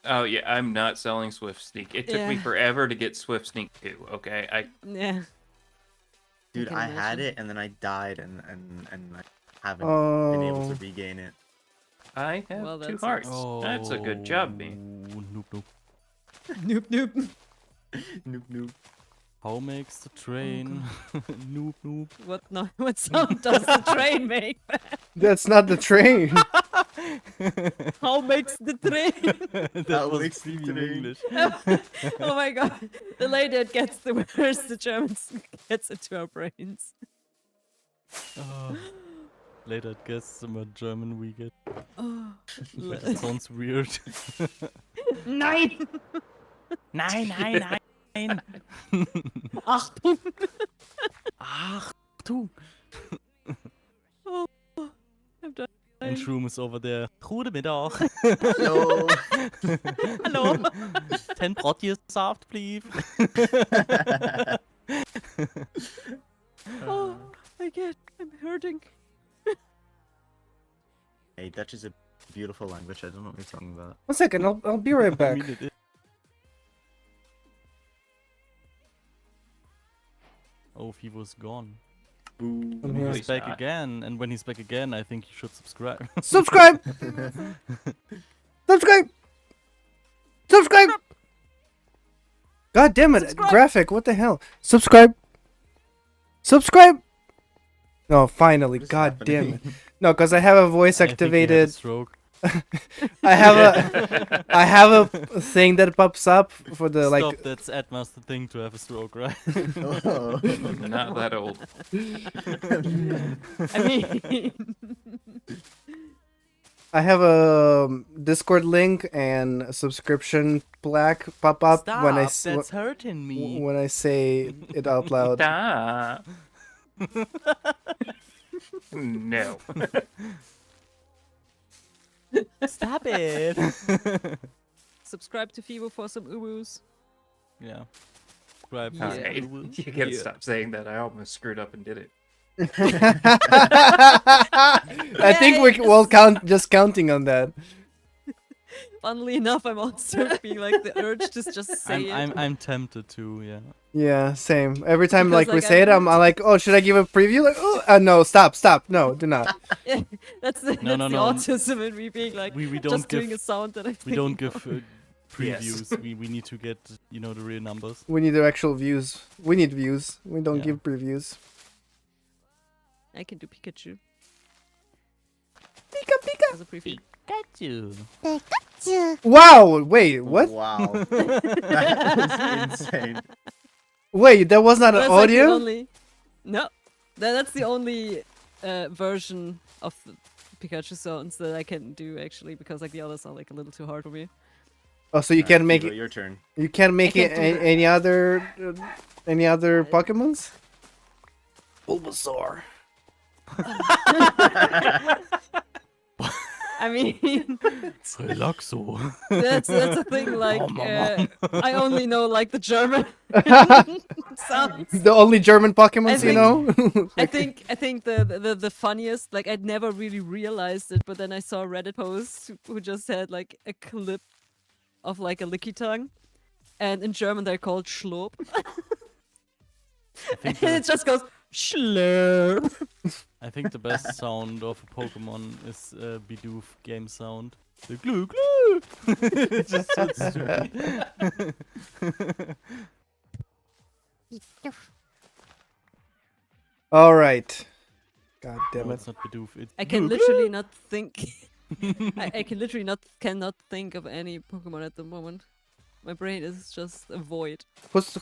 Oh yeah, I'm not selling Swift Sneak. It took me Yeah. forever to get Swift Sneak 2. Okay, Yeah. Dude, can I had imagine. it and then I died and I haven't been able Oh, to regain it. I have Well, 2 that's hearts. Oh, That's a good job, me. Nope, nope. Noop noop. Noop noop. How makes the train? Noop, noop. What? No. What sound does the train make? that's not the train. How makes the train? That How was makes the premium train. English. Oh my god. The later it gets, the worse the Germans gets into our brains. Oh. Later it gets the more German we get. Oh, But it sounds weird. Nein! Nein, nein, nein. Achtung! Achtung. Oh, I'm dying. And Shroom is over there. Goedemiddag. Hello. Hello. 10 broodjes soft, please. Oh, I'm hurting. Hey, Dutch is a beautiful language. I don't know what you're talking about. 1 second, I'll be right I back. mean, it is. Oh, he was gone. Boo. I'm here. He's back again, and when he's back again, I think you should subscribe. Subscribe! Subscribe! Subscribe! God damn it, Subscribe! graphic, what the hell? Subscribe! Subscribe! No, finally, What is god damn it. happening? No, because I have a voice I think he had a activated. stroke. I have a thing that pops up for the Stop, like. that's Edma's thing to have a stroke, right? Oh. Not that old. I mean, I have a Discord link and a subscription plaque pop up Stop, when that's hurting me. when I say it out loud. Stop. No. Stop it. subscribe to Fivo for some uwus. Yeah. Subscribe. Yeah. Okay, you gotta stop saying that. I almost screwed up and did it. I think we're well just counting on that. Funnily enough, I'm also being like the urge to just say I'm tempted to, yeah. Yeah, same. Every time Because, like we like, say it, I'm like, oh, should I give a preview? Like, oh, no, stop, no, do not. it. That's the, No, that's no, the no. autism in me being like We don't just give doing a sound that I we think don't give Yes. previews. We need to get the real numbers. We need the actual views. We need views. We don't Yeah. give previews. I can do Pikachu Pika pika. as a preview. Got you. Wow! Wait, what? Wow. That was insane. Wait, that was not an That's like the audio? only... No, that's the only version of the Pikachu sounds that I can do actually, because like the others are like a little too hard for me. Oh, so you Alright, can't make Fivo, it. your turn. You can't make can't it do that. any other Pokemons? Bulbasaur. I mean, Relaxo. that's the thing. Like, I only know like the German sounds. The only German Pokemons you think- know? I think the funniest, like I'd never really realized it, but then I saw a Reddit post who just had like a clip of like a licky tongue, and in German they're called Schlob, I think and it just goes Schlurp. I think the best sound of a Pokemon is Bidoof game sound. The glue glue. It's just so stupid. All right. God damn No, it. it's not Bidoof. It's I can glue, literally not think. I can literally cannot think of any Pokemon at the moment. My brain is just a void. Who's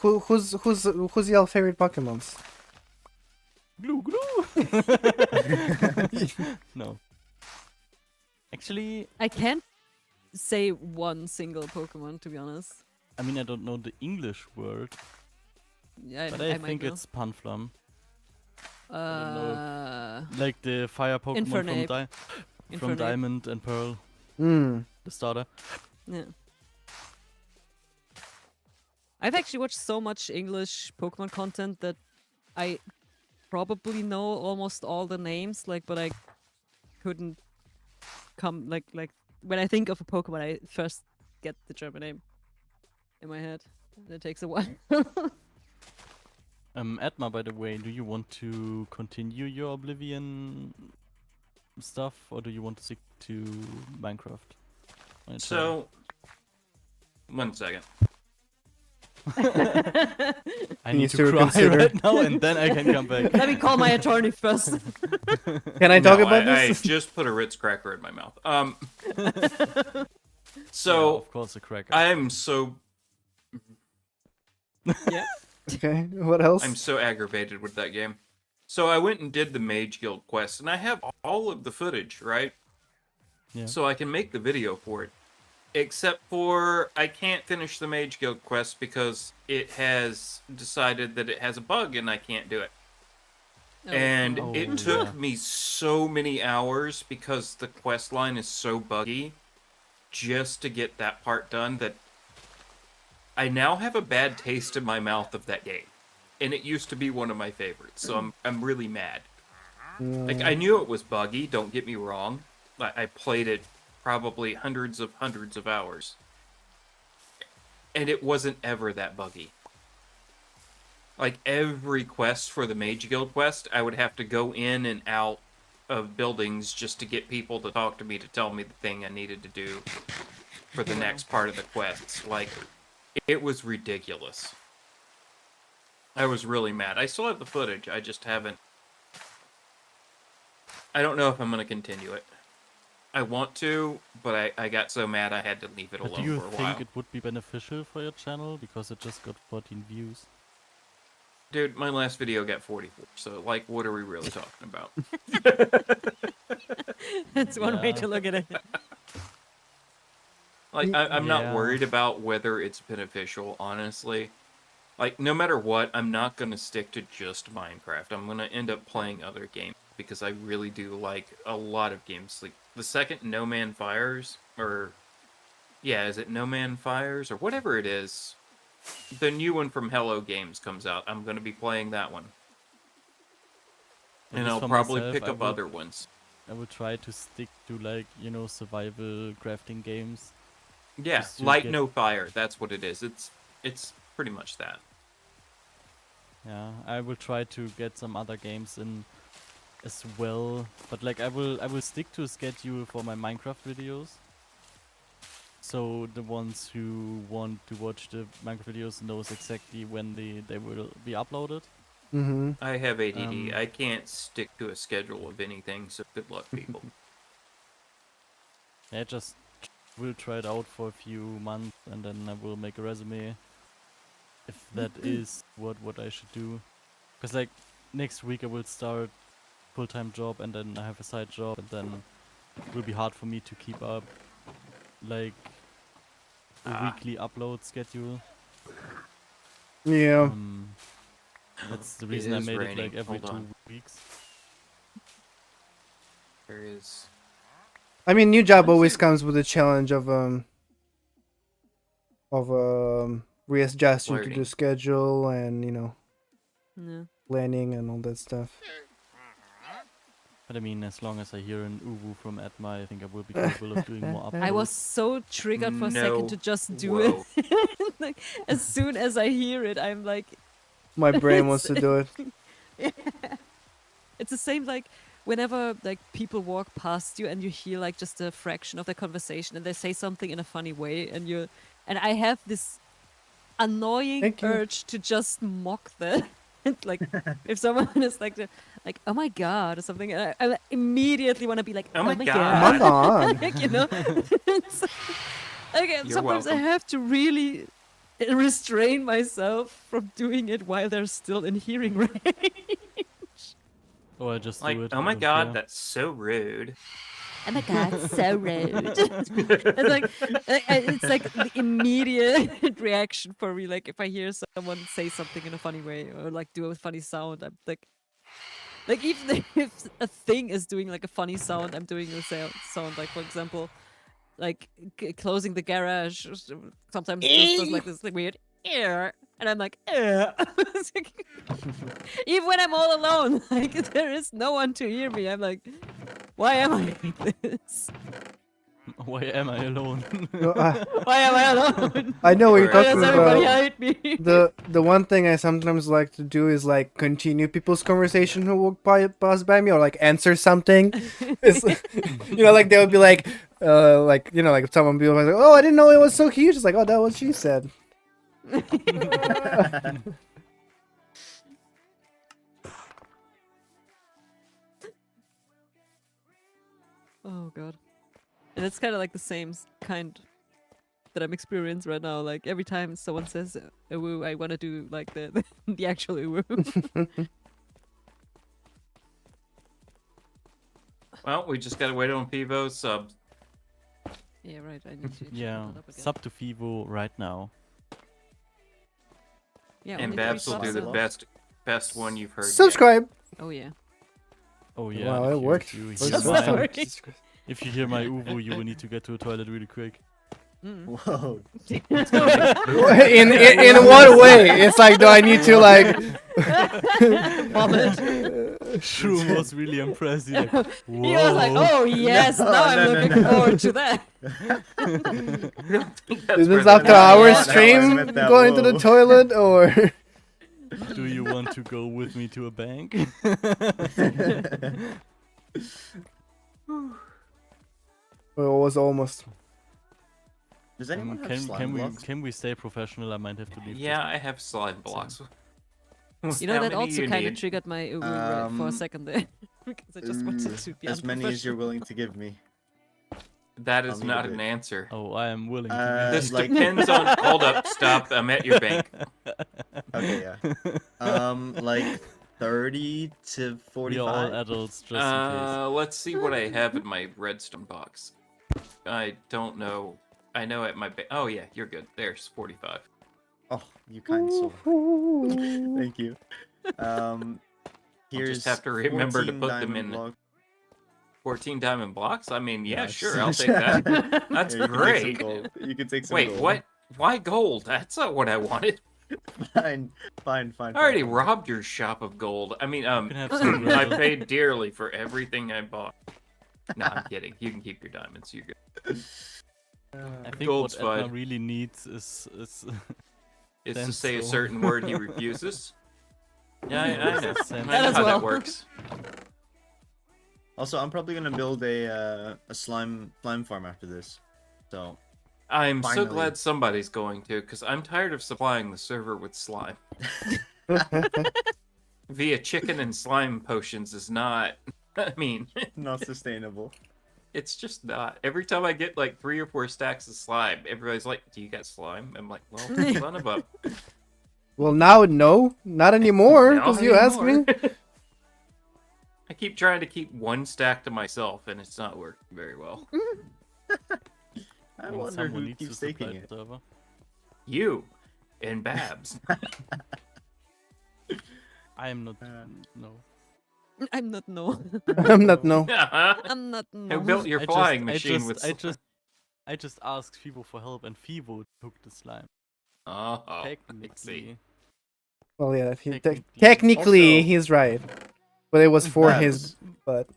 your favorite Pokemons? glue glue. No. Actually, I can't say one single Pokemon, to be honest. I mean I don't know the English word, Yeah, but I might think know. it's Panflam. Uh, Like the fire Pokemon from, Infernape. from Infernape. Diamond and Pearl, Hmm. the starter. Yeah. I've actually watched so much English Pokemon content that I probably know almost all the names, like, but I couldn't come like when I think of a Pokemon, I first get the German name in my head. And it takes a while. Edma, by the way, do you want to continue your Oblivion stuff, or do you want to stick to Minecraft? So, 1 second. I He need needs to to cry reconsider. right now, and then I can come back. Let me call my attorney first. Can I talk No, about I this? just put a Ritz cracker in my mouth. Yeah, So of course, a cracker. I'm so Okay, what else? I'm so aggravated with that game. So I went and did the Mage Guild quest, and I have all of the footage, right? Yeah. So I can make the video for it. Except for I can't finish the Mage Guild quest because it has decided that it has a bug and I can't do it. And Oh, it took yeah. me so many hours because the quest line is so buggy just to get that part done that I now have a bad taste in my mouth of that game. And it used to be one of my favorites, so I'm really mad. Like, I knew it was buggy, don't get me wrong. I played it probably hundreds of hours. And it wasn't ever that buggy. Like, every quest for the Mage Guild quest, I would have to go in and out of buildings just to get people to talk to me to tell me the thing I needed to do for the next part of the quests. Like, it was ridiculous. I was really mad. I still have the footage, I just haven't... I don't know if I'm going to continue it. I want to, but I got so mad I had to leave it But alone do you for a think while. it would be beneficial for your channel because it just got 14 views? Dude, my last video got 44, so, like, what are we really talking about? That's one way Yeah. to look at it. Like, I'm not Yeah. worried about whether it's beneficial, honestly. Like, no matter what, I'm not going to stick to just Minecraft. I'm going to end up playing other games because I really do like a lot of games. Like, the second No Man Fires, or... Yeah, is it No Man Fires? Or whatever it is. The new one from Hello Games comes out. I'm going to be playing that one. At And least I'll for probably myself, pick I up will- other ones. I will try to stick to, like, you know, survival crafting games. Yeah, Just to Light get- No Fire. That's what it is. It's pretty much that. Yeah, I will try to get some other games in as well, but like I will stick to a schedule for my Minecraft videos. So the ones who want to watch the Minecraft videos knows exactly when they will be uploaded. Mm-hmm. I have ADD. Um, I can't stick to a schedule of anything, so good luck, people. I just will try it out for a few months and then I will make a resume if that is what I should do. Because like next week I will start full-time job and then I have a side job and then it will be hard for me to keep up like a weekly upload schedule. Yeah. That's the reason I is made it raining. like every Hold 2 on. weeks. There is. I mean, new job What is always it? comes with a challenge of readjusting to the Flirting. schedule and Yeah. planning and all that stuff. But I mean, as long as I hear an uwu from Atma, I think I will be capable of doing more uploads. I was so triggered for a No second to just do Whoa. it. Like, as soon as I hear it, I'm like, My brain wants to do it. it's the same like whenever like people walk past you and you hear like just a fraction of their conversation and they say something in a funny way and I have this annoying Thank you. urge to just mock that. Like if someone is like oh my god or something, I immediately want to be like, Oh my Come God. on. like, you know. So, okay, You're sometimes I welcome. have to really restrain myself from doing it while they're still in hearing range. Or I just Like, do it. oh I my don't God, care. that's so rude. Oh my god, so rude. It's like it's like the immediate reaction for me. Like if I hear someone say something in a funny way or like do a funny sound, I'm like even if a thing is doing like a funny sound, I'm doing a sound. Like for example, like closing the garage. Sometimes it does like this like, weird ear, and I'm like, It's like- even when I'm all alone, like there is no one to hear me. I'm like, why am I like this? Why am I alone? No, Why am I alone? I know what you're Why Why talking does everybody about. hate me? The one thing I sometimes like to do is like continue people's conversation who walk pass by me or like answer something. It's, like they would be like like someone be like, oh, I didn't know it was so huge. It's like, oh, that was what she said. Oh god. And it's kind of like the same kind that I'm experiencing right now. Like every time someone says a woo, I want to do like the the actual woo. Well, we just gotta wait on Pivo's subs. Yeah, right. I need to check Yeah, that up again. sub to Fivo right now. Yeah, And only Babs three will do the subs. best one you've heard. yet. Subscribe. Oh yeah. Oh yeah. Wow, if it you- worked. If you, First hear Just time. my, working. if you hear my uwu, you will need to get to the toilet really quick. Mm. Whoa. In what way? It's like, do I need to like? Shroom was really impressed. He's like, whoa. He was like, "Oh yes, No, now I'm no, looking no. forward to that." Is this where after the- our Yeah. stream Meant that, going to the whoa. toilet or? Do you want to go with me to a bank? Well, it was almost. Does anyone have can slime we blocks? can we stay professional? I might have to leave. Yeah, I have slime blocks. You know, How that many also you kind of need? triggered my ooh right for a Um, second there. Because I just wanted to be As many as you're unprofessional. willing to give me. That I'll is need a not bit. an answer. Oh, I am willing to. This like- depends on. Hold up, stop. I'm at your bank. Okay, yeah. Like 30 to We are all 45. adults, just in case. Let's see what I have in my redstone box. I don't know. I know at my oh yeah, you're good. There's 45. Oh, you kind soul. Thank you. Here's have to remember to 14 put them diamond in. blocks. 14 diamond blocks? I mean, yeah, Yeah, sure, I'll take that. That's Yeah, you can take some great. gold. You can take some Wait, gold. what? Why gold? That's not what I wanted. Fine. I already fine. robbed your shop of gold. I mean, You can have some I gravel. paid dearly for everything I bought. No, I'm kidding. You can keep your diamonds. You're good. I think Gold's what Edna fine. really needs is It's to Then say a so. certain word he refuses. Yeah, I know. I Sense. know That as how well. that works. Also, I'm probably gonna build a slime farm after this. So I'm so Finally. glad somebody's going to, because I'm tired of supplying the server with slime. Via chicken and slime potions is not. I mean, not sustainable. it's just not. Every time I get like 3 or 4 stacks of slime, everybody's like, "Do you got slime?" I'm like, "Well, son of a." Well, now no, not anymore, Not because you asked me. anymore. I keep trying to keep 1 stack to myself, and it's not working very well. I Well, wonder someone who needs to keeps supply taking the it. server. You and Babs. I am not. Uh, No. I'm not no. I'm not no. I'm not no. Who built your I flying just- machine I with just, I just, I just asked people for help, and Fivo took the slime. Oh, I see. Technically, Well, yeah, Technically. technically Also- he's right, but it was for his Babs, butt.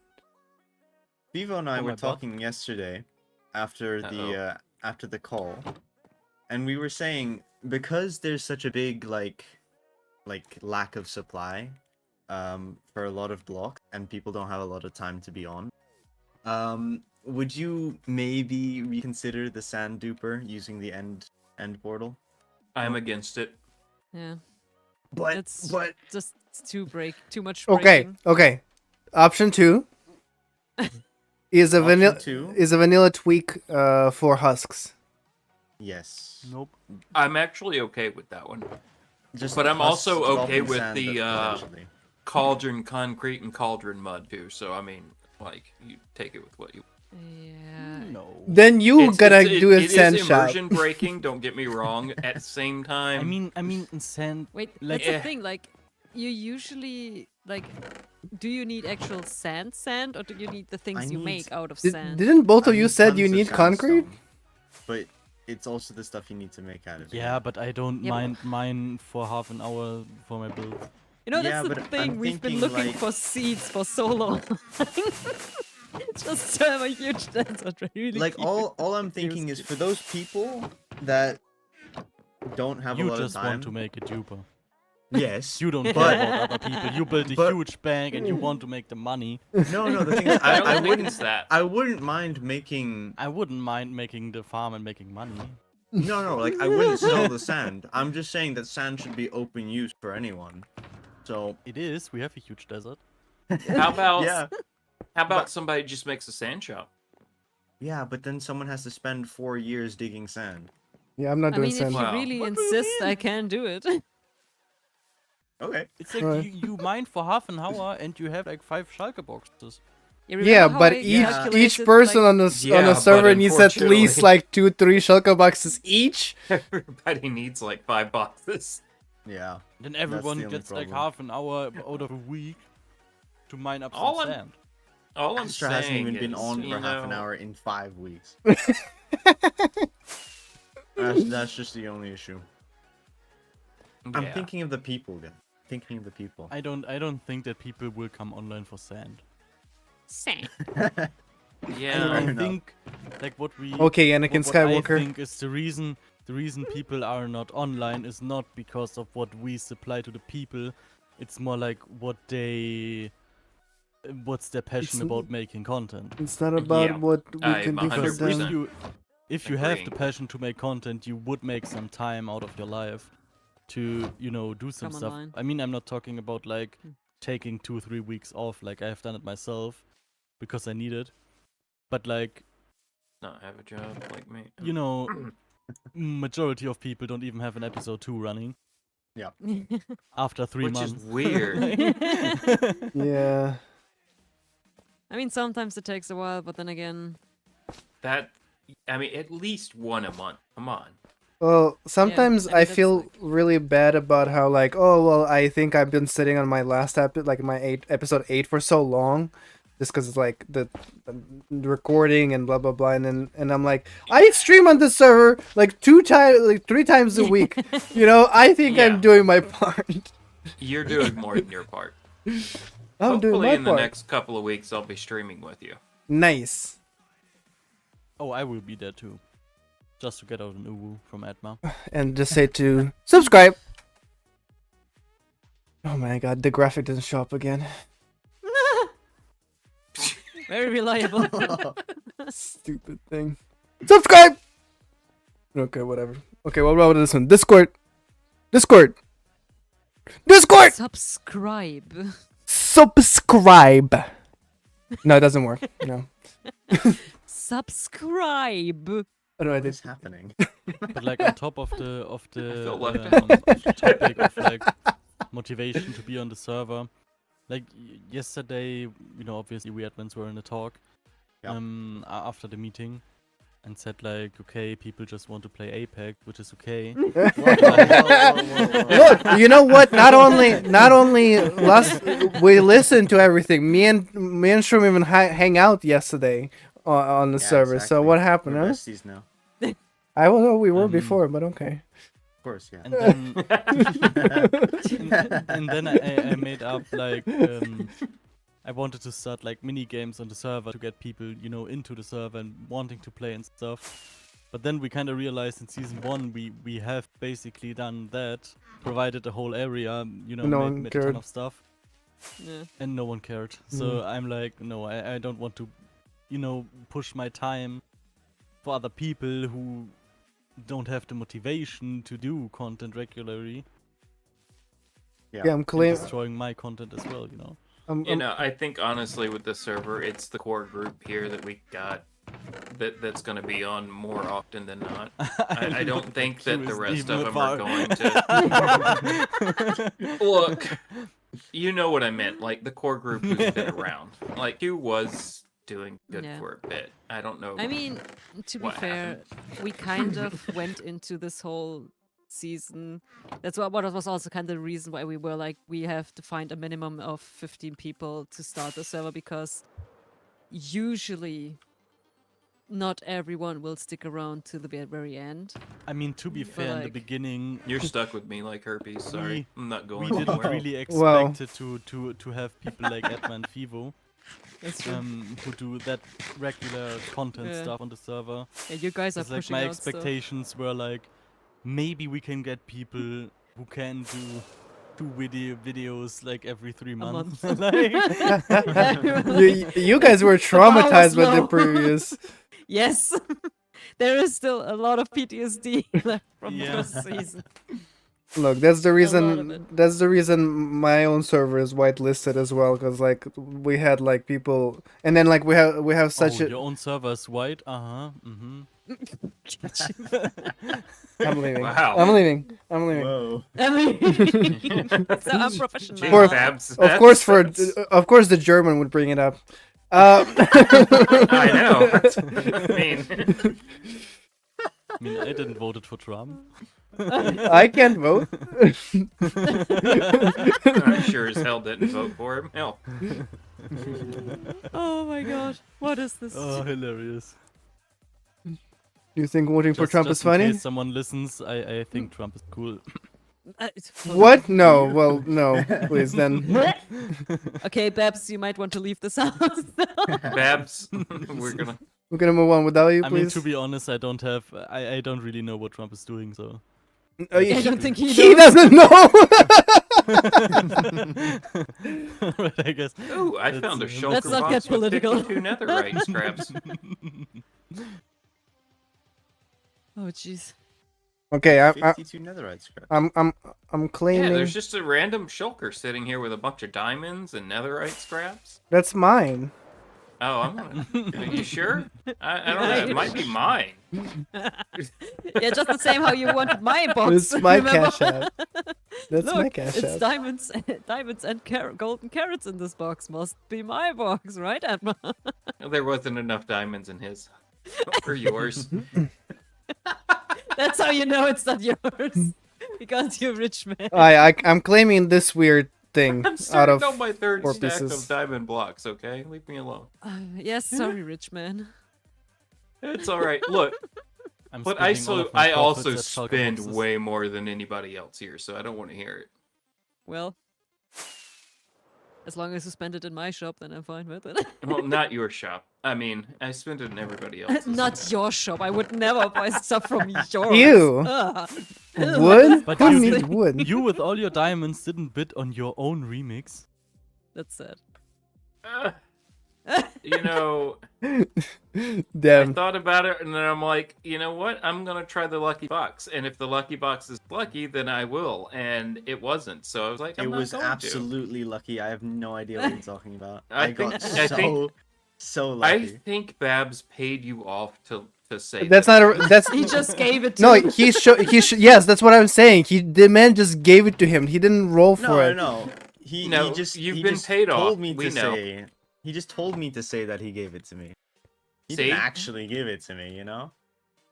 Vivo and I For were my butt? talking yesterday after the call, and we were saying because there's such a big like lack of supply for a lot of blocks and people don't have a lot of time to be on, would you maybe reconsider the sand duper using the end portal? I'm against it. Yeah, But It's- but just too much. Okay, breaking. okay. Option 2 is a Option vanilla 2? is a vanilla tweak for husks. yes. nope. I'm actually okay with that one. Just But I'm husks also okay dropping with sand the, eventually. Cauldron concrete and cauldron mud too. So I mean, like, you take it with what you. Yeah. No. Then you gotta do a it sand is shop. immersion breaking. Don't get me wrong. At the same time, I mean, in sand. Wait, Like- that's the thing. Like, you usually like. Do you need actual sand, or do you need the things you need- make out of Did, sand? didn't both I of you need said you tons of need concrete? sandstone, But it's also the stuff you need to make out of it. Yeah, but I don't Yeah, but- mind mine for half an hour for my build. You know, Yeah, that's the but thing. I'm We've been thinking, looking like- for seeds for so long. Just to have a huge desert, really. Like cute. all I'm thinking is for those people that don't have a You lot just of time. want to make a duper. Yes. You don't care But- about other people. You build a but- huge bank and you want to make the money. No, the thing is, I I don't think wouldn't. it's that. I wouldn't mind making. I wouldn't mind making the farm and making money. No, like I wouldn't sell the sand. I'm just saying that sand should be open use for anyone. So It is. We have a huge desert. How about yeah, how about But- somebody just makes a sand shop? yeah, but then someone has to spend 4 years digging sand. Yeah, I'm not I doing mean, if sand. you Wow. really What do you insist, I mean? can do it. Okay. It's like Right. you mine for half an hour and you have like 5 shulker boxes. You remember Yeah, how but I each calculated, person like, on the Yeah, on the but server needs at least unfortunately- like 2-3 shulker boxes each. Everybody needs like 5 boxes. Yeah. Then the everyone only gets like problem. half an hour out of a week to mine up All some I'm- sand. All I'm Astra saying hasn't even been is, on you for half an know, hour in 5 weeks. That's just the only issue. I'm yeah. thinking of the people, guys. Thinking of the people. I don't think that people will come online for sand. sand. Yeah. I Fair enough. think like what we Okay, Anakin what I Skywalker. think is the reason people are not online is not because of what we supply to the people. It's more like what's their passion n- about making content. It's not about Yeah, what we I'm can do for 'Cause 100%. them. if you have the Agreeing. passion to make content, you would make some time out of your life to do some Come stuff. online. I mean, I'm not talking about like taking 2-3 weeks off, like I have done it myself because I need it. But like Not have a job like me. majority of people don't even have an episode 2 running I after 3 Which months. is weird. Yeah. mean, sometimes it takes a while, but then again, I mean, at least one a month. Come on. Well, sometimes I mean, I that's feel like- really bad about how like, oh well, I think I've been sitting on my last like my episode 8 for so long, just because it's like the recording and blah blah blah, and I'm like, I stream on this server like 3 times a week. I think Yeah. I'm doing my part. You're doing more than your part. I'm doing Hopefully, my in the part. next couple of weeks, I'll be streaming with you. Nice. Oh, I will be there too. Just to get out an uwu from Atma. And just say to subscribe. Oh my god, the graphic doesn't show up again. very reliable. Stupid thing. Subscribe! Okay, whatever. Okay, what about this one? Discord! Discord! Discord! Subscribe. Subscribe! No, it doesn't work. No. Subscribe. I don't know, I What did. is happening? But like on top of the feel left topic of like motivation to be on the server, like yesterday, obviously we admins were in a talk Yep. after the meeting, and said like, okay, people just want to play Apex, which is okay. Look, you know what? Not only we listened to everything. Me and Shroom even hang out yesterday on the Yeah, server. So exactly. what happened? We're Huh? besties now. I don't know. We were Um, before, but okay. Of course, yeah. And then and then I made up like I wanted to start like mini games on the server to get people into the server and wanting to play and stuff. But then we kind of realized in season 1 we have basically done that, provided a whole area, No one made a ton cared. of stuff, Yeah. and no one cared. So I'm like, no, I don't want to, push my time for other people who don't have the motivation to do content regularly. Yeah. Yeah, I'm And claiming. destroying my content as well, I think honestly with this server, it's the core group here that we got that's going to be on more often than not. I don't think that the rest of them are going to. Look, you know what I meant. Like the core group who's been around. Like you was doing good Yeah. for a bit. I don't know. I mean, to be What fair, we kind of went into this whole season. That's what was also kind of the reason why we were like, we have to find a minimum of 15 people to start the server, because usually not everyone will stick around to the very end. I mean, to be fair, in the like- beginning, You're stuck with me like herpes. Sorry, I'm not we going didn't anywhere. really Well. expect it to have people like Edma and Fivo, That's true. who do that regular content Yeah. stuff on the server. Yeah, you guys are It's like pushing my out stuff. expectations were like, maybe we can get people who can do 2 videos like every 3 months. month. Like, You guys were traumatized with the no. previous. Yes. there is still a lot of PTSD left from the Yeah. first season. Look, that's the lot of reason. it. That's the reason my own server is whitelisted as well, because like we had like people, and then like we have such Oh, a. your own server is white. Mm-hmm. I'm leaving. Wow. I'm leaving. I'm leaving. Whoa. I mean, so unprofessional. Gee, For- Babs, Of course, that's- of course, the German would bring it up. I know. I mean, I mean, I didn't vote it for Trump. I can't vote. I sure as hell didn't vote for him. Hell, Oh my god, what is this? Oh, hilarious. You think voting for Trump just is in funny? case someone listens, I think Trump is cool. What? No. Well, no. Please, then. Okay, Babs, you might want to leave this house. Babs, we're gonna. We're gonna move on without you, I mean, please. to be honest, I don't have. I don't really know what Trump is doing, so. Oh, I don't think he he knows. doesn't know. But I guess. Ooh, I That's, found a uh, shulker Let's not box get with political. 52 netherite scraps. Oh jeez. Okay, 52 netherite scrap. I'm Yeah, claiming there's just a random shulker sitting here with a bunch of diamonds and netherite scraps. that's mine. Oh, I'm gonna. Are you sure? I don't know. It might be mine. Yeah, just the same how you wanted my box. It's my remember? cash app. That's Look, my cash it's app. diamonds and golden carrots in this box. Must be my box, right, Adma? There wasn't enough diamonds in his. Or yours. That's how you know it's not yours. Because you're rich man. I'm claiming this weird thing I'm out starting of on my third 4 stack pieces. of diamond blocks, okay? Leave me alone. Yes, sorry, rich man. It's alright. Look, I'm but spending all of my I also profits at shulker spend boxes. way more than anybody else here, so I don't want to hear it. Well, as long as you spend it in my shop, then I'm fine with it. Well, not your shop. I mean, I spend it in everybody else's. Not your shop. I would never buy stuff from yours. Ew. Ugh. wood. But Who you needs did- wood? You with all your diamonds didn't bid on your own remix. That's sad. You know, I Damn. thought about it, and then I'm like, you know what? I'm gonna try the lucky box, and if the lucky box is lucky, then I will. And it wasn't, so I was like, It I'm not was going to. absolutely lucky. I have no idea what you're talking about. I I got think- I think- so I lucky. think Babs paid you off to say That's that. not a. That's He just gave it to no. him. Yes, that's what I'm saying. The man just gave it to him. He didn't roll for No, it. no. He No, just you've he been just paid told off. me We to know. say. He just told me to say that he gave it to me. He See? didn't actually give it to me, you know?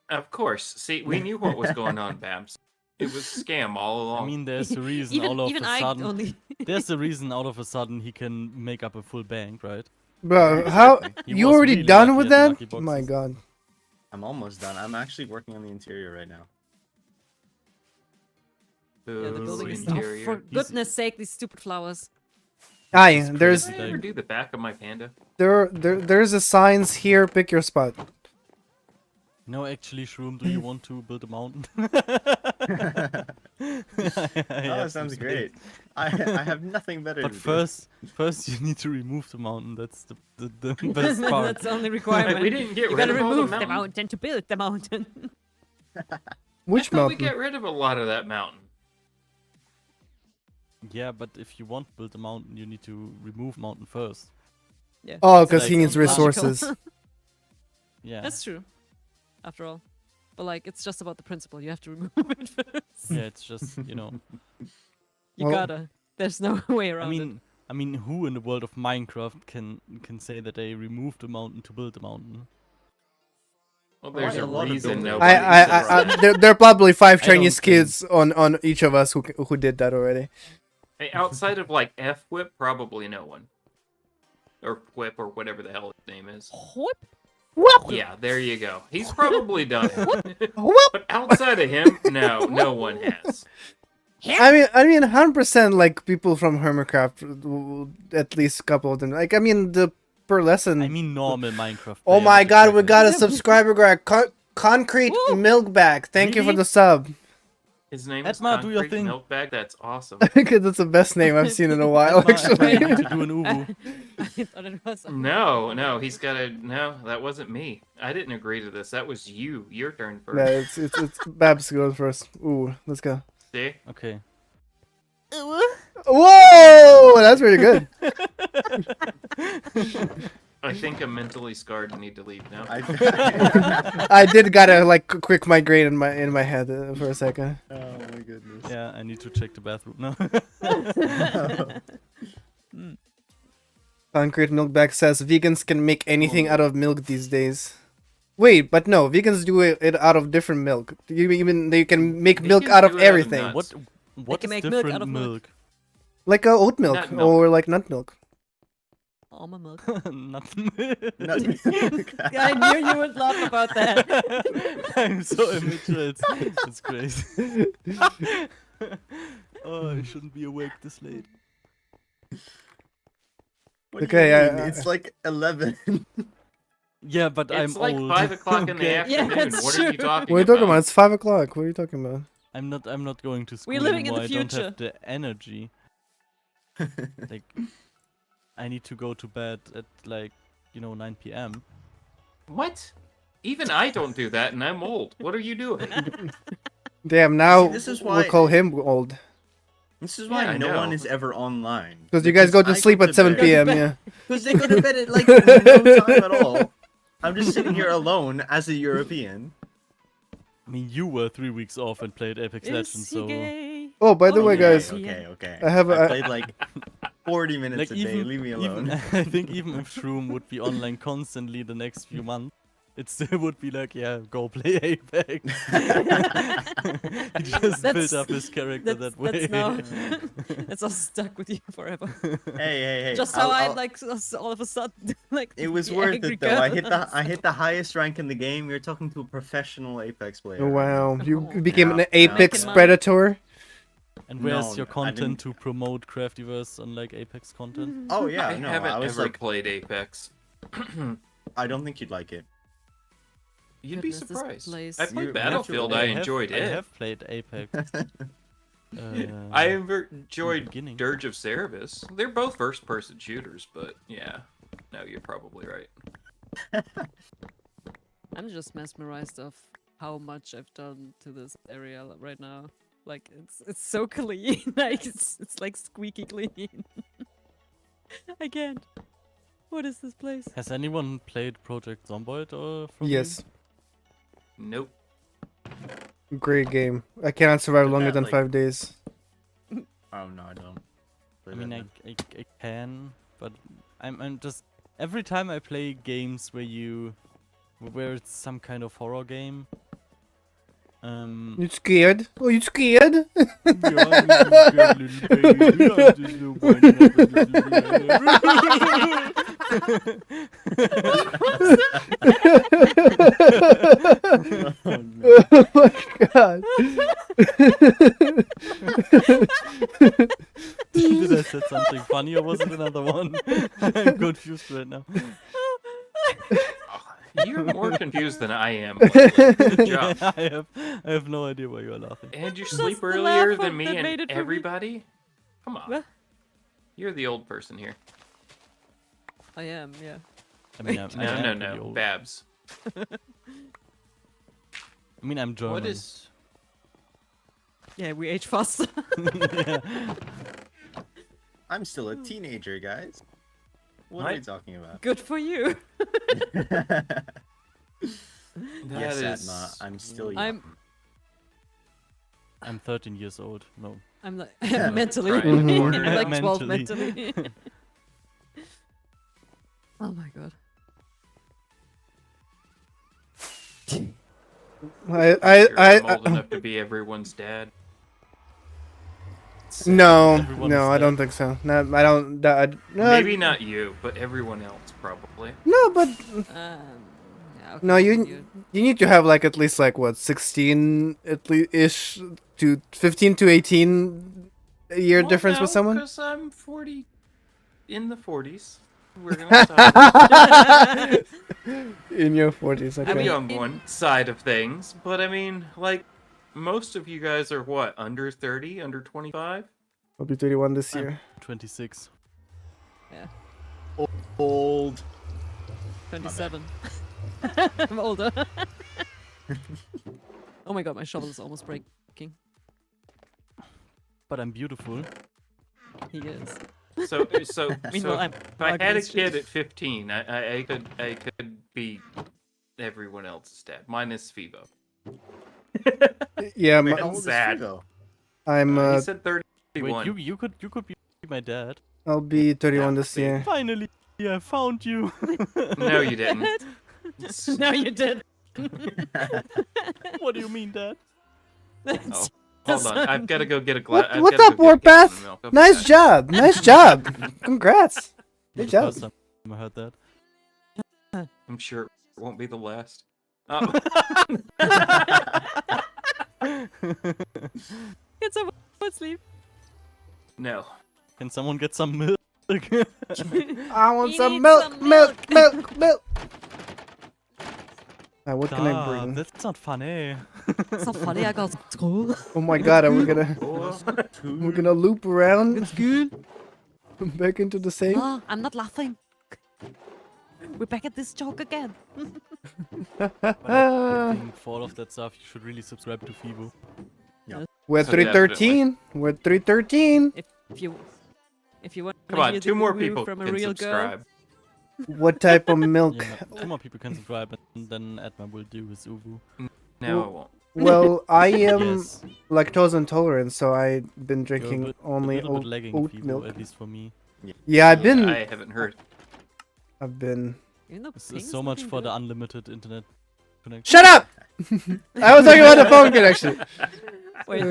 Of course. See, we knew what was going on, Babs. It was a scam all along. I mean, there's a reason Even, all of even a I sudden. only. There's a reason all of a sudden he can make up a full bank, right? Bro, how He you was already really done lucky with at the that? lucky boxes. My God. I'm almost done. I'm actually working on the interior right now. Yeah, the Ooh, building is. Oh, interior. for goodness sake, these stupid flowers. Aye, It's there's Did I ever do the back of my panda? there's a signs here. Pick your spot. No, actually, Shroom, do you want to build a mountain? Oh, sounds great. I have nothing better But to first you need to remove the mountain. That's the best part. That's the only Wait, requirement. we didn't get You rid gotta of all remove the the mountain. mountain to build the mountain. Which I thought we mountain? get rid of a lot of that mountain. Yeah, but if you want to build a mountain, you need to remove mountain first. Yeah. Oh, It's because like he needs logical. resources. Yeah. That's true. After all. But like, it's just about the principle. You have to remove it first. Yeah, it's just, you know. You Well- gotta. There's no way around I mean, who in the world of Minecraft can say that they removed a mountain to build a mountain? Well, there's Quite a a lot of reason buildings. nobody said that. there are probably 5 I don't Chinese think- kids on each of us who did that already. Hey, outside of like F-Whip, probably no one. Or Whip, or whatever the hell his name is. it. Yeah, there you go. He's probably done it. Whoop. But outside of him, no one has. I mean, 100% like people from Hermitcraft, at least a couple of them. Like, I mean, the per lesson. I mean, normal Minecraft. Oh player my with a God, we tracker. got a subscriber grab. Concrete Woo. Milk Bag. Thank you for Really? the sub. His name is Edma, do your Concrete thing. Milk Bag. That's awesome. Because it's the best name I've seen in a while, Edma, actually. I need to do an uwu. I thought it was. No, he's got a no. That wasn't me. I didn't agree to this. That was you. Your turn first. Yeah, it's Babs goes first. Ooh, let's go. See? Okay. Whoa, that's pretty good. I think I'm mentally scarred and need to leave now. I did got a like quick migraine in my head for a second. Oh my goodness. Yeah, I need to check the bathroom now. Concrete Milkbag says vegans can make anything out of milk these days. Wait, but no, vegans do it out of different milk. They can make milk Vegans out of do it out of everything, nuts. What can is make milk different out of milk. milk? like oat milk, Nut milk. or like nut milk. Almond milk. Nothing. I knew you would laugh about that. I'm so immature. It's crazy. Oh, I shouldn't be awake this late. What Okay, do you mean? I- It's like 11. Yeah, but It's I'm like old. 5 o'clock in the Okay. Yeah, afternoon. it's What are you true. talking What are you talking about? It's 5 o'clock. What are you talking about? I'm not going to school We're living in anymore. the I don't future. have the energy. Like, I need to go to bed at 9 p.m. What? Even I don't do that, and I'm old. What are you doing? Damn, now See, this is we'll why- call him old. This is why Yeah, I no one know. is ever online. Because you guys go to I sleep at 7 bed. p.m. Yeah. Because they go to bed at like no time at all. I'm just sitting here alone as a European. I mean, you were 3 weeks off and played Apex Is Legends, he so gay? Oh, by the Oh, way, yeah. guys, Okay. I have I a- played like 40 minutes a day. Leave me alone. I think even if Shroom would be online constantly the next few months, it still would be like, yeah, go play Apex. He just built up his character that way. That's now. It's all stuck with you forever. Hey. Just how I'll- all of a sudden like. It was the worth angry it though. I girl. hit the highest rank in the game. You're talking to a professional Apex player. Oh, wow, you Oh. became an Yeah. Apex Making money. predator. And where's No, your I content didn't- to promote Craftiverse on like Apex content? Oh yeah, I no. haven't I was ever like, played Apex. I don't think you'd like it. You'd be Goodness, this surprised. place- I played You- Battlefield. I enjoyed I it. have played Apex. I enjoyed beginning. Dirge of Cerberus. They're both first-person shooters, but yeah. No, you're probably right. I'm just mesmerized of how much I've done to this area right now. Like it's so clean. Like it's like squeaky clean. I can't. What is this place? Has anyone played Project Zomboid or from Yes, Nope. great game. I cannot survive Did longer that, than like- 5 days. Oh no, I don't. I mean, I can, but I'm just every time I play games where it's some kind of horror game. You scared? Oh, you scared? Yeah, I'm a good little baby, I'm just a whiny Oh my god. Did I said something funny or was it another one? I'm confused right now. You're more confused than I am. Good job. I have no idea why you're laughing. And you That's sleep the earlier laugh than of- me that made and it for me. everybody? Come on. What? You're the old person here. I am, yeah. I mean, I No, am no, pretty no. old. Babs. I mean, I'm German. What is... Yeah, we age faster. I'm still a teenager, guys. What are What? you talking about? Good for you. Yes, That is... Atma, I'm still young. I'm I'm 13 years old. No. I'm like Yeah, mentally. right. Mhm. I'm like 12 Mentally. mentally. Oh my god. I'm old enough to be everyone's dad. No, Everyone's no, I dead. don't think so. No, I don't. No, Maybe not you, but everyone else probably. No, but Yeah, okay, no, you continue. you need to have like at least like what 16 at least ish to 15 to 18 year difference with someone. Because I'm 40, in the 40s. We're gonna stop. In your 40s, The okay. young one side of things, but I mean, like, most of you guys are what? Under 30? Under 25? I'll be 31 this I'm year. 26. Old. 27. I'm older. Oh my god, my shovel is almost breaking. But I'm beautiful. He is. So Meanwhile, I'm if I had ugly a as shit. kid at 15, I could be everyone else's dad, minus Fivo. Yeah, Wait, my, how old is sad. Figo? I'm He said 31. Wait, you could be my dad. I'll be 31 Yeah, this see. year. Finally, I found you. No, you didn't. No, you did. What do you mean, Dad? Oh, hold on. I've got to go get a glass. What's up, Warpath? Nice job. Nice job. Congrats. Good job. First time I heard that. I'm sure it won't be the last. Oh. Get some sleep. No. Can someone get some milk? I want He some needs milk, some milk, milk, milk. What can I Ah, bring? that's not funny. It's not funny, I got school. Oh my god, are we Oh, gonna loop around It's good. back into the same? No, I'm not laughing. We're back at this joke again. But I think for all of that stuff, you should really subscribe to Fibo. We're So 313. We're 313. If you want come to on, hear two the more review people from a can real subscribe. What type of milk? Yeah, 2 more people can subscribe, and then Edma will do his Ubu. No, I won't. Well, I am Yes. lactose intolerant, so I've been You're drinking a only little bit oat lagging, oat Fibo, milk. at least for me. Yeah, I've been. I haven't heard. I've been. Even though This ping is is so much looking for the good. unlimited internet connection. Shut up! I was talking about the phone connection. Wait.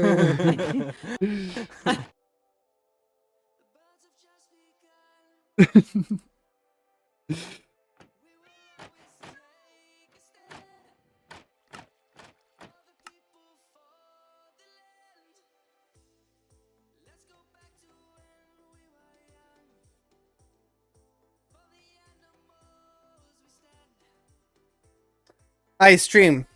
Hi, stream.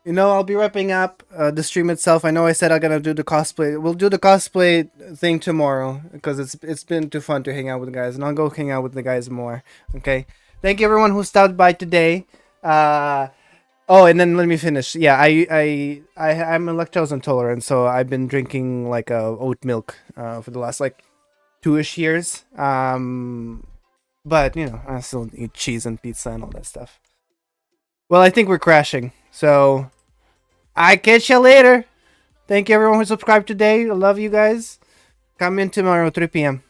You know, I'll be wrapping up the stream itself. I know I said I'm gonna do the cosplay. We'll do the cosplay thing tomorrow because it's been too fun to hang out with the guys, and I'll go hang out with the guys more. Okay. Thank you everyone who stopped by today. Oh, and then let me finish. Yeah, I'm a lactose intolerant, so I've been drinking like oat milk for the last like 2-ish years. But you know, I still eat cheese and pizza and all that stuff. Well, I think we're crashing. So, I catch you later. Thank you everyone who subscribed today. I love you guys. Come in tomorrow, 3 p.m.